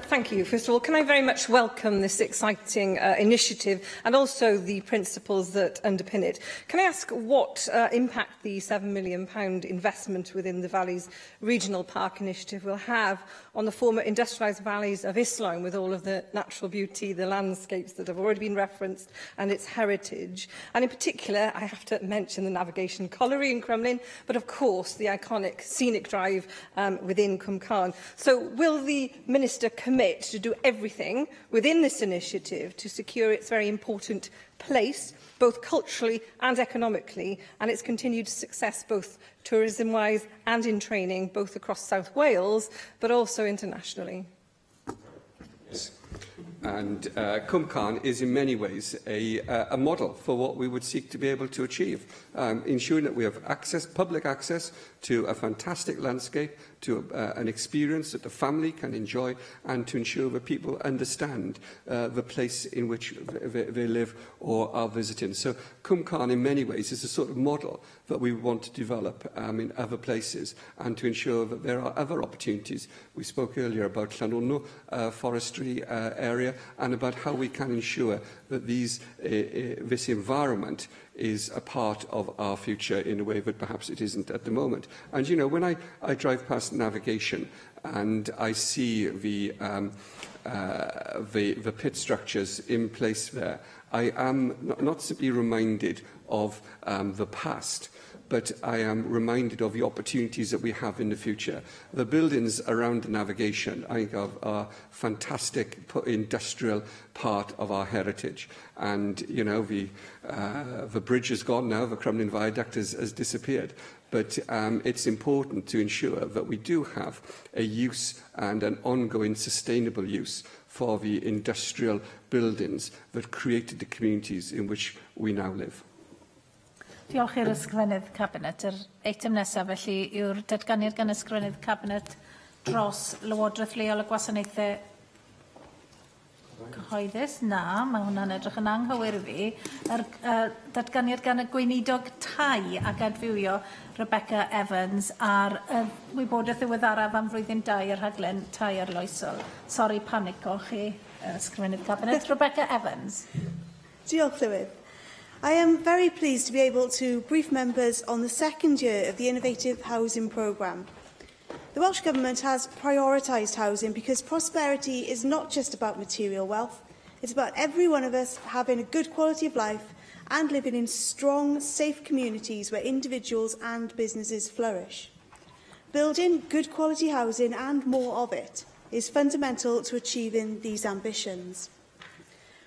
Thank you. First of all, can I very much welcome this exciting initiative and also the principles that underpin it. Can I ask what impact the £7 million investment within the Valleys Regional Park Initiative will have on the former industrialised valleys of Islwyn, with all of the natural beauty, the landscapes that have already been referenced and its heritage? And in particular, I have to mention the navigation colliery in Crumlin, but of course the iconic scenic drive within Cwm Carn. So will the Minister commit to do everything within this initiative to secure its very important place, both culturally and economically, and its continued success both tourism-wise and in training, both across South Wales, but also internationally? Yes. And Cwm Carn is in many ways a model for what we would seek to be able to achieve, ensuring that we have access, public access to a fantastic landscape, to an experience that the family can enjoy, and to ensure that people understand the place in which they live or are visiting. So Cwm Carn in many ways is a sort of model that we want to develop in other places, and to ensure that there are other opportunities. We spoke earlier about Llanwno forestry area, and about how we can ensure that this environment is a part of our future in a way that perhaps it isn't at the moment. And, you know, when I drive past navigation and I see the pit structures in place there, I am not simply reminded of the past, but I am reminded of the opportunities that we have in the future. The buildings around the navigation, I think, are a fantastic industrial part of our heritage. And, you know, the bridge is gone now, the Crumlin Viaduct has disappeared. But it's important to ensure that we do have a use and an ongoing sustainable use for the industrial buildings that created the communities in which we now live. Diolch i'r ysgrifennydd Cabinet. Yr eitem nesaf felly yw'r datganiad gan ysgrifennydd Cabinet dros Lywodraeth Leol y Gwasanaethau Cyhoeddus. Na, mae hwnna'n edrych yn anghywir i fi. Yr datganiad gan y gweinidog tai a gadfywio Rebecca Evans ar wybodaeth ddiweddaraf am flwyddyn 2 yr rhaglen tai arloesol. Sori panico chi, ysgrifennydd Cabinet. Rebecca Evans. Diolch, Llywydd. I am very pleased to be able to brief members on the second year of the Innovative Housing Programme. The Welsh Government has prioritised housing because prosperity is not just about material wealth, it's about every one of us having a good quality of life and living in strong, safe communities where individuals and businesses flourish. Building good quality housing and more of it is fundamental to achieving these ambitions.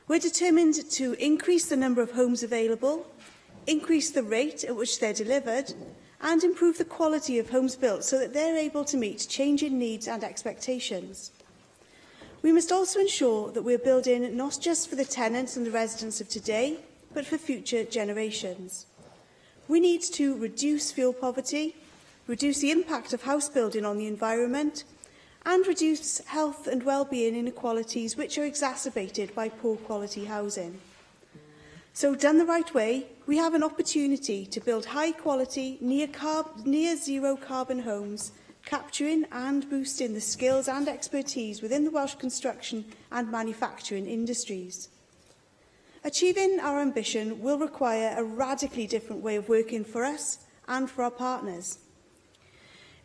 We're determined to increase the number of homes available, increase the rate at which they're delivered, and improve the quality of homes built so that they're able to meet changing needs and expectations. We must also ensure that we're building not just for the tenants and the residents of today, but for future generations. We need to reduce fuel poverty, reduce the impact of house building on the environment, and reduce health and well-being inequalities which are exacerbated by poor quality housing. So, done the right way, we have an opportunity to build high-quality, near-zero carbon homes, capturing and boosting the skills and expertise within the Welsh construction and manufacturing industries. Achieving our ambition will require a radically different way of working for us and for our partners.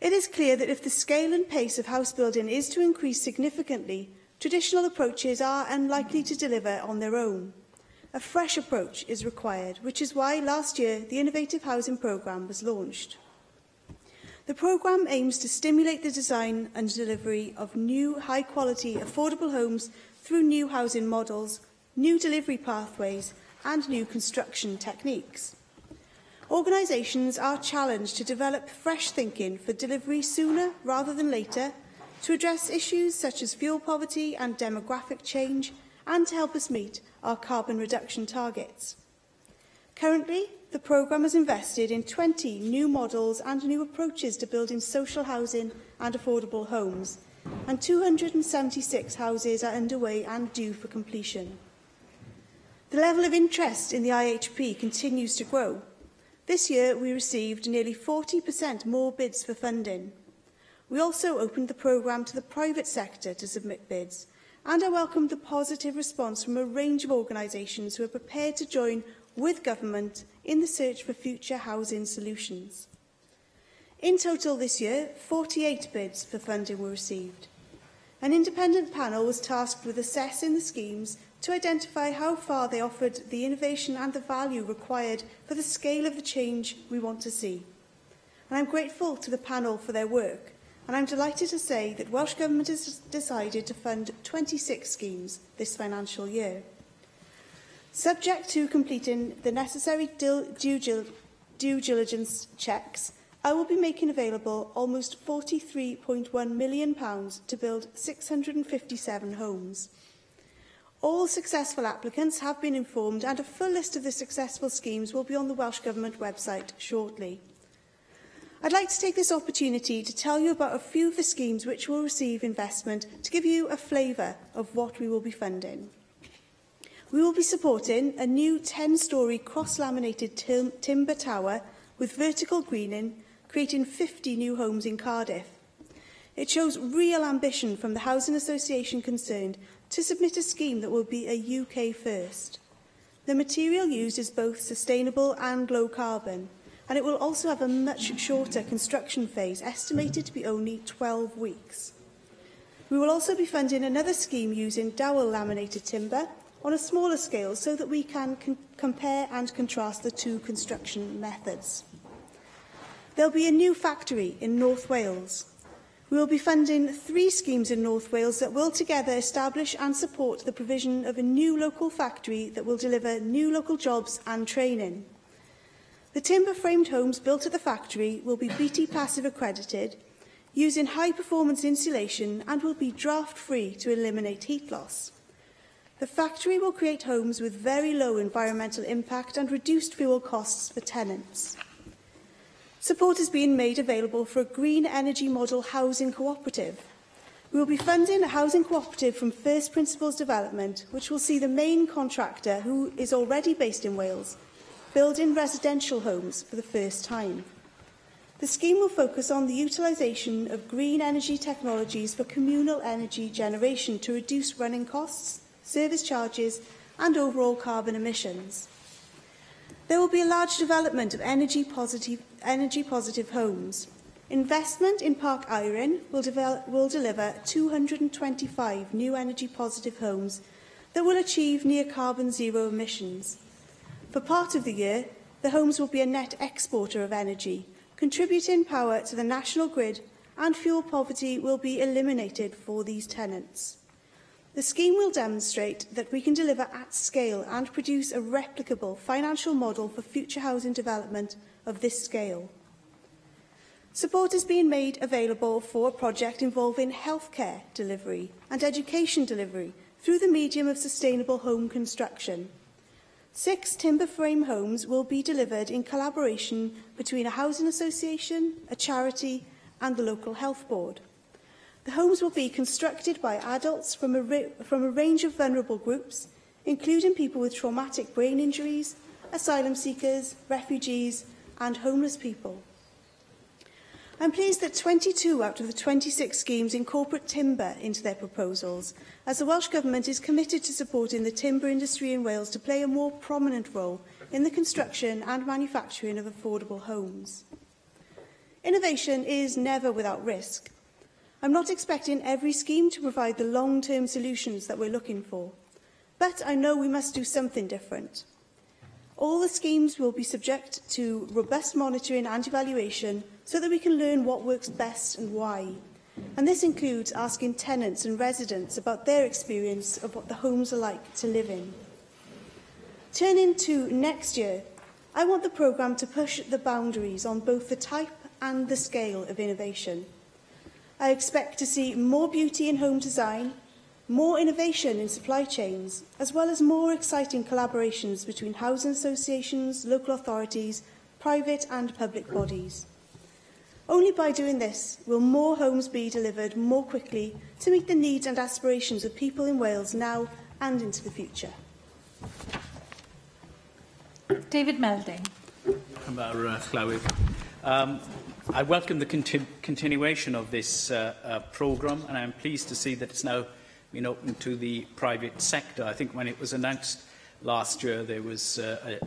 It is clear that if the scale and pace of house building is to increase significantly, traditional approaches are unlikely to deliver on their own. A fresh approach is required, which is why last year the Innovative Housing Programme was launched. The programme aims to stimulate the design and delivery of new, high-quality, affordable homes through new housing models, new delivery pathways and new construction techniques. Organisations are challenged to develop fresh thinking for delivery sooner rather than later, to address issues such as fuel poverty and demographic change, and to help us meet our carbon reduction targets. Currently, the programme has invested in 20 new models and new approaches to building social housing and affordable homes, and 276 houses are underway and due for completion. The level of interest in the IHP continues to grow. This year, we received nearly 40% more bids for funding. We also opened the programme to the private sector to submit bids, and I welcomed the positive response from a range of organisations who are prepared to join with government in the search for future housing solutions. In total this year, 48 bids for funding were received. An independent panel was tasked with assessing the schemes to identify how far they offered the innovation and the value required for the scale of the change we want to see. And I'm grateful to the panel for their work, and I'm delighted to say that Welsh Government has decided to fund 26 schemes this financial year. Subject to completing the necessary due diligence checks, I will be making available almost £43.1 million to build 657 homes. All successful applicants have been informed, and a full list of the successful schemes will be on the Welsh Government website shortly. I'd like to take this opportunity to tell you about a few of the schemes which will receive investment to give you a flavour of what we will be funding. We will be supporting a new 10-storey cross-laminated timber tower with vertical greening, creating 50 new homes in Cardiff. It shows real ambition from the housing association concerned to submit a scheme that will be a UK first. The material used is both sustainable and low carbon, and it will also have a much shorter construction phase, estimated to be only 12 weeks. We will also be funding another scheme using dowel laminated timber on a smaller scale so that we can compare and contrast the two construction methods. There will be a new factory in North Wales. We will be funding 3 schemes in North Wales that will together establish and support the provision of a new local factory that will deliver new local jobs and training. The timber-framed homes built at the factory will be BT Passive accredited, using high-performance insulation, and will be draft-free to eliminate heat loss. The factory will create homes with very low environmental impact and reduced fuel costs for tenants. Support is being made available for a green energy model housing cooperative. We will be funding a housing cooperative from First Principles Development, which will see the main contractor, who is already based in Wales, building residential homes for the first time. The scheme will focus on the utilisation of green energy technologies for communal energy generation to reduce running costs, service charges and overall carbon emissions. There will be a large development of energy-positive homes. Investment in Park Iron will deliver 225 new energy-positive homes that will achieve near carbon zero emissions. For part of the year, the homes will be a net exporter of energy, contributing power to the national grid, and fuel poverty will be eliminated for these tenants. The scheme will demonstrate that we can deliver at scale and produce a replicable financial model for future housing development of this scale. Support is being made available for a project involving healthcare delivery and education delivery through the medium of sustainable home construction. 6 timber frame homes will be delivered in collaboration between a housing association, a charity and the local health board. The homes will be constructed by adults from a range of vulnerable groups, including people with traumatic brain injuries, asylum seekers, refugees and homeless people. I'm pleased that 22 out of the 26 schemes incorporate timber into their proposals, as the Welsh Government is committed to supporting the timber industry in Wales to play a more prominent role in the construction and manufacturing of affordable homes. Innovation is never without risk. I'm not expecting every scheme to provide the long-term solutions that we're looking for, but I know we must do something different. All the schemes will be subject to robust monitoring and evaluation so that we can learn what works best and why. And this includes asking tenants and residents about their experience of what the homes are like to live in. Turning to next year, I want the programme to push the boundaries on both the type and the scale of innovation. I expect to see more beauty in home design, more innovation in supply chains, as well as more exciting collaborations between housing associations, local authorities, private and public bodies. Only by doing this will more homes be delivered more quickly to meet the needs and aspirations of people in Wales now and into the future. David Melding. I welcome the continuation of this programme, and I'm pleased to see that it's now been open to the private sector. I think when it was announced last year, there was a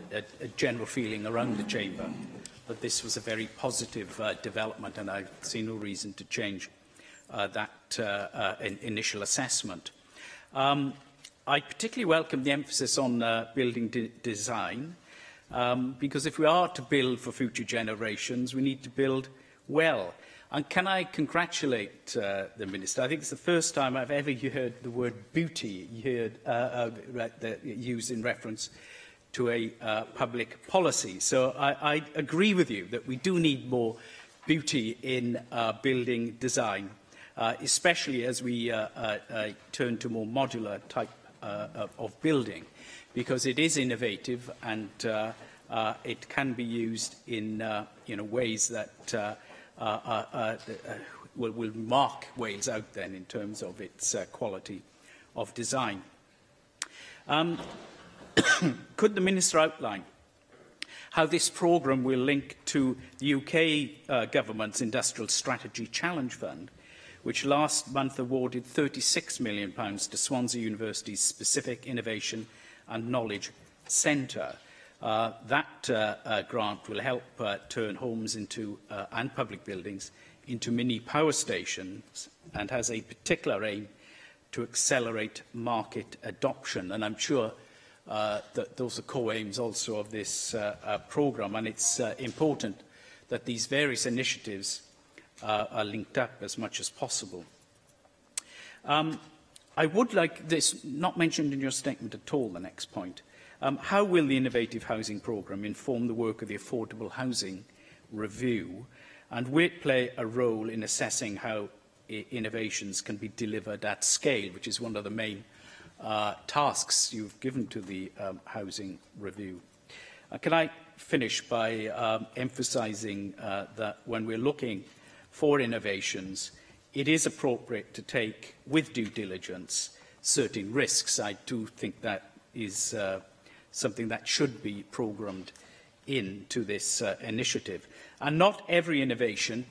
general feeling around the Chamber that this was a very positive development, and I see no reason to change that initial assessment. I particularly welcome the emphasis on building design, because if we are to build for future generations, we need to build well. And can I congratulate the Minister? I think it's the first time I've ever heard the word beauty used in reference to a public policy. So I agree with you that we do need more beauty in building design, especially as we turn to more modular type of building, because it is innovative and it can be used in ways that will mark Wales out then in terms of its quality of design. Could the Minister outline how this programme will link to the UK Government's Industrial Strategy Challenge Fund, which last month awarded £36 million to Swansea University's Specific Innovation and Knowledge Centre? That grant will help turn homes into and public buildings into mini power stations, and has a particular aim to accelerate market adoption. And I'm sure that those are co-aims also of this programme, and it's important that these various initiatives are linked up as much as possible. I would like this not mentioned in your statement at all, the next point. How will the Innovative Housing Programme inform the work of the Affordable Housing Review, and will it play a role in assessing how innovations can be delivered at scale, which is one of the main tasks you've given to the Housing Review? Can I finish by emphasising that when we're looking for innovations, it is appropriate to take with due diligence certain risks. I do think that is something that should be programmed into this initiative. And not every innovation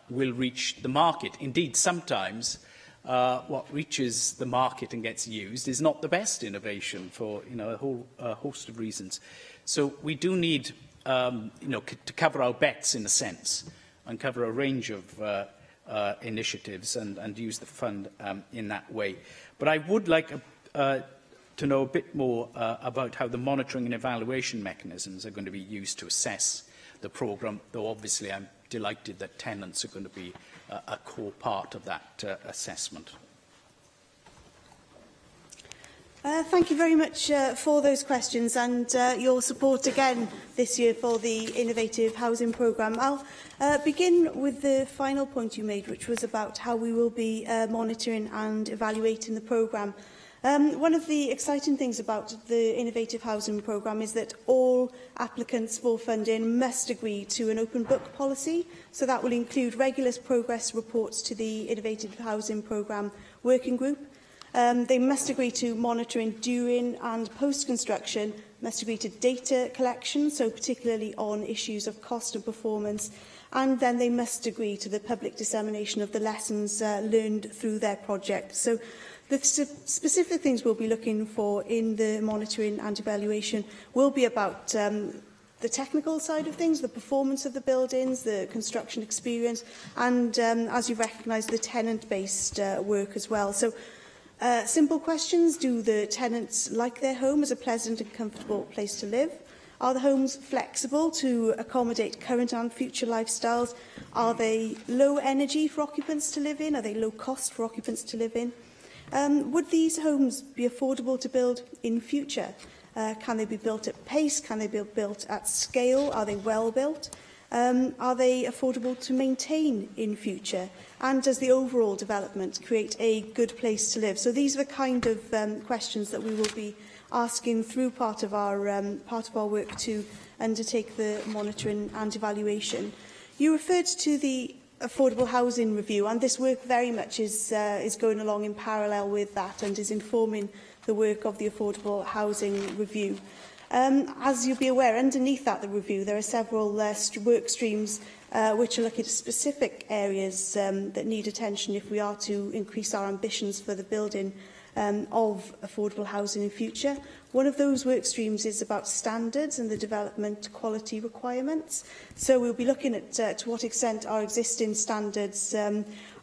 will reach the market. Indeed, sometimes what reaches the market and gets used is not the best innovation for a whole host of reasons. So we do need to cover our bets, in a sense, and cover a range of initiatives and use the fund in that way. But I would like to know a bit more about how the monitoring and evaluation mechanisms are going to be used to assess the programme, though obviously I'm delighted that tenants are going to be a core part of that assessment. Thank you very much for those questions and your support again this year for the Innovative Housing Programme. I'll begin with the final point you made, which was about how we will be monitoring and evaluating the programme. One of the exciting things about the Innovative Housing Programme is that all applicants for funding must agree to an open book policy. So that will include regular progress reports to the Innovative Housing Programme Working Group. They must agree to monitoring during and post-construction, must agree to data collection, so particularly on issues of cost and performance, and then they must agree to the public dissemination of the lessons learned through their project. So the specific things we'll be looking for in the monitoring and evaluation will be about the technical side of things, the performance of the buildings, the construction experience, and, as you've recognised, the tenant-based work as well. So, simple questions. Do the tenants like their home as a pleasant and comfortable place to live? Are the homes flexible to accommodate current and future lifestyles? Are they low energy for occupants to live in? Are they low cost for occupants to live in? Would these homes be affordable to build in future? Can they be built at pace? Can they be built at scale? Are they well built? Are they affordable to maintain in future? And does the overall development create a good place to live? So these are the kind of questions that we will be asking through part of our work to undertake the monitoring and evaluation. You referred to the Affordable Housing Review, and this work very much is going along in parallel with that and is informing the work of the Affordable Housing Review. As you'll be aware, underneath that, the review, there are several work streams which are looking at specific areas that need attention if we are to increase our ambitions for the building of affordable housing in future. One of those work streams is about standards and the development quality requirements. So we'll be looking at to what extent our existing standards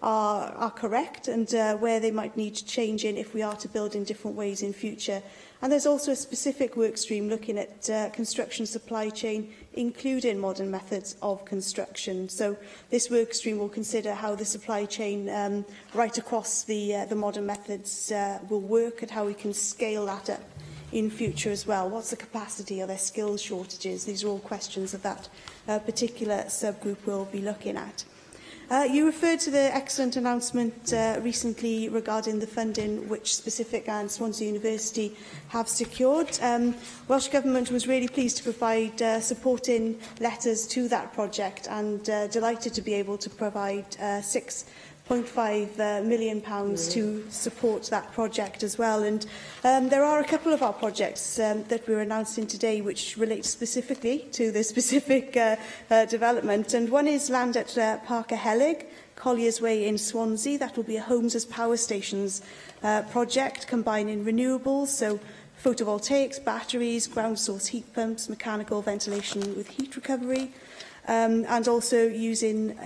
are correct and where they might need to change in if we are to build in different ways in future. And there's also a specific work stream looking at construction supply chain, including modern methods of construction. So this work stream will consider how the supply chain right across the modern methods will work and how we can scale that up in future as well. What's the capacity? Are there skills shortages? These are all questions that particular subgroup will be looking at. You referred to the excellent announcement recently regarding the funding which Specific and Swansea University have secured. Welsh Government was really pleased to provide supporting letters to that project and delighted to be able to provide £6.5 million to support that project as well. And there are a couple of our projects that we're announcing today which relate specifically to the specific development. And one is land at Parker Helig, Collier's Way in Swansea. That will be a homes as power stations project combining renewables, so photovoltaics, batteries, ground source heat pumps, mechanical ventilation with heat recovery. And also using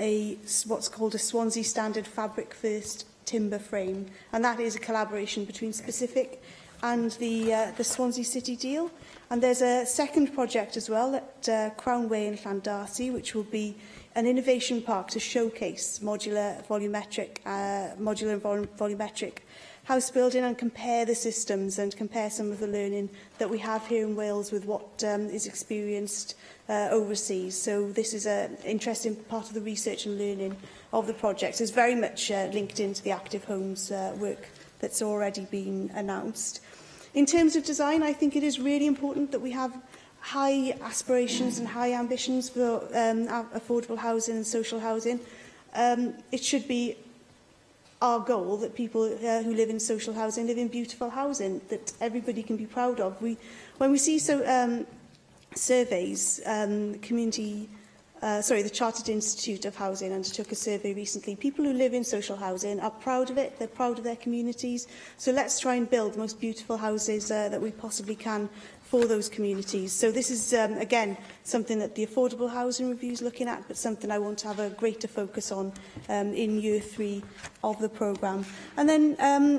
what's called a Swansea Standard Fabric First timber frame. And that is a collaboration between Specific and the Swansea City deal. And there's a second project as well at Crown Way in Llandarcy, which will be an innovation park to showcase modular volumetric house building and compare the systems and compare some of the learning that we have here in Wales with what is experienced overseas. So this is an interesting part of the research and learning of the project. It's very much linked into the Active Homes work that's already been announced. In terms of design, I think it is really important that we have high aspirations and high ambitions for affordable housing and social housing. It should be our goal that people who live in social housing live in beautiful housing that everybody can be proud of. When we see surveys, the Chartered Institute of Housing undertook a survey recently. People who live in social housing are proud of it, they're proud of their communities. So let's try and build the most beautiful houses that we possibly can for those communities. So this is, again, something that the Affordable Housing Review is looking at, but something I want to have a greater focus on in year 3 of the programme. And then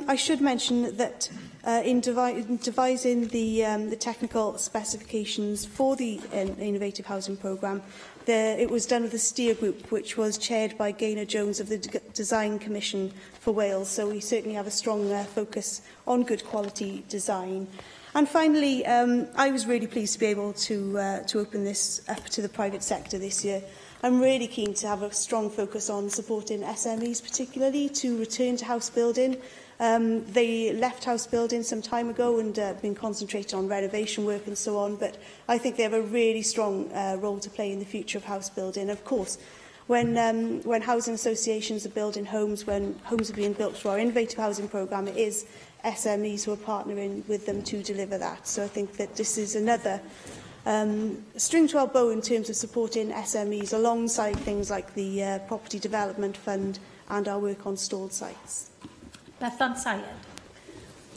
I should mention that in devising the technical specifications for the Innovative Housing Programme, it was done with a steer group, which was chaired by Gaynor Jones of the Design Commission for Wales. So we certainly have a strong focus on good quality design. And finally, I was really pleased to be able to open this up to the private sector this year. I'm really keen to have a strong focus on supporting SMEs, particularly to return to house building. They left house building some time ago and been concentrated on renovation work and so on, but I think they have a really strong role to play in the future of house building. Of course, when housing associations are building homes, when homes are being built through our Innovative Housing Programme, it is SMEs who are partnering with them to deliver that. So I think that this is another string to our bow in terms of supporting SMEs alongside things like the Property Development Fund and our work on stalled sites. Bethan Syed.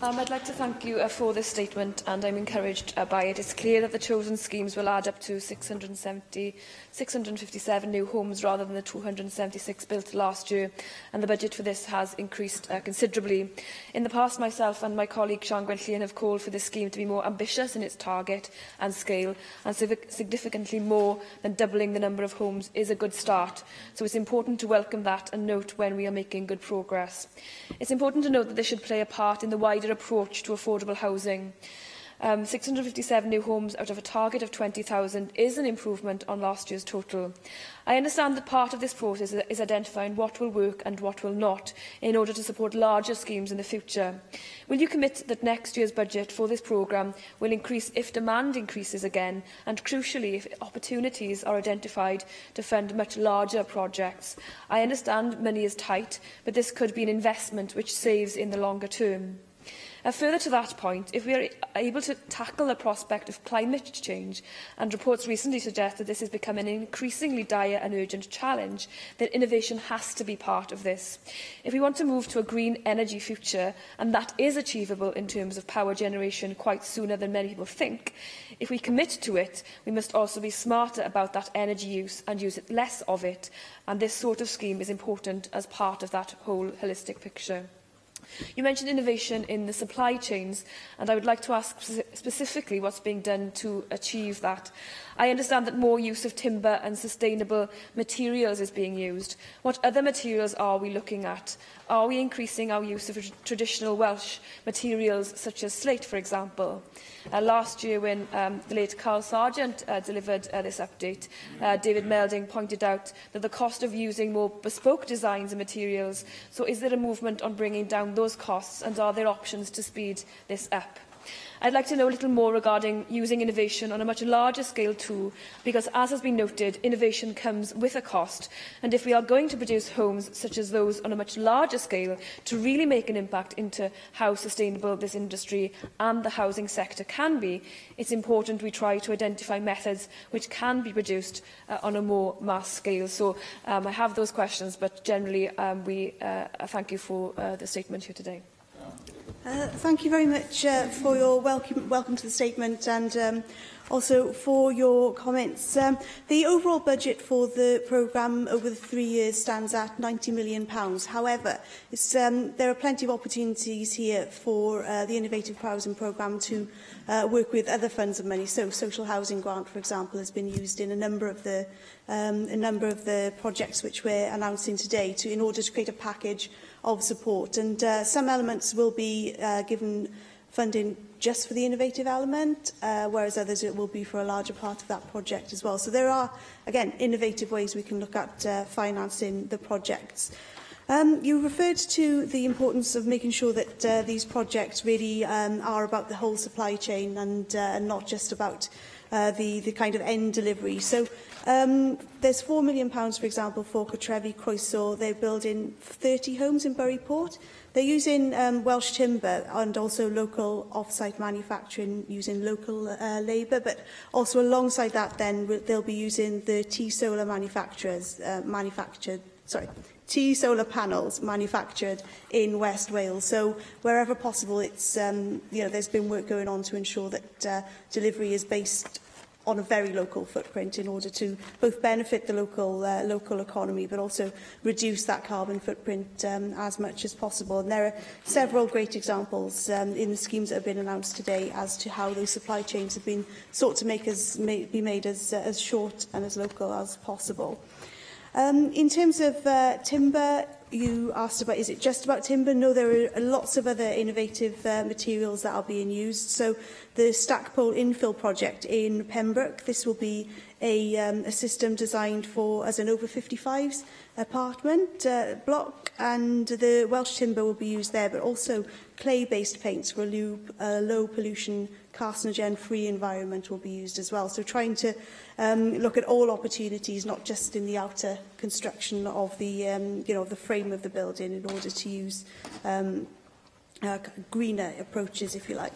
I'd like to thank you for this statement, and I'm encouraged by it. It's clear that the chosen schemes will add up to 657 new homes rather than the 276 built last year, and the budget for this has increased considerably. In the past, myself and my colleague Sian Gwenllian have called for this scheme to be more ambitious in its target and scale, and significantly more than doubling the number of homes is a good start. So it's important to welcome that and note when we are making good progress. It's important to note that this should play a part in the wider approach to affordable housing. 657 new homes out of a target of 20,000 is an improvement on last year's total. I understand that part of this process is identifying what will work and what will not in order to support larger schemes in the future. Will you commit that next year's budget for this programme will increase if demand increases again, and crucially if opportunities are identified to fund much larger projects? I understand money is tight, but this could be an investment which saves in the longer term. Further to that point, if we are able to tackle the prospect of climate change, and reports recently suggest that this has become an increasingly dire and urgent challenge, then innovation has to be part of this. If we want to move to a green energy future, and that is achievable in terms of power generation quite sooner than many people think, if we commit to it, we must also be smarter about that energy use and use less of it, and this sort of scheme is important as part of that whole holistic picture. You mentioned innovation in the supply chains, and I would like to ask specifically what's being done to achieve that. I understand that more use of timber and sustainable materials is being used. What other materials are we looking at? Are we increasing our use of traditional Welsh materials, such as slate, for example? Last year, when the late Carl Sargent delivered this update, David Melding pointed out that the cost of using more bespoke designs and materials. So is there a movement on bringing down those costs, and are there options to speed this up? I'd like to know a little more regarding using innovation on a much larger scale too, because, as has been noted, innovation comes with a cost, and if we are going to produce homes such as those on a much larger scale to really make an impact into how sustainable this industry and the housing sector can be, it's important we try to identify methods which can be produced on a more mass scale. So I have those questions, but generally we thank you for the statement here today. Thank you very much for your welcome to the statement, and also for your comments. The overall budget for the programme over the 3 years stands at £90 million. However, there are plenty of opportunities here for the Innovative Housing Programme to work with other funds of money. So, social housing grant, for example, has been used in a number of the projects which we're announcing today in order to create a package of support. And some elements will be given funding just for the innovative element, whereas others it will be for a larger part of that project as well. So there are, again, innovative ways we can look at financing the projects. You referred to the importance of making sure that these projects really are about the whole supply chain and not just about the kind of end delivery. So there's £4 million, for example, for Cartrefi Croeso. They're building 30 homes in Bury Port. They're using Welsh timber and also local off-site manufacturing using local labour, but also alongside that then they'll be using the T-solar T-solar panels manufactured in West Wales. So wherever possible, it's there's been work going on to ensure that delivery is based on a very local footprint in order to both benefit the local economy but also reduce that carbon footprint as much as possible. And there are several great examples in the schemes that have been announced today as to how those supply chains have been sought to be made as short and as local as possible. In terms of timber, you asked about, is it just about timber? No, there are lots of other innovative materials that are being used. So the Stackpole infill project in Pembroke, this will be a system designed as an over 55s apartment block, and the Welsh timber will be used there, but also clay-based paints for a low pollution, carcinogen-free environment will be used as well. So trying to look at all opportunities, not just in the outer construction of the the frame of the building, in order to use greener approaches, if you like.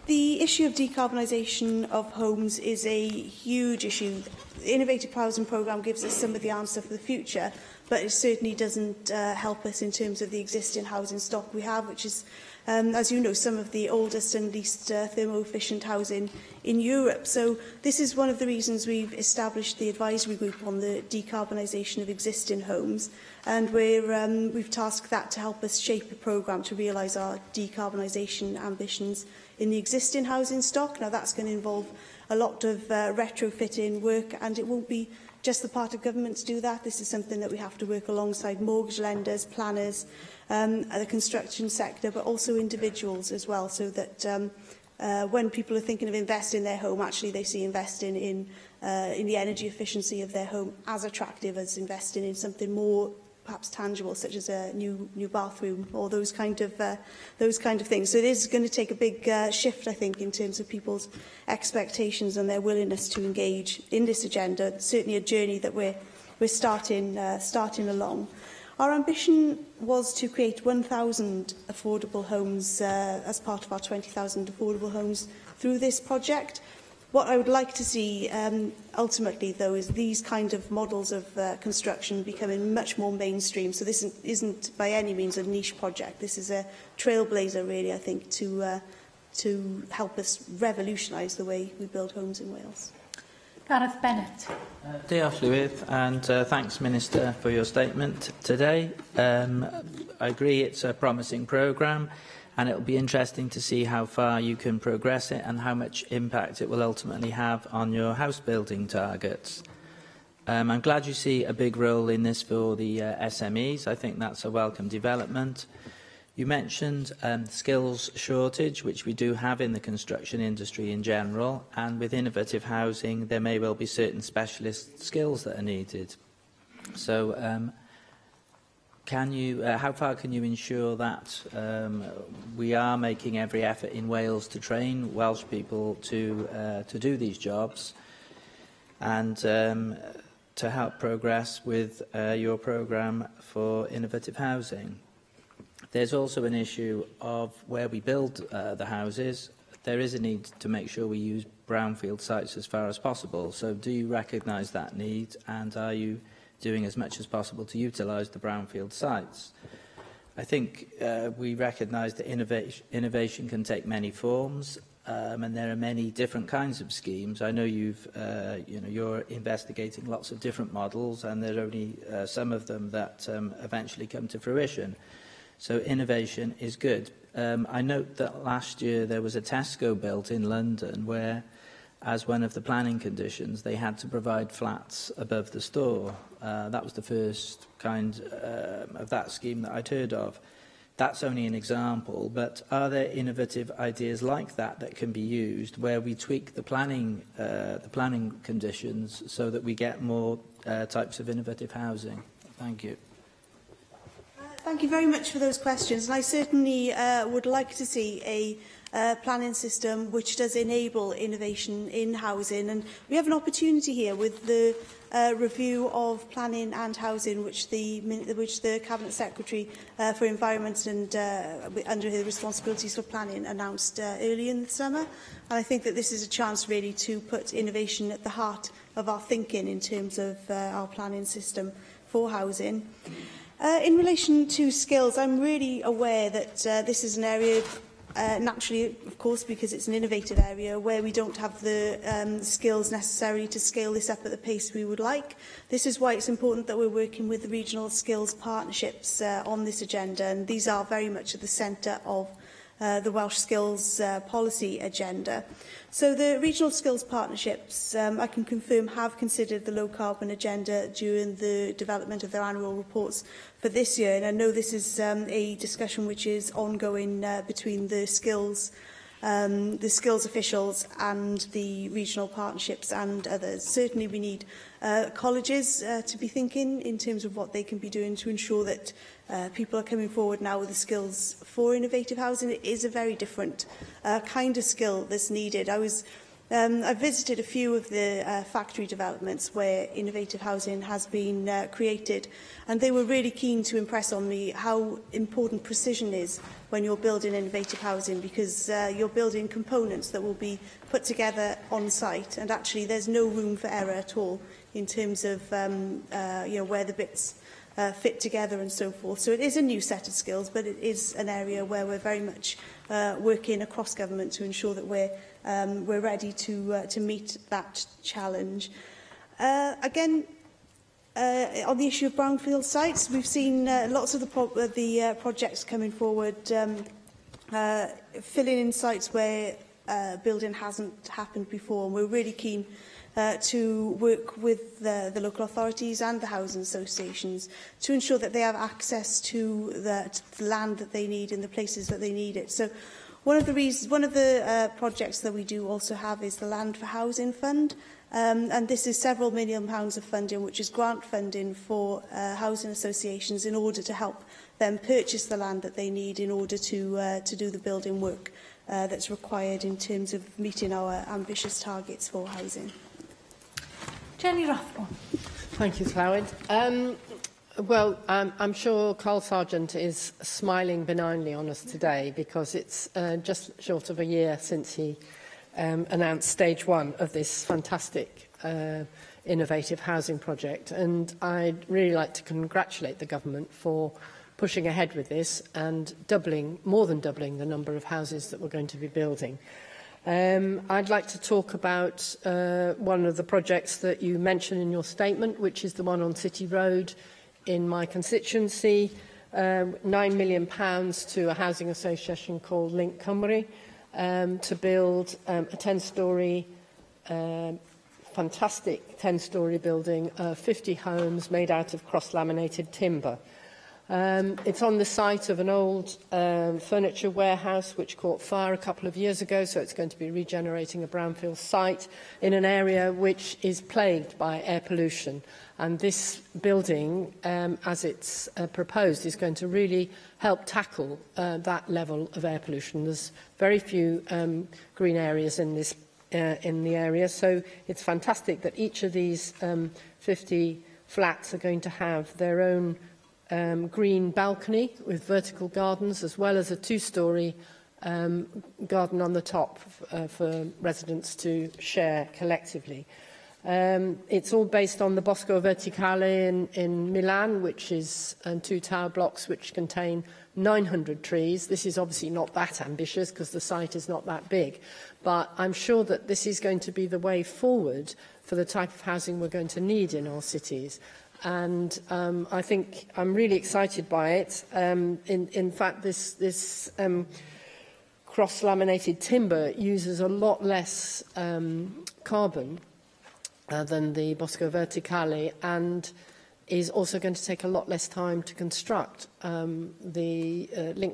The issue of decarbonisation of homes is a huge issue. The Innovative Housing Programme gives us some of the answer for the future, but it certainly doesn't help us in terms of the existing housing stock we have, which is, as you know, some of the oldest and least thermo-efficient housing in Europe. So this is one of the reasons we've established the advisory group on the decarbonisation of existing homes, and we've tasked that to help us shape a programme to realise our decarbonisation ambitions in the existing housing stock. Now, that's going to involve a lot of retrofitting work, and it won't be just the part of government to do that. This is something that we have to work alongside mortgage lenders, planners, the construction sector, but also individuals as well, so that when people are thinking of investing in their home, actually they see investing in the energy efficiency of their home as attractive as investing in something more perhaps tangible, such as a new bathroom or those kind of things. So it is going to take a big shift, I think, in terms of people's expectations and their willingness to engage in this agenda. It's certainly a journey that we're starting along. Our ambition was to create 1,000 affordable homes as part of our 20,000 affordable homes through this project. What I would like to see ultimately, though, is these kind of models of construction becoming much more mainstream. So this isn't by any means a niche project. This is a trailblazer, really, I think, to help us revolutionise the way we build homes in Wales. Gareth Bennett. Diolch, Llywydd, and thanks, Minister, for your statement today. I agree it's a promising programme, and it will be interesting to see how far you can progress it and how much impact it will ultimately have on your house building targets. I'm glad you see a big role in this for the SMEs. I think that's a welcome development. You mentioned skills shortage, which we do have in the construction industry in general, and with innovative housing there may well be certain specialist skills that are needed. So how far can you ensure that we are making every effort in Wales to train Welsh people to do these jobs, and to help progress with your programme for innovative housing? There's also an issue of where we build the houses. There is a need to make sure we use brownfield sites as far as possible. So do you recognise that need, and are you doing as much as possible to utilise the brownfield sites? I think we recognise that innovation can take many forms, and there are many different kinds of schemes. I know you're investigating lots of different models, and there are only some of them that eventually come to fruition. So innovation is good. I note that last year there was a Tesco built in London where, as one of the planning conditions, they had to provide flats above the store. That was the first kind of that scheme that I'd heard of. That's only an example, but are there innovative ideas like that that can be used where we tweak the planning conditions so that we get more types of innovative housing? Thank you. Thank you very much for those questions. And I certainly would like to see a planning system which does enable innovation in housing. And we have an opportunity here with the review of planning and housing, which the Cabinet Secretary for Environment and under his responsibilities for planning announced early in the summer. And I think that this is a chance really to put innovation at the heart of our thinking in terms of our planning system for housing. In relation to skills, I'm really aware that this is an area, naturally, of course, because it's an innovative area, where we don't have the skills necessary to scale this up at the pace we would like. This is why it's important that we're working with the regional skills partnerships on this agenda, and these are very much at the centre of the Welsh Skills Policy agenda. So the regional skills partnerships, I can confirm, have considered the low carbon agenda during the development of their annual reports for this year. And I know this is a discussion which is ongoing between the skills officials and the regional partnerships and others. Certainly we need colleges to be thinking in terms of what they can be doing to ensure that people are coming forward now with the skills for innovative housing. It is a very different kind of skill that's needed. I've visited a few of the factory developments where innovative housing has been created, and they were really keen to impress on me how important precision is when you're building innovative housing, because you're building components that will be put together on site, and actually there's no room for error at all in terms of where the bits fit together and so forth. So it is a new set of skills, but it is an area where we're very much working across government to ensure that we're ready to meet that challenge. Again, on the issue of brownfield sites, we've seen lots of the projects coming forward, filling in sites where building hasn't happened before. And we're really keen to work with the local authorities and the housing associations to ensure that they have access to the land that they need in the places that they need it. So one of the projects that we do also have is the Land for Housing Fund, and this is several £1 million of funding, which is grant funding for housing associations in order to help them purchase the land that they need in order to do the building work that's required in terms of meeting our ambitious targets for housing. Jenny Rathbone. Thank you, Clywyd. Well, I'm sure Carl Sargent is smiling benignly on us today because it's just short of a year since he announced stage 1 of this fantastic innovative housing project. And I'd really like to congratulate the government for pushing ahead with this and more than doubling the number of houses that we're going to be building. I'd like to talk about one of the projects that you mentioned in your statement, which is the one on City Road in my constituency, £9 million to a housing association called Link Cymru to build a 10-storey, fantastic 10-storey building, 50 homes made out of cross-laminated timber. It's on the site of an old furniture warehouse which caught fire a couple of years ago, so it's going to be regenerating a brownfield site in an area which is plagued by air pollution. And this building, as it's proposed, is going to really help tackle that level of air pollution. There's very few green areas in the area, so it's fantastic that each of these 50 flats are going to have their own green balcony with vertical gardens, as well as a 2-storey garden on the top for residents to share collectively. It's all based on the Bosco Verticale in Milan, which is 2 tower blocks which contain 900 trees. This is obviously not that ambitious because the site is not that big, but I'm sure that this is going to be the way forward for the type of housing we're going to need in our cities. And I think I'm really excited by it. In fact, this cross-laminated timber uses a lot less carbon than the Bosco Verticale, and is also going to take a lot less time to construct. Link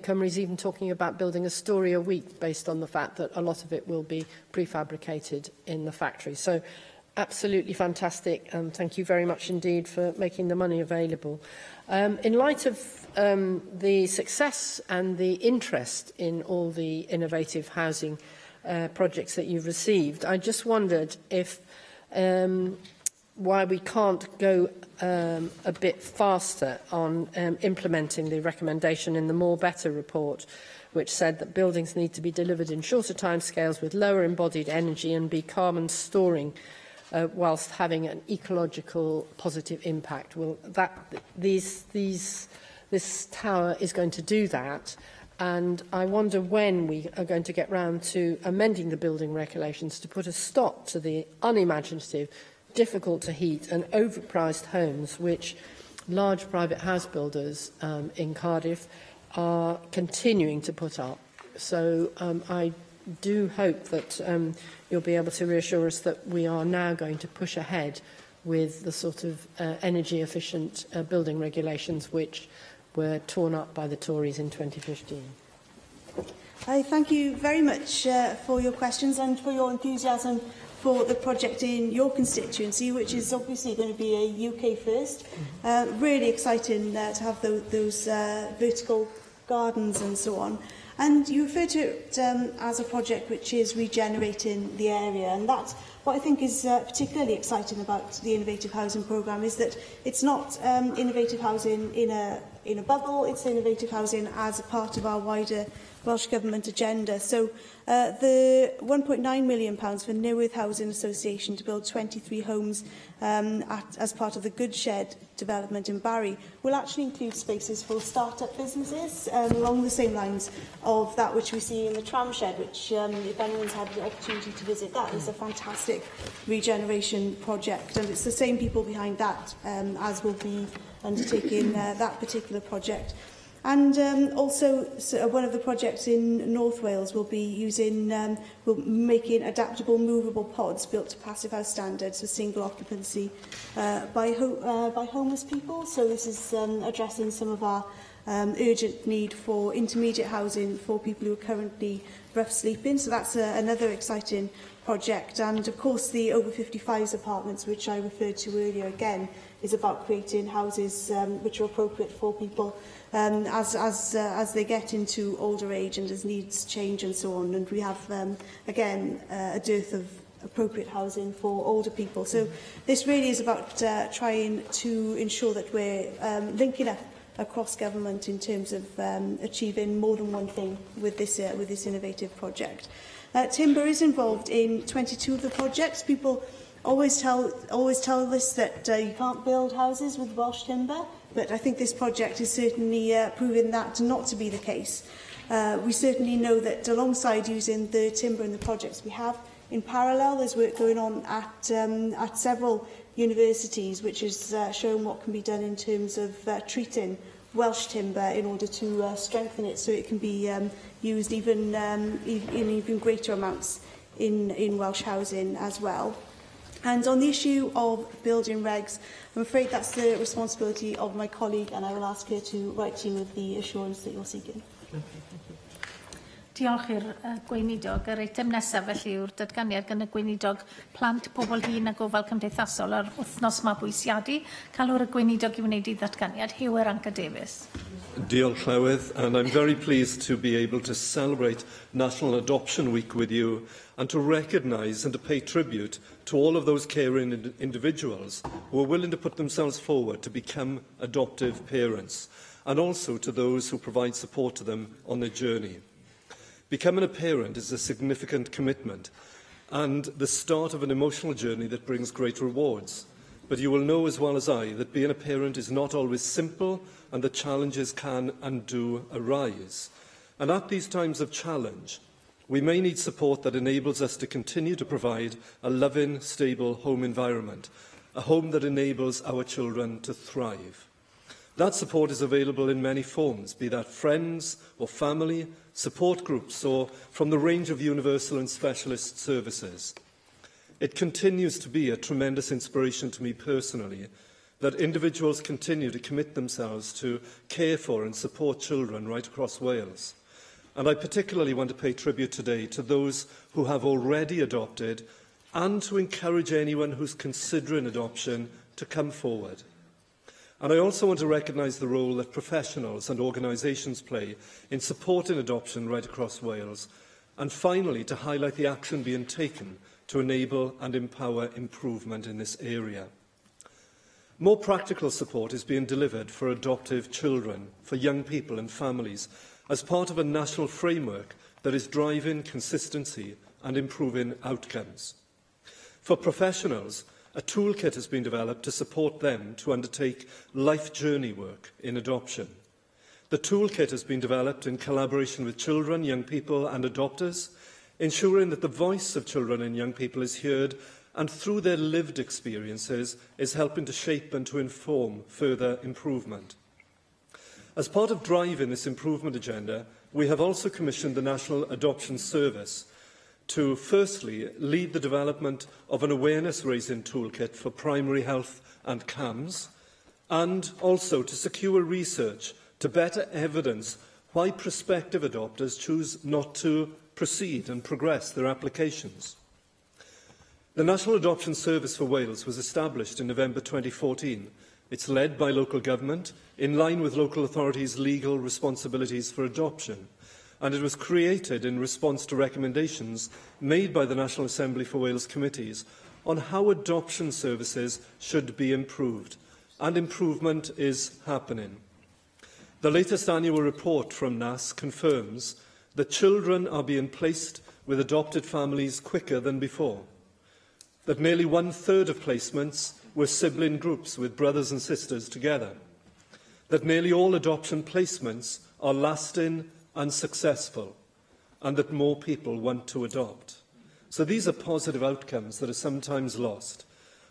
Cymru is even talking about building a storey a week based on the fact that a lot of it will be prefabricated in the factory. So absolutely fantastic, and thank you very much indeed for making the money available. In light of the success and the interest in all the innovative housing projects that you've received, I just wondered if why we can't go a bit faster on implementing the recommendation in the More Better report, which said that buildings need to be delivered in shorter timescales with lower embodied energy and be carbon storing whilst having an ecological positive impact. Well, this tower is going to do that, and I wonder when we are going to get round to amending the building regulations to put a stop to the unimaginative, difficult to heat and overpriced homes which large private house builders in Cardiff are continuing to put up. So I do hope that you'll be able to reassure us that we are now going to push ahead with the sort of energy efficient building regulations which were torn up by the Tories in 2015. I thank you very much for your questions and for your enthusiasm for the project in your constituency, which is obviously going to be a UK first. Really exciting to have those vertical gardens and so on. And you refer to it as a project which is regenerating the area, and that's what I think is particularly exciting about the Innovative Housing Programme, is that it's not innovative housing in a bubble, it's innovative housing as a part of our wider Welsh Government agenda. So the £1.9 million for Newydd Housing Association to build 23 homes as part of the Goodshed development in Barry will actually include spaces for start-up businesses along the same lines of that which we see in the Tramshed, which if anyone's had the opportunity to visit, that is a fantastic regeneration project, and it's the same people behind that as will be undertaking that particular project. And also, one of the projects in North Wales will be making adaptable movable pods built to passive house standards for single occupancy by homeless people. So this is addressing some of our urgent need for intermediate housing for people who are currently rough sleeping. So that's another exciting project. And of course, the over 55s apartments, which I referred to earlier, again, is about creating houses which are appropriate for people as they get into older age and as needs change and so on. And we have, again, a dearth of appropriate housing for older people. So this really is about trying to ensure that we're linking up across government in terms of achieving more than one thing with this innovative project. Timber is involved in 22 of the projects. People always tell us that you can't build houses with Welsh timber, but I think this project is certainly proving that not to be the case. We certainly know that alongside using the timber in the projects we have, in parallel there's work going on at several universities which is showing what can be done in terms of treating Welsh timber in order to strengthen it so it can be used in even greater amounts in Welsh housing as well. And on the issue of building regs, I'm afraid that's the responsibility of my colleague, and I will ask her to write to you with the assurance that you're seeking. Diolch i'r gweinidog. Yr eitem nesaf felly yw'r datganiad gan y gweinidog plant, pobl hŷn a gofal cymdeithasol ar wythnos mabwysiadu. Calwr y gweinidog i wneud I ddatganiad. Hewer Anca Davies. Diolch Llywydd, and I'm very pleased to be able to celebrate National Adoption Week with you and to recognise and to pay tribute to all of those caring individuals who are willing to put themselves forward to become adoptive parents, and also to those who provide support to them on their journey. Becoming a parent is a significant commitment and the start of an emotional journey that brings great rewards. But you will know as well as I that being a parent is not always simple and that challenges can and do arise. And at these times of challenge, we may need support that enables us to continue to provide a loving, stable home environment, a home that enables our children to thrive. That support is available in many forms, be that friends or family, support groups, or from the range of universal and specialist services. It continues to be a tremendous inspiration to me personally that individuals continue to commit themselves to care for and support children right across Wales. And I particularly want to pay tribute today to those who have already adopted and to encourage anyone who's considering adoption to come forward. And I also want to recognise the role that professionals and organisations play in supporting adoption right across Wales, and finally to highlight the action being taken to enable and empower improvement in this area. More practical support is being delivered for adoptive children, for young people and families, as part of a national framework that is driving consistency and improving outcomes. For professionals, a toolkit has been developed to support them to undertake life journey work in adoption. The toolkit has been developed in collaboration with children, young people and adopters, ensuring that the voice of children and young people is heard and through their lived experiences is helping to shape and to inform further improvement. As part of driving this improvement agenda, we have also commissioned the National Adoption Service to firstly lead the development of an awareness-raising toolkit for primary health and CAMS, and also to secure research to better evidence why prospective adopters choose not to proceed and progress their applications. The National Adoption Service for Wales was established in November 2014. It's led by local government, in line with local authorities' legal responsibilities for adoption, and it was created in response to recommendations made by the National Assembly for Wales committees on how adoption services should be improved, and improvement is happening. The latest annual report from NAS confirms that children are being placed with adopted families quicker than before, that nearly 1/3 of placements were sibling groups with brothers and sisters together, that nearly all adoption placements are lasting and successful, and that more people want to adopt. So these are positive outcomes that are sometimes lost.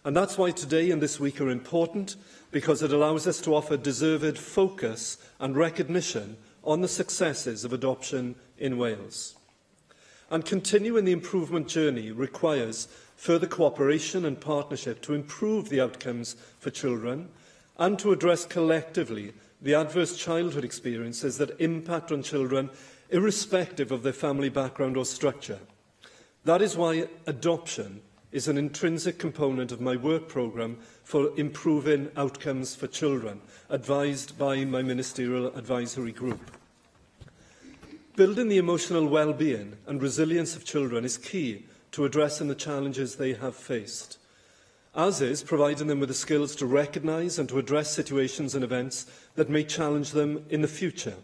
And that's why today and this week are important, because it allows us to offer deserved focus and recognition on the successes of adoption in Wales. And continuing the improvement journey requires further cooperation and partnership to improve the outcomes for children and to address collectively the adverse childhood experiences that impact on children irrespective of their family background or structure. That is why adoption is an intrinsic component of my work programme for improving outcomes for children, advised by my ministerial advisory group. Building the emotional well-being and resilience of children is key to addressing the challenges they have faced, as is providing them with the skills to recognise and to address situations and events that may challenge them in the future.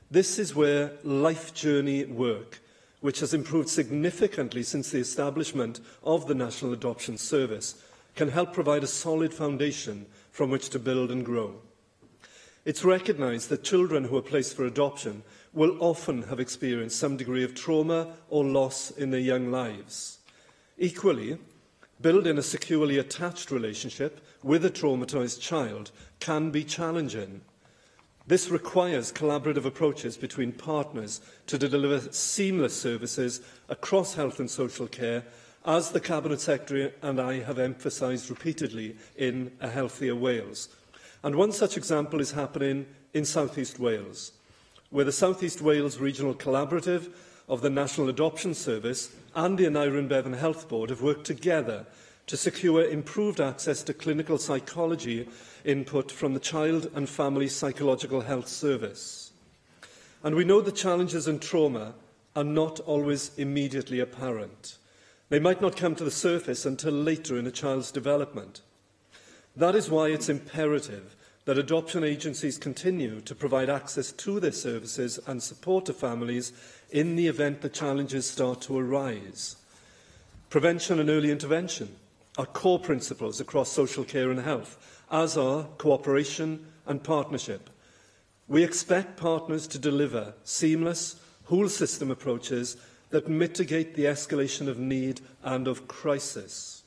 This is where life journey work, which has improved significantly since the establishment of the National Adoption Service, can help provide a solid foundation from which to build and grow. It's recognised that children who are placed for adoption will often have experienced some degree of trauma or loss in their young lives. Equally, building a securely attached relationship with a traumatised child can be challenging. This requires collaborative approaches between partners to deliver seamless services across health and social care, as the Cabinet Secretary and I have emphasised repeatedly in A Healthier Wales. And one such example is happening in South East Wales, where the South East Wales Regional Collaborative of the National Adoption Service and the Aneurin Bevan Health Board have worked together to secure improved access to clinical psychology input from the Child and Family Psychological Health Service. And we know the challenges and trauma are not always immediately apparent. They might not come to the surface until later in a child's development. That is why it's imperative that adoption agencies continue to provide access to their services and support to families in the event the challenges start to arise. Prevention and early intervention are core principles across social care and health, as are cooperation and partnership. We expect partners to deliver seamless, whole-system approaches that mitigate the escalation of need and of crisis,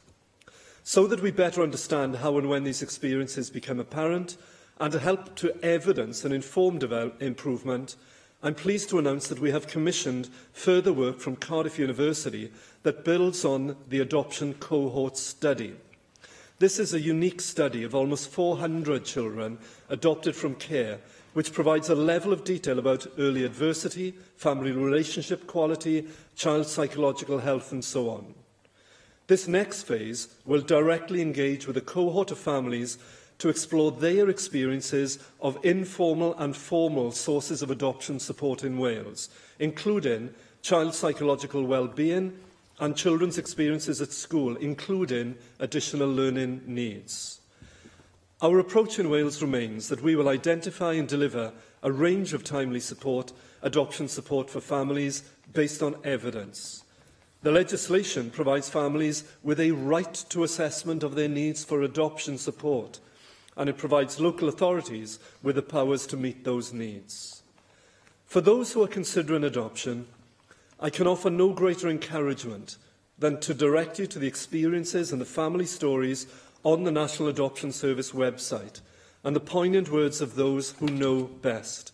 so that we better understand how and when these experiences become apparent, and to help to evidence and inform improvement. I'm pleased to announce that we have commissioned further work from Cardiff University that builds on the adoption cohort study. This is a unique study of almost 400 children adopted from care, which provides a level of detail about early adversity, family relationship quality, child psychological health, and so on. This next phase will directly engage with a cohort of families to explore their experiences of informal and formal sources of adoption support in Wales, including child psychological well-being and children's experiences at school, including additional learning needs. Our approach in Wales remains that we will identify and deliver a range of timely support, adoption support for families based on evidence. The legislation provides families with a right to assessment of their needs for adoption support, and it provides local authorities with the powers to meet those needs. For those who are considering adoption, I can offer no greater encouragement than to direct you to the experiences and the family stories on the National Adoption Service website and the poignant words of those who know best.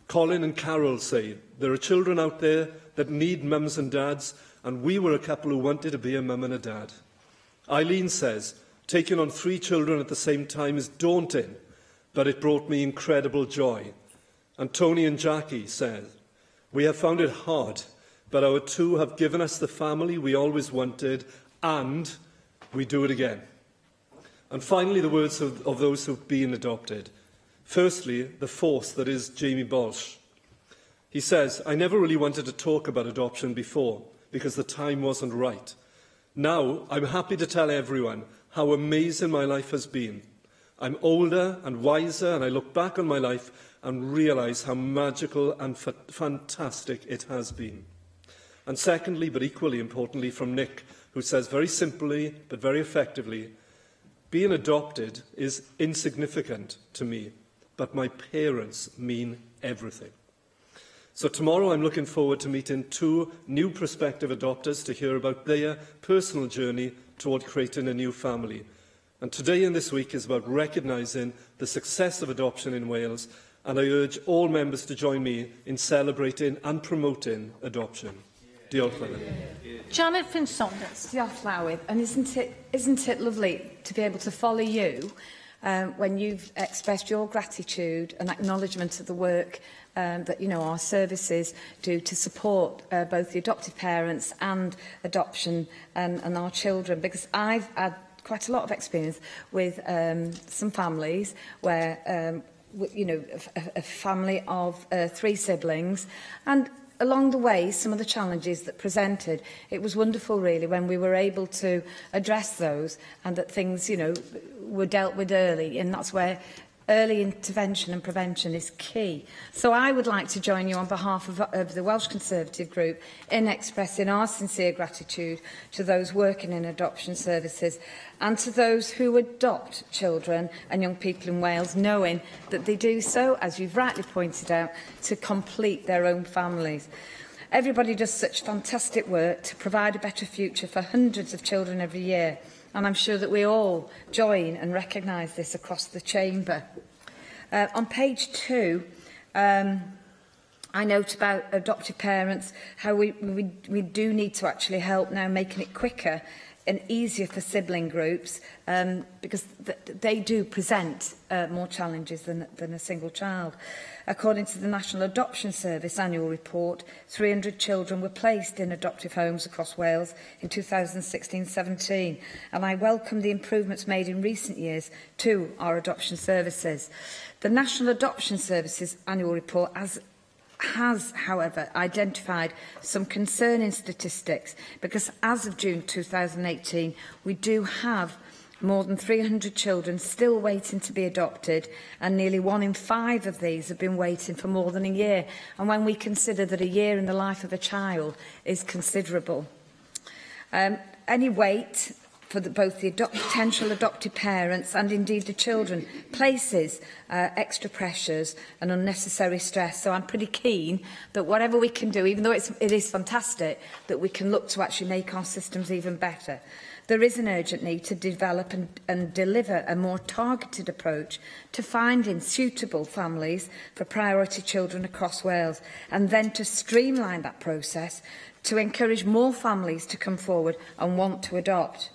Colin and Carol say, there are children out there that need mums and dads, and we were a couple who wanted to be a mum and a dad. Eileen says, taking on 3 children at the same time is daunting, but it brought me incredible joy. And Tony and Jackie said, we have found it hard, but our 2 have given us the family we always wanted, and we do it again. And finally, the words of those who have been adopted. Firstly, the force that is Jamie Bolsh. He says, I never really wanted to talk about adoption before, because the time wasn't right. Now, I'm happy to tell everyone how amazing my life has been. I'm older and wiser, and I look back on my life and realise how magical and fantastic it has been. And secondly, but equally importantly, from Nick, who says very simply but very effectively, being adopted is insignificant to me, but my parents mean everything. So tomorrow I'm looking forward to meeting 2 new prospective adopters to hear about their personal journey toward creating a new family. And today and this week is about recognising the success of adoption in Wales, and I urge all members to join me in celebrating and promoting adoption. Diolch fawr. Janet Finn-Saunders. Diolch Lawyd. And isn't it lovely to be able to follow you when you've expressed your gratitude and acknowledgement of the work that our services do to support both the adoptive parents and adoption and our children, because I've had quite a lot of experience with some families where a family of 3 siblings, and along the way, some of the challenges that presented, it was wonderful, really, when we were able to address those and that things, were dealt with early, and that's where early intervention and prevention is key. So I would like to join you on behalf of the Welsh Conservative Group in expressing our sincere gratitude to those working in adoption services and to those who adopt children and young people in Wales, knowing that they do so, as you've rightly pointed out, to complete their own families. Everybody does such fantastic work to provide a better future for hundreds of children every year, and I'm sure that we all join and recognise this across the chamber. On page 2, I note about adoptive parents, how we do need to actually help now, making it quicker and easier for sibling groups, because they do present more challenges than a single child. According to the National Adoption Service annual report, 300 children were placed in adoptive homes across Wales in 2016-17, and I welcome the improvements made in recent years to our adoption services. The National Adoption Service's annual report has, however, identified some concerning statistics, because as of June 2018, we do have more than 300 children still waiting to be adopted, and nearly 1 in 5 of these have been waiting for more than a year. And when we consider that a year in the life of a child is considerable, any wait for both the potential adopted parents and indeed the children places extra pressures and unnecessary stress. So I'm pretty keen that whatever we can do, even though it is fantastic, that we can look to actually make our systems even better. There is an urgent need to develop and deliver a more targeted approach to finding suitable families for priority children across Wales, and then to streamline that process to encourage more families to come forward and want to adopt.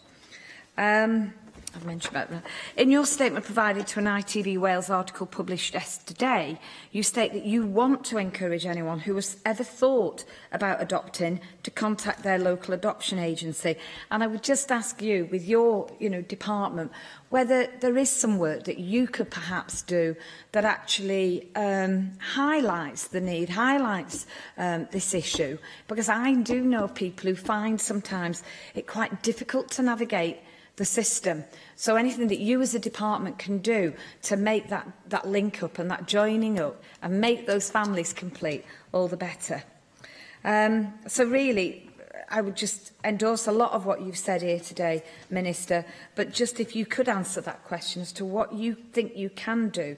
I've mentioned about that. In your statement provided to an ITV Wales article published yesterday, you state that you want to encourage anyone who has ever thought about adopting to contact their local adoption agency. And I would just ask you, with your department, whether there is some work that you could perhaps do that actually highlights the need, highlights this issue. Because I do know people who find sometimes it quite difficult to navigate the system. So anything that you as a department can do to make that link up and that joining up and make those families complete, all the better. So really, I would just endorse a lot of what you've said here today, Minister, but just if you could answer that question as to what you think you can do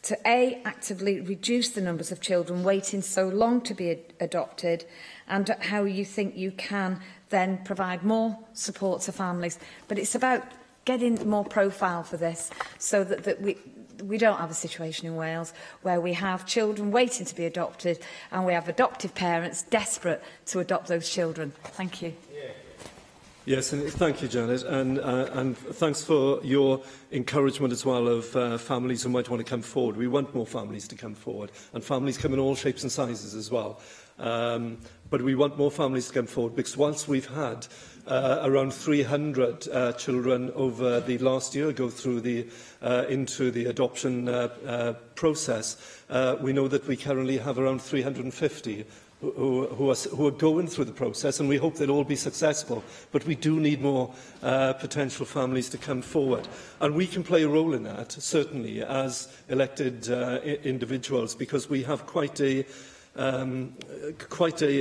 to A, actively reduce the numbers of children waiting so long to be adopted, and how you think you can then provide more support to families. But it's about getting more profile for this, so that we don't have a situation in Wales where we have children waiting to be adopted and we have adoptive parents desperate to adopt those children. Thank you. Yes, and thank you, Janet, and thanks for your encouragement as well of families who might want to come forward. We want more families to come forward, and families come in all shapes and sizes as well. But we want more families to come forward, because whilst we've had around 300 children over the last year go through into the adoption process, we know that we currently have around 350 who are going through the process, and we hope they'll all be successful. But we do need more potential families to come forward, and we can play a role in that, certainly, as elected individuals, because we have quite a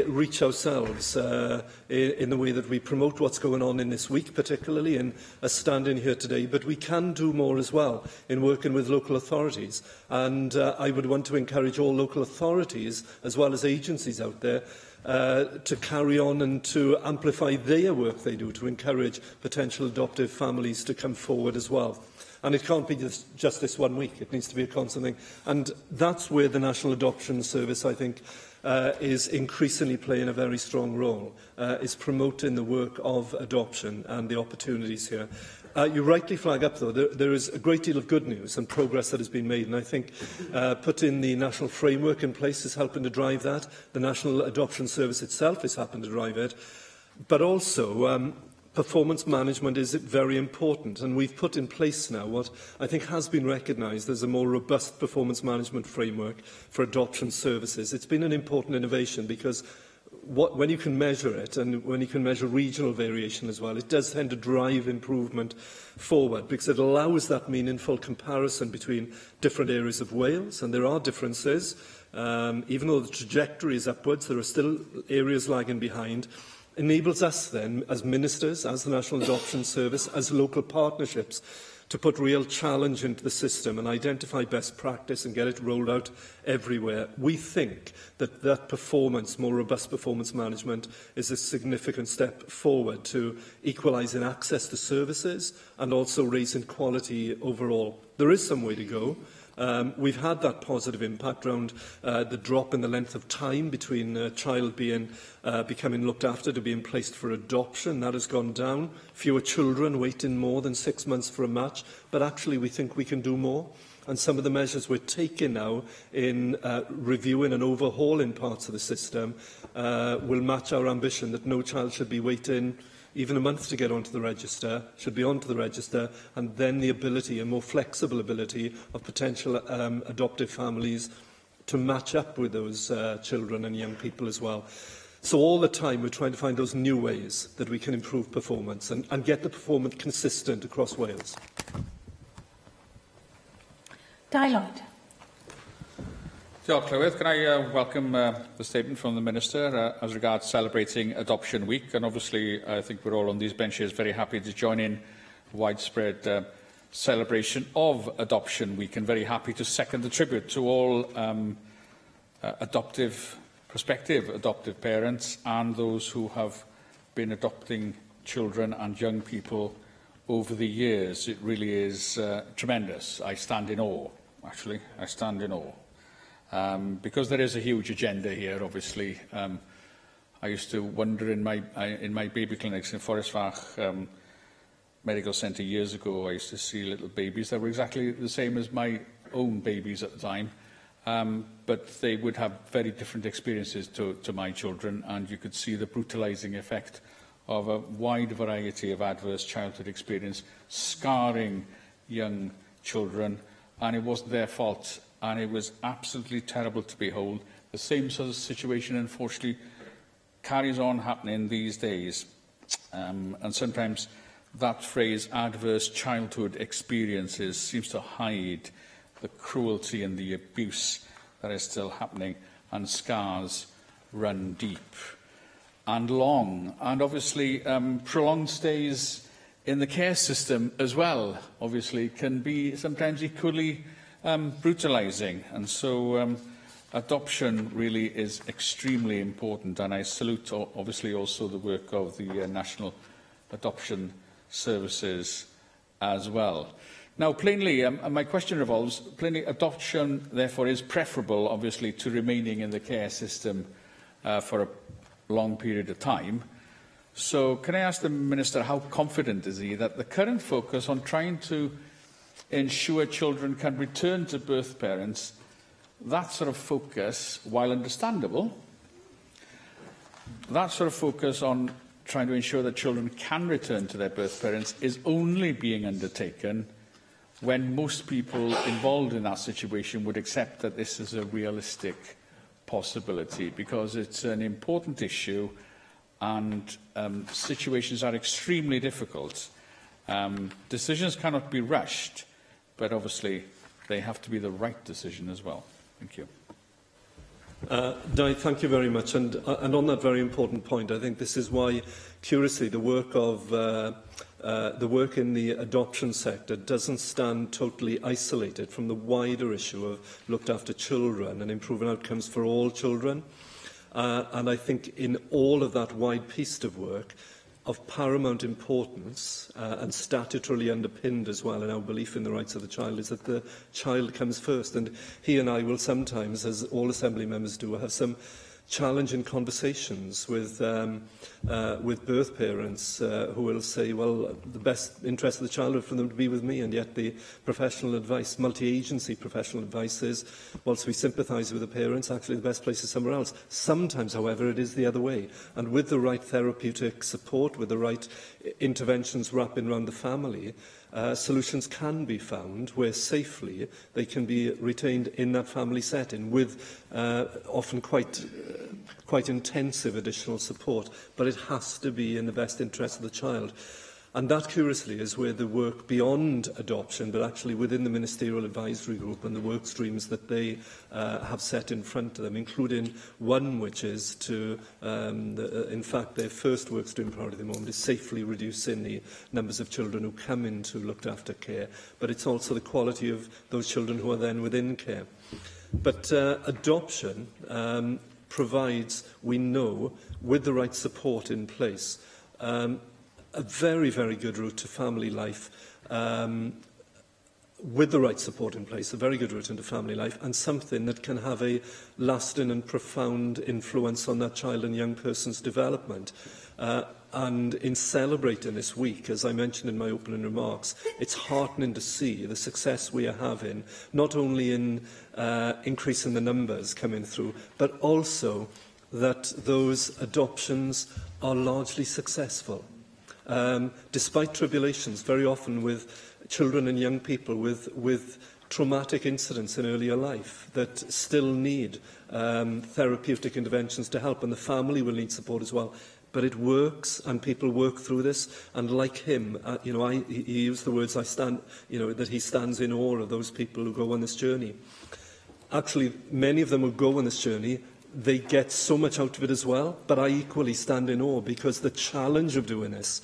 reach ourselves in the way that we promote what's going on in this week, particularly in us standing here today. But we can do more as well in working with local authorities. And I would want to encourage all local authorities, as well as agencies out there, to carry on and to amplify their work they do to encourage potential adoptive families to come forward as well. And it can't be just this 1 week. It needs to be a constant thing. And that's where the National Adoption Service, I think, is increasingly playing a very strong role, is promoting the work of adoption and the opportunities here. You rightly flag up, though, there is a great deal of good news and progress that has been made, and I think putting the national framework in place is helping to drive that. The National Adoption Service itself is helping to drive it. But also, performance management is very important, and we've put in place now what I think has been recognised as a more robust performance management framework for adoption services. It's been an important innovation because when you can measure it, and when you can measure regional variation as well, it does tend to drive improvement forward because it allows that meaningful comparison between different areas of Wales, and there are differences. Even though the trajectory is upwards, there are still areas lagging behind. Enables us then, as ministers, as the National Adoption Service, as local partnerships, to put real challenge into the system and identify best practice and get it rolled out everywhere. We think that that performance, more robust performance management, is a significant step forward to equalising access to services and also raising quality overall. There is some way to go. We've had that positive impact around the drop in the length of time between a child becoming looked after to being placed for adoption. That has gone down. Fewer children waiting more than 6 months for a match. But actually, we think we can do more. And some of the measures we're taking now in reviewing and overhauling parts of the system will match our ambition that no child should be waiting even a month to get onto the register, should be onto the register, and then the ability, a more flexible ability of potential adoptive families to match up with those children and young people as well. So all the time we're trying to find those new ways that we can improve performance and get the performance consistent across Wales. Lloyd. Diolch, Llywydd. Can I welcome the statement from the Minister as regards celebrating Adoption Week? And obviously, I think we're all on these benches very happy to join in widespread celebration of Adoption Week, and very happy to second the tribute to all prospective adoptive parents and those who have been adopting children and young people over the years. It really is tremendous. I stand in awe, actually. I stand in awe. Because there is a huge agenda here, obviously. I used to wonder in my baby clinics in Forest Fach Medical Centre years ago, I used to see little babies that were exactly the same as my own babies at the time, but they would have very different experiences to my children, and you could see the brutalising effect of a wide variety of adverse childhood experience, scarring young children, and it wasn't their fault. And it was absolutely terrible to behold. The same sort of situation, unfortunately, carries on happening these days. And sometimes that phrase, adverse childhood experiences, seems to hide the cruelty and the abuse that is still happening, and scars run deep and long. And obviously, prolonged stays in the care system as well, obviously, can be sometimes equally brutalising, and so adoption really is extremely important, and I salute obviously also the work of the National Adoption Services as well. Now, plainly, my question revolves, plainly adoption therefore is preferable obviously to remaining in the care system for a long period of time. So can I ask the Minister, how confident is he that the current focus on trying to ensure children can return to birth parents, that sort of focus, while understandable, that sort of focus on trying to ensure that children can return to their birth parents is only being undertaken when most people involved in that situation would accept that this is a realistic possibility, because it's an important issue and situations are extremely difficult. Decisions cannot be rushed, but obviously they have to be the right decision as well. Thank you. Di, thank you very much. And on that very important point, I think this is why, curiously, the work in the adoption sector doesn't stand totally isolated from the wider issue of looked after children and improving outcomes for all children. And I think in all of that wide piece of work, of paramount importance and statutorily underpinned as well in our belief in the rights of the child, is that the child comes first. And he and I will sometimes, as all Assembly members do, have some challenging conversations with birth parents who will say, well, the best interest of the child is for them to be with me, and yet the professional advice, multi-agency professional advice is, whilst we sympathise with the parents, actually the best place is somewhere else. Sometimes, however, it is the other way, and with the right therapeutic support, with the right interventions wrapping around the family, solutions can be found where safely they can be retained in that family setting with often quite intensive additional support, but it has to be in the best interest of the child. And that, curiously, is where the work beyond adoption, but actually within the Ministerial Advisory Group and the work streams that they have set in front of them, including one which is to, in fact, their first work stream priority at the moment is safely reducing the numbers of children who come into looked after care, but it's also the quality of those children who are then within care. But adoption provides, we know, with the right support in place, a very, very good route to family life, with the right support in place, a very good route into family life, and something that can have a lasting and profound influence on that child and young person's development. And in celebrating this week, as I mentioned in my opening remarks, it's heartening to see the success we are having, not only in increasing the numbers coming through, but also that those adoptions are largely successful. Despite tribulations, very often with children and young people with traumatic incidents in earlier life that still need therapeutic interventions to help, and the family will need support as well. But it works, and people work through this. And like him, he used the words that he stands in awe of those people who go on this journey. Actually, many of them who go on this journey, they get so much out of it as well, but I equally stand in awe, because the challenge of doing this,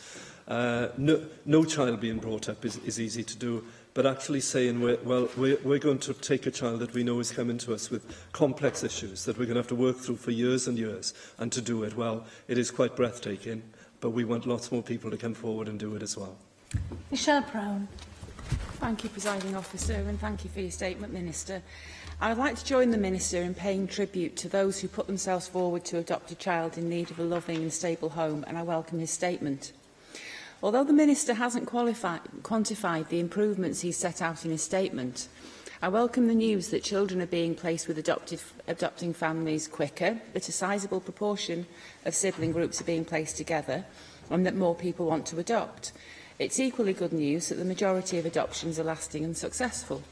no child being brought up is easy to do, but actually saying, we're going to take a child that we know is coming to us with complex issues that we're going to have to work through for years and years, and to do it, well, it is quite breathtaking, but we want lots more people to come forward and do it as well. Michelle Brown. Thank you, Presiding Officer, and thank you for your statement, Minister. I would like to join the Minister in paying tribute to those who put themselves forward to adopt a child in need of a loving and stable home, and I welcome his statement. Although the Minister hasn't quantified the improvements he's set out in his statement, I welcome the news that children are being placed with adopting families quicker, that a sizeable proportion of sibling groups are being placed together, and that more people want to adopt. It's equally good news that the majority of adoptions are lasting and successful.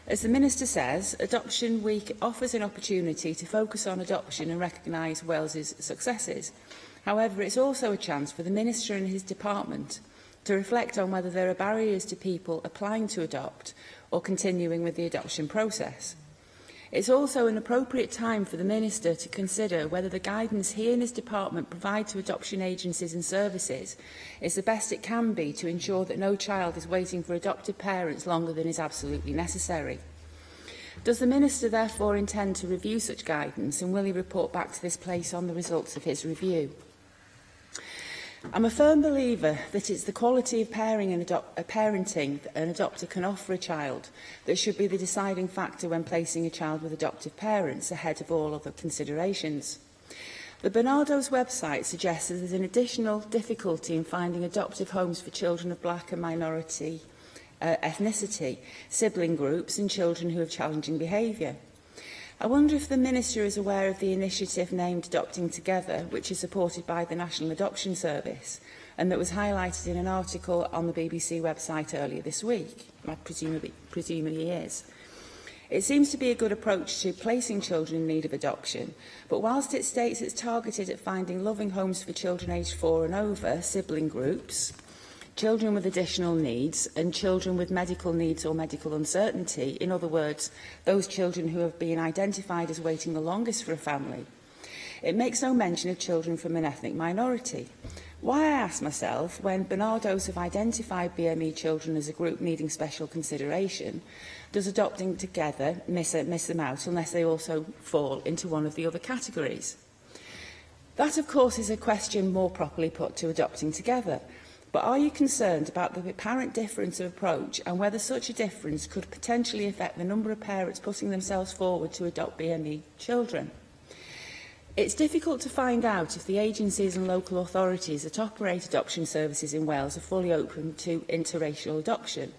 As the Minister says, Adoption Week offers an opportunity to focus on adoption and recognise Wales's successes. However, it's also a chance for the Minister and his department to reflect on whether there are barriers to people applying to adopt or continuing with the adoption process. It's also an appropriate time for the Minister to consider whether the guidance he and his department provide to adoption agencies and services is the best it can be to ensure that no child is waiting for adopted parents longer than is absolutely necessary. Does the Minister therefore intend to review such guidance, and will he report back to this place on the results of his review? I'm a firm believer that it's the quality of parenting that an adopter can offer a child that should be the deciding factor when placing a child with adoptive parents ahead of all other considerations. The Barnardo's website suggests that there's an additional difficulty in finding adoptive homes for children of black and minority ethnicity, sibling groups and children who have challenging behaviour. I wonder if the Minister is aware of the initiative named Adopting Together, which is supported by the National Adoption Service, and that was highlighted in an article on the BBC website earlier this week. I presumably is. It seems to be a good approach to placing children in need of adoption, but whilst it states it's targeted at finding loving homes for children aged 4 and over, sibling groups, children with additional needs and children with medical needs or medical uncertainty, in other words, those children who have been identified as waiting the longest for a family, it makes no mention of children from an ethnic minority. Why, I ask myself, when Barnardo's have identified BME children as a group needing special consideration, does Adopting Together miss them out unless they also fall into one of the other categories? That, of course, is a question more properly put to Adopting Together. But are you concerned about the apparent difference of approach and whether such a difference could potentially affect the number of parents putting themselves forward to adopt BME children? It's difficult to find out if the agencies and local authorities that operate adoption services in Wales are fully open to interracial adoption.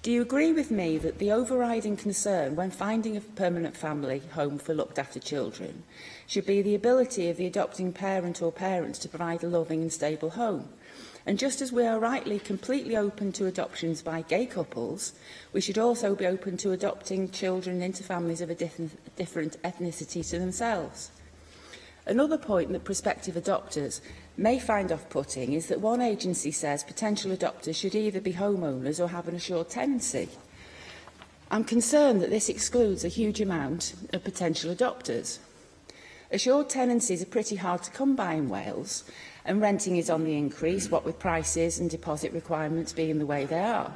Do you agree with me that the overriding concern when finding a permanent family home for looked after children should be the ability of the adopting parent or parents to provide a loving and stable home? And just as we are rightly completely open to adoptions by gay couples, we should also be open to adopting children into families of a different ethnicity to themselves. Another point that prospective adopters may find off-putting is that one agency says potential adopters should either be homeowners or have an assured tenancy. I'm concerned that this excludes a huge amount of potential adopters. Assured tenancies are pretty hard to come by in Wales, and renting is on the increase, what with prices and deposit requirements being the way they are.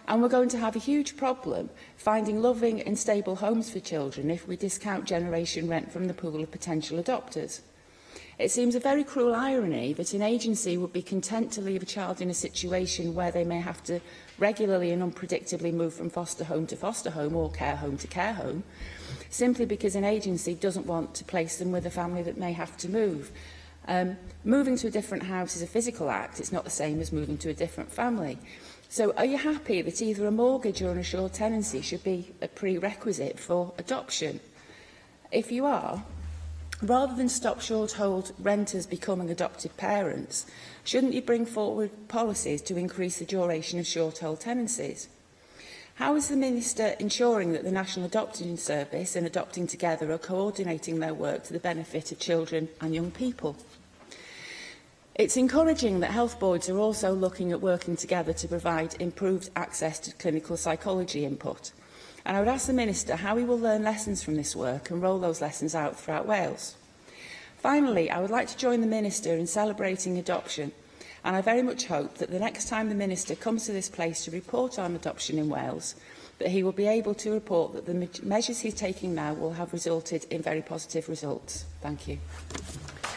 And we're going to have a huge problem finding loving and stable homes for children if we discount generation rent from the pool of potential adopters. It seems a very cruel irony that an agency would be content to leave a child in a situation where they may have to regularly and unpredictably move from foster home to foster home or care home to care home, simply because an agency doesn't want to place them with a family that may have to move. Moving to a different house is a physical act. It's not the same as moving to a different family. So are you happy that either a mortgage or an assured tenancy should be a prerequisite for adoption? If you are, rather than stop short-hold renters becoming adoptive parents, shouldn't you bring forward policies to increase the duration of short-hold tenancies? How is the Minister ensuring that the National Adoption Service and Adopting Together are coordinating their work to the benefit of children and young people? It's encouraging that health boards are also looking at working together to provide improved access to clinical psychology input. And I would ask the Minister how he will learn lessons from this work and roll those lessons out throughout Wales. Finally, I would like to join the Minister in celebrating adoption, and I very much hope that the next time the Minister comes to this place to report on adoption in Wales, that he will be able to report that the measures he's taking now will have resulted in very positive results. Thank you.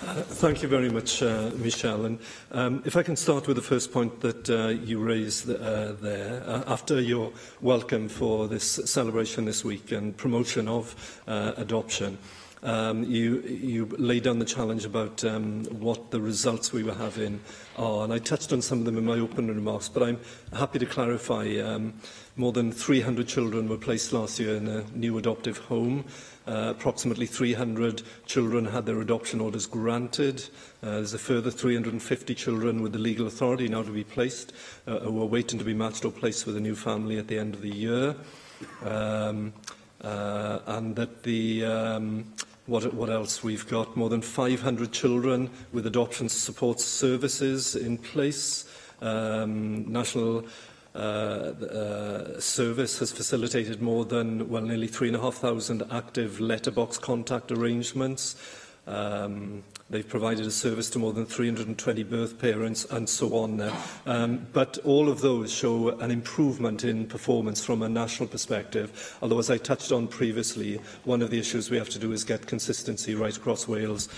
Thank you very much, Michelle. And if I can start with the first point that you raised there, after your welcome for this celebration this week and promotion of adoption, you laid down the challenge about what the results we were having are, and I touched on some of them in my opening remarks, but I'm happy to clarify. More than 300 children were placed last year in a new adoptive home. Approximately 300 children had their adoption orders granted. There's a further 350 children with the legal authority now to be placed, who are waiting to be matched or placed with a new family at the end of the year. And that the... What else? We've got more than 500 children with adoption support services in place. National Service has facilitated more than, well, nearly 3,500 active letterbox contact arrangements. They've provided a service to more than 320 birth parents and so on now. But all of those show an improvement in performance from a national perspective, although, as I touched on previously, one of the issues we have to do is get consistency right across Wales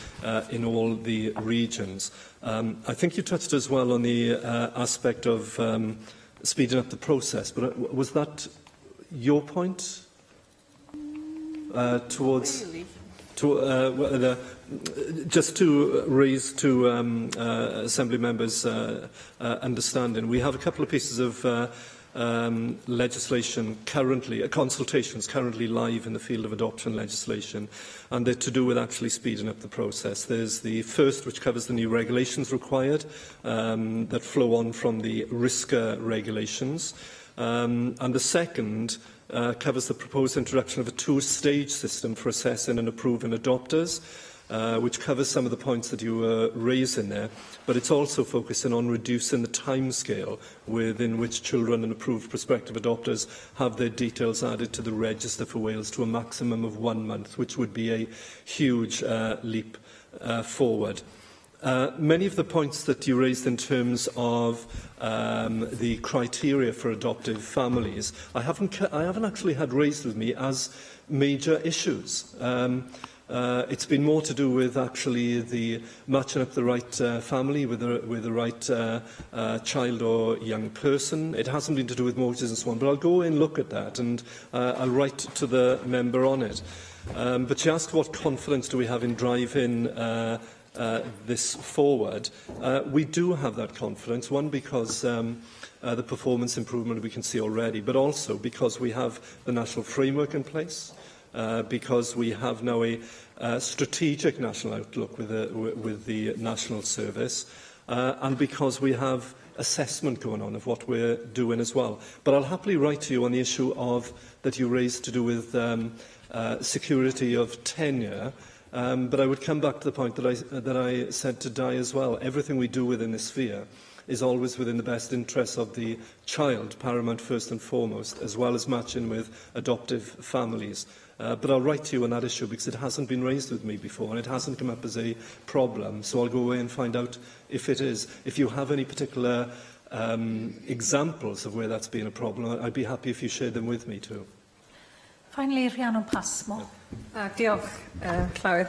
in all the regions. I think you touched as well on the aspect of speeding up the process, but was that your point towards... Really? Just to raise to Assembly members' understanding, we have a couple of pieces of legislation currently, consultations currently live in the field of adoption legislation, and they're to do with actually speeding up the process. There's the first, which covers the new regulations required that flow on from the RISCA regulations, and the second covers the proposed introduction of a two-stage system for assessing and approving adopters, which covers some of the points that you were raising there, but it's also focusing on reducing the timescale within which children and approved prospective adopters have their details added to the register for Wales to a maximum of 1 month, which would be a huge leap forward. Many of the points that you raised in terms of the criteria for adoptive families, I haven't actually had raised with me as major issues. It's been more to do with actually the matching up the right family with the right child or young person. It hasn't been to do with mortgages and so on, but I'll go and look at that and I'll write to the member on it. But she asked what confidence do we have in driving this forward. We do have that confidence, one because the performance improvement we can see already, but also because we have the national framework in place, because we have now a strategic national outlook with the National Service, and because we have assessment going on of what we're doing as well. But I'll happily write to you on the issue of that you raised to do with security of tenure. But I would come back to the point that I said to Di as well. Everything we do within this sphere is always within the best interests of the child, paramount first and foremost, as well as matching with adoptive families. But I'll write to you on that issue because it hasn't been raised with me before and it hasn't come up as a problem. So I'll go away and find out if it is. If you have any particular examples of where that's been a problem, I'd be happy if you shared them with me too. Finally, Rhiannon Passmore. Diolch, Llywyd.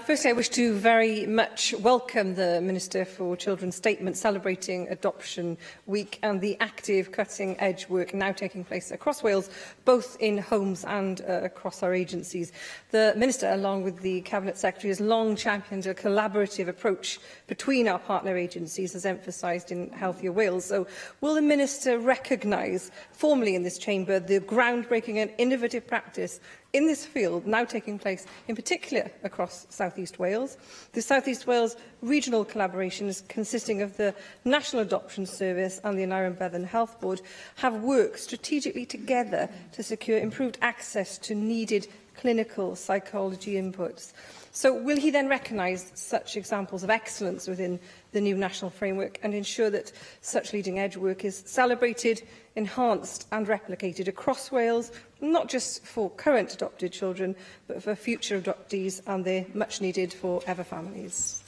Firstly, I wish to very much welcome the Minister for Children's statement celebrating Adoption Week and the active cutting-edge work now taking place across Wales, both in homes and across our agencies. The Minister, along with the Cabinet Secretary, has long championed a collaborative approach between our partner agencies, as emphasised in Healthier Wales. So, will the Minister recognise formally in this chamber the groundbreaking and innovative practice in this field now taking place, in particular across South East Wales? The South East Wales regional collaboration, consisting of the National Adoption Service and the Aneurin Bevan Health Board, have worked strategically together to secure improved access to needed clinical psychology inputs. So will he then recognise such examples of excellence within the new national framework and ensure that such leading-edge work is celebrated, enhanced and replicated across Wales, not just for current adopted children, but for future adoptees and their much-needed forever families?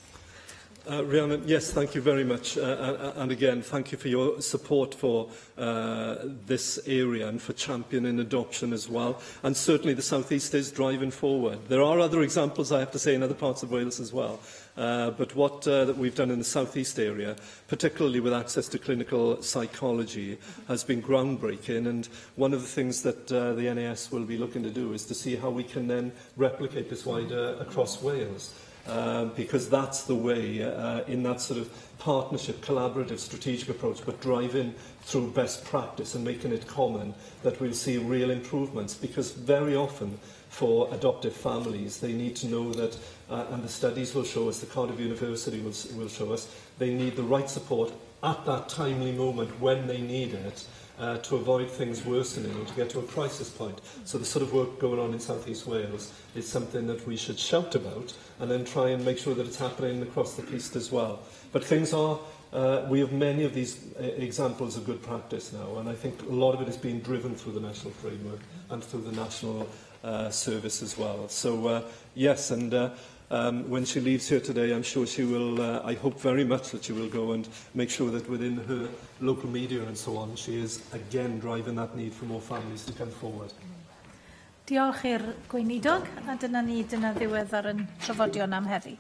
Rhiannon, yes, thank you very much. And again, thank you for your support for this area and for championing adoption as well. And certainly the South East is driving forward. There are other examples, I have to say, in other parts of Wales as well. But what that we've done in the South East area, particularly with access to clinical psychology, has been groundbreaking. And one of the things that the NAS will be looking to do is to see how we can then replicate this wider across Wales. Because that's the way, in that sort of partnership, collaborative, strategic approach, but driving through best practice and making it common, that we'll see real improvements. Because very often, for adoptive families, they need to know that, and the studies will show us, the Cardiff University will show us, they need the right support at that timely moment when they need it, to avoid things worsening or to get to a crisis point. So the sort of work going on in South East Wales is something that we should shout about and then try and make sure that it's happening across the east as well. But things are, we have many of these examples of good practice now, and I think a lot of it is being driven through the national framework and through the national service as well. So yes, and when she leaves here today, I'm sure she will, I hope very much that she will go and make sure that within her local media and so on, she is again driving that need for more families to come forward. Diolch i'r gweinidog, a dyna ddiweddar yn trafodion am heddi.